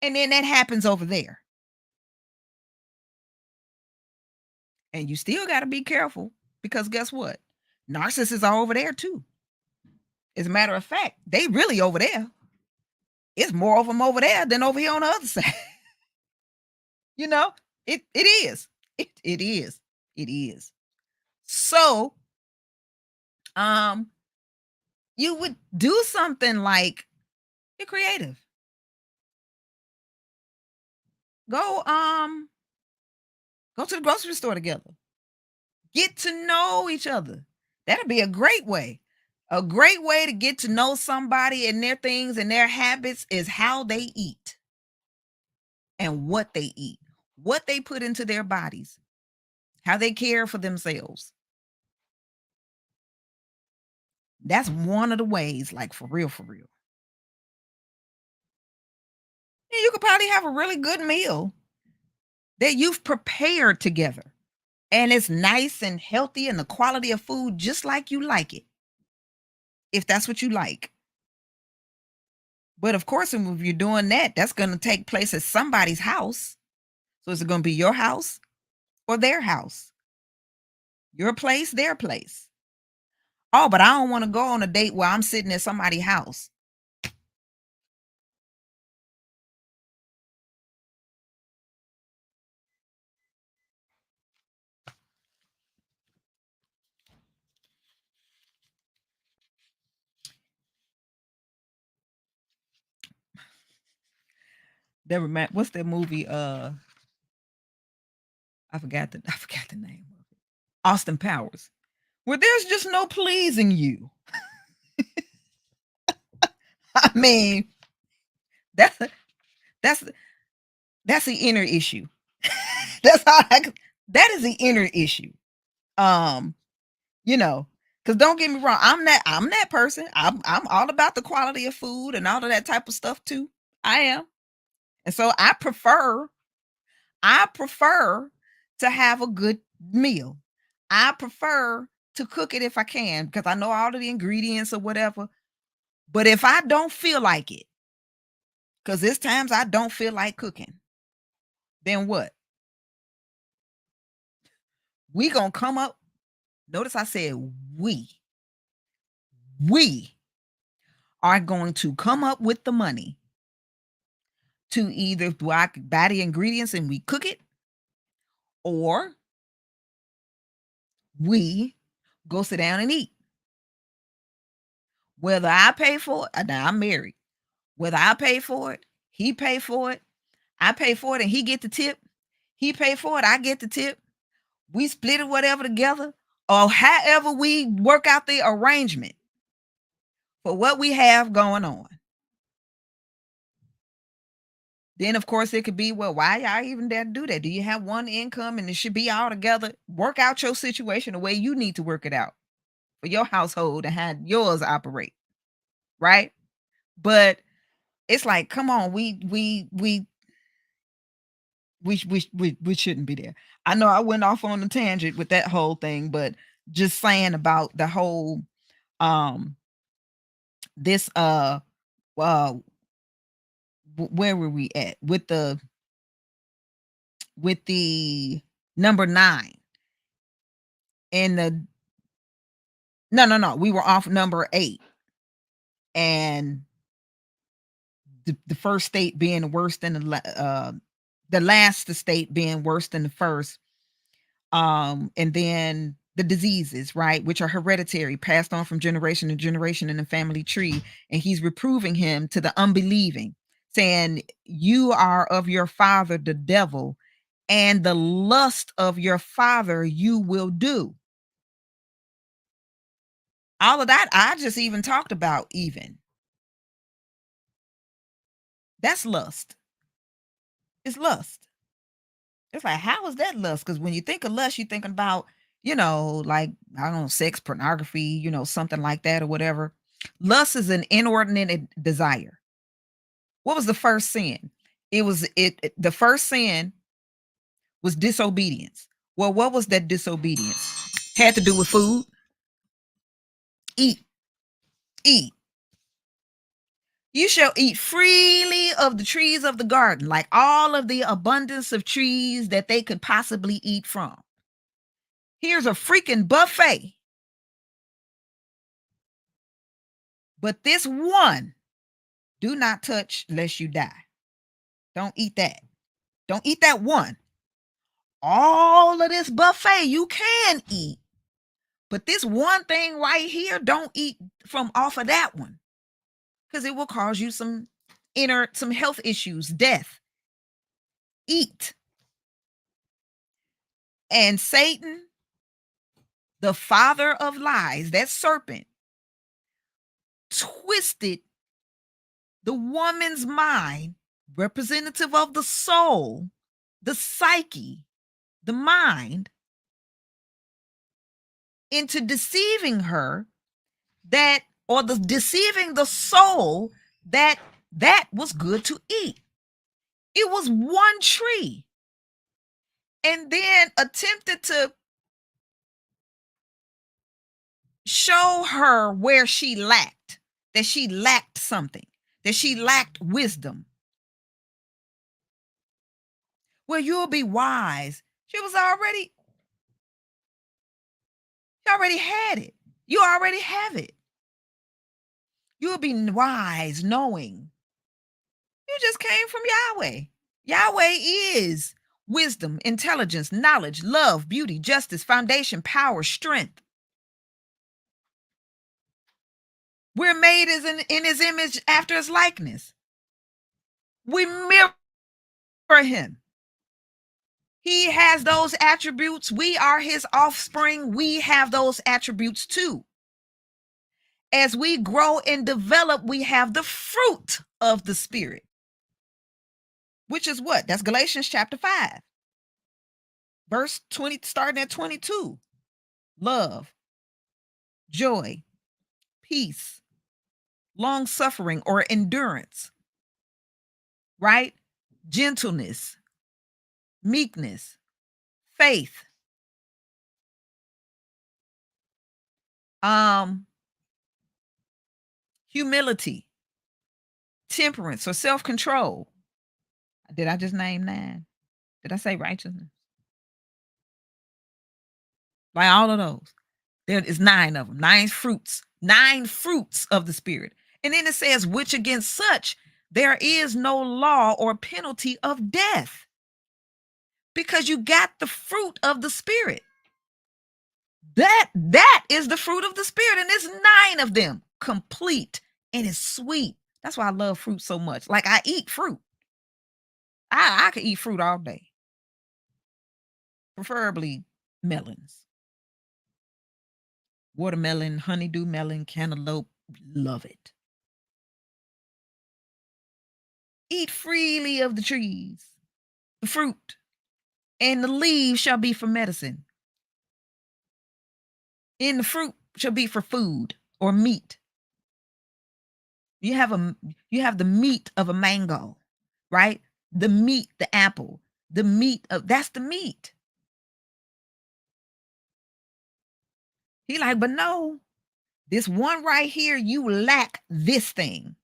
And then that happens over there. And you still got to be careful because guess what? Narcissists are over there too. As a matter of fact, they really over there. It's more of them over there than over here on the other side. you know, it is. It is. It is. So, um, you would do something like you're creative. Go go to the grocery store together. Get to know each other. That'd be a great way. A great way to get to know somebody and their things and their habits is how they eat and what they eat, what they put into their bodies, how they care for themselves. That's one of the ways, like, for real, for real. And you could probably have a really good meal that you've prepared together, and it's nice and healthy and the quality of food just like you like it, if that's what you like. But of course, if you're doing that, that's gonna take place at somebody's house. So is it gonna be your house or their house? Your place, their place. Oh, but I don't wanna go on a date where I'm sitting at somebody's house. That remind what's that movie, I forgot the name of it. Austin Powers. Where there's just no pleasing you. I mean, that's a that's that's the inner issue. That's how that is the inner issue. Um, you know, because don't get me wrong, I'm that person. I'm all about the quality of food and all of that type of stuff too. I am. And so I prefer to have a good meal. I prefer to cook it if I can because I know all of the ingredients or whatever. But if I don't feel like it, because there's times I don't feel like cooking, then what? We gonna come up. Notice I said we. We are going to come up with the money to either buy the ingredients and we cook it, or we go sit down and eat. Whether I pay for it, now I'm married. Whether I pay for it, he pay for it, I pay for it, and he get the tip. He pay for it, I get the tip. We split it whatever together, or however we work out the arrangement for what we have going on. Then, of course, it could be, well, why y'all even dare do that? Do you have one income and it should be all together? Work out your situation the way you need to work it out for your household and how yours operate, right? But it's like, come on, we shouldn't be there. I know I went off on a tangent with that whole thing, but just saying about the whole um this uh where were we at with the number 9 and the no, we were off number 8, and the first state being worse than the last state being worse than the first, and then the diseases, right, which are hereditary, passed on from generation to generation in the family tree, and he's reproving him to the unbelieving, saying, "You are of your father the devil, and the lust of your father you will do." All of that I just even talked about. Even that's lust. It's lust. It's like, how is that lust? Because when you think of lust, you're thinking about, like, I don't know, sex, pornography, something like that or whatever. Lust is an inordinate desire. What was the first sin? The first sin was disobedience. Well, what was that disobedience? Had to do with food. Eat, eat. You shall eat freely of the trees of the garden, like all of the abundance of trees that they could possibly eat from. Here's a freaking buffet. But this one, do not touch lest you die. Don't eat that. Don't eat that one. All of this buffet you can eat. But this one thing right here, don't eat from off of that one. Because it will cause you some health issues, death. Eat. And Satan, the father of lies, that serpent, twisted the woman's mind, representative of the soul, the psyche, the mind, into deceiving her that, or the deceiving the soul that that was good to eat. It was one tree. And then attempted to show her where she lacked, that she lacked something, that she lacked wisdom. Well, you'll be wise. You already had it. You already have it. You'll be wise knowing. You just came from Yahweh. Yahweh is wisdom, intelligence, knowledge, love, beauty, justice, foundation, power, strength. We're made in his image after his likeness. We mirror him. He has those attributes. We are his offspring. We have those attributes too. As we grow and develop, we have the fruit of the Spirit, which is what? That's Galatians chapter 5, verse 20, starting at 22. Love, joy, peace, long suffering or endurance, right? Gentleness, meekness, faith, humility, temperance or self-control. Did I just name 9? Did I say righteousness? Like all of those. There is 9 of them, 9 fruits of the Spirit. And then it says, which against such there is no law or penalty of death, because you got the fruit of the Spirit. That is the fruit of the Spirit, and there's 9 of them, complete, and it's sweet. That's why I love fruit so much. Like, I eat fruit. I could eat fruit all day, preferably melons, watermelon, honeydew melon, cantaloupe. Love it. Eat freely of the trees, the fruit, and the leaves shall be for medicine. And the fruit shall be for food or meat. You have the meat of a mango, right? The meat, the apple, the meat of that's the meat. He like, but no, this one right here, you lack this thing.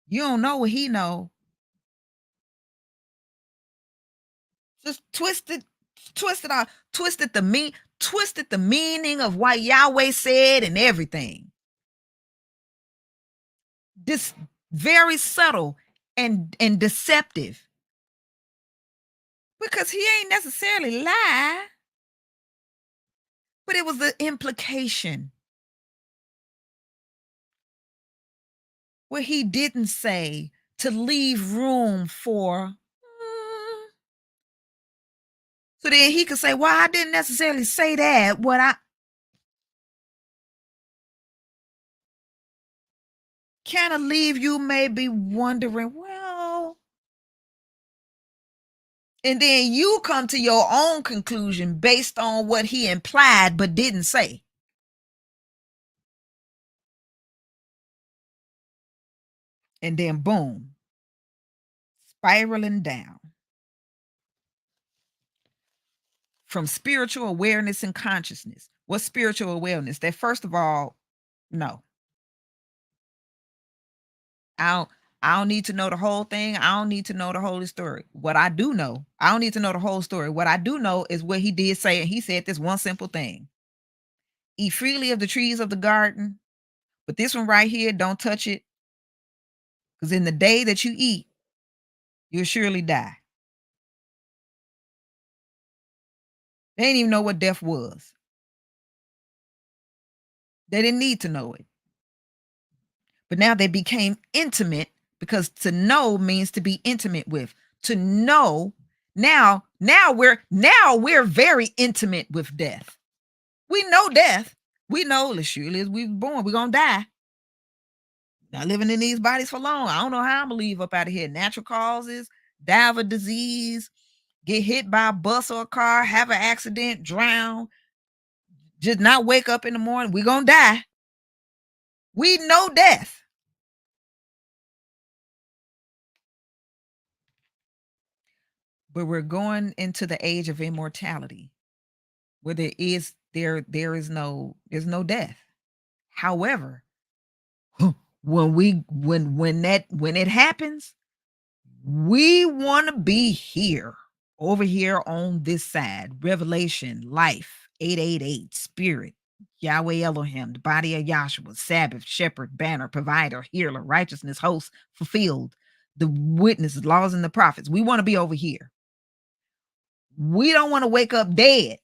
You don't know what he know. Just twisted the meaning of what Yahweh said and everything. This very subtle and deceptive. Because he ain't necessarily lie, but it was the implication where he didn't say to leave room for. So then he could say, well, I didn't necessarily say that. What I kind of leave you may be wondering, well, and then you come to your own conclusion based on what he implied but didn't say. And then boom, spiraling down from spiritual awareness and consciousness. What's spiritual awareness? That first of all, no. I don't need to know the whole thing. I don't need to know the whole story. What I do know, I don't need to know the whole story. What I do know is what he did say, and he said this one simple thing. Eat freely of the trees of the garden, but this one right here, don't touch it. Because in the day that you eat, you'll surely die. They didn't even know what death was. They didn't need to know it. But now they became intimate, because to know means to be intimate with. To know, now we're very intimate with death. We know death. We know as surely as we were born, we're gonna die. Not living in these bodies for long. I don't know how I'm gonna leave up out of here. Natural causes, die of a disease, get hit by a bus or a car, have an accident, drown, Just not wake up in the morning. We're gonna die. We know death. But we're going into the age of immortality where there's no death. However, when it happens, we want to be here, over here on this side. Revelation, life, 888, spirit, Yahweh Elohim, the body of Yahshua, Sabbath, shepherd, banner, provider, healer, righteousness, host, fulfilled, the witnesses, laws, and the prophets. We want to be over here. We don't want to wake up dead,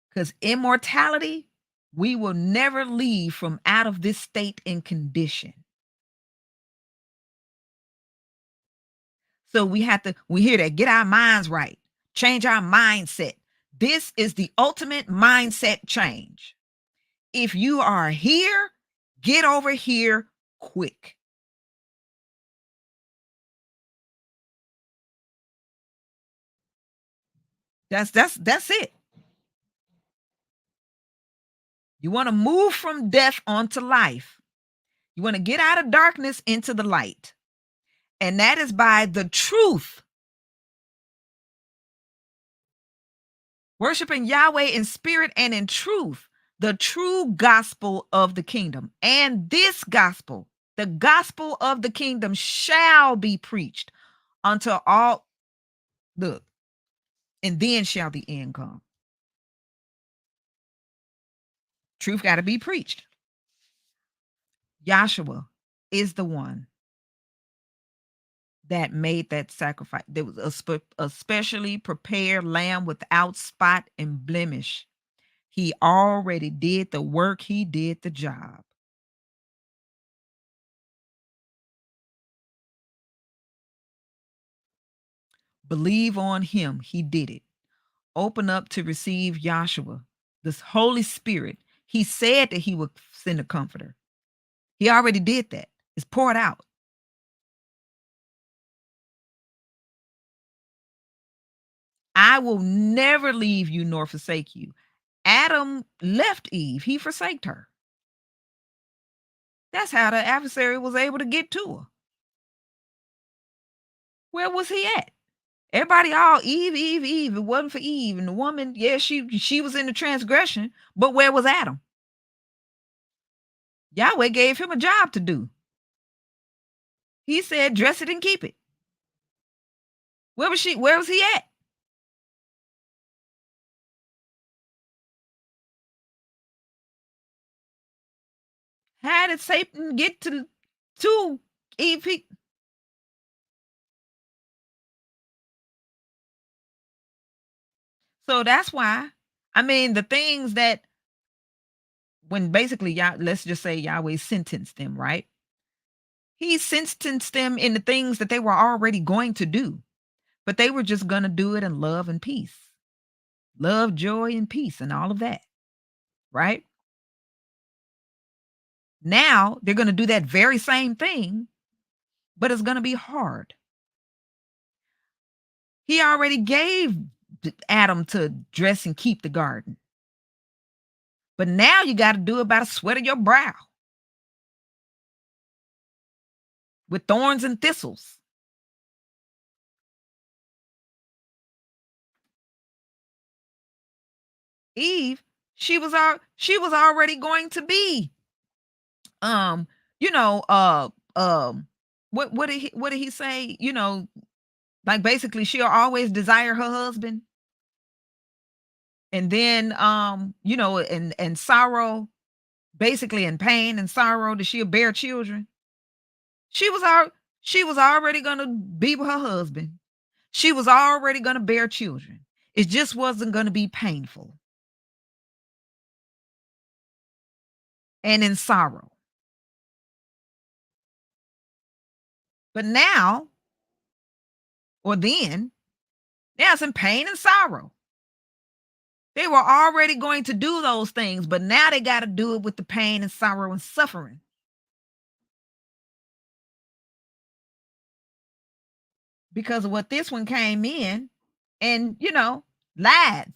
because immortality, we will never leave from out of this state and condition. So we hear that, get our minds right, change our mindset. This is the ultimate mindset change. If you are here, get over here quick. That's it. You want to move from death onto life. You want to get out of darkness into the light. And that is by the truth. Worshiping Yahweh in spirit and in truth, the true gospel of the kingdom. And this gospel, the gospel of the kingdom, shall be preached until all, look, and then shall the end come. Truth got to be preached. YAHSHUA is the one that made that sacrifice. There was a specially prepared lamb without spot and blemish. He already did the work, he did the job. Believe on him, he did it. Open up to receive YAHSHUA, this Holy Spirit. He said that he would send a comforter. He already did that. It's poured out. I will never leave you nor forsake you. Adam left Eve, he forsaked her. That's how the adversary was able to get to her. Where was he at? Everybody all Eve, Eve, Eve. It wasn't for Eve. And the woman, yeah, she was in the transgression, but where was Adam? Yahweh gave him a job to do. He said, dress it and keep it. Where was she? Where was he at? How did Satan get to Eve? So that's why, I mean, the things that, when basically, let's just say Yahweh sentenced them, right? He sentenced them in the things that they were already going to do, but they were just going to do it in love and peace. Love, joy, and peace, and all of that, right? Now they're going to do that very same thing, but it's going to be hard. He already gave Adam to dress and keep the garden. But now you got to do it by the sweat of your brow with thorns and thistles. Eve, she was already going to be, um, you know, what did he say? Like basically she'll always desire her husband. And then and sorrow, basically in pain and sorrow, that she'll bear children. She was she was already gonna be with her husband. She was already gonna bear children. It just wasn't gonna be painful and in sorrow. But now, or then, there's in pain and sorrow. They were already going to do those things, but now they got to do it with the pain and sorrow and suffering. Because of what this one came in and, lied.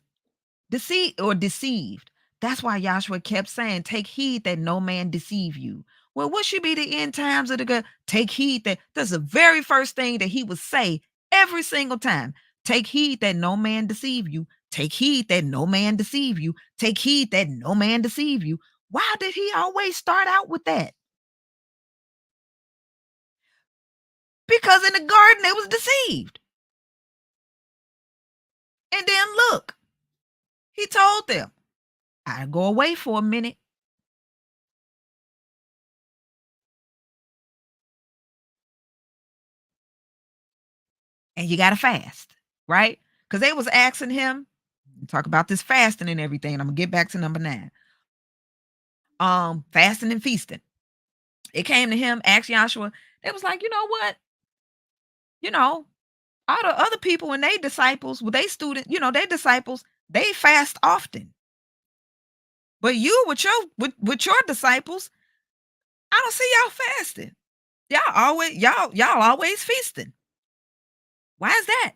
Deceit or deceived. That's why Yahshua kept saying, "Take heed that no man deceive you." Well, what should be the end times of the good? Take heed that that's the very first thing that he would say every single time. Take heed that no man deceive you. Take heed that no man deceive you. Take heed that no man deceive you. Why did he always start out with that? Because in the garden they was deceived. And then look, he told them, I go away for a minute and you gotta fast, right? Because they was asking him, talk about this fasting and everything. And I'm gonna get back to number 9. Fasting and feasting. It came to him, asked Joshua, they was like, you know what? You know, all the other people and they disciples, well, they student, they disciples, they fast often. But you with your disciples, I don't see y'all fasting. Y'all always feasting. Why is that?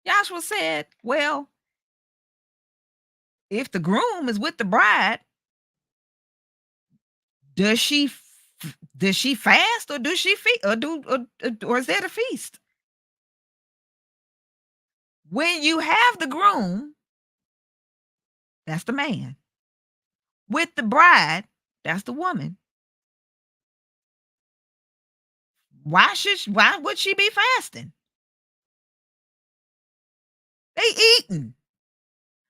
Joshua said, well, if the groom is with the bride, does she does she fast or does she feast or is that a feast? When you have the groom, that's the man. With the bride, that's the woman. Why would she be fasting? They eating.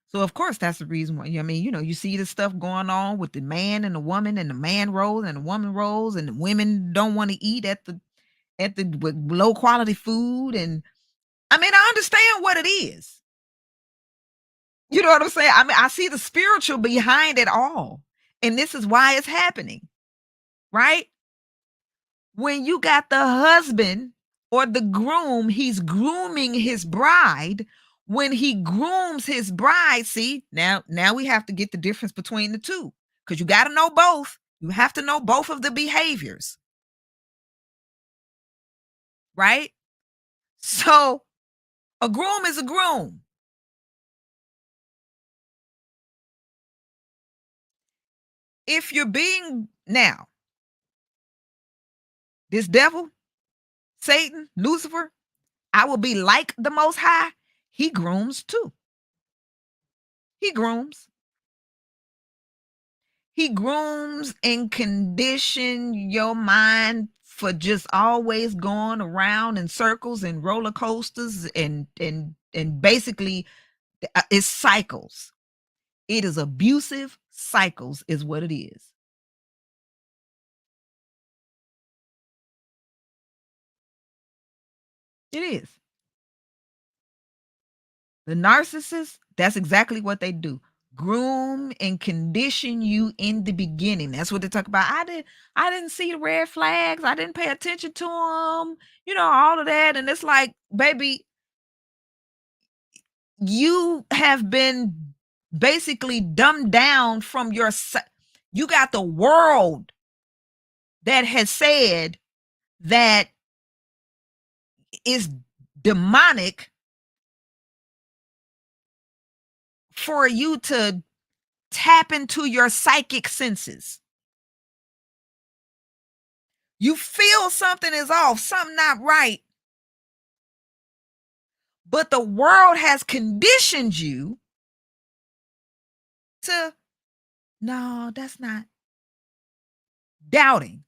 So of course that's the reason why. I mean, you see the stuff going on with the man and the woman and the man rolls and the woman rolls and the women don't want to eat at the with low quality food. And I mean, I understand what it is. You know what I'm saying? I mean, I see the spiritual behind it all. And this is why it's happening, right? When you got the husband or the groom, he's grooming his bride. When he grooms his bride, see, now we have to get the difference between the two because you got to know both. You have to know both of the behaviors, right? So a groom is a groom. If you're being now, this devil, Satan, Lucifer, I will be like the Most High. He grooms too. He grooms. He grooms and condition your mind for just always going around in circles and roller coasters and basically it's cycles. It is abusive cycles is what it is. It is. The narcissist, that's exactly what they do. Groom and condition you in the beginning. That's what they talk about. I didn't see the red flags. I didn't pay attention to them. All of that. And it's like, baby, you have been basically dumbed down from you got the world that has said that is demonic for you to tap into your psychic senses. You feel something is off, something not right, but the world has conditioned you to, no, that's not doubting.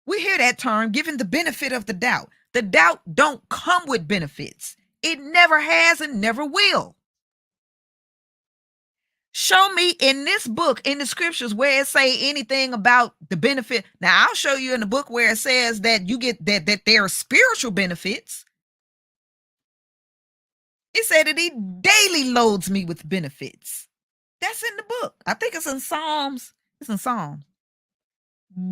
We hear that term, given the benefit of the doubt. The doubt don't come with benefits. It never has and never will. Show me in this book, in the scriptures, where it say anything about the benefit. Now, I'll show you in the book where it says that you get that there are spiritual benefits. It said that he daily loads me with benefits. That's in the book. I think it's in Psalms. It's in Psalms.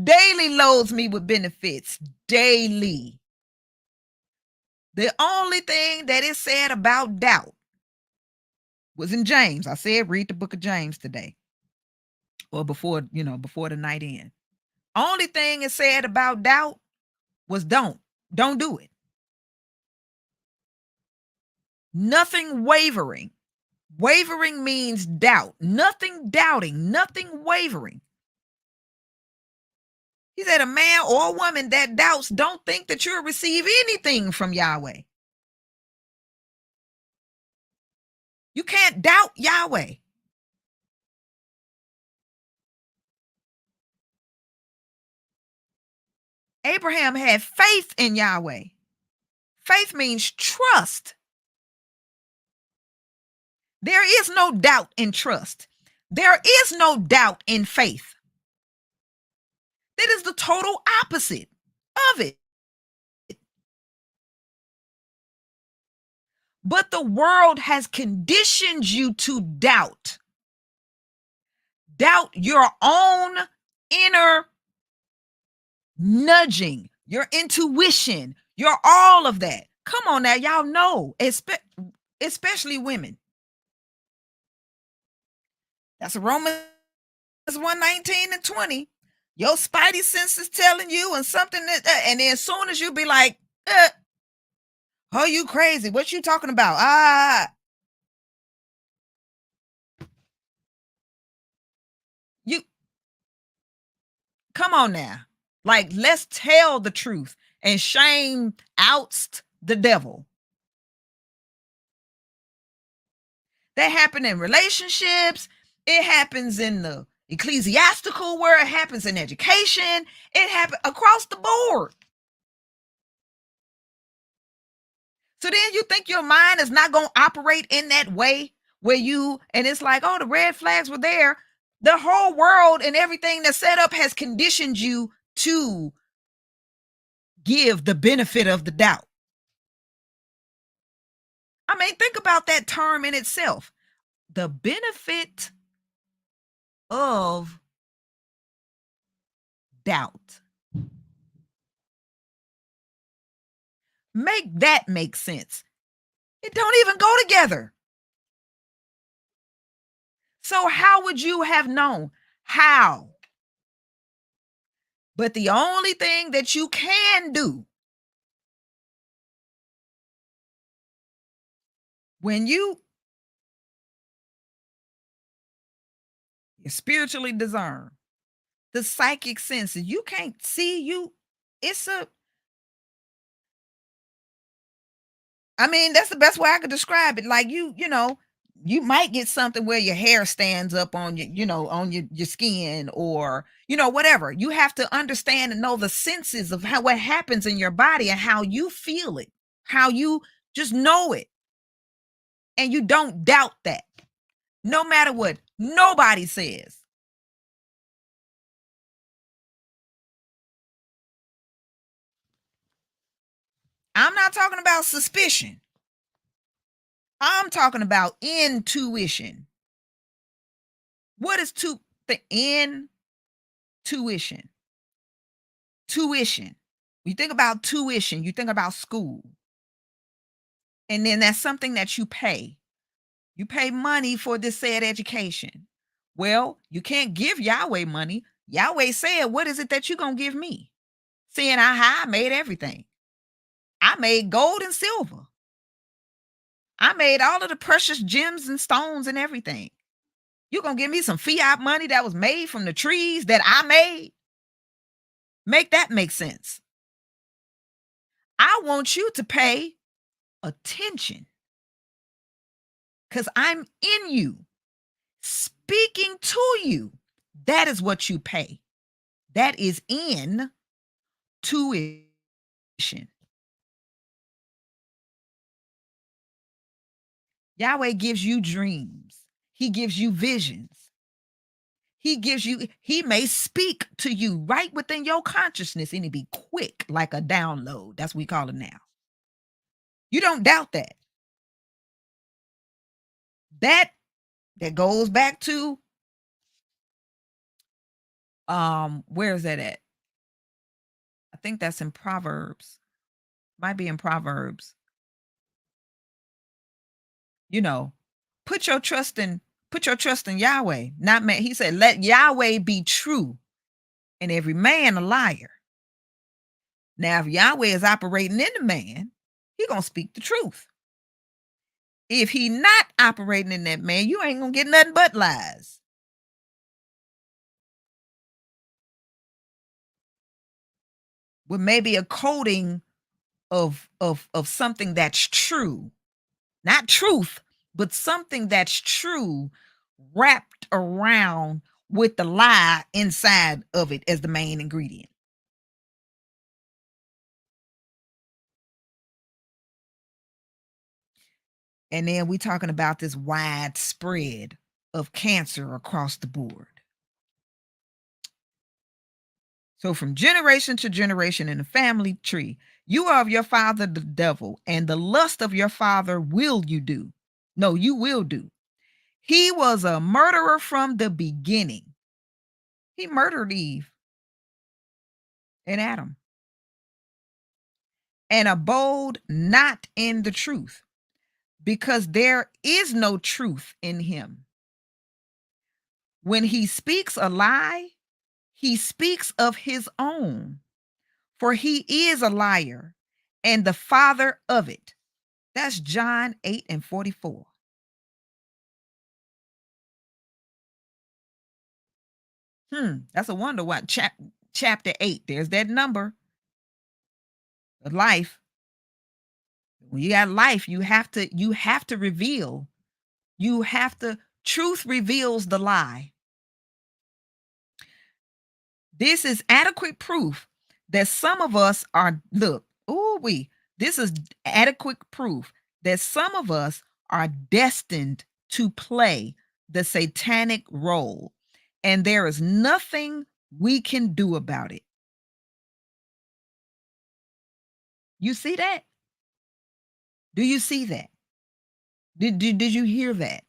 Daily loads me with benefits. Daily. The only thing that it said about doubt was in James. I said read the book of James today. Or before the night end. Only thing it said about doubt was don't do it. Nothing wavering. Wavering means doubt. Nothing doubting, nothing wavering. He said, a man or a woman that doubts don't think that you'll receive anything from Yahweh. You can't doubt Yahweh. Abraham had faith in Yahweh. Faith means trust. There is no doubt in trust. There is no doubt in faith. That is the total opposite of it. But the world has conditioned you to doubt. Doubt your own inner nudging, your intuition, your all of that. Come on now, y'all know, especially women. That's Romans 1:19 and 20. Your spidey sense is telling you and something that, and then as soon as you be like, oh, you crazy. What you talking about? You come on now. Like, let's tell the truth and shame oust the devil. That happen in relationships. It happens in the ecclesiastical world. It happens in education. It happens across the board. So then you think your mind is not going to operate in that way where and it's like, oh, the red flags were there. The whole world and everything that's set up has conditioned you to give the benefit of the doubt. I mean, think about that term in itself. The benefit of doubt. Make that make sense. It don't even go together. So how would you have known? How? But the only thing that you can do when you spiritually discern the psychic senses, you can't see you. It's I mean, that's the best way I could describe it. Like you might get something where your hair stands up on on your skin or, whatever. You have to understand and know the senses of what happens in your body and how you feel it, how you just know it. And you don't doubt that, no matter what nobody says. I'm not talking about suspicion. I'm talking about intuition. What is the intuition? Tuition. You think about tuition, you think about school. And then that's something that you pay. You pay money for this said education. Well, you can't give Yahweh money. Yahweh said, what is it that you're going to give me? Seeing I made everything. I made gold and silver. I made all of the precious gems and stones and everything. You're going to give me some fiat money that was made from the trees that I made? Make that make sense. I want you to pay attention because I'm in you, speaking to you. That is what you pay. That is in tuition. Yahweh gives you dreams. He gives you visions. He may speak to you right within your consciousness and it be quick like a download. That's what we call it now. You don't doubt that. That goes back to where is that at? I think that's in Proverbs. Might be in Proverbs. Put your trust in Yahweh, not man. He said, let Yahweh be true and every man a liar. Now, if Yahweh is operating in the man, he going to speak the truth. If he not operating in that man, you ain't gonna get nothing but lies. With maybe a coating of something that's true. Not truth, but something that's true wrapped around with the lie inside of it as the main ingredient. And then we talking about this widespread of cancer across the board. So from generation to generation in the family tree, you are of your father the devil, and the lust of your father will you do. No, you will do. He was a murderer from the beginning. He murdered Eve and Adam and abode not in the truth, because there is no truth in him. When he speaks a lie, he speaks of his own, for he is a liar and the father of it. That's John 8 and 44. That's a wonder what chapter 8. There's that number of life. When you got life, you have to reveal. You have to truth reveals the lie. This is adequate proof that some of us are look, this is adequate proof that some of us are destined to play the satanic role, and there is nothing we can do about it. You see that? Do you see that? Did you hear that?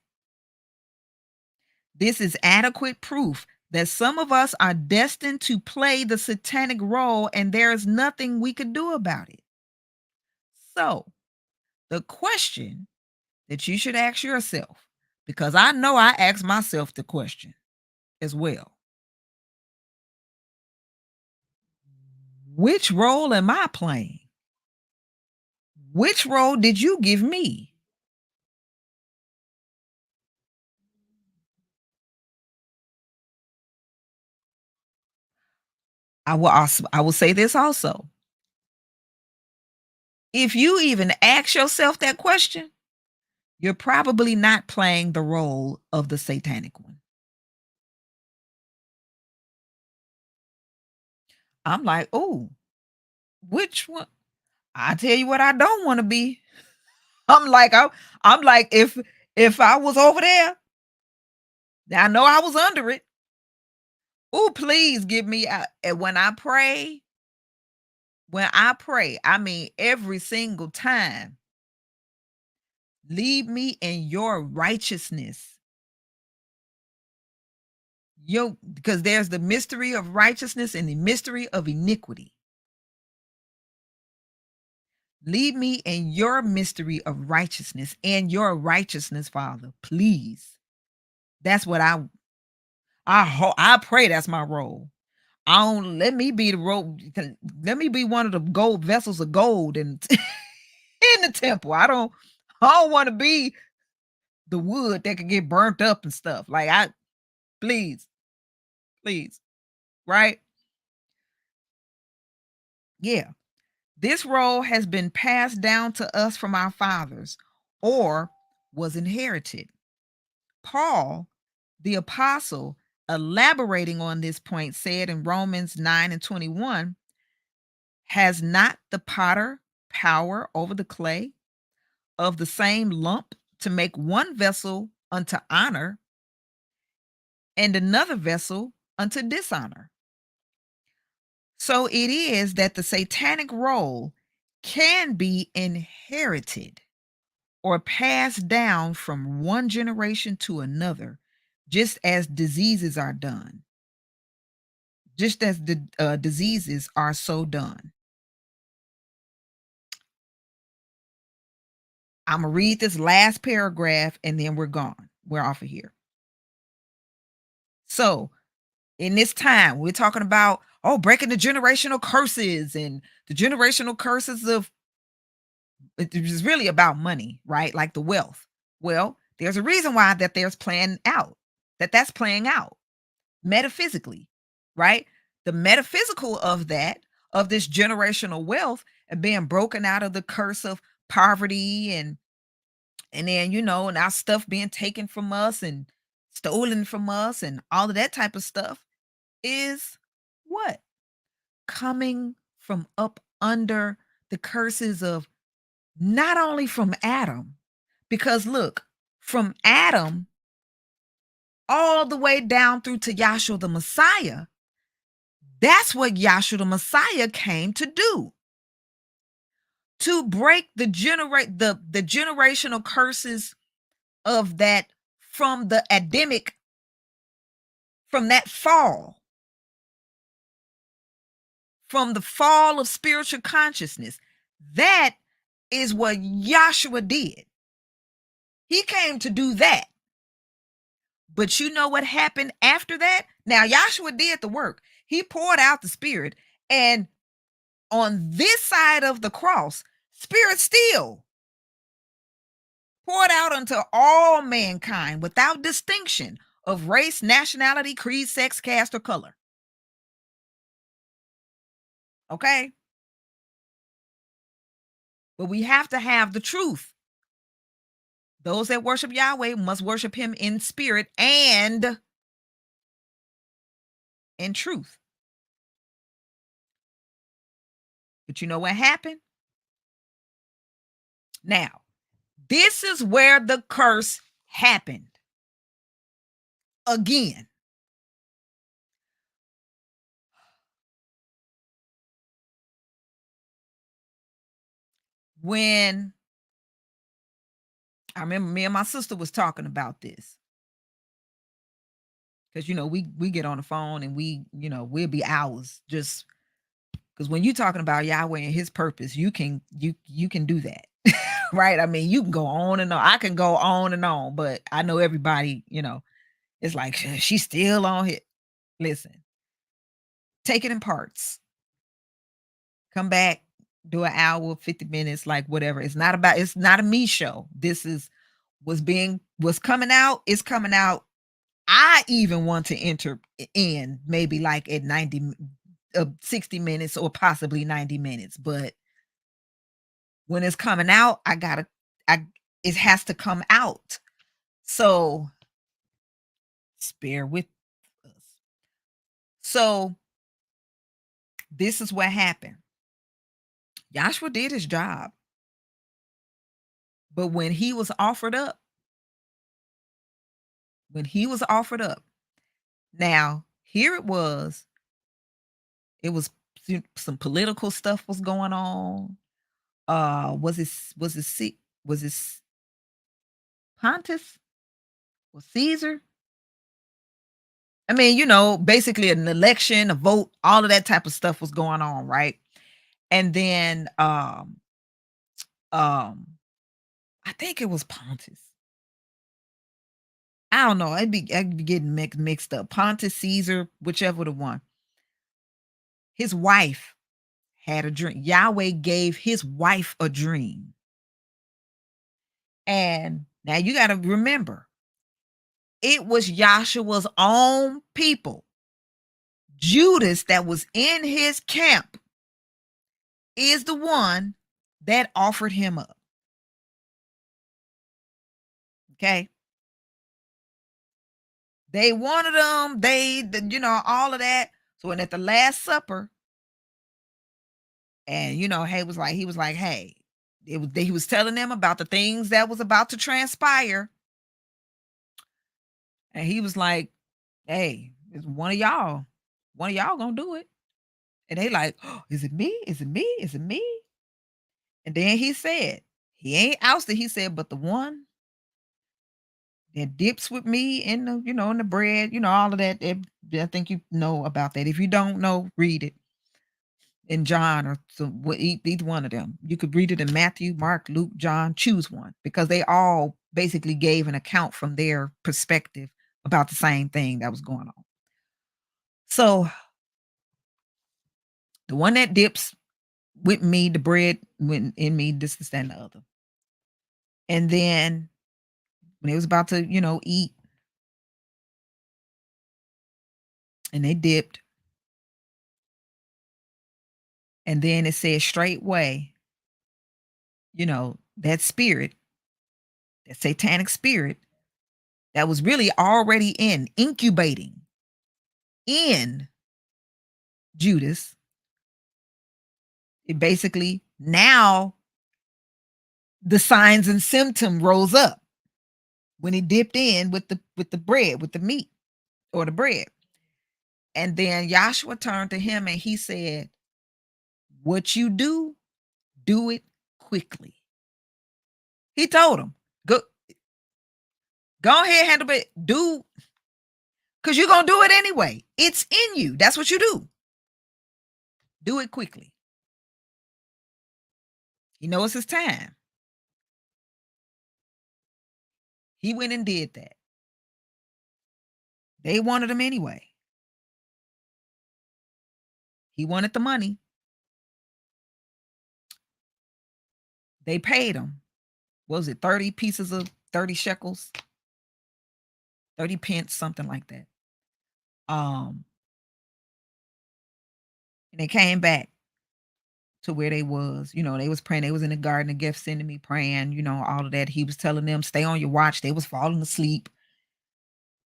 This is adequate proof that some of us are destined to play the satanic role, and there is nothing we could do about it. So, the question that you should ask yourself, because I know I ask myself the question as well: which role am I playing? Which role did you give me? I will say this also. If you even ask yourself that question, you're probably not playing the role of the satanic one. I'm like, oh, which one? I tell you what, I don't want to be. I'm like, I'm like, if I was over there, I know I was under it. Oh, please give me. And when I pray, I mean every single time, lead me in your righteousness. Because there's the mystery of righteousness and the mystery of iniquity. Lead me in your mystery of righteousness and your righteousness, Father. Please. That's what I pray that's my role. I don't let me be the role. Let me be one of the gold vessels of gold and in the temple. I don't want to be the wood that could get burnt up and stuff. Like please, please, right? Yeah. This role has been passed down to us from our fathers or was inherited. Paul, the apostle, elaborating on this point, said in Romans 9 and 21, has not the potter power over the clay of the same lump to make one vessel unto honor and another vessel unto dishonor? So it is that the satanic role can be inherited or passed down from one generation to another, just as diseases are done, just as the diseases are so done. I'm going to read this last paragraph and then we're gone. We're off of here. So, in this time, we're talking about, breaking the generational curses and the generational curses of, it is really about money, right? Like the wealth. Well, there's a reason why that's playing out metaphysically, right? The metaphysical of this generational wealth and being broken out of the curse of poverty and then, and our stuff being taken from us and stolen from us and all of that type of stuff is what? Coming from up under the curses of not only from Adam, because look, from Adam all the way down through to Yahshua the Messiah, that's what Yahshua the Messiah came to do. To break the generational curses of that from the Adamic, from that fall, from the fall of spiritual consciousness. That is what Yahshua did. He came to do that. But you know what happened after that? Now, Yahshua did the work. He poured out the Spirit. And on this side of the cross, Spirit still poured out unto all mankind without distinction of race, nationality, creed, sex, caste, or color. Okay? But we have to have the truth. Those that worship Yahweh must worship him in spirit and in truth. But you know what happened? Now, this is where the curse happened. Again. When I remember me and my sister was talking about this. Because we get on the phone and we'll be hours just because when you're talking about Yahweh and his purpose, you can do that. Right? I mean, you can go on and on. I can go on and on, but I know everybody, it's like she's still on it. Listen, take it in parts. Come back, do an hour, 50 minutes, like whatever. It's not a me show. This is what's coming out, is coming out. I even want to enter in maybe like at 60 minutes or possibly 90 minutes. But when it's coming out, it has to come out. So spare with us. So this is what happened. Joshua did his job. But when he was offered up, now here it was some political stuff was going on. Was it Pontius or Caesar? I mean, basically an election, a vote, all of that type of stuff was going on, right? And then um I think it was Pontius. I don't know. I'd be getting mixed up. Pontius, Caesar, whichever the one. His wife had a dream. Yahweh gave his wife a dream. And now you got to remember, it was Yahshua's own people. Judas, that was in his camp, is the one that offered him up. Okay. They wanted him, all of that. So when at the Last Supper, and he was like, hey, he was telling them about the things that was about to transpire. And he was like, hey, it's one of y'all gonna do it. And they like, oh, is it me? Is it me? Is it me? And then he said, he ain't ousted. He said, but the one that dips with me in in the bread, all of that. I think you know about that. If you don't know, read it in John or either one of them. You could read it in Matthew, Mark, Luke, John. Choose one because they all basically gave an account from their perspective about the same thing that was going on. So the one that dips with me, the bread when in me, this and the other. And then when they was about to, eat, and they dipped, and then it said straightway, that spirit, that satanic spirit that was really already incubating in Judas, it basically now the signs and symptom rose up when he dipped in with the bread, with the meat or the bread. And then Yahshua turned to him and he said, "What you do it quickly." He told him, go ahead, handle it, do, because you're gonna do it anyway. It's in you. That's what you do. Do it quickly. He knows his time. He went and did that. They wanted him anyway. He wanted the money. They paid him. What was it, 30 pieces of 30 shekels? 30 pence, something like that. And they came back to where they was. They was praying. They was in the Garden of Gethsemane praying, all of that. He was telling them, stay on your watch. They was falling asleep.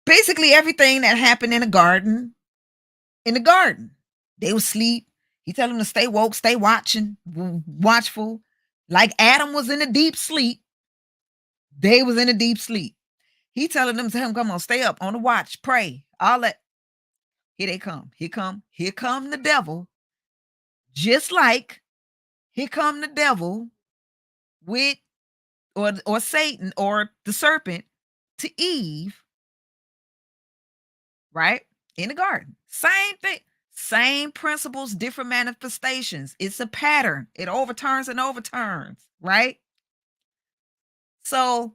Basically everything that happened in the garden. They was asleep. He telling them to stay woke, stay watchful. Like Adam was in a deep sleep. They was in a deep sleep. He telling them to him, come on, stay up on the watch, pray, all that. Here they come. Here come the devil. Just like here come the devil with or Satan or the serpent to Eve, right? In the garden. Same thing. Same principles, different manifestations. It's a pattern. It overturns and overturns, right? So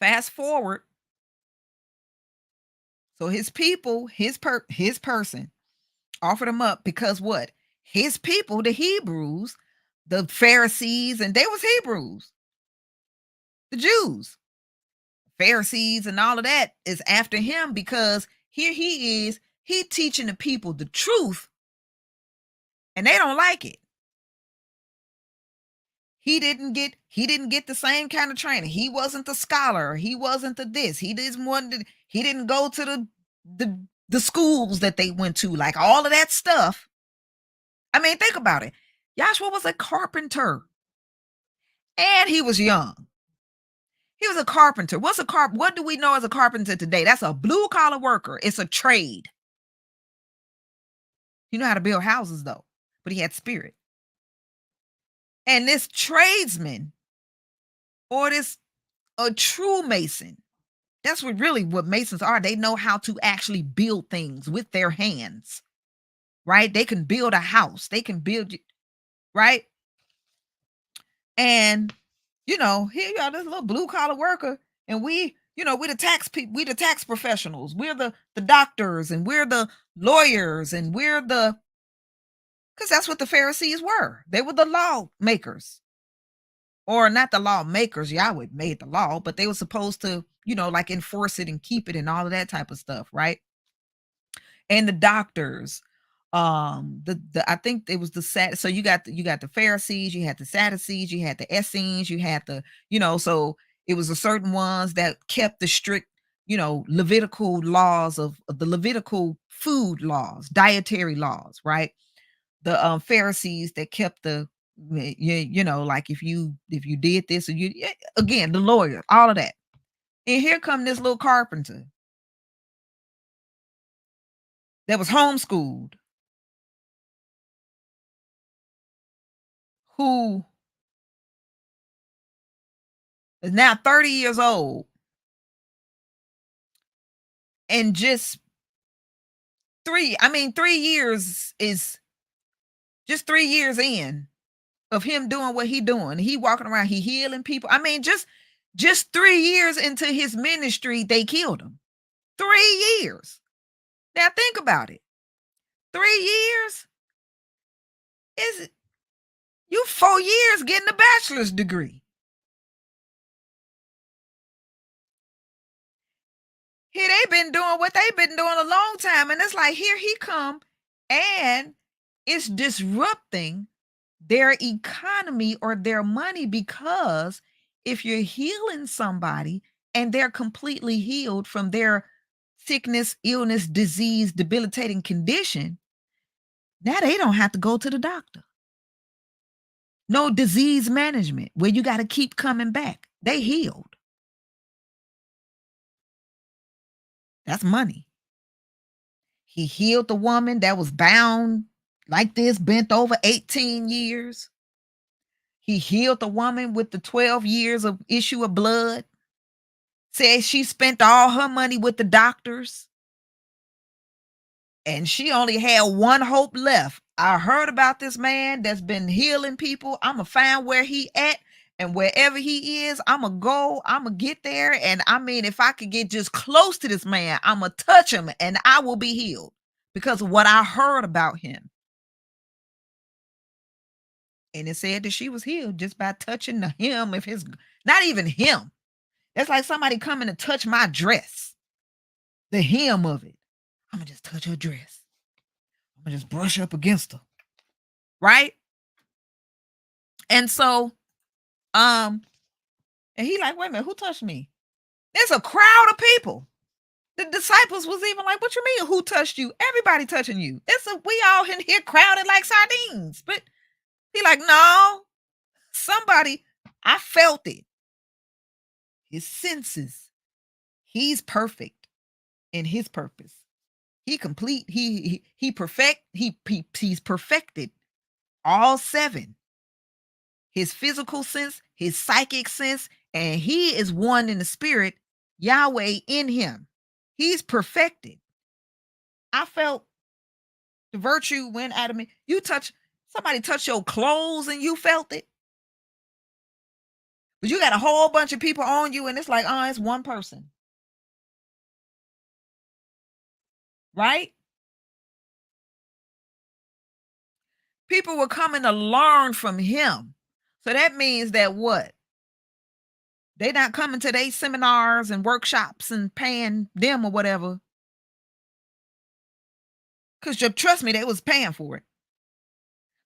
fast forward. So his people, his person offered him up because what? His people, the Hebrews, the Pharisees, and they was Hebrews, the Jews. Pharisees and all of that is after him because here he teaching the people the truth and they don't like it. He didn't get the same kind of training. He wasn't the scholar. He wasn't the this. He didn't go to the schools that they went to, like all of that stuff. I mean, think about it. Yahshua was a carpenter and he was young. He was a carpenter. What do we know as a carpenter today? That's a blue collar worker. It's a trade. You know how to build houses though, but he had spirit. And this tradesman or this a true mason. That's what masons are. They know how to actually build things with their hands, right? They can build a house. They can build, right? And here you are, this little blue collar worker, and we're the tax people, we the tax professionals, we're the doctors, and we're the lawyers, and because that's what the Pharisees were. They were the lawmakers, or not the lawmakers. Yahweh made the law, but they were supposed to, like enforce it and keep it and all of that type of stuff, right? And the doctors, the I think it was the sad. So you got the Pharisees, you had the Sadducees, you had the Essenes, you had so it was the certain ones that kept the strict, Levitical laws of the Levitical food laws, dietary laws, right? The Pharisees that kept like if you did this or again, the lawyer, all of that. And here come this little carpenter that was homeschooled, who is now 30 years old, and just 3 years is just 3 years in of him doing what he doing. He walking around, he healing people. Just 3 years into his ministry, they killed him. 3 years. Now think about it. 3 years is You 4 years getting a bachelor's degree. Here they been doing what they've been doing a long time, and it's like here he come, and it's disrupting their economy or their money because if you're healing somebody and they're completely healed from their sickness, illness, disease, debilitating condition, now they don't have to go to the doctor. No disease management where you got to keep coming back. They healed. That's money. He healed the woman that was bound like this, bent over 18 years. He healed the woman with the 12 years of issue of blood. Said she spent all her money with the doctors and she only had one hope left. I heard about this man that's been healing people. I'm going to find where he at, and wherever he is, I'm going to go. I'm going to get there. And I mean, if I could get just close to this man, I'm going to touch him and I will be healed because of what I heard about him. And it said that she was healed just by touching the hem of his, not even him. That's like somebody coming to touch my dress, the hem of it. I'm going to just touch her dress. I'm going to just brush up against her. Right? And so, and he like, wait a minute, who touched me? There's a crowd of people. The disciples was even like, what you mean, who touched you? Everybody touching you. We all in here crowded like sardines. But he like, no, somebody, I felt it. His senses. He's perfect in his purpose. He complete, he's perfected all 7. His physical sense, his psychic sense, and he is one in the spirit, Yahweh in him. He's perfected. I felt the virtue went out of me. Somebody touched your clothes and you felt it. But you got a whole bunch of people on you and it's like, oh, it's one person. Right? People were coming to learn from him. So that means that what? They not coming to their seminars and workshops and paying them or whatever. Because trust me, they was paying for it.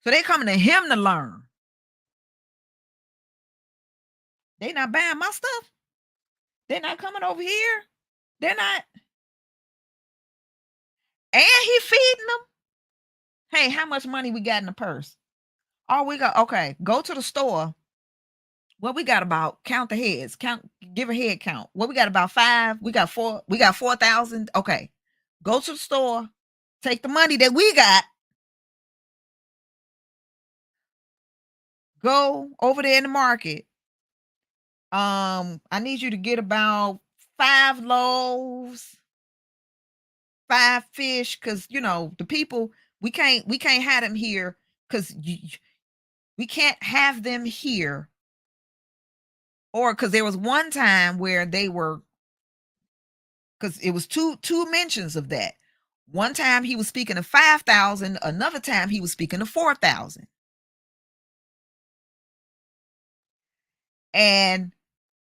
So they coming to him to learn. They not buying my stuff. They're not coming over here. They're not. And he feeding them. Hey, how much money we got in the purse? Oh, we got, okay, go to the store. What we got about, count the heads, give a head count. What we got about 5, we got 4, we got 4,000. Okay. Go to the store, take the money that we got, go over there in the market. I need you to get about 5 loaves, 5 fish, because the people, we can't have them here because we can't have them here. Or because there was one time where they were, because it was two mentions of that. One time he was speaking of 5,000, another time he was speaking of 4,000. And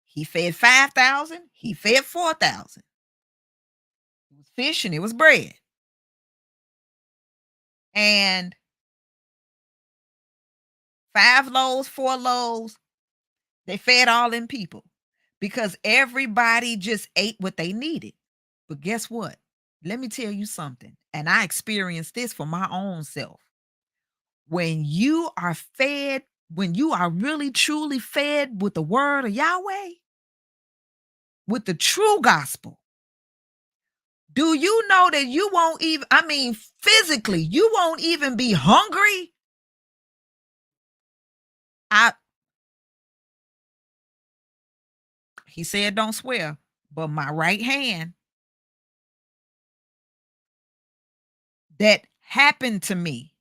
he fed 5,000, he fed 4,000. It was fish and it was bread. And 5 loaves, 4 loaves, they fed all them people because everybody just ate what they needed. But guess what? Let me tell you something. And I experienced this for my own self. When you are fed, when you are really truly fed with the word of Yahweh, with the true gospel, do you know that you won't even, I mean, physically, you won't even be hungry? He said, don't swear, but my right hand, that happened to me.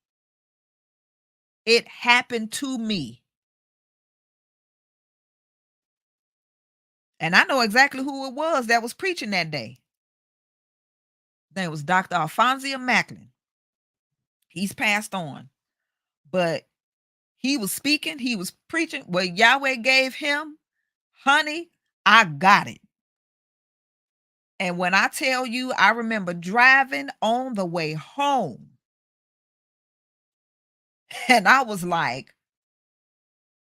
It happened to me. And I know exactly who it was that was preaching that day. That was Dr. Alphonsia Macklin. He's passed on. But He was speaking, he was preaching. What Yahweh gave him, honey, I got it. And when I tell you, I remember driving on the way home, and I was like,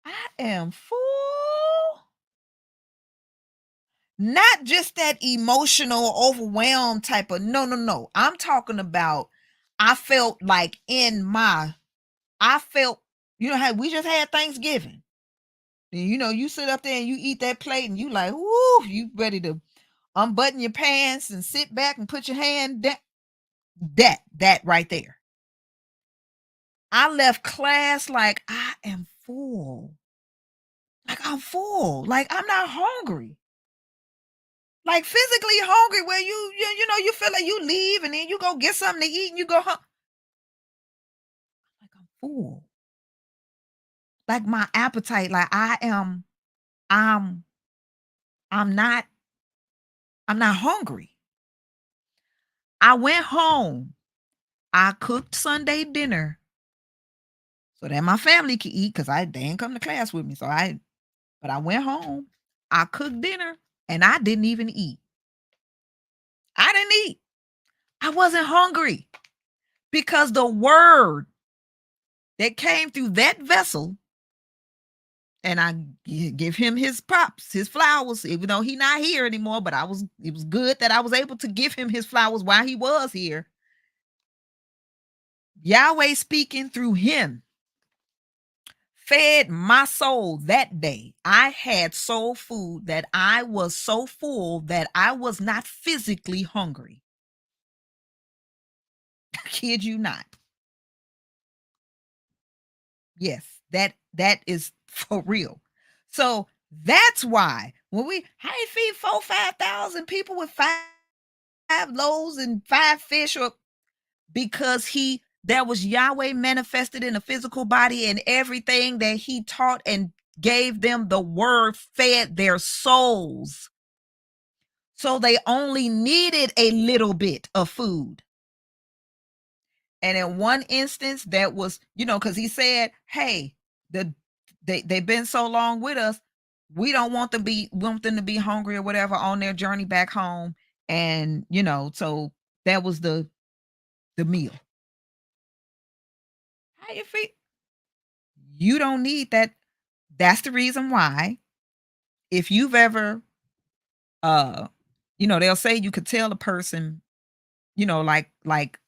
I am full. Not just that emotional, overwhelmed type of no, no, no. I'm talking about I felt like I felt, you know how we just had Thanksgiving. And you sit up there and you eat that plate and you like, whoo, you ready to unbutton your pants and sit back and put your hand down. That right there. I left class like I am full. Like I'm full. Like I'm not hungry. Like physically hungry where you feel like you leave and then you go get something to eat and you go home. Like I'm full. Like my appetite, like I'm I'm not I'm not hungry. I went home. I cooked Sunday dinner so that my family could eat because they ain't come to class with me. But I went home. I cooked dinner and I didn't even eat. I didn't eat. I wasn't hungry because the word that came through that vessel, and I give him his props, his flowers, even though he not here anymore. But it was good that I was able to give him his flowers while he was here. Yahweh speaking through him fed my soul that day. I had soul food that I was so full that I was not physically hungry. I kid you not. Yes, that is for real. So that's why when how you feed 5,000 people with 5 loaves and 5 fish, or because there was Yahweh manifested in a physical body, and everything that he taught and gave them, the word fed their souls. So they only needed a little bit of food. And in one instance, that was, because he said, hey, they've been so long with us, we don't want them to be hungry or whatever on their journey back home. And so that was the meal. How you feel? You don't need that. That's the reason why, if you've ever they'll say you could tell a person, like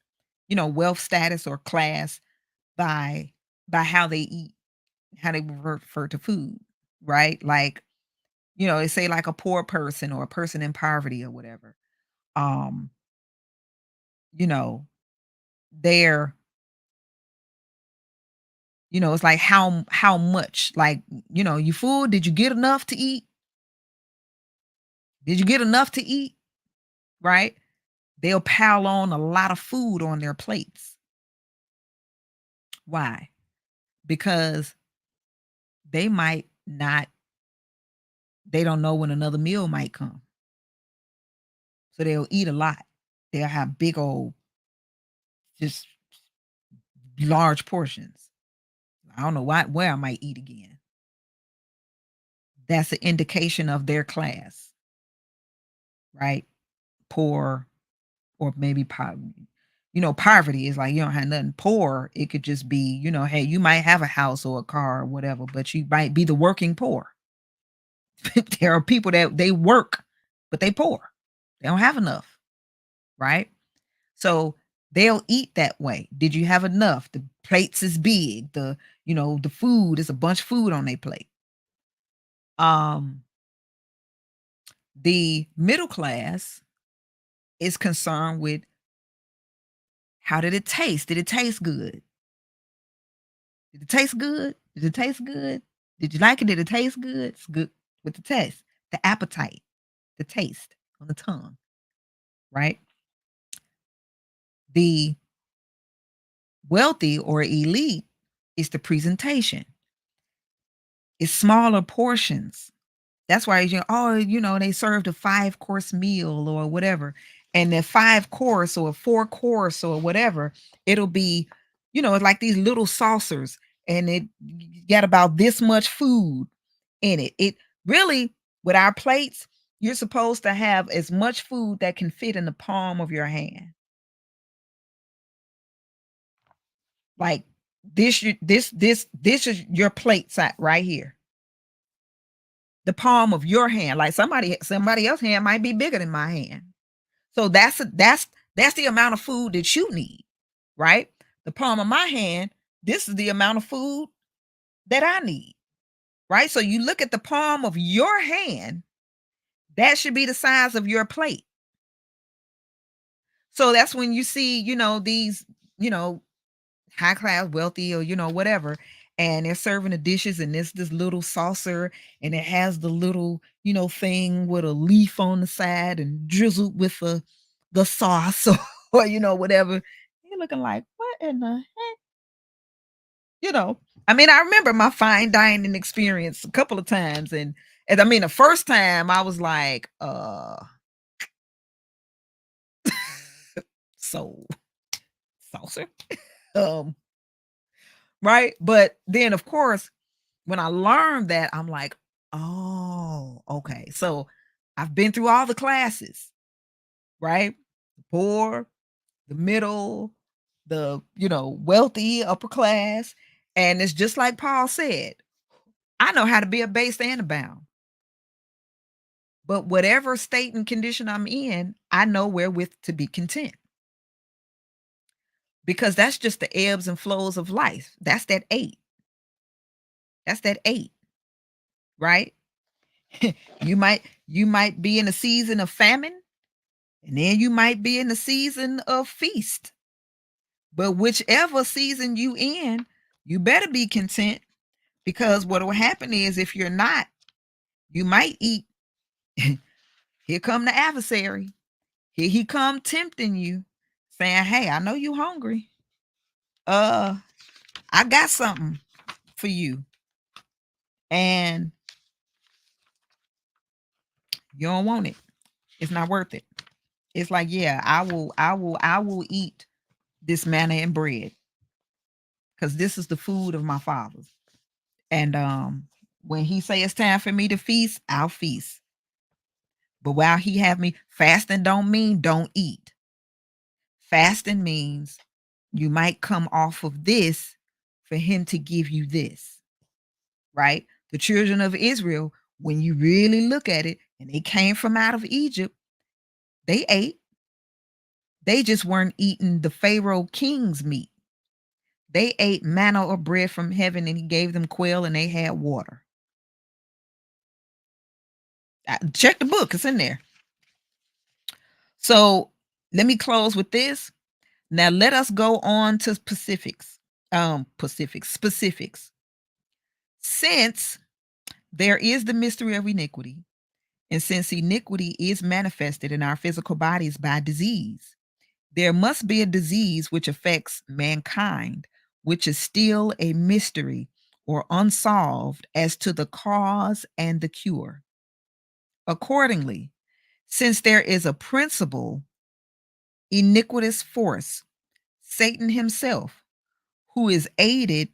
wealth status or class by how they eat, how they refer to food, right? Like, they say like a poor person or a person in poverty or whatever. Um, you know, they're, it's like how much, like, you food, did you get enough to eat? Did you get enough to eat? Right? They'll pile on a lot of food on their plates. Why? Because they might not, they don't know when another meal might come. So they'll eat a lot. They'll have big old, just large portions. I don't know where I might eat again. That's an indication of their class, right? Poor, or maybe poverty is like you don't have nothing. Poor, it could just be, hey, you might have a house or a car or whatever, but you might be the working poor. There are people that they work, but they poor. They don't have enough, right? So they'll eat that way. Did you have enough? The plates is big. The food is a bunch of food on their plate. The middle class is concerned with, how did it taste? Did it taste good? Did it taste good? Did it taste good? Did you like it? Did it taste good? It's good with the taste, the appetite, the taste on the tongue, right? The wealthy or elite is the presentation. It's smaller portions. That's why they served a 5-course meal or whatever. And the 5-course or 4-course or whatever, it'll be, it's like these little saucers. and it got about this much food in it. It really, with our plates, you're supposed to have as much food that can fit in the palm of your hand. Like this is your plate side right here. The palm of your hand. Like somebody else's hand might be bigger than my hand. So that's the amount of food that you need, right? The palm of my hand, this is the amount of food that I need, right? So you look at the palm of your hand, that should be the size of your plate. So that's when you see, these, you know, high class, wealthy, or whatever, and they're serving the dishes, and there's this little saucer, and it has the little, thing with a leaf on the side and drizzled with the sauce or whatever. You're looking like, what in the you know? I mean, I remember my fine dining experience a couple of times, and I mean, the first time I was like, so saucer, um, right? But then, of course, when I learned that, I'm like, "Oh, okay." So, I've been through all the classes, right? The poor, the middle, the, wealthy, upper class, and it's just like Paul said, I know how to be abased and abound. But whatever state and condition I'm in, I know wherewith to be content, because that's just the ebbs and flows of life. That's that 8. That's that 8, right? You might be in a season of famine, and then you might be in the season of feast. But whichever season you in, you better be content, because what will happen is, if you're not, you might eat. Here come the adversary. Here he come tempting you, saying, "Hey, I know you hungry. Uh, I got something for you." And you don't want it. It's not worth it. It's like, yeah, I will eat this manna and bread, because this is the food of my fathers. And when he say it's time for me to feast, I'll feast. But while he have me fasting, don't mean don't eat. Fasting means you might come off of this for him to give you this, right? The children of Israel, when you really look at it, and they came from out of Egypt, they ate. They just weren't eating the Pharaoh king's meat. They ate manna or bread from heaven, and he gave them quail, and they had water. Check the book, it's in there. So let me close with this. Now let us go on to specifics. Since there is the mystery of iniquity, and since iniquity is manifested in our physical bodies by disease, there must be a disease which affects mankind, which is still a mystery or unsolved as to the cause and the cure. Accordingly, since there is a principal iniquitous force, Satan himself, who is aided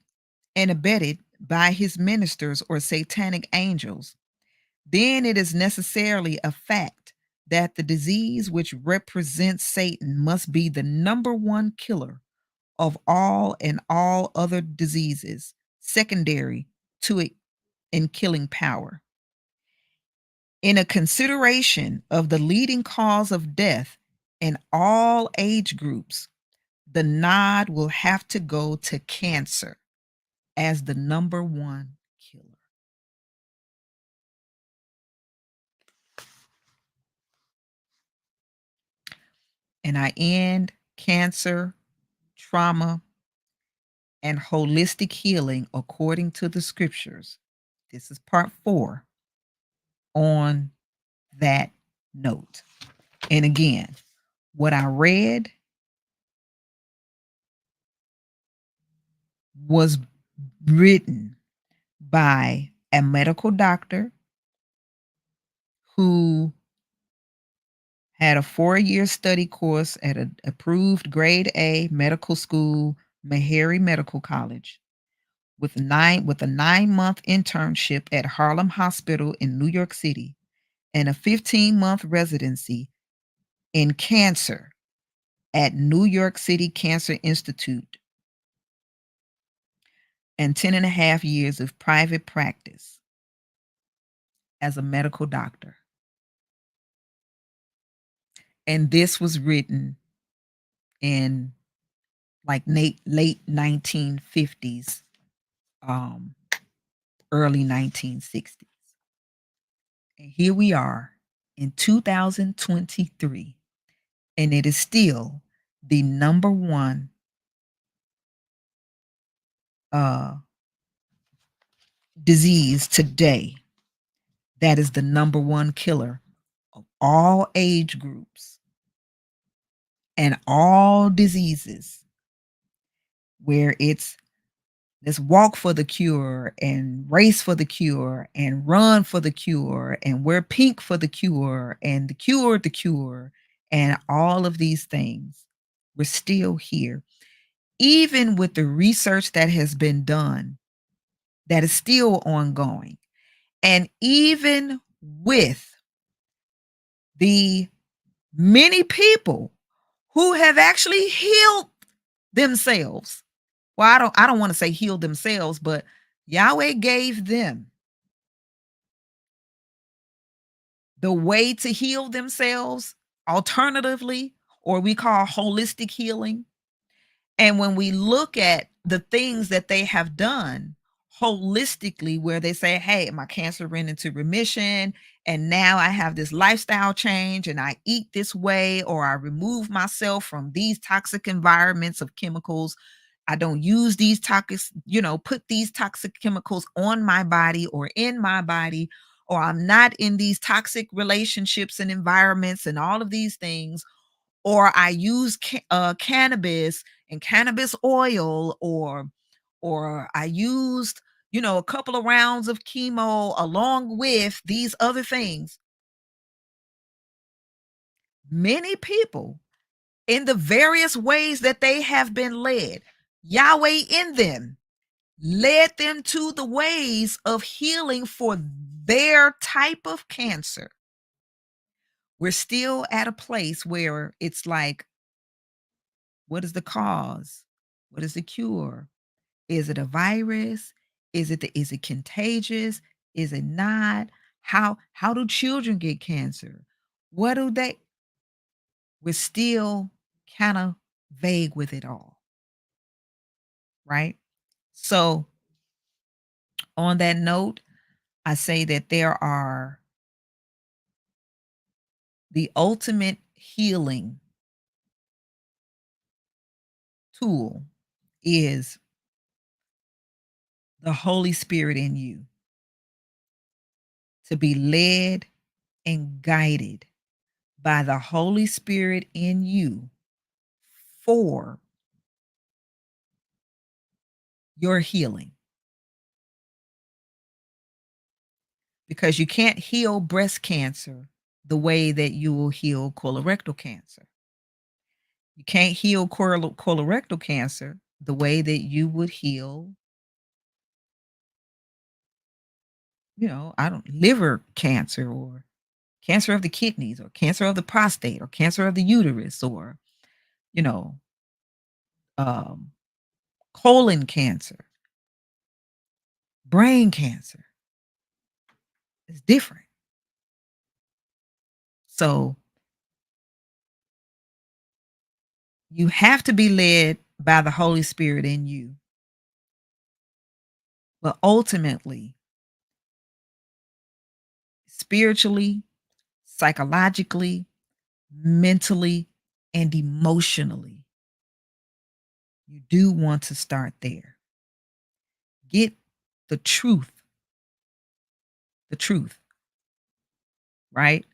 and abetted by his ministers or satanic angels, then it is necessarily a fact that the disease which represents Satan must be the number one killer of all and all other diseases, secondary to it in killing power. In a consideration of the leading cause of death in all age groups, the nod will have to go to cancer as the number one killer. And I end cancer, trauma, and holistic healing according to the scriptures. This is part 4 on that note. And again, what I read was written by a medical doctor who had a 4-year study course at an approved grade A medical school, Meharry Medical College, with a 9-month internship at Harlem Hospital in New York City and a 15-month residency in cancer at New York City Cancer Institute and 10 and a half years of private practice as a medical doctor. And this was written in like late 1950s, um, early 1960s. And here we are in 2023, and it is still the number one uh, disease today. That is the number one killer of all age groups and all diseases, where it's let's walk for the cure and race for the cure and run for the cure and wear pink for the cure and the cure and all of these things. We're still here. Even with the research that has been done, that is still ongoing. And even with the many people who have actually healed themselves. Well, I don't want to say healed themselves, but Yahweh gave them the way to heal themselves alternatively, or we call holistic healing. And when we look at the things that they have done holistically, where they say, hey, my cancer went into remission, and now I have this lifestyle change, and I eat this way, or I remove myself from these toxic environments of chemicals. I don't use these toxic, put these toxic chemicals on my body or in my body, or I'm not in these toxic relationships and environments and all of these things, or I use cannabis and cannabis oil, or I used, a couple of rounds of chemo along with these other things. Many people, in the various ways that they have been led, Yahweh in them led them to the ways of healing for their type of cancer. We're still at a place where it's like, what is the cause? What is the cure? Is it a virus? Is it contagious? Is it not? How do children get cancer? What do they We're still kind of vague with it all, right? So on that note, I say that there are the ultimate healing tool is the Holy Spirit in you, to be led and guided by the Holy Spirit in you for your healing. Because you can't heal breast cancer the way that you will heal colorectal cancer. You can't heal colorectal cancer the way that you would heal, I don't liver cancer, or cancer of the kidneys, or cancer of the prostate, or cancer of the uterus, or, you know, um, colon cancer, brain cancer. It's different. So you have to be led by the Holy Spirit in you. But ultimately, spiritually, psychologically, mentally, and emotionally, you do want to start there. Get the truth, the truth, right?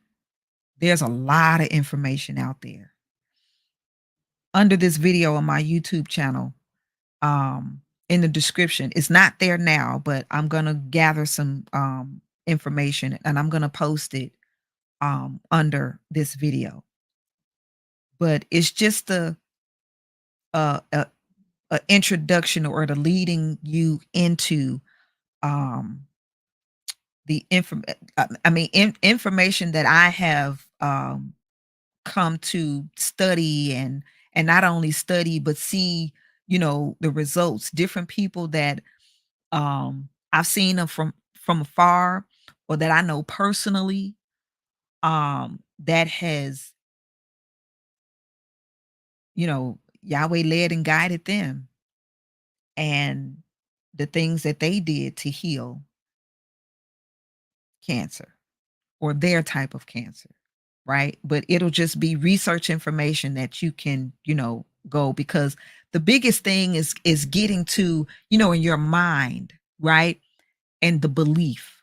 There's a lot of information out there. Under this video on my YouTube channel, in the description, it's not there now, but I'm going to gather some information and I'm going to post it under this video. But it's just a a introduction or the leading you into um the information that I have come to study and not only study but see, the results. Different people that I've seen them from afar or that I know personally, that has, Yahweh led and guided them, and the things that they did to heal cancer or their type of cancer, right? But it'll just be research information that you can, go, because the biggest thing is getting to, in your mind, right? And the belief,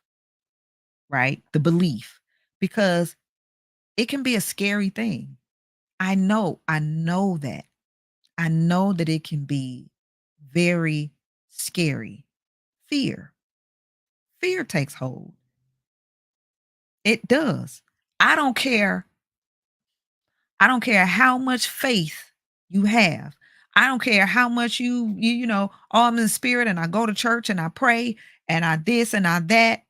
right? The belief. Because it can be a scary thing. I know that. I know that it can be very scary. Fear. Fear takes hold. It does. I don't care. I don't care how much faith you have. I don't care how much oh, I'm in the spirit and I go to church and I pray and I this and I that.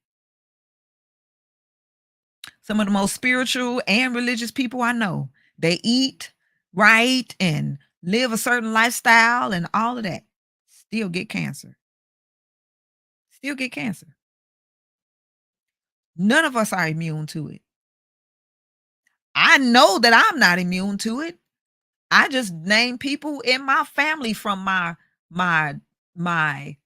Some of the most spiritual and religious people I know, they eat right and live a certain lifestyle and all of that. Still get cancer. Still get cancer. None of us are immune to it. I know that I'm not immune to it. I just name people in my family from my my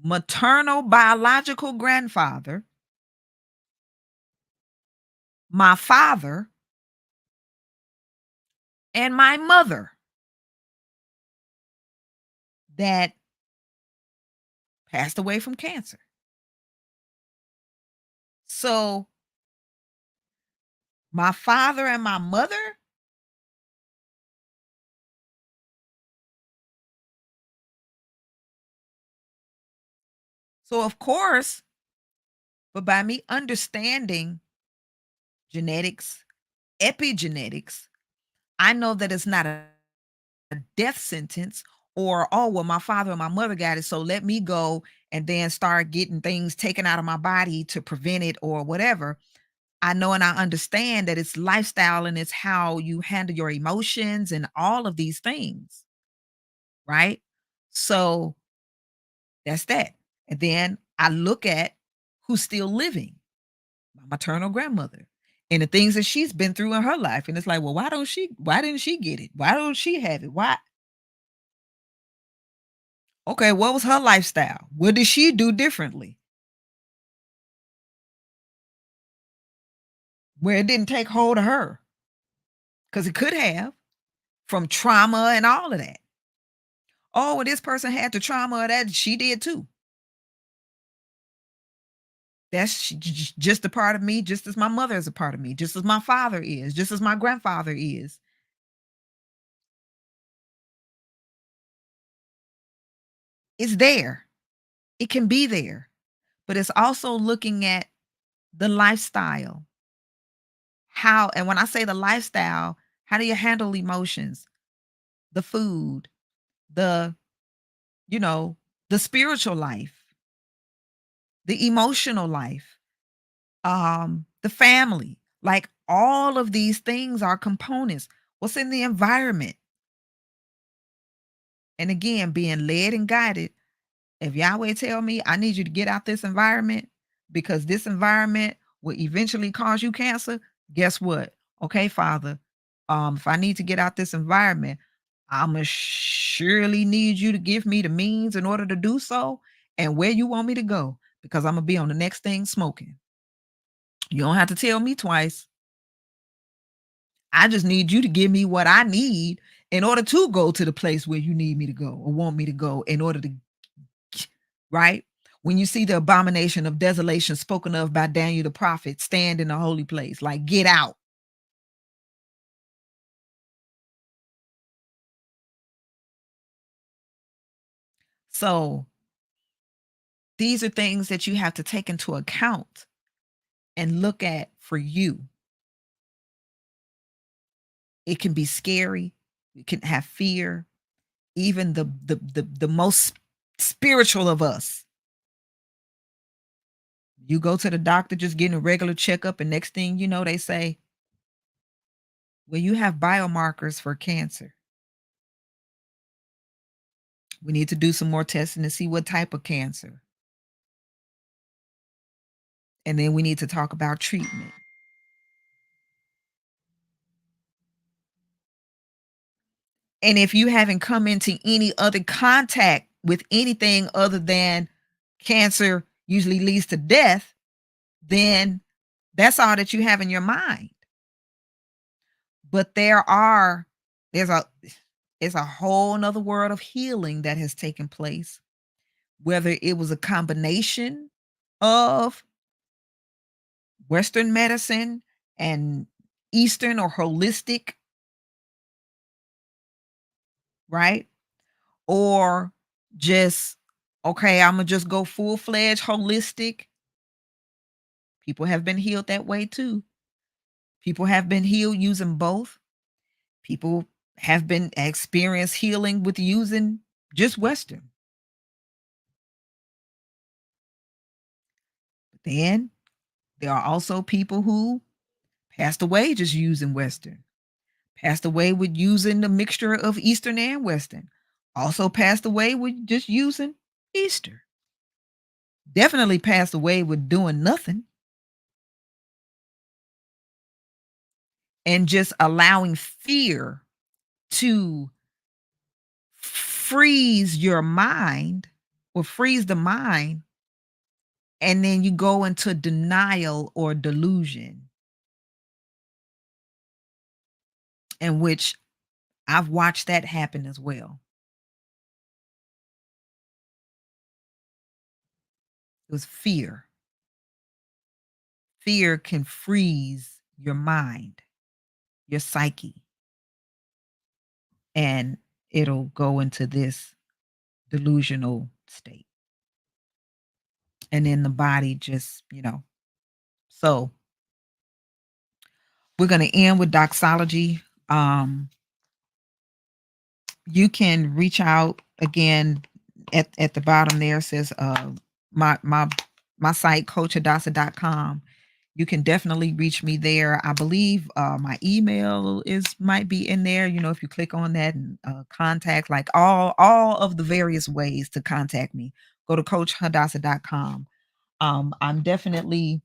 maternal biological grandfather, my father, and my mother that passed away from cancer. So, my father and my mother, so of course, but by me understanding genetics, epigenetics, I know that it's not a death sentence or, oh, well, my father and my mother got it, so let me go and then start getting things taken out of my body to prevent it or whatever. I know and I understand that it's lifestyle and it's how you handle your emotions and all of these things, right? So that's that. And then I look at who's still living, my maternal grandmother, and the things that she's been through in her life. And it's like, well, why didn't she get it? Why don't she have it? Why? Okay, what was her lifestyle? What did she do differently? Where it didn't take hold of her? Because it could have from trauma and all of that. Oh, well, this person had the trauma of that. She did too. That's just a part of me, just as my mother is a part of me, just as my father is, just as my grandfather is. It's there. It can be there. But it's also looking at the lifestyle. How, and when I say the lifestyle, how do you handle emotions, the food, the, you know, the spiritual life, the emotional life, the family. Like all of these things are components. What's in the environment? And again, being led and guided. If Yahweh tell me I need you to get out this environment because this environment will eventually cause you cancer, guess what? Okay, Father, if I need to get out this environment, I'ma surely need you to give me the means in order to do so and where you want me to go because I'm gonna be on the next thing smoking. You don't have to tell me twice. I just need you to give me what I need in order to go to the place where you need me to go or want me to go in order to, right? When you see the abomination of desolation spoken of by Daniel the prophet, stand in the holy place, like get out. So these are things that you have to take into account and look at for you. It can be scary. We can have fear. Even the most spiritual of us. You go to the doctor just getting a regular checkup, and next thing you know, they say, well, you have biomarkers for cancer. We need to do some more testing to see what type of cancer. And then we need to talk about treatment. And if you haven't come into any other contact with anything other than cancer usually leads to death, then that's all that you have in your mind. But there's a it's a whole nother world of healing that has taken place, whether it was a combination of Western medicine and Eastern or holistic, right? Or just, okay, I'm gonna just go full-fledged holistic. People have been healed that way too. People have been healed using both. People have been experienced healing with using just Western. Then there are also people who passed away just using Western, passed away with using the mixture of Eastern and Western, also passed away with just using Eastern, definitely passed away with doing nothing and just allowing fear to freeze your mind or freeze the mind. And then you go into denial or delusion, in which I've watched that happen as well. It was fear. Fear can freeze your mind, your psyche, and it'll go into this delusional state. And then the body just, So we're going to end with doxology. You can reach out again at the bottom there. It says my site, coachhadassah.com. You can definitely reach me there. I believe my email might be in there. If you click on that and contact, like all of the various ways to contact me, go to coachhadassah.com. I'm definitely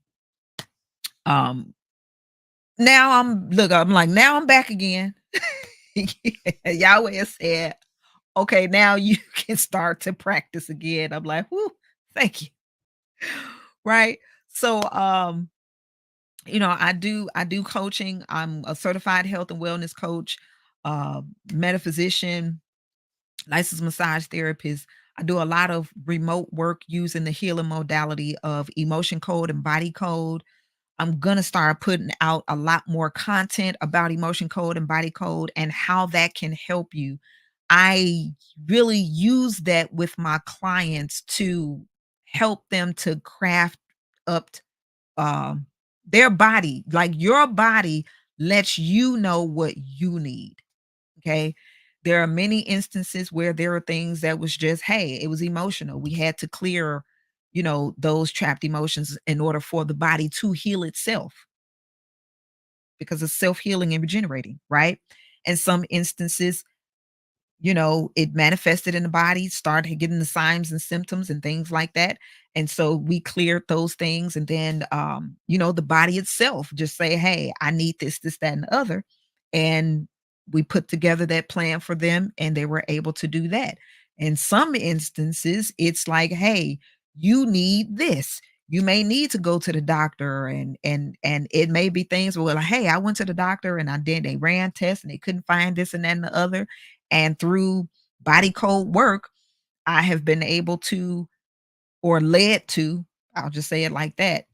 now I'm back again. Yahweh said, okay, now you can start to practice again. I'm like, whoo, thank you. Right. So I do coaching. I'm a certified health and wellness coach, metaphysician, licensed massage therapist. I do a lot of remote work using the healing modality of emotion code and body code. I'm going to start putting out a lot more content about emotion code and body code and how that can help you. I really use that with my clients to help them to craft up um, their body. Like your body lets you know what you need. Okay. There are many instances where there are things that was just, hey, it was emotional. We had to clear, those trapped emotions in order for the body to heal itself because it's self healing and regenerating, right? In some instances, it manifested in the body, started getting the signs and symptoms and things like that. And so we cleared those things. And then, the body itself just say, hey, I need this, this, that, and the other. And we put together that plan for them and they were able to do that. In some instances, it's like, hey, you need this. You may need to go to the doctor and it may be things where like, hey, I went to the doctor and they ran tests and they couldn't find this and that and the other. And through body code work, I have been able to, or led to, I'll just say it like that,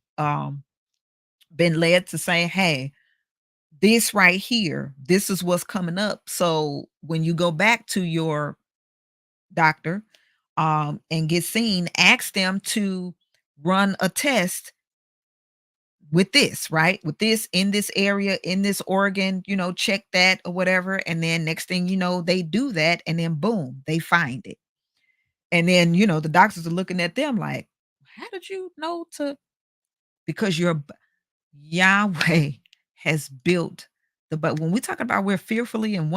been led to say, hey, this right here, this is what's coming up. So when you go back to your doctor and get seen, ask them to run a test with this, right? With this in this area, in this organ, check that or whatever. And then next thing you know, they do that and then boom, they find it. And then, the doctors are looking at them like, how did you know to? Because Yahweh has built but when we talk about we're fearfully and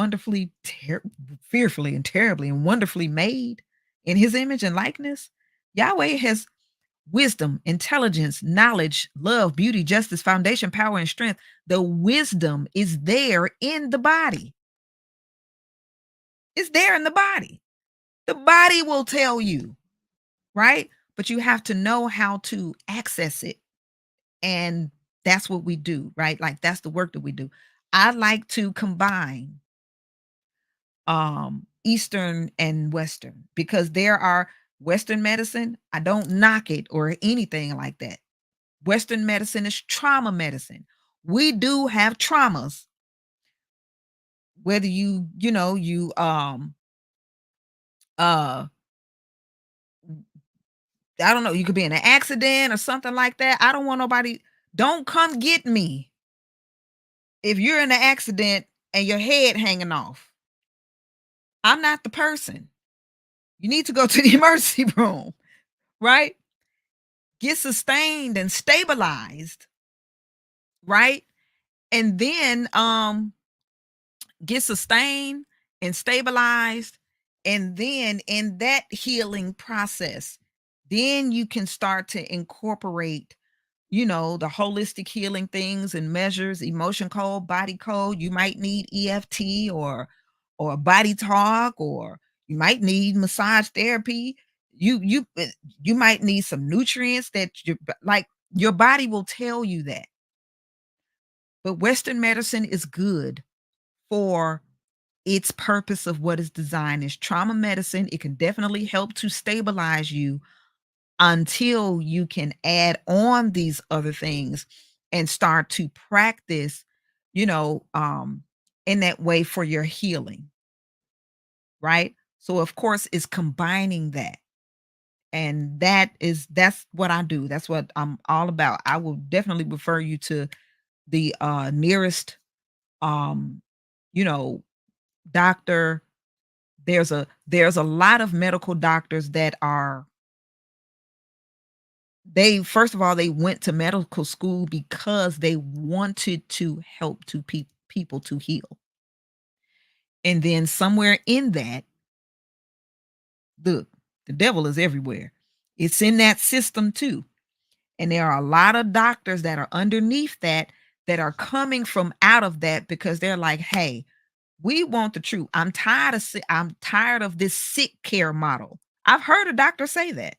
terribly and wonderfully made in his image and likeness, Yahweh has wisdom, intelligence, knowledge, love, beauty, justice, foundation, power, and strength. The wisdom is there in the body. It's there in the body. The body will tell you, right? But you have to know how to access it. And that's what we do, right? Like that's the work that we do. I like to combine Eastern and Western because there are Western medicine. I don't knock it or anything like that. Western medicine is trauma medicine. We do have traumas, whether uh I don't know, you could be in an accident or something like that. I don't want nobody, don't come get me if you're in an accident and your head hanging off. I'm not the person. You need to go to the emergency room, right? Get sustained and stabilized, right? And then get sustained and stabilized. And then in that healing process, then you can start to incorporate, the holistic healing things and measures, emotion code, body code. You might need EFT or body talk, or you might need massage therapy. You might need some nutrients that like your body will tell you that. But Western medicine is good for its purpose of what is designed is trauma medicine. It can definitely help to stabilize you until you can add on these other things and start to practice, you know, um, in that way for your healing, right? So of course it's combining that. And that's what I do. That's what I'm all about. I will definitely refer you to the nearest um, you know, doctor. There's a lot of medical doctors that are they first of all, they went to medical school because they wanted to help to people to heal. And then somewhere in that, look, the devil is everywhere. It's in that system too. And there are a lot of doctors that are underneath that are coming from out of that because they're like, "Hey, we want the truth. I'm tired of this sick care model." I've heard a doctor say that.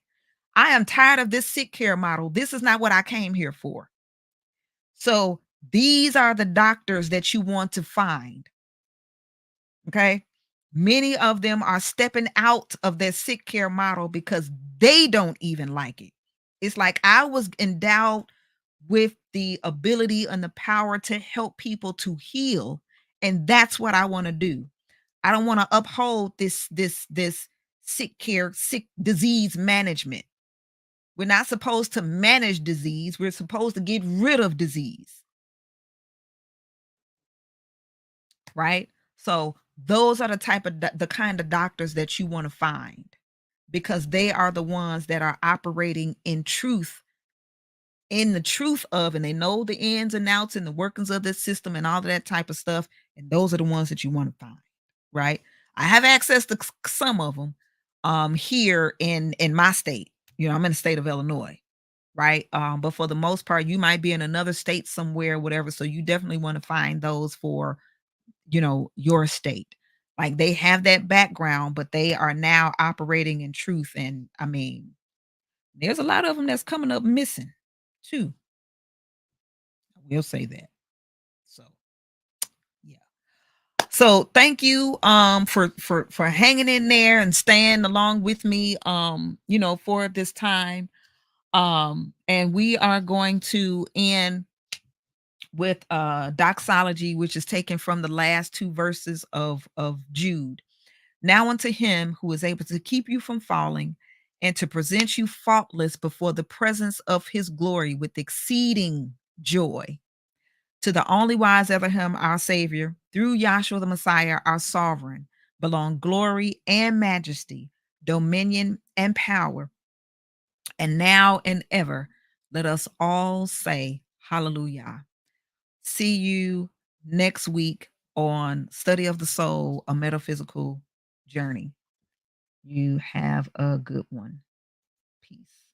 I am tired of this sick care model. This is not what I came here for. So these are the doctors that you want to find. Okay. Many of them are stepping out of their sick care model because they don't even like it. It's like I was endowed with the ability and the power to help people to heal. And that's what I want to do. I don't want to uphold this sick disease management. We're not supposed to manage disease. We're supposed to get rid of disease, right? So those are the kind of doctors that you want to find because they are the ones that are operating in truth, in the truth of, and they know the ins and outs and the workings of this system and all of that type of stuff. And those are the ones that you want to find, right? I have access to some of them here in my state. I'm in the state of Illinois, right? But for the most part, you might be in another state somewhere, whatever. So you definitely want to find those for, your state. Like they have that background, but they are now operating in truth. And I mean, there's a lot of them that's coming up missing too. I will say that. So yeah. So thank you for hanging in there and staying along with me for this time. And we are going to end with doxology, which is taken from the last two verses of Jude. Now unto him who is able to keep you from falling and to present you faultless before the presence of his glory with exceeding joy. To the only wise Elohim, our Savior, through Yahshua the Messiah, our sovereign, belong glory and majesty, dominion and power, and now and ever. Let us all say hallelujah. See you next week on Study of the Soul, a Metaphysical Journey. You have a good one. Peace.